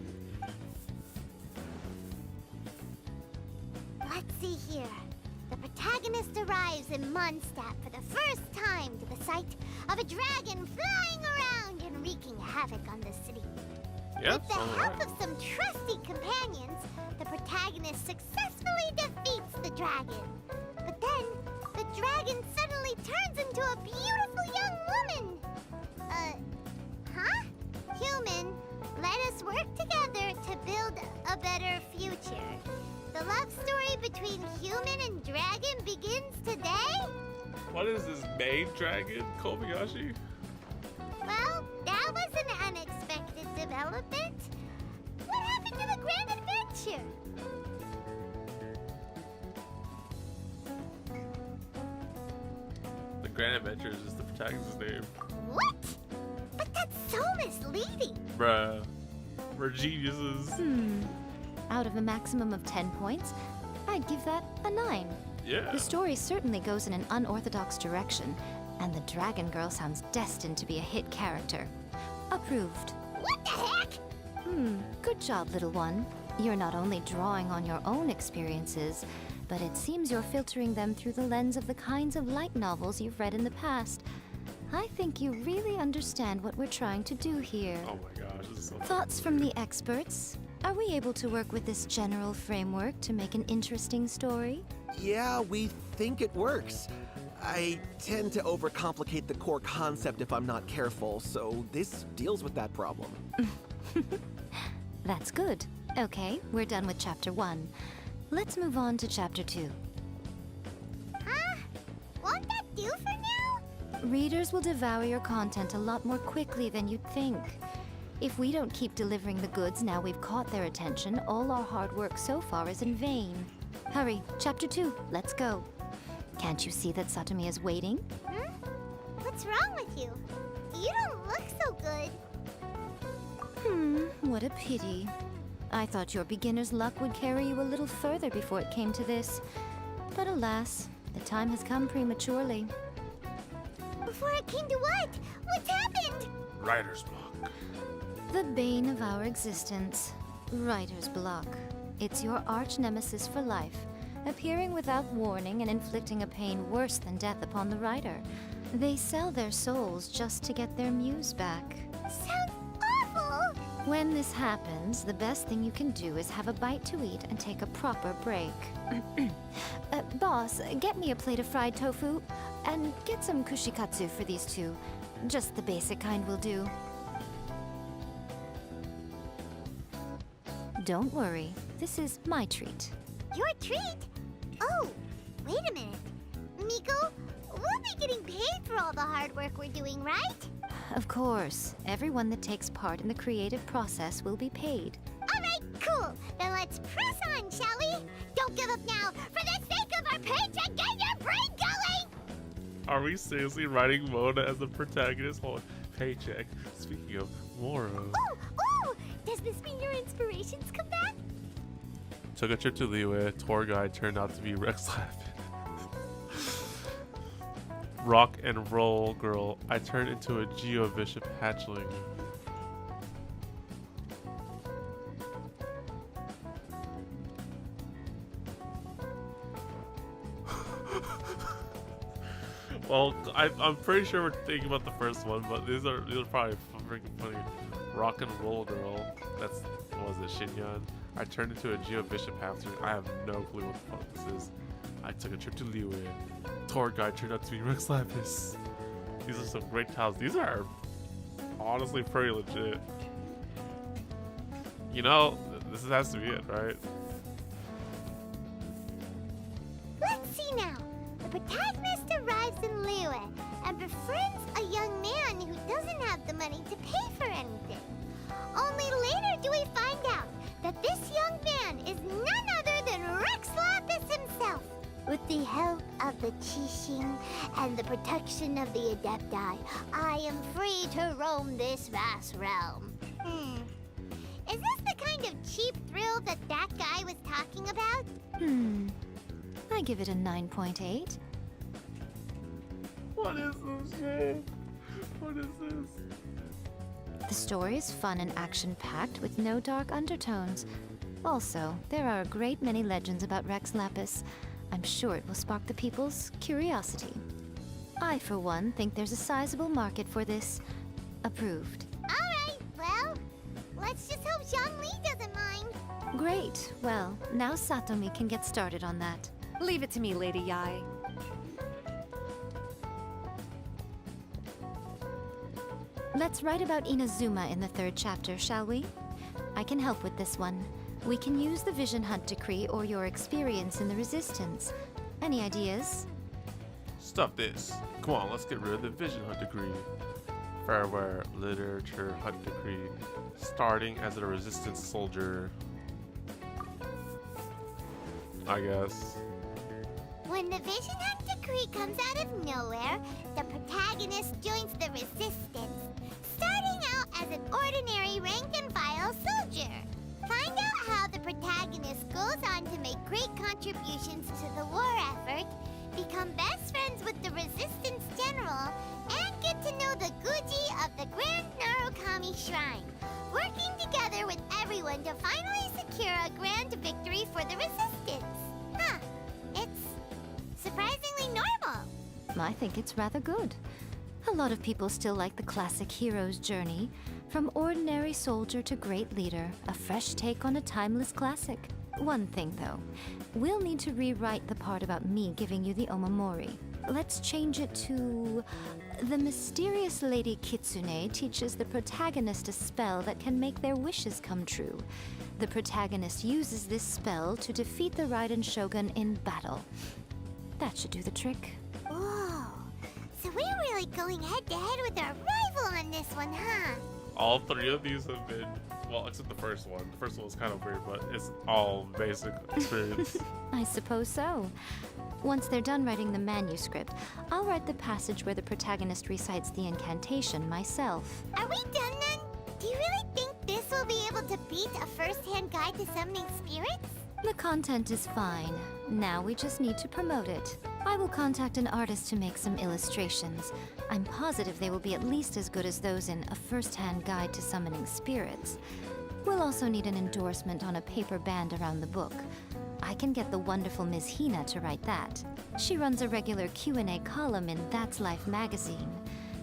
Let's see here. The protagonist arrives in Mondstadt for the first time to the sight of a dragon flying around and wreaking havoc on the city. Yep, With the help of some trusty companions, the protagonist successfully defeats the dragon. But then, the dragon suddenly turns into a beautiful young woman. Human, let us work together to build a better future. The love story between human and dragon begins today? What is this maid dragon, Kobayashi? Well, that was an unexpected development. What happened to the grand adventure? The grand adventure is just the protagonist's name. What? But that's so misleading. Bruh. We're geniuses. Out of a maximum of 10 points, I'd give that a 9. Yeah. The story certainly goes in an unorthodox direction, and the Dragon Girl sounds destined to be a hit character. Approved. What the heck? Good job, little one. You're not only drawing on your own experiences, but it seems you're filtering them through the lens of the kinds of light novels you've read in the past. I think you really understand what we're trying to do here. Oh my gosh, this is so Thoughts from the experts? Are we able to work with this general framework to make an interesting story? Yeah, we think it works. I tend to overcomplicate the core concept if I'm not careful, so this deals with that problem. That's good. Okay, we're done with Chapter 1. Let's move on to Chapter 2. Won't that do for now? Readers will devour your content a lot more quickly than you'd think. If we don't keep delivering the goods now we've caught their attention, all our hard work so far is in vain. Hurry, Chapter 2, let's go. Can't you see that Satomi is waiting? What's wrong with you? You don't look so good. What a pity. I thought your beginner's luck would carry you a little further before it came to this. But alas, the time has come prematurely. Before it came to what? What's happened? Writer's block. The bane of our existence. Writer's block. It's your arch nemesis for life, appearing without warning and inflicting a pain worse than death upon the writer. They sell their souls just to get their muse back. Sounds awful! When this happens, the best thing you can do is have a bite to eat and take a proper break. Boss, get me a plate of fried tofu, and get some kushikatsu for these two. Just the basic kind will do. Don't worry, this is my treat. Your treat? Oh, wait a minute. Miko, we'll be getting paid for all the hard work we're doing, right? Of course, everyone that takes part in the creative process will be paid. Alright, cool. Then let's press on, shall we? Don't give up now. For the sake of our paycheck, get your brain going! Are we seriously writing Mona as the protagonist? Hold on. Paycheck. Speaking of Moro. Ooh! Does this mean your inspirations come back? Took a trip to Liyue. Tour guide turned out to be Rex Lapin. Rock and roll girl. I turned into a Geo Bishop hatchling. Well, I'm pretty sure we're thinking about the first one, but these are probably freaking funny. Rock and roll girl. That's, what was it, Shinyan? I turned into a Geo Bishop hatchling. I have no clue what the fuck this is. I took a trip to Liyue. Tour guide turned out to be Rex Lapis. These are some great tiles. These are honestly pretty legit. You know, this has to be it, right? Let's see now. The protagonist arrives in Liyue and befriends a young man who doesn't have the money to pay for anything. Only later do we find out that this young man is none other than Rex Lapis himself. With the help of the Qixing and the protection of the Adepti, I am free to roam this vast realm. Is this the kind of cheap thrill that guy was talking about? I give it a 9.8. What is this shit? What is this? The story is fun and action-packed with no dark undertones. Also, there are a great many legends about Rex Lapis. I'm sure it will spark the people's curiosity. I, for one, think there's a sizable market for this. Approved. Alright, well, let's just hope Jean-Li doesn't mind. Great. Well, now Satomi can get started on that. Leave it to me, Lady Yae. Let's write about Inazuma in the 3rd chapter, shall we? I can help with this one. We can use the Vision Hunt Decree or your experience in the Resistance. Any ideas? Stop this. Come on, let's get rid of the Vision Hunt Decree. Farewell, Literature Hunt Decree. Starting as a Resistance soldier. I guess. When the Vision Hunt Decree comes out of nowhere, the protagonist joins the Resistance, starting out as an ordinary rank-and-file soldier. Find out how the protagonist goes on to make great contributions to the war effort, become best friends with the Resistance General, and get to know the Guji of the Grand Narukami Shrine, working together with everyone to finally secure a grand victory for the Resistance. Huh. It's surprisingly normal. I think it's rather good. A lot of people still like the classic hero's journey. From ordinary soldier to great leader, a fresh take on a timeless classic. One thing though, we'll need to rewrite the part about me giving you the Omamori. Let's change it to... The mysterious Lady Kitsune teaches the protagonist a spell that can make their wishes come true. The protagonist uses this spell to defeat the Raiden Shogun in battle. That should do the trick. Whoa. So we're really going head-to-head with our rival on this one, huh? All 3 of these have been, well, except the first one. The first one was kind of weird, but it's all basic experience. I suppose so. Once they're done writing the manuscript, I'll write the passage where the protagonist recites the incantation myself. Are we done then? Do you really think this will be able to beat a first-hand guide to summoning spirits? The content is fine. Now we just need to promote it. I will contact an artist to make some illustrations. I'm positive they will be at least as good as those in A First-Hand Guide to Summoning Spirits. We'll also need an endorsement on a paper band around the book. I can get the wonderful Ms. Hina to write that. She runs a regular Q&A column in That's Life magazine.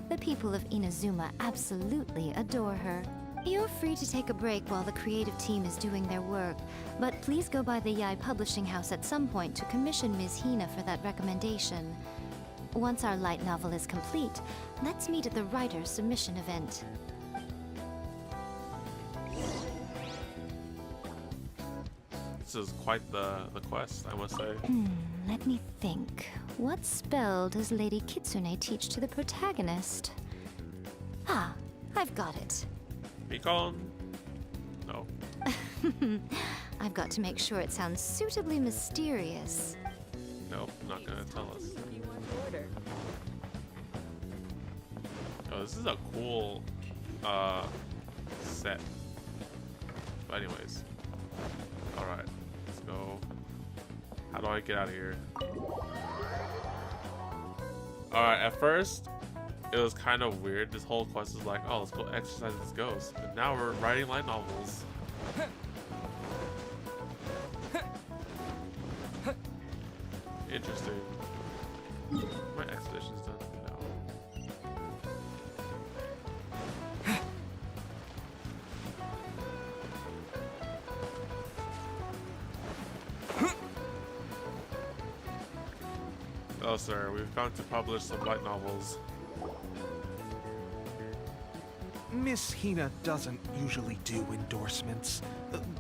The people of Inazuma absolutely adore her. You're free to take a break while the creative team is doing their work, but please go by the Yae Publishing House at some point to commission Ms. Hina for that recommendation. Once our light novel is complete, let's meet at the writer's submission event. This is quite the quest, I must say. Let me think. What spell does Lady Kitsune teach to the protagonist? Ah, I've got it. Beacon? No. I've got to make sure it sounds suitably mysterious. Nope, not gonna tell us. Oh, this is a cool set. But anyways. Alright, let's go. How do I get out of here? Alright, at first it was kind of weird. This whole quest was like, oh, let's go exercise this ghost. But now we're writing light novels. Interesting. My expedition's done. No. Oh, sir, we've come to publish some light novels. Miss Hina doesn't usually do endorsements,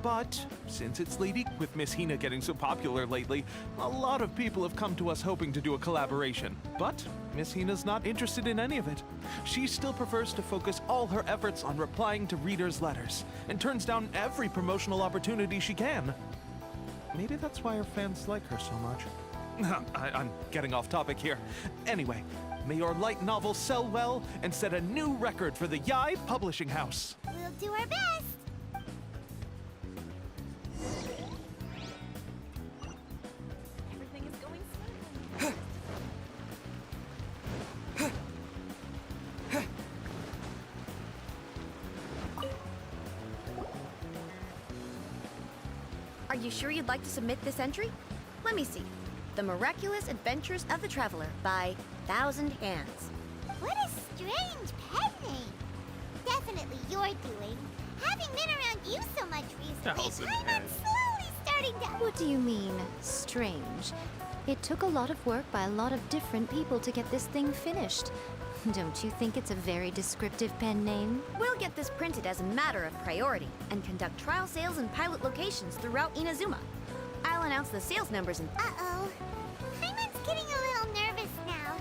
but since it's Lady, with Miss Hina getting so popular lately, a lot of people have come to us hoping to do a collaboration. But Miss Hina's not interested in any of it. She still prefers to focus all her efforts on replying to readers' letters, and turns down every promotional opportunity she can. Maybe that's why her fans like her so much. I'm getting off topic here. Anyway, may your light novel sell well and set a new record for the Yae Publishing House. We'll do our best. Everything is going smoothly. Are you sure you'd like to submit this entry? Let me see. The Miraculous Adventures of the Traveler by Thousand Hands. What a strange pen name. Definitely your doing. Having been around you so much recently, I'm slowly starting to... What do you mean, strange? It took a lot of work by a lot of different people to get this thing finished. Don't you think it's a very descriptive pen name? We'll get this printed as a matter of priority and conduct trial sales in pilot locations throughout Inazuma. I'll announce the sales numbers in... Uh-oh. Paimon's getting a little nervous now.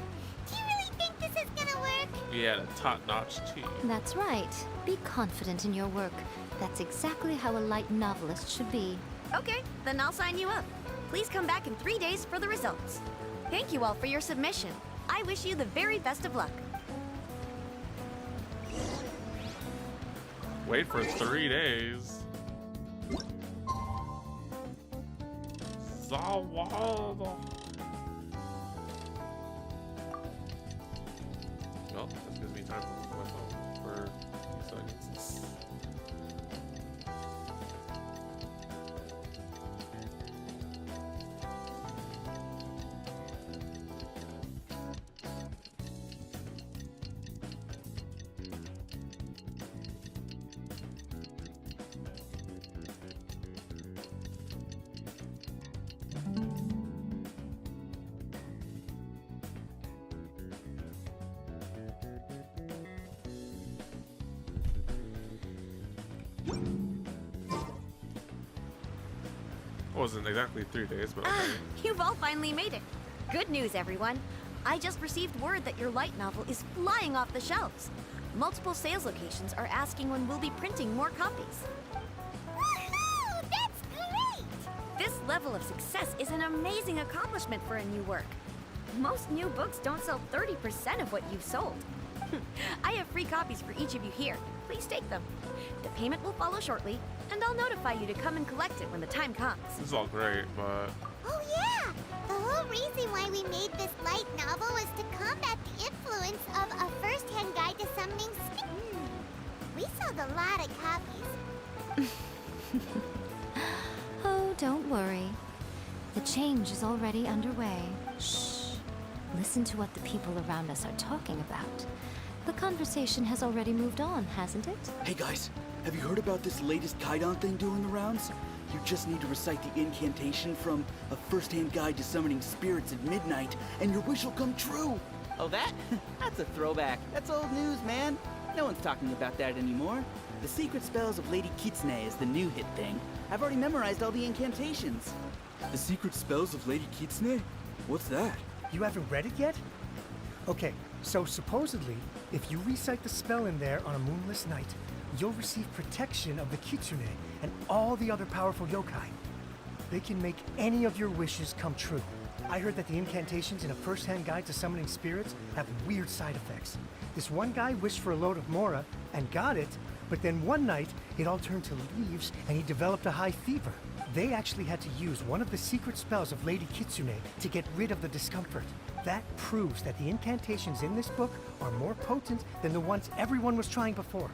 Do you really think this is gonna work? Yeah, the top-notch team. That's right. Be confident in your work. That's exactly how a light novelist should be. Okay, then I'll sign you up. Please come back in 3 days for the results. Thank you all for your submission. I wish you the very best of luck. Wait for 3 days. Zawada. Well, this gives me time to look at my phone for a few seconds. Wasn't exactly 3 days, but okay. You've all finally made it. Good news, everyone. I just received word that your light novel is flying off the shelves. Multiple sales locations are asking when we'll be printing more copies. Woohoo! That's great! This level of success is an amazing accomplishment for a new work. Most new books don't sell 30% of what you've sold. I have free copies for each of you here. Please take them. The payment will follow shortly, and I'll notify you to come and collect it when the time comes. This is all great, but... Oh yeah! The whole reason why we made this light novel was to combat the influence of a first-hand guide to summoning We sold a lot of copies. Oh, don't worry. change is already underway. Shh. Listen to what the people around us are talking about. The conversation has already moved on, hasn't it? Hey guys, have you heard about this latest Kaidan thing doing the rounds? You just need to recite the incantation from A First-Hand Guide to Summoning Spirits at midnight, and your wish will come true! Oh, that? That's a throwback. That's old news, man. No one's talking about that anymore. The Secret Spells of Lady Kitsune is the new hit thing. I've already memorized all the incantations. The Secret Spells of Lady Kitsune? What's that? You haven't read it yet? Okay, so supposedly, if you recite the spell in there on a moonless night, you'll receive protection of the Kitsune and all the other powerful yokai. They can make any of your wishes come true. I heard that the incantations in A First-Hand Guide to Summoning Spirits have weird side effects. This one guy wished for a load of Mora and got it, but then one night it all turned to leaves and he developed a high fever. They actually had to use one of the secret spells of Lady Kitsune to get rid of the discomfort. That proves that the incantations in this book are more potent than the ones everyone was trying before.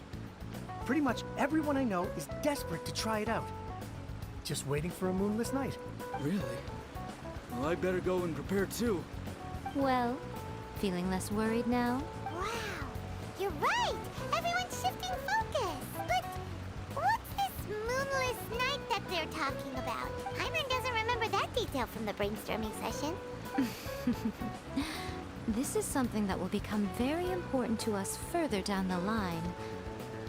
Pretty much everyone I know is desperate to try it out. Just waiting for a moonless night. Really? Well, I better go and prepare too. Well, feeling less worried now? Wow, you're right. Everyone's shifting focus. But what's this moonless night that they're talking about? Hyman doesn't remember that detail from the brainstorming session. This is something that will become very important to us further down the line.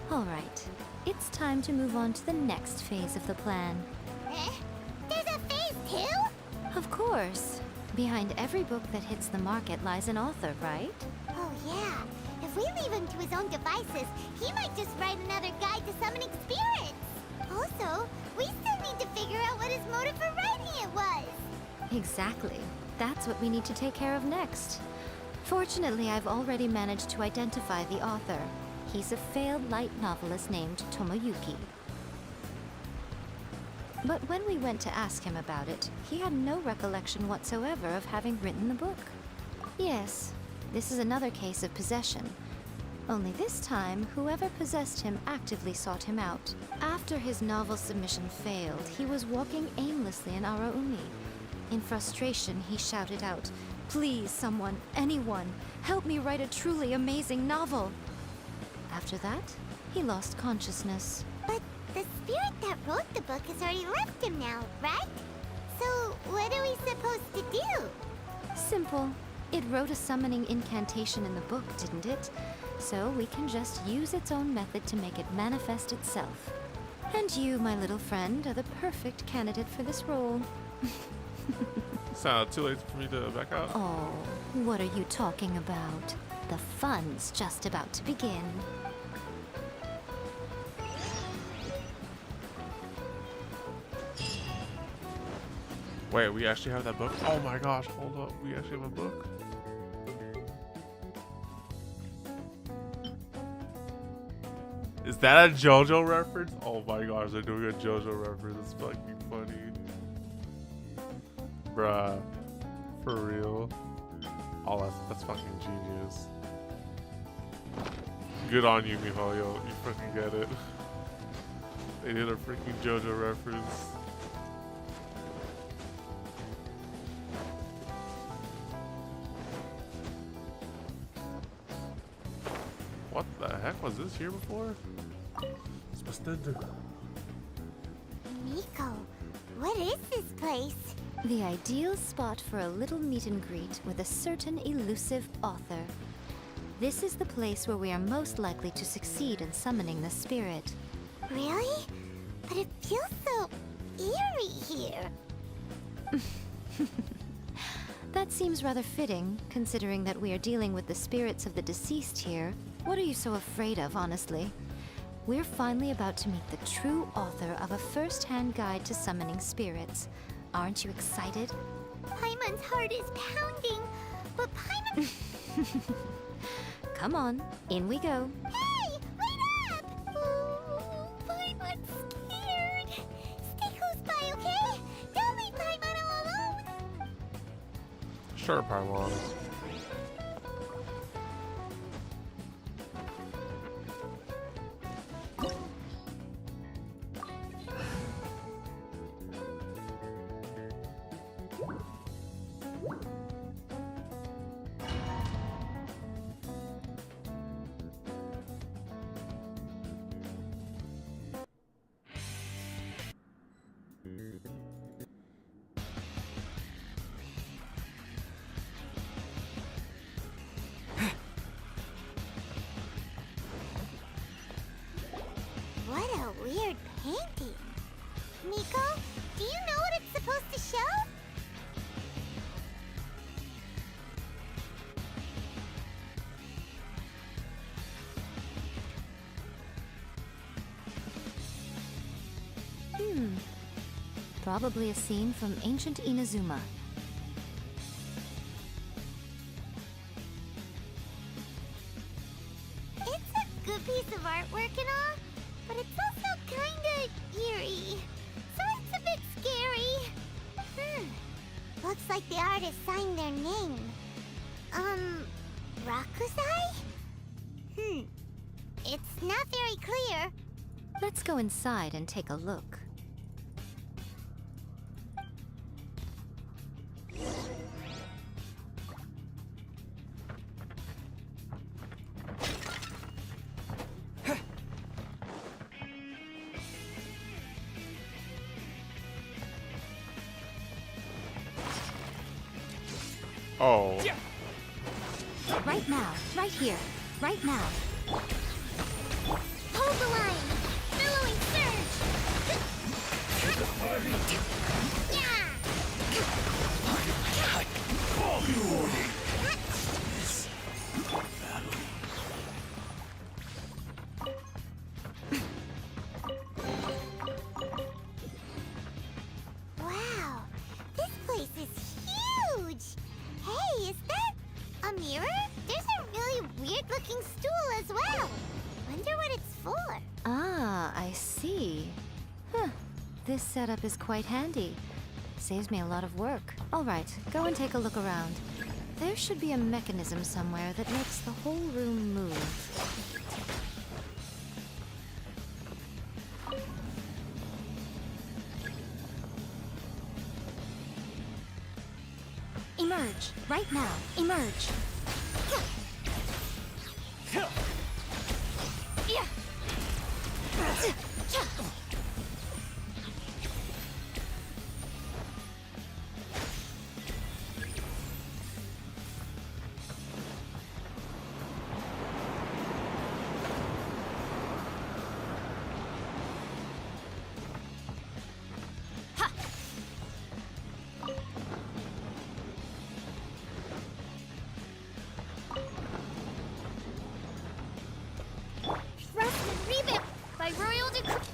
All right, it's time to move on to the next phase of the plan. There's a phase 2? Of course. Behind every book that hits the market lies an author, right? Oh yeah. If we leave him to his own devices, he might just write another guide to summoning spirits. Also, we still need to figure out what his motive for writing it was. Exactly. That's what we need to take care of next. Fortunately, I've already managed to identify the author. He's a failed light novelist named Tomoyuki. But when we went to ask him about it, he had no recollection whatsoever of having written the book. Yes, this is another case of possession. Only this time, whoever possessed him actively sought him out. After his novel submission failed, he was walking aimlessly in Araumi. In frustration, he shouted out, "Please, someone, anyone, help me write a truly amazing novel!" After that, he lost consciousness. But the spirit that wrote the book has already left him now, right? So what are we supposed to do? Simple. It wrote a summoning incantation in the book, didn't it? So we can just use its own method to make it manifest itself. And you, my little friend, are the perfect candidate for this role. Sound too late for me to back out? Oh, what are you talking about? The fun's just about to begin. Wait, we actually have that book? Oh my gosh, hold up. We actually have a book? Is that a JoJo reference? Oh my gosh, they're doing a JoJo reference. It's fucking funny. Bruh. For real. Oh, that's fucking genius. Good on you, Miho. Yo, you fucking get it. They did a freaking JoJo reference. What the heck? Was this here before? Miko, what is this place? The ideal spot for a little meet and greet with a certain elusive author. This is the place where we are most likely to succeed in summoning the spirit. Really? But it feels so eerie here. That seems rather fitting, considering that we are dealing with the spirits of the deceased here. What are you so afraid of, honestly? We're finally about to meet the true author of A First-Hand Guide to Summoning Spirits. Aren't you excited? Paimon's heart is pounding, but Paimon... Come on, in we go. Hey, wait up! Oh, Paimon's scared. Stay close by, okay? Don't leave Paimon all alone. Sure, Paimon. What a weird painting. Miko, do you know what it's supposed to show? Probably a scene from ancient Inazuma. It's a good piece of artwork and all, but it's also kinda eerie. So it's a bit scary. Looks like the artist signed their name. Rakusai? It's not very clear. Let's go inside and take a look. Oh. Right now, right here, right now. Hold the line! Billowing surge! Wow, this place is huge! Hey, is that a mirror? There's a really weird-looking stool as well. Wonder what it's for. Ah, I see. Huh. This setup is quite handy. Saves me a lot of work. All right, go and take a look around. There should be a mechanism somewhere that makes the whole room move. Emerge, right now, emerge.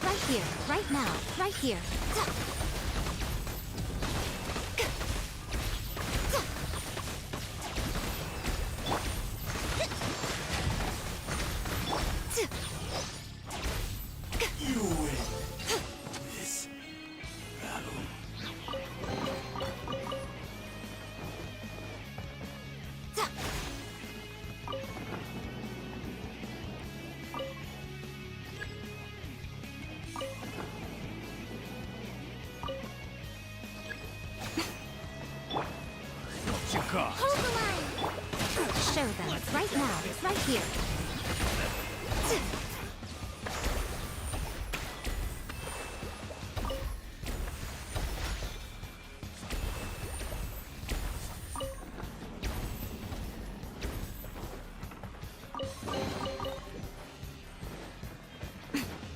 Right here, right now, right here. You win this battle. Hold the line! Show them, right now, right here.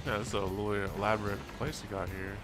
Yeah, this is a really elaborate place you got here.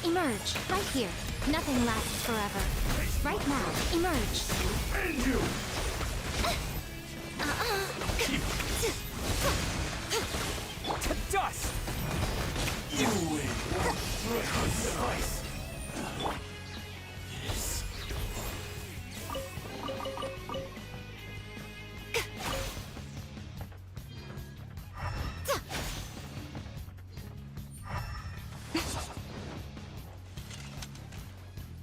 Emerge, right here. Nothing lasts forever. Right now, emerge. And you! To dust! You win. Nice. Yes.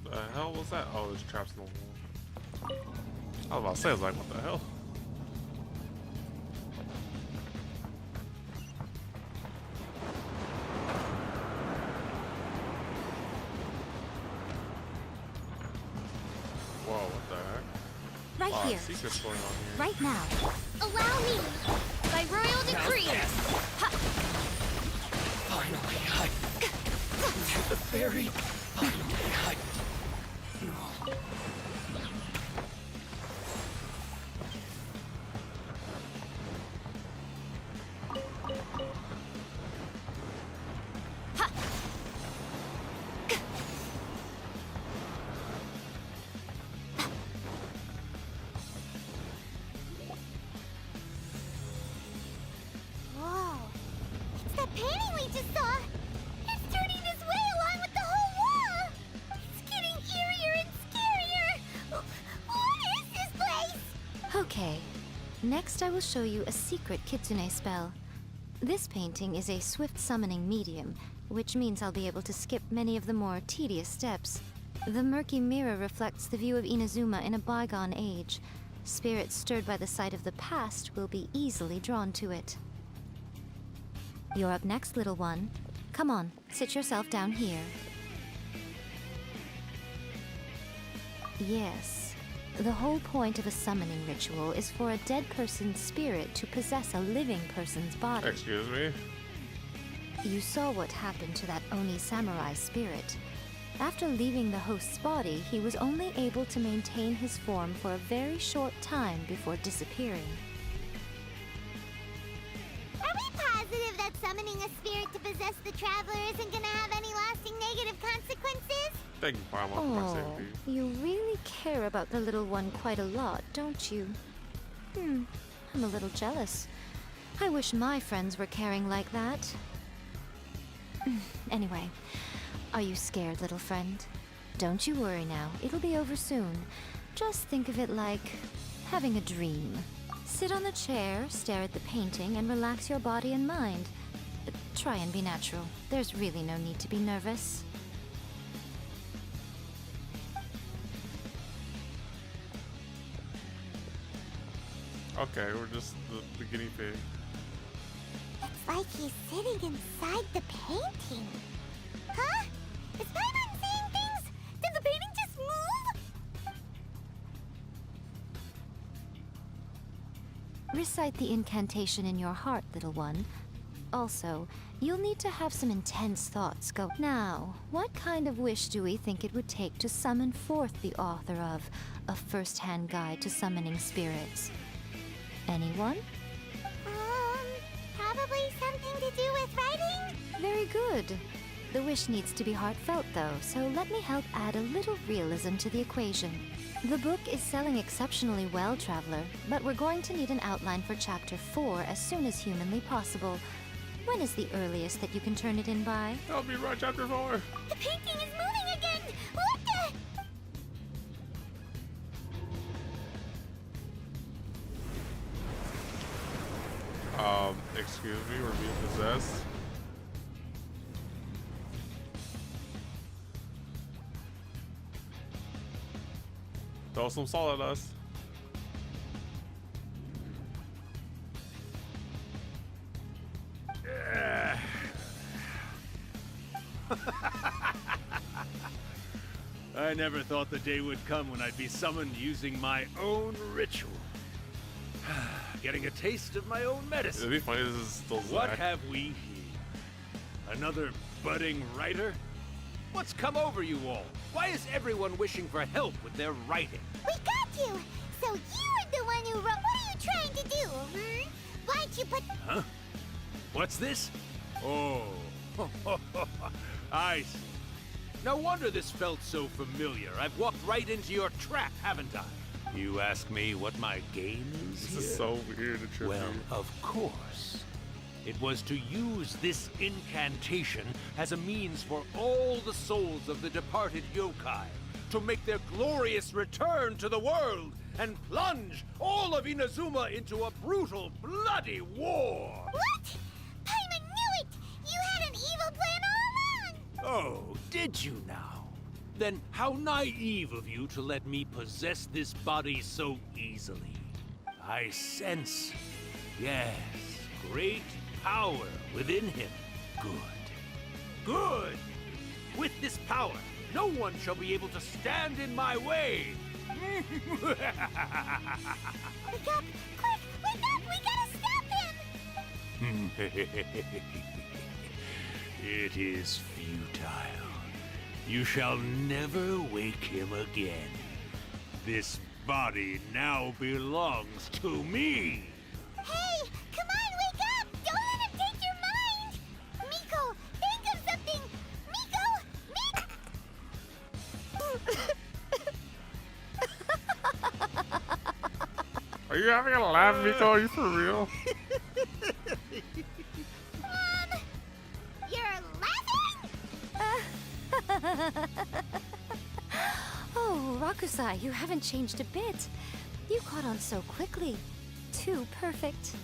The hell was that? Oh, there's traps in the wall. I was about to say, I was like, what the hell? Whoa, what the heck? Right Wow, here. secrets going on here. Right now. Allow me! By royal decree! Finally, the fairy. Finally, Whoa. It's that painting we just saw! It's turning this way along with the whole wall! It's getting eerier and scarier! What is this place? Okay. Next, I will show you a secret kitsune spell. This painting is a swift summoning medium, which means I'll be able to skip many of the more tedious steps. The murky mirror reflects the view of Inazuma in a bygone age. Spirits stirred by the sight of the past will be easily drawn to it. You're up next, little one. Come on, sit yourself down here. Yes. The whole point of a summoning ritual is for a dead person's spirit to possess a living person's body. Excuse me? You saw what happened to that Oni samurai spirit. After leaving the host's body, he was only able to maintain his form for a very short time before disappearing. Are we positive that summoning a spirit to possess the traveler isn't gonna have any lasting negative consequences? Thank you, Paimon, for my Oh, safety. you really care about the little one quite a lot, don't you? I'm a little jealous. I wish my friends were caring like that. Anyway, are you scared, little friend? Don't you worry now, it'll be over soon. Just think of it like having a dream. Sit on the chair, stare at the painting, and relax your body and mind. Try and be natural. There's really no need to be nervous. Okay, we're just the guinea pig. It's like he's sitting inside the painting. Huh? Is Paimon seeing things? Did the painting just move? Recite the incantation in your heart, little one. Also, you'll need to have some intense thoughts go. Now, what kind of wish do we think it would take to summon forth the author of A First-Hand Guide to Summoning Spirits? Anyone? Probably something to do with writing? Very good. The wish needs to be heartfelt, though, so let me help add a little realism to the equation. The book is selling exceptionally well, Traveler, but we're going to need an outline for Chapter 4 as soon as humanly possible. When is the earliest that you can turn it in by? I'll be right, Chapter 4. The painting is moving again! What the? Excuse me, we're being possessed. Throw some salt at us. I never thought the day would come when I'd be summoned using my own ritual. Getting a taste of my own medicine. It'd be funny, this is still What Zach. have we here? Another budding writer? What's come over you all? Why is everyone wishing for help with their writing? We got you! So you're the one who wrote. What are you trying to do, Why'd you put. Huh? What's this? Oh, I see. No wonder this felt so familiar. I've walked right into your trap, haven't I? You ask me what my game is? This is so weird. Well, of course. It was to use this incantation as a means for all the souls of the departed yokai to make their glorious return to the world and plunge all of Inazuma into a brutal, bloody war. What? Paimon knew it! You had an evil plan all along! Oh, did you now? Then how naive of you to let me possess this body so easily. I sense, yes, great power within him. Good. Good! With this power, no one shall be able to stand in my way. Wake up! Quick! Wake up! We gotta stop him! It is futile. You shall never wake him again. This body now belongs to me. Hey! Come on, wake up! Don't let him take your mind! Miko, think of something! Are you having a laugh, Miko? Are you for real? You're laughing? Oh, Rakusai, you haven't changed a bit. You caught on so quickly. Too perfect.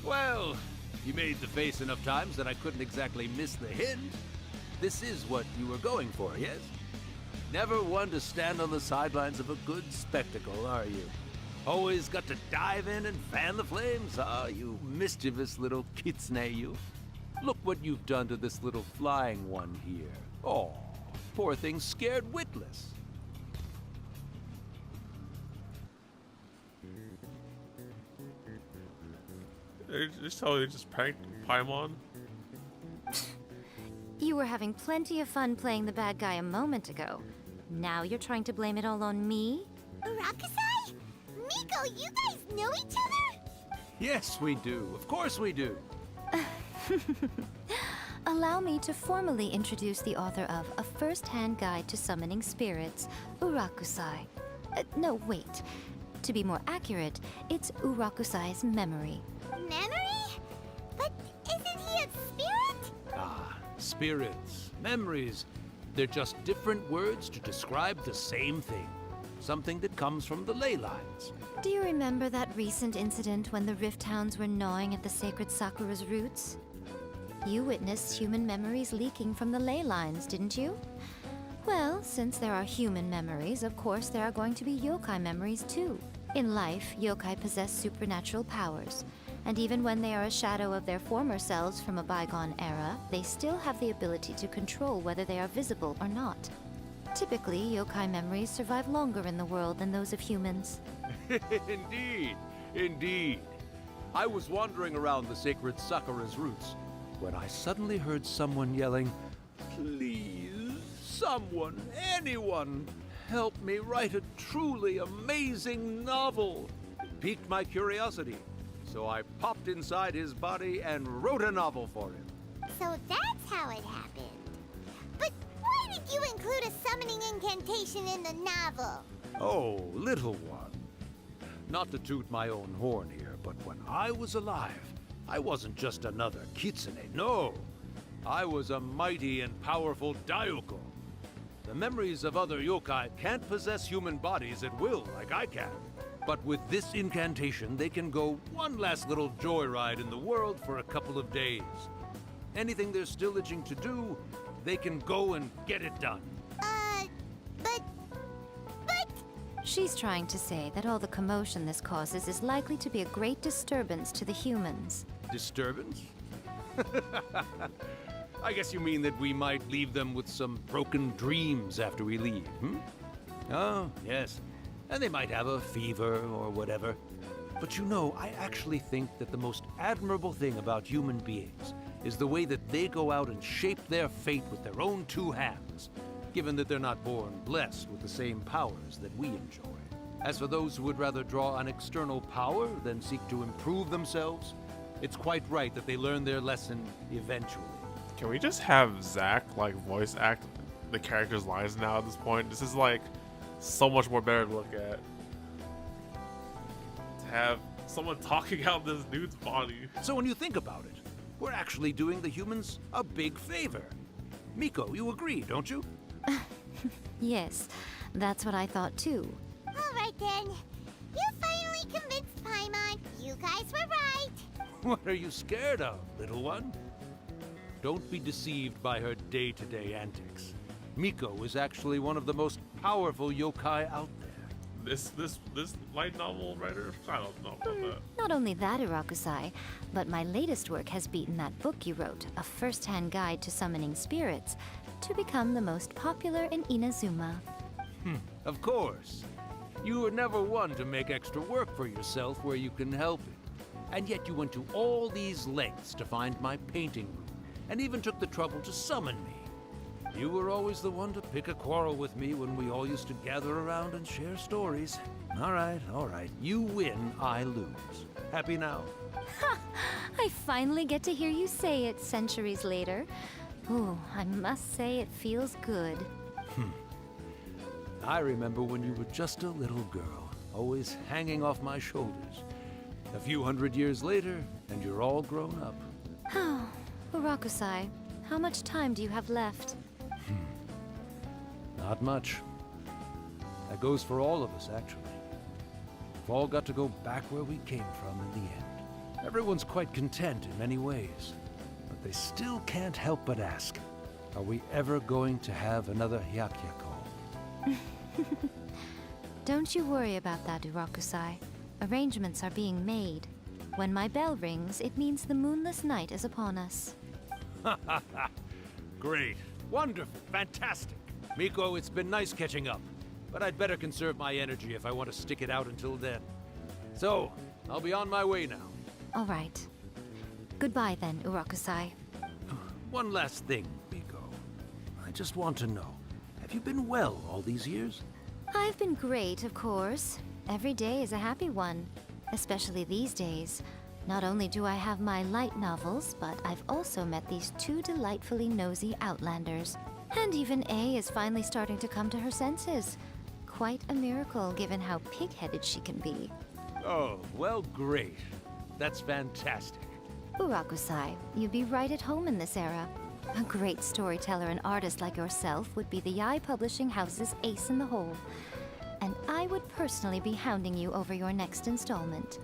Well, you made the face enough times that I couldn't exactly miss the hint. This is what you were going for, yes? Never one to stand on the sidelines of a good spectacle, are you? Always got to dive in and fan the flames, ah, you mischievous little kitsune, you. Look what you've done to this little flying one here. Oh, poor thing scared witless. They just totally just pranked Paimon. You were having plenty of fun playing the bad guy a moment ago. Now you're trying to blame it all on me? Rakusai? Miko, you guys know each other? Yes, we do. Of course we do. Allow me to formally introduce the author of A First-Hand Guide to Summoning Spirits, Urakusai. No, wait. To be more accurate, it's Urakusai's memory. Memory? But isn't he a spirit? Ah, spirits, memories. They're just different words to describe the same thing. Something that comes from the ley lines. Do you remember that recent incident when the Rift Hounds were gnawing at the sacred Sakura's roots? You witnessed human memories leaking from the ley lines, didn't you? Well, since there are human memories, of course there are going to be yokai memories too. In life, yokai possess supernatural powers, and even when they are a shadow of their former selves from a bygone era, they still have the ability to control whether they are visible or not. Typically, yokai memories survive longer in the world than those of humans. Indeed, indeed. I was wandering around the sacred Sakura's roots when I suddenly heard someone yelling, "Please, someone, anyone, help me write a truly amazing novel." It piqued my curiosity, so I popped inside his body and wrote a novel for him. So that's how it happened. But why did you include a summoning incantation in the novel? Oh, little one. Not to toot my own horn here, but when I was alive, I wasn't just another kitsune, no. I was a mighty and powerful Daioko. The memories of other yokai can't possess human bodies at will like I can. But with this incantation, they can go one last little joyride in the world for a couple of days. Anything they're still itching to do, they can go and get it done. But... She's trying to say that all the commotion this causes is likely to be a great disturbance to the humans. Disturbance? I guess you mean that we might leave them with some broken dreams after we leave, hmm? Oh, yes. And they might have a fever or whatever. But you know, I actually think that the most admirable thing about human beings is the way that they go out and shape their fate with their own two hands, given that they're not born blessed with the same powers that we enjoy. As for those who would rather draw on external power than seek to improve themselves, it's quite right that they learn their lesson eventually. Can we just have Zach, like, voice act the character's lines now at this point? This is like so much more better to look at. To have someone talking out this dude's body. So when you think about it, we're actually doing the humans a big favor. Miko, you agree, don't you? Yes, that's what I thought too. Alright then. You finally convinced Paimon. You guys were right. What are you scared of, little one? Don't be deceived by her day-to-day antics. Miko is actually one of the most powerful yokai out there. This light novel writer? I don't know about that. Not only that, Urakusai, but my latest work has beaten that book you wrote, A First-Hand Guide to Summoning Spirits, to become the most popular in Inazuma. Of course. You were never one to make extra work for yourself where you can help it. And yet you went to all these lengths to find my painting room, and even took the trouble to summon me. You were always the one to pick a quarrel with me when we all used to gather around and share stories. All right. You win, I lose. Happy now? Ha! I finally get to hear you say it centuries later. Ooh, I must say it feels good. I remember when you were just a little girl, always hanging off my shoulders. A few hundred years later, and you're all grown up. Oh, Urakusai, how much time do you have left? Not much. That goes for all of us, actually. We've all got to go back where we came from in the end. Everyone's quite content in many ways, but they still can't help but ask, are we ever going to have another Hyakyako? Don't you worry about that, Urakusai. Arrangements are being made. When my bell rings, it means the moonless night is upon us. Great. Wonderful. Fantastic. Miko, it's been nice catching up, but I'd better conserve my energy if I want to stick it out until then. So, I'll be on my way now. All right. Goodbye then, Urakusai. One last thing, Miko. I just want to know, have you been well all these years? I've been great, of course. Every day is a happy one, especially these days. Not only do I have my light novels, but I've also met these two delightfully nosy outlanders. And even A is finally starting to come to her senses. Quite a miracle, given how pig-headed she can be. Oh, well, great. That's fantastic. Urakusai, you'd be right at home in this era. A great storyteller and artist like yourself would be the Yae Publishing House's ace in the hole. And I would personally be hounding you over your next installment.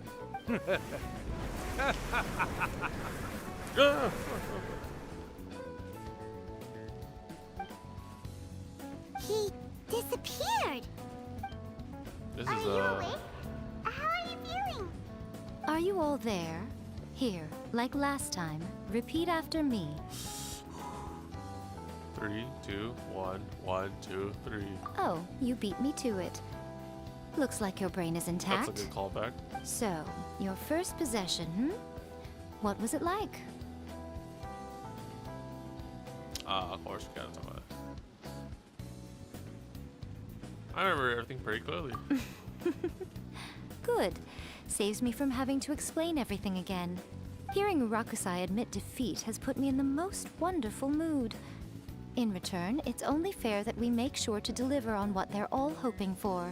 He disappeared. This Are is you awake? How are you feeling? Are you all there? Here, like last time, repeat after me. 3, 2, 1, 1, 2, 3. Oh, you beat me to it. Looks like your brain is intact. That's a good callback. So, your first possession, What was it like? Of course, you gotta talk about it. I remember everything pretty clearly. Good. Saves me from having to explain everything again. Hearing Urakusai admit defeat has put me in the most wonderful mood. In return, it's only fair that we make sure to deliver on what they're all hoping for.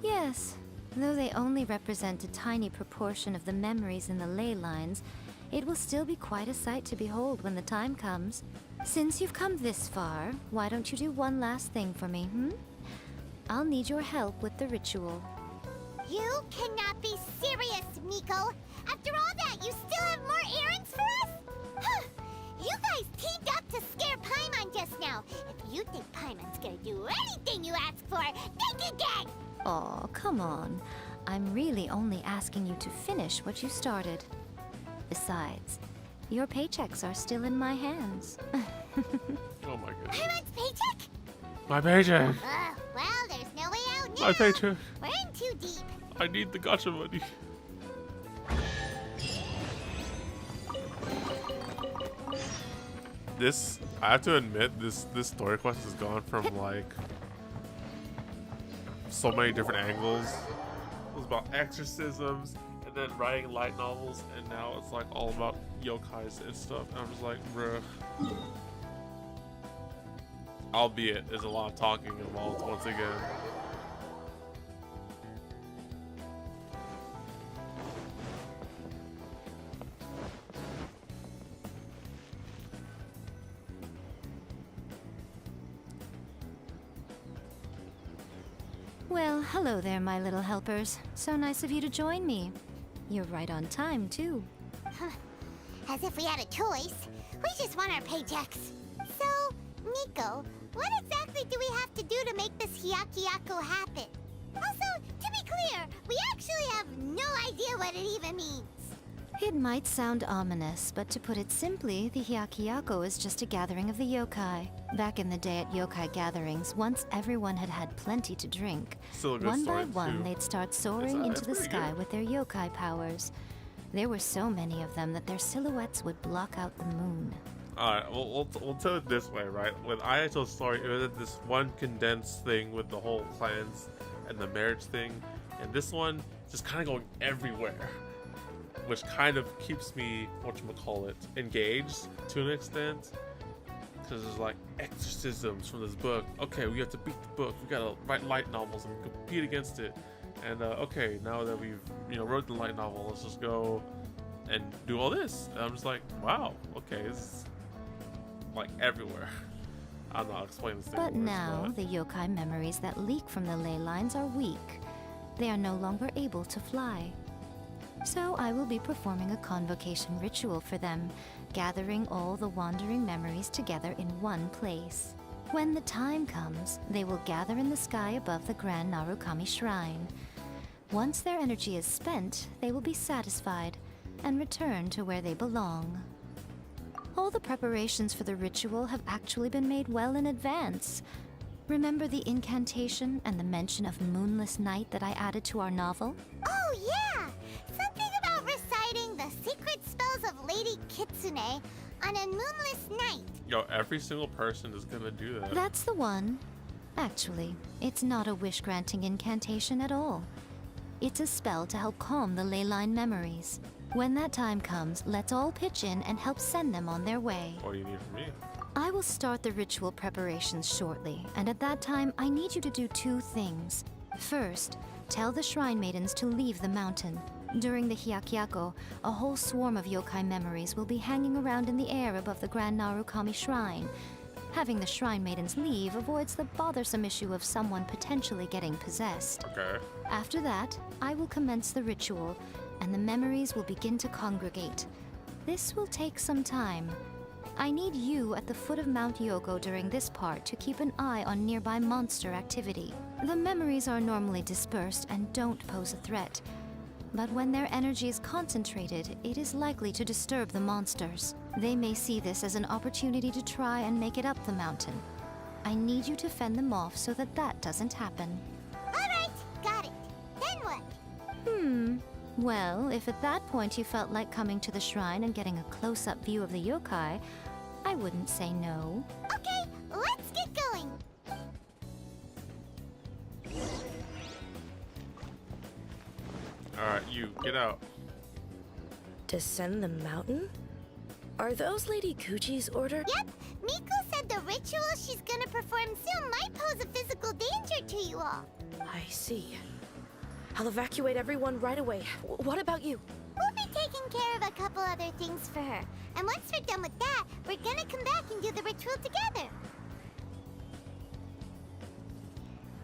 Yes, though they only represent a tiny proportion of the memories in the ley lines, it will still be quite a sight to behold when the time comes. Since you've come this far, why don't you do one last thing for me, I'll need your help with the ritual. You cannot be serious, Miko! After all that, you still have more errands for us? You guys teamed up to scare Paimon just now. If you think Paimon's gonna do anything you ask for, think again! Aw, come on. I'm really only asking you to finish what you started. Besides, your paychecks are still in my hands. Oh my goodness. Paimon's paycheck? My paycheck! Well, there's no way out now. My paycheck! We're in too deep. I need the gacha money. This, I have to admit, this story quest has gone from like so many different angles. It was about exorcisms and then writing light novels, and now it's like all about yokais and stuff. And I'm just like, bruh. albeit there's a lot of talking involved once again. Well, hello there, my little helpers. So nice of you to join me. You're right on time, too. As if we had a choice. We just want our paychecks. So, Miko, what exactly do we have to do to make this Hyakyako happen? Also, to be clear, we actually have no idea what it even means. It might sound ominous, but to put it simply, the Hyakyako is just a gathering of the yokai. Back in the day at yokai gatherings, once everyone had had plenty to drink, Still a good one by story, one too. they'd start soaring into the pretty sky good. with their yokai powers. There were so many of them that their silhouettes would block out the moon. Alright, we'll tell it this way, right? With Ayato's story, it was this one condensed thing with the whole clans and the marriage thing, and this one just kind of going everywhere, which kind of keeps me, whatchamacallit, engaged to an extent, because there's like exorcisms from this book. Okay, we have to beat the book, we gotta write light novels and compete against it, and okay, now that we've wrote the light novel, let's just go and do all this. And I'm just like, wow, okay, this is like everywhere. I'm not explaining this thing. But now, the yokai memories that leak from the ley lines are weak. They are no longer able to fly. So I will be performing a convocation ritual for them, gathering all the wandering memories together in one place. When the time comes, they will gather in the sky above the Grand Narukami Shrine. Once their energy is spent, they will be satisfied and return to where they belong. All the preparations for the ritual have actually been made well in advance. Remember the incantation and the mention of moonless night that I added to our novel? Oh, yeah! Something about reciting the secret spells of Lady Kitsune on a moonless night. Yo, every single person is gonna do that. That's the one. Actually, it's not a wish-granting incantation at all. It's a spell to help calm the ley line memories. When that time comes, let's all pitch in and help send them on their way. What do you need from me? I will start the ritual preparations shortly, and at that time, I need you to do two things. First, tell the shrine maidens to leave the mountain. During the Hyakyako, a whole swarm of yokai memories will be hanging around in the air above the Grand Narukami Shrine. Having the shrine maidens leave avoids the bothersome issue of someone potentially getting possessed. Okay. After that, I will commence the ritual, and the memories will begin to congregate. This will take some time. I need you at the foot of Mount Yoko during this part to keep an eye on nearby monster activity. The memories are normally dispersed and don't pose a threat, but when their energy is concentrated, it is likely to disturb the monsters. They may see this as an opportunity to try and make it up the mountain. I need you to fend them off so that that doesn't happen. Alright, got it. Then what? Well, if at that point you felt like coming to the shrine and getting a close-up view of the yokai, I wouldn't say no. Okay, let's get going. Alright, you, get out. Descend the mountain? Are those Lady Kuchi's order? Yep, Miko said the ritual she's gonna perform soon might pose a physical danger to you all. I see. I'll evacuate everyone right away. What about you? We'll be taking care of a couple other things for her. And once we're done with that, we're gonna come back and do the ritual together.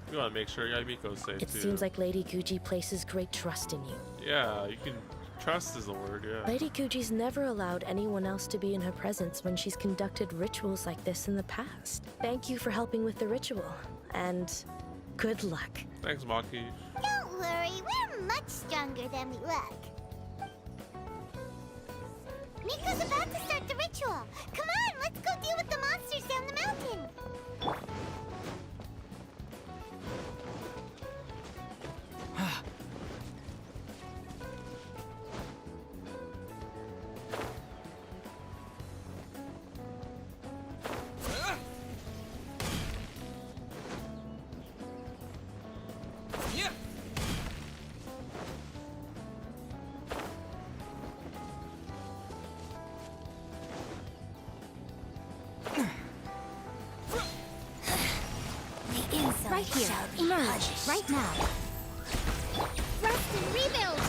You want to make sure Yae Miko's safe It too. seems like Lady Kuchi places great trust in you. Yeah, you can trust is the word. Yeah. Lady Kuchi's never allowed anyone else to be in her presence when she's conducted rituals like this in the past. Thank you for helping with the ritual, and good luck. Thanks, Maki. Don't worry, we're much stronger than we look. Miko's about to start the ritual. Come on, let's go deal with the monsters down the mountain. Right here. Emerge. Right now. Rest and rebuild!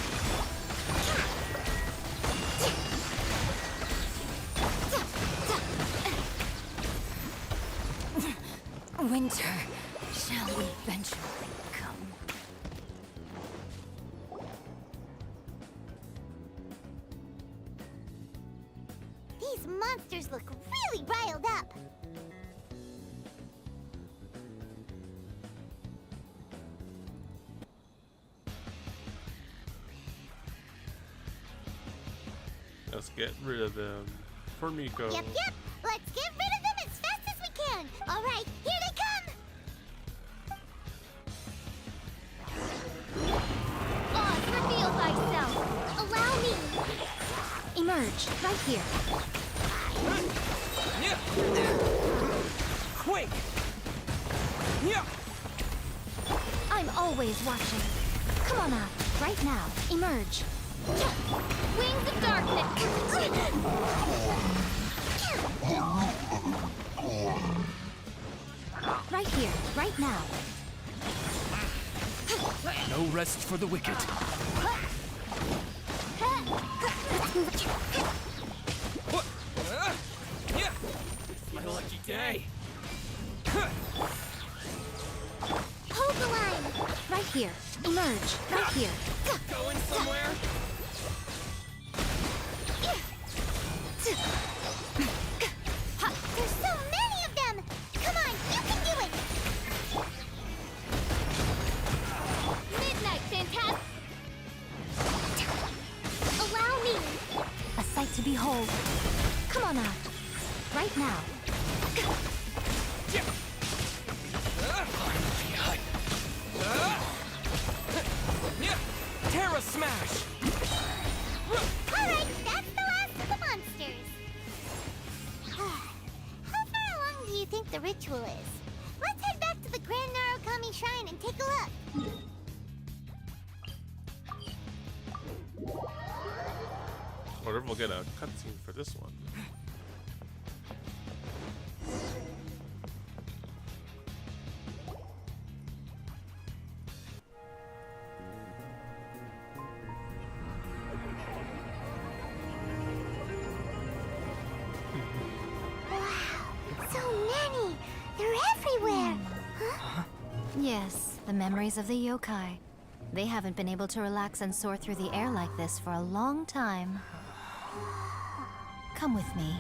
Winter shall eventually come. These monsters look really riled up. Let's get rid of them. For Miko. Yep. Let's get rid of them as fast as we can. All right, here they come. Oz, reveal thyself. Allow me. Emerge. Right here. Quick! I'm always watching. Come on out. Right now. Emerge. Wings of darkness. Right here. Right now. No rest for the wicked. My lucky day. Hold the line. Right here. Emerge. Right here. Going somewhere? There's so many of them. Come on, you can do it. Midnight Phantasm. Allow me. A sight to behold. Come on out. Right now. Terra Smash! Alright, that's the last of the monsters. How far along do you think the ritual is? Let's head back to the Grand Narukami Shrine and take a look. Wonder if we'll get a cutscene for this one. So many! They're everywhere! Huh? Yes, the memories of the yokai. They haven't been able to relax and soar through the air like this for a long time. Come with me.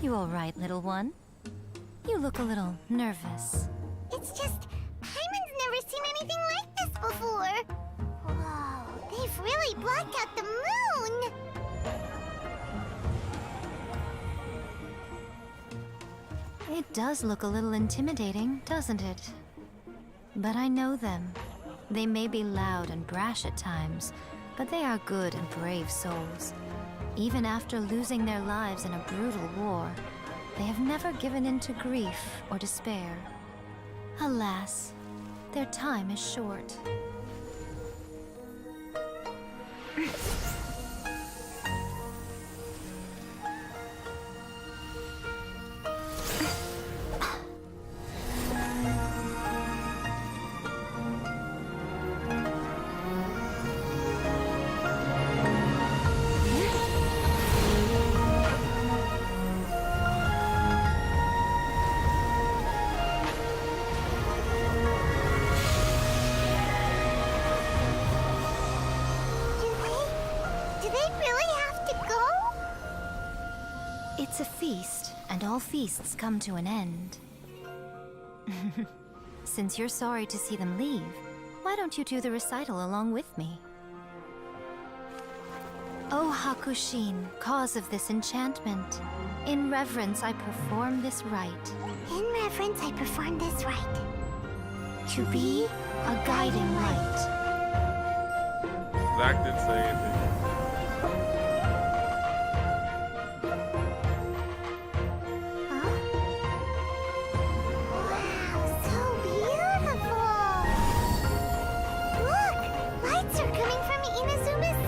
You all right, little one? You look a little nervous. It's just, Paimon's never seen anything like this before. Whoa, they've really blocked out the moon! It does look a little intimidating, doesn't it? But I know them. They may be loud and brash at times, but they are good and brave souls. Even after losing their lives in a brutal war, they have never given in to grief or despair. Alas, their time is short. Do they really have to go? It's a feast, and all feasts come to an end. Since you're sorry to see them leave, why don't you do the recital along with me? O Hakushin, cause of this enchantment, in reverence I perform this rite. In reverence, I perform this rite. To be a guiding light. Zach didn't say anything. Wow, so beautiful! Look, lights are coming from Inazuma's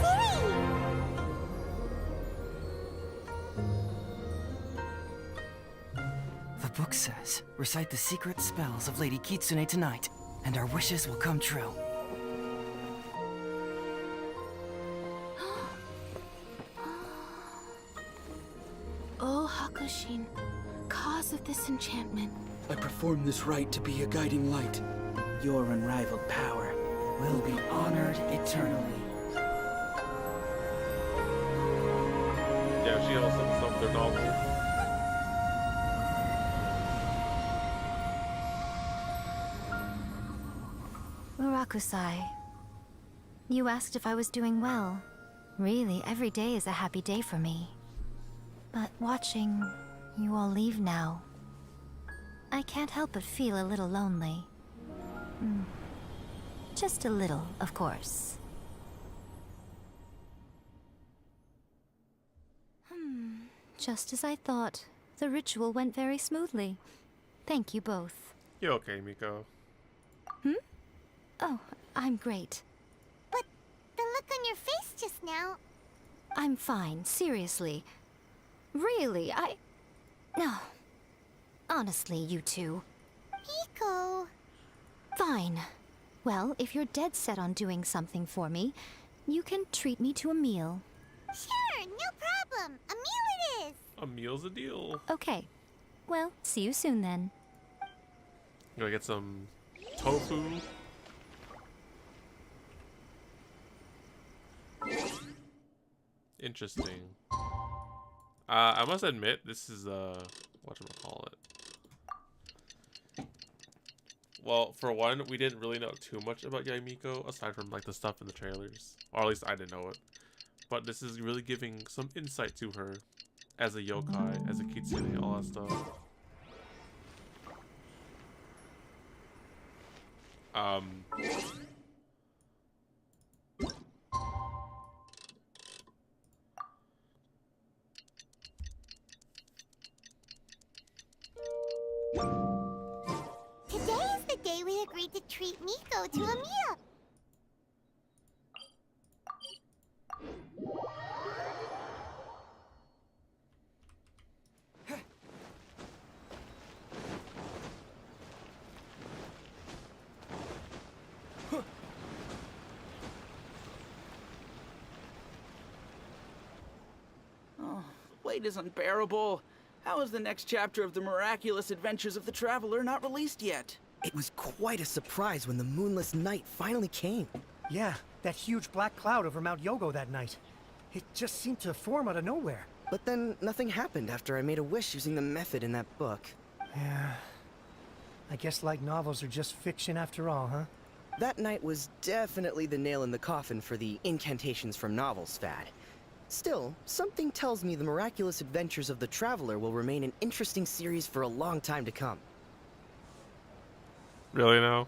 book says, recite the secret spells of Lady Kitsune tonight, and our wishes will come true. Oh, Hakushin, cause of this enchantment. I perform this rite to be a guiding light. Your unrivaled power will be honored eternally. Yeah, she also said some of their novels. Murakusai, you asked if I was doing well. Really, every day is a happy day for me. But watching you all leave now, I can't help but feel a little lonely. Just a little, of course. Just as I thought. The ritual went very smoothly. Thank you both. You okay, Miko? Oh, I'm great. But the look on your face just now... I'm fine, seriously. Really, No. Honestly, you two. Miko... Fine. Well, if you're dead set on doing something for me, you can treat me to a meal. Sure, no problem. A meal it is. A meal's a deal. Okay. Well, see you soon then. Gonna get some tofu. Interesting. I must admit, this is whatchamacallit. Well, for one, we didn't really know too much about Yae Miko aside from like the stuff in the trailers, or at least I didn't know it. But this is really giving some insight to her as a yokai, as a kitsune, all that stuff. Today is the day we agreed to treat Miko to a meal. Oh, wait is unbearable. How is the next chapter of the miraculous adventures of the Traveler not released yet? It was quite a surprise when the moonless night finally came. Yeah, that huge black cloud over Mount Yogo that night. It just seemed to form out of nowhere. But then nothing happened after I made a wish using the method in that book. Yeah. I guess light novels are just fiction after all, huh? That night was definitely the nail in the coffin for the incantations from novels fad. Still, something tells me the miraculous adventures of the Traveler will remain an interesting series for a long time to come. Really now?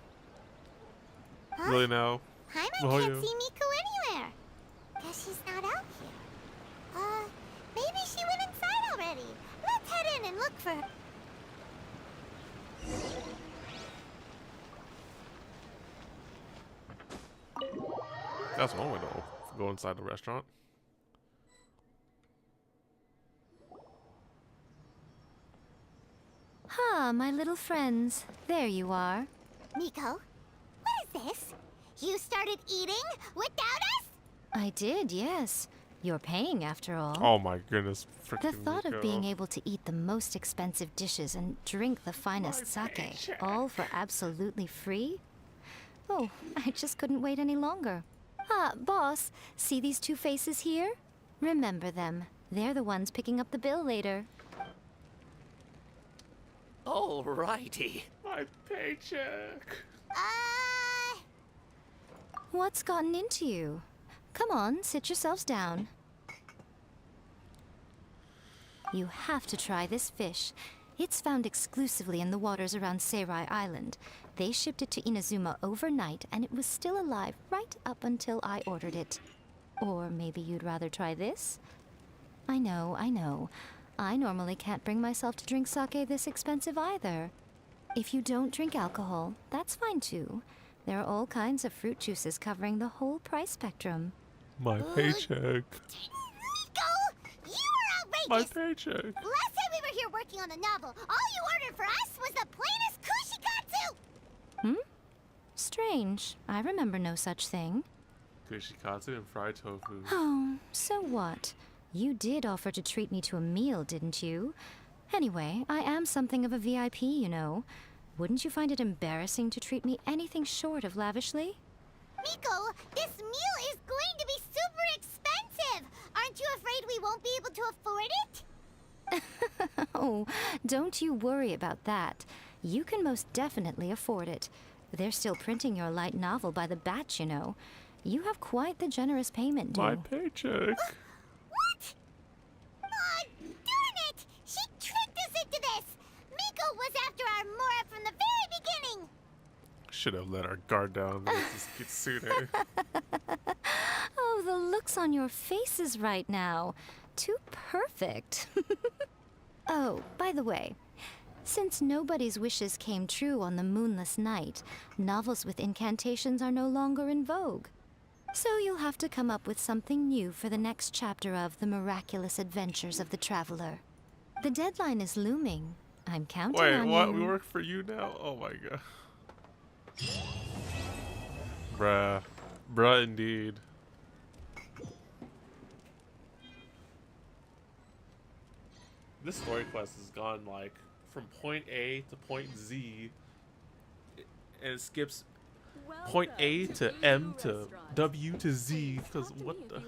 Huh? Really now? Paimon can't see Miko anywhere. Guess she's not out here. Maybe she went inside already. Let's head in and look for her. That's one way to go inside the restaurant. Ah, my little friends. There you are. Miko, what is this? You started eating without us? I did, yes. You're paying after all. Oh my goodness. The thought Miko. of being able to eat the most expensive dishes and drink the finest sake, all for absolutely free? Oh, I just couldn't wait any longer. Ah, boss, see these two faces here? Remember them. They're the ones picking up the bill later. Alrighty. My paycheck. What's gotten into you? Come on, sit yourselves down. You have to try this fish. It's found exclusively in the waters around Seirai Island. They shipped it to Inazuma overnight, and it was still alive right up until I ordered it. Or maybe you'd rather try this? I know, I know. I normally can't bring myself to drink sake this expensive either. If you don't drink alcohol, that's fine too. There are all kinds of fruit juices covering the whole price spectrum. My paycheck. Miko, you were outrageous. My paycheck. Last time we were were here working on the novel, all you ordered for us was the plainest kushikatsu! Hmm? Strange. I remember no such thing. Kushikatsu and fried tofu. Oh, so what? You did offer to treat me to a meal, didn't you? Anyway, I am something of a VIP, you know. Wouldn't you find it embarrassing to treat me anything short of lavishly? Miko, this meal is going to be super expensive! Aren't you afraid we won't be able to afford it? Oh, don't you worry about that. You can most definitely afford it. They're still printing your light novel by the batch, you know. You have quite the generous payment due. My paycheck. What? Aw, darn it! She tricked us into this! Miko was after our Mora from the very beginning! Should have let our guard down. This Kitsune. Oh, the looks on your faces right now. Too perfect. Oh, by the way, since nobody's wishes came true on the moonless night, novels with incantations are no longer in vogue. So you'll have to come up with something new for the next chapter of The Miraculous Adventures of the Traveler. The deadline is looming. I'm counting on Wait, what? you. We work for you now? Oh my god. Bruh. Bruh indeed. This story quest has gone like from point A to point Z, and it skips point A to M to W to Z, because what the...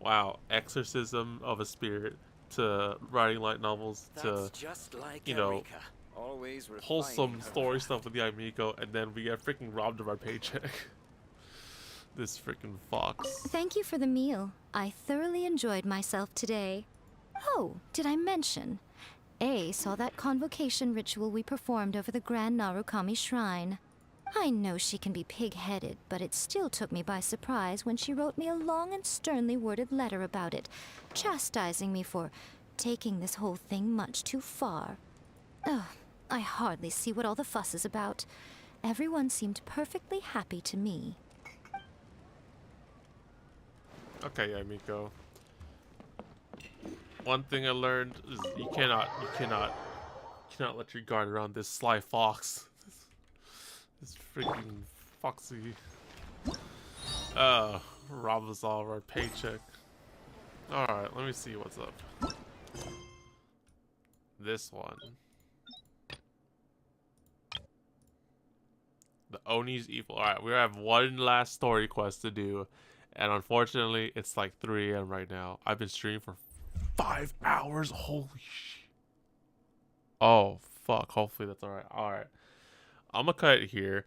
Wow, exorcism of a spirit to writing light novels to, just like you know, Eureka. Always wholesome refining her story stuff with Yae Miko, and then we get freaking robbed of our paycheck. This freaking fox. Thank you for the meal. I thoroughly enjoyed myself today. Oh, did I mention? A saw that convocation ritual we performed over the Grand Narukami Shrine. I know she can be pig-headed, but it still took me by surprise when she wrote me a long and sternly worded letter about it, chastising me for taking this whole thing much too far. Ugh, I hardly see what all the fuss is about. Everyone seemed perfectly happy to me. Okay, Yae Miko. One thing I learned is you cannot let your guard around this sly fox. This freaking foxy. Rob us all of our paycheck. Alright, let me see what's up. This one. The Oni's evil. Alright, we have one last story quest to do. And unfortunately, it's like 3 AM right now. I've been streaming for 5 hours. Holy shit. Oh, fuck. Hopefully that's alright. Alright. I'm gonna cut it here.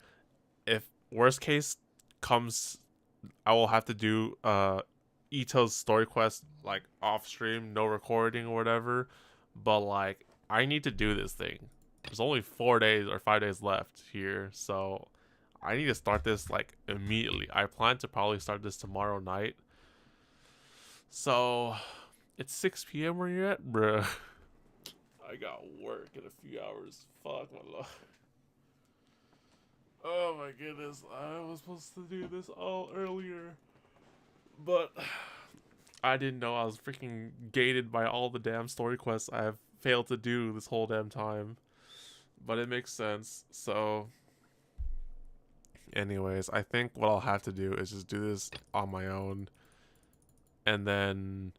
If worst case comes, I will have to do Ito's story quest like off stream, no recording or whatever. But like, I need to do this thing. There's only 4 days or 5 days left here, so I need to start this like immediately. I plan to probably start this tomorrow night. So it's 6 PM where you're at, bruh. I got work in a few hours. Fuck my life. Oh my goodness, I was supposed to do this all earlier, but I didn't know I was freaking gated by all the damn story quests I have failed to do this whole damn time. But it makes sense, so anyways, I think what I'll have to do is just do this on my own, and then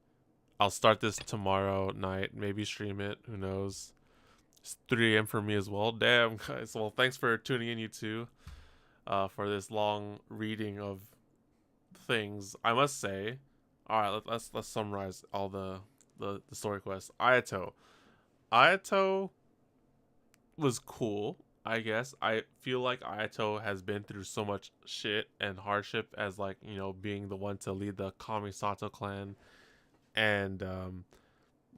I'll start this tomorrow night, maybe stream it, who knows. It's 3 AM for me as well. Damn, guys. Well, thanks for tuning in, you two, for this long reading of things. I must say, all right, let's summarize all the story quests. Ayato was cool, I guess. I feel like Ayato has been through so much shit and hardship as, like, you know, being the one to lead the Kamisato clan and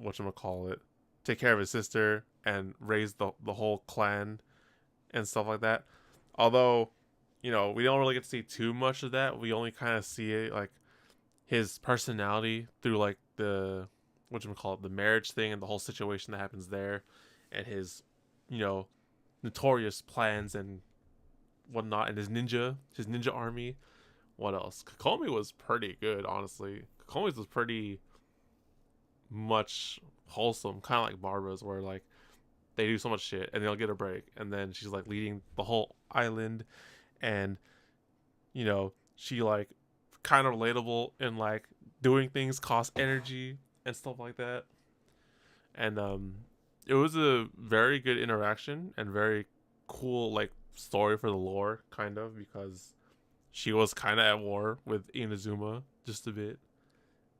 whatchamacallit, take care of his sister and raise the whole clan and stuff like that. Although, you know, we don't really get to see too much of that. We only kind of see it, like, his personality through, like, the the marriage thing and the whole situation that happens there, and his, you know, notorious plans and whatnot, and his ninja army. What else? Kokomi was pretty good, honestly. Kokomi was pretty much wholesome, kind of like Barbara's, where like they do so much shit and they'll get a break, and then she's like leading the whole island, and you know, she like kind of relatable in like doing things cost energy and stuff like that. And it was a very good interaction and very cool like story for the lore, kind of, because she was kind of at war with Inazuma just a bit,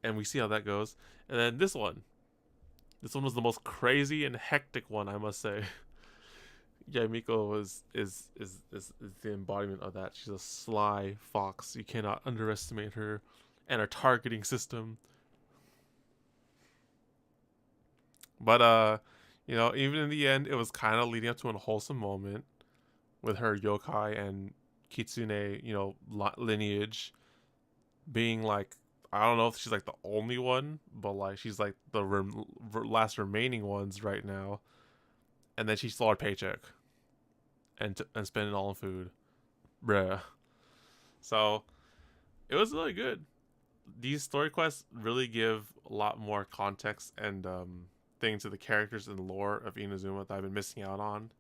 and we see how that goes. And then this one was the most crazy and hectic one, I must say. Yae Miko is the embodiment of that. She's a sly fox. You cannot underestimate her and her targeting system. But you know, even in the end, it was kind of leading up to a wholesome moment with her yokai and kitsune, you know, lineage being like, I don't know if she's like the only one, but like she's like the last remaining ones right now. And then she stole her paycheck and spent it all on food, bruh. So it was really good. These story quests really give a lot more context and things to the characters and the lore of Inazuma that I've been missing out on,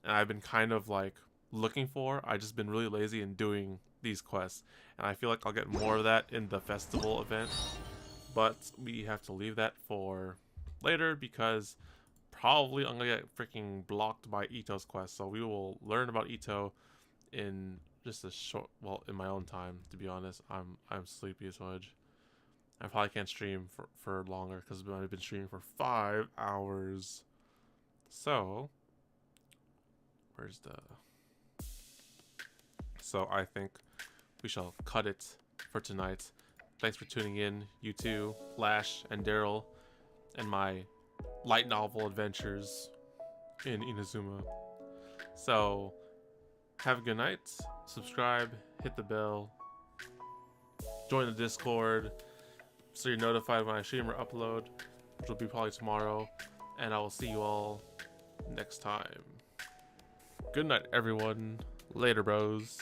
and I've been kind of like looking for. I just been really lazy in doing these quests, and I feel like I'll get more of that in the festival event, but we have to leave that for later because probably I'm gonna get freaking blocked by Ito's quest. So we will learn about Ito in just a short, well, in my own time. To be honest, I'm sleepy as fudge. I probably can't stream for longer because I've been streaming for 5 hours. So so I think we shall cut it for tonight. Thanks for tuning in, you two, Lash and Daryl, and my light novel adventures in Inazuma. So have a good night. Subscribe, hit the bell, join the Discord so you're notified when I stream or upload, which will be probably tomorrow. And I will see you all next time. Good night, everyone. Later, bros.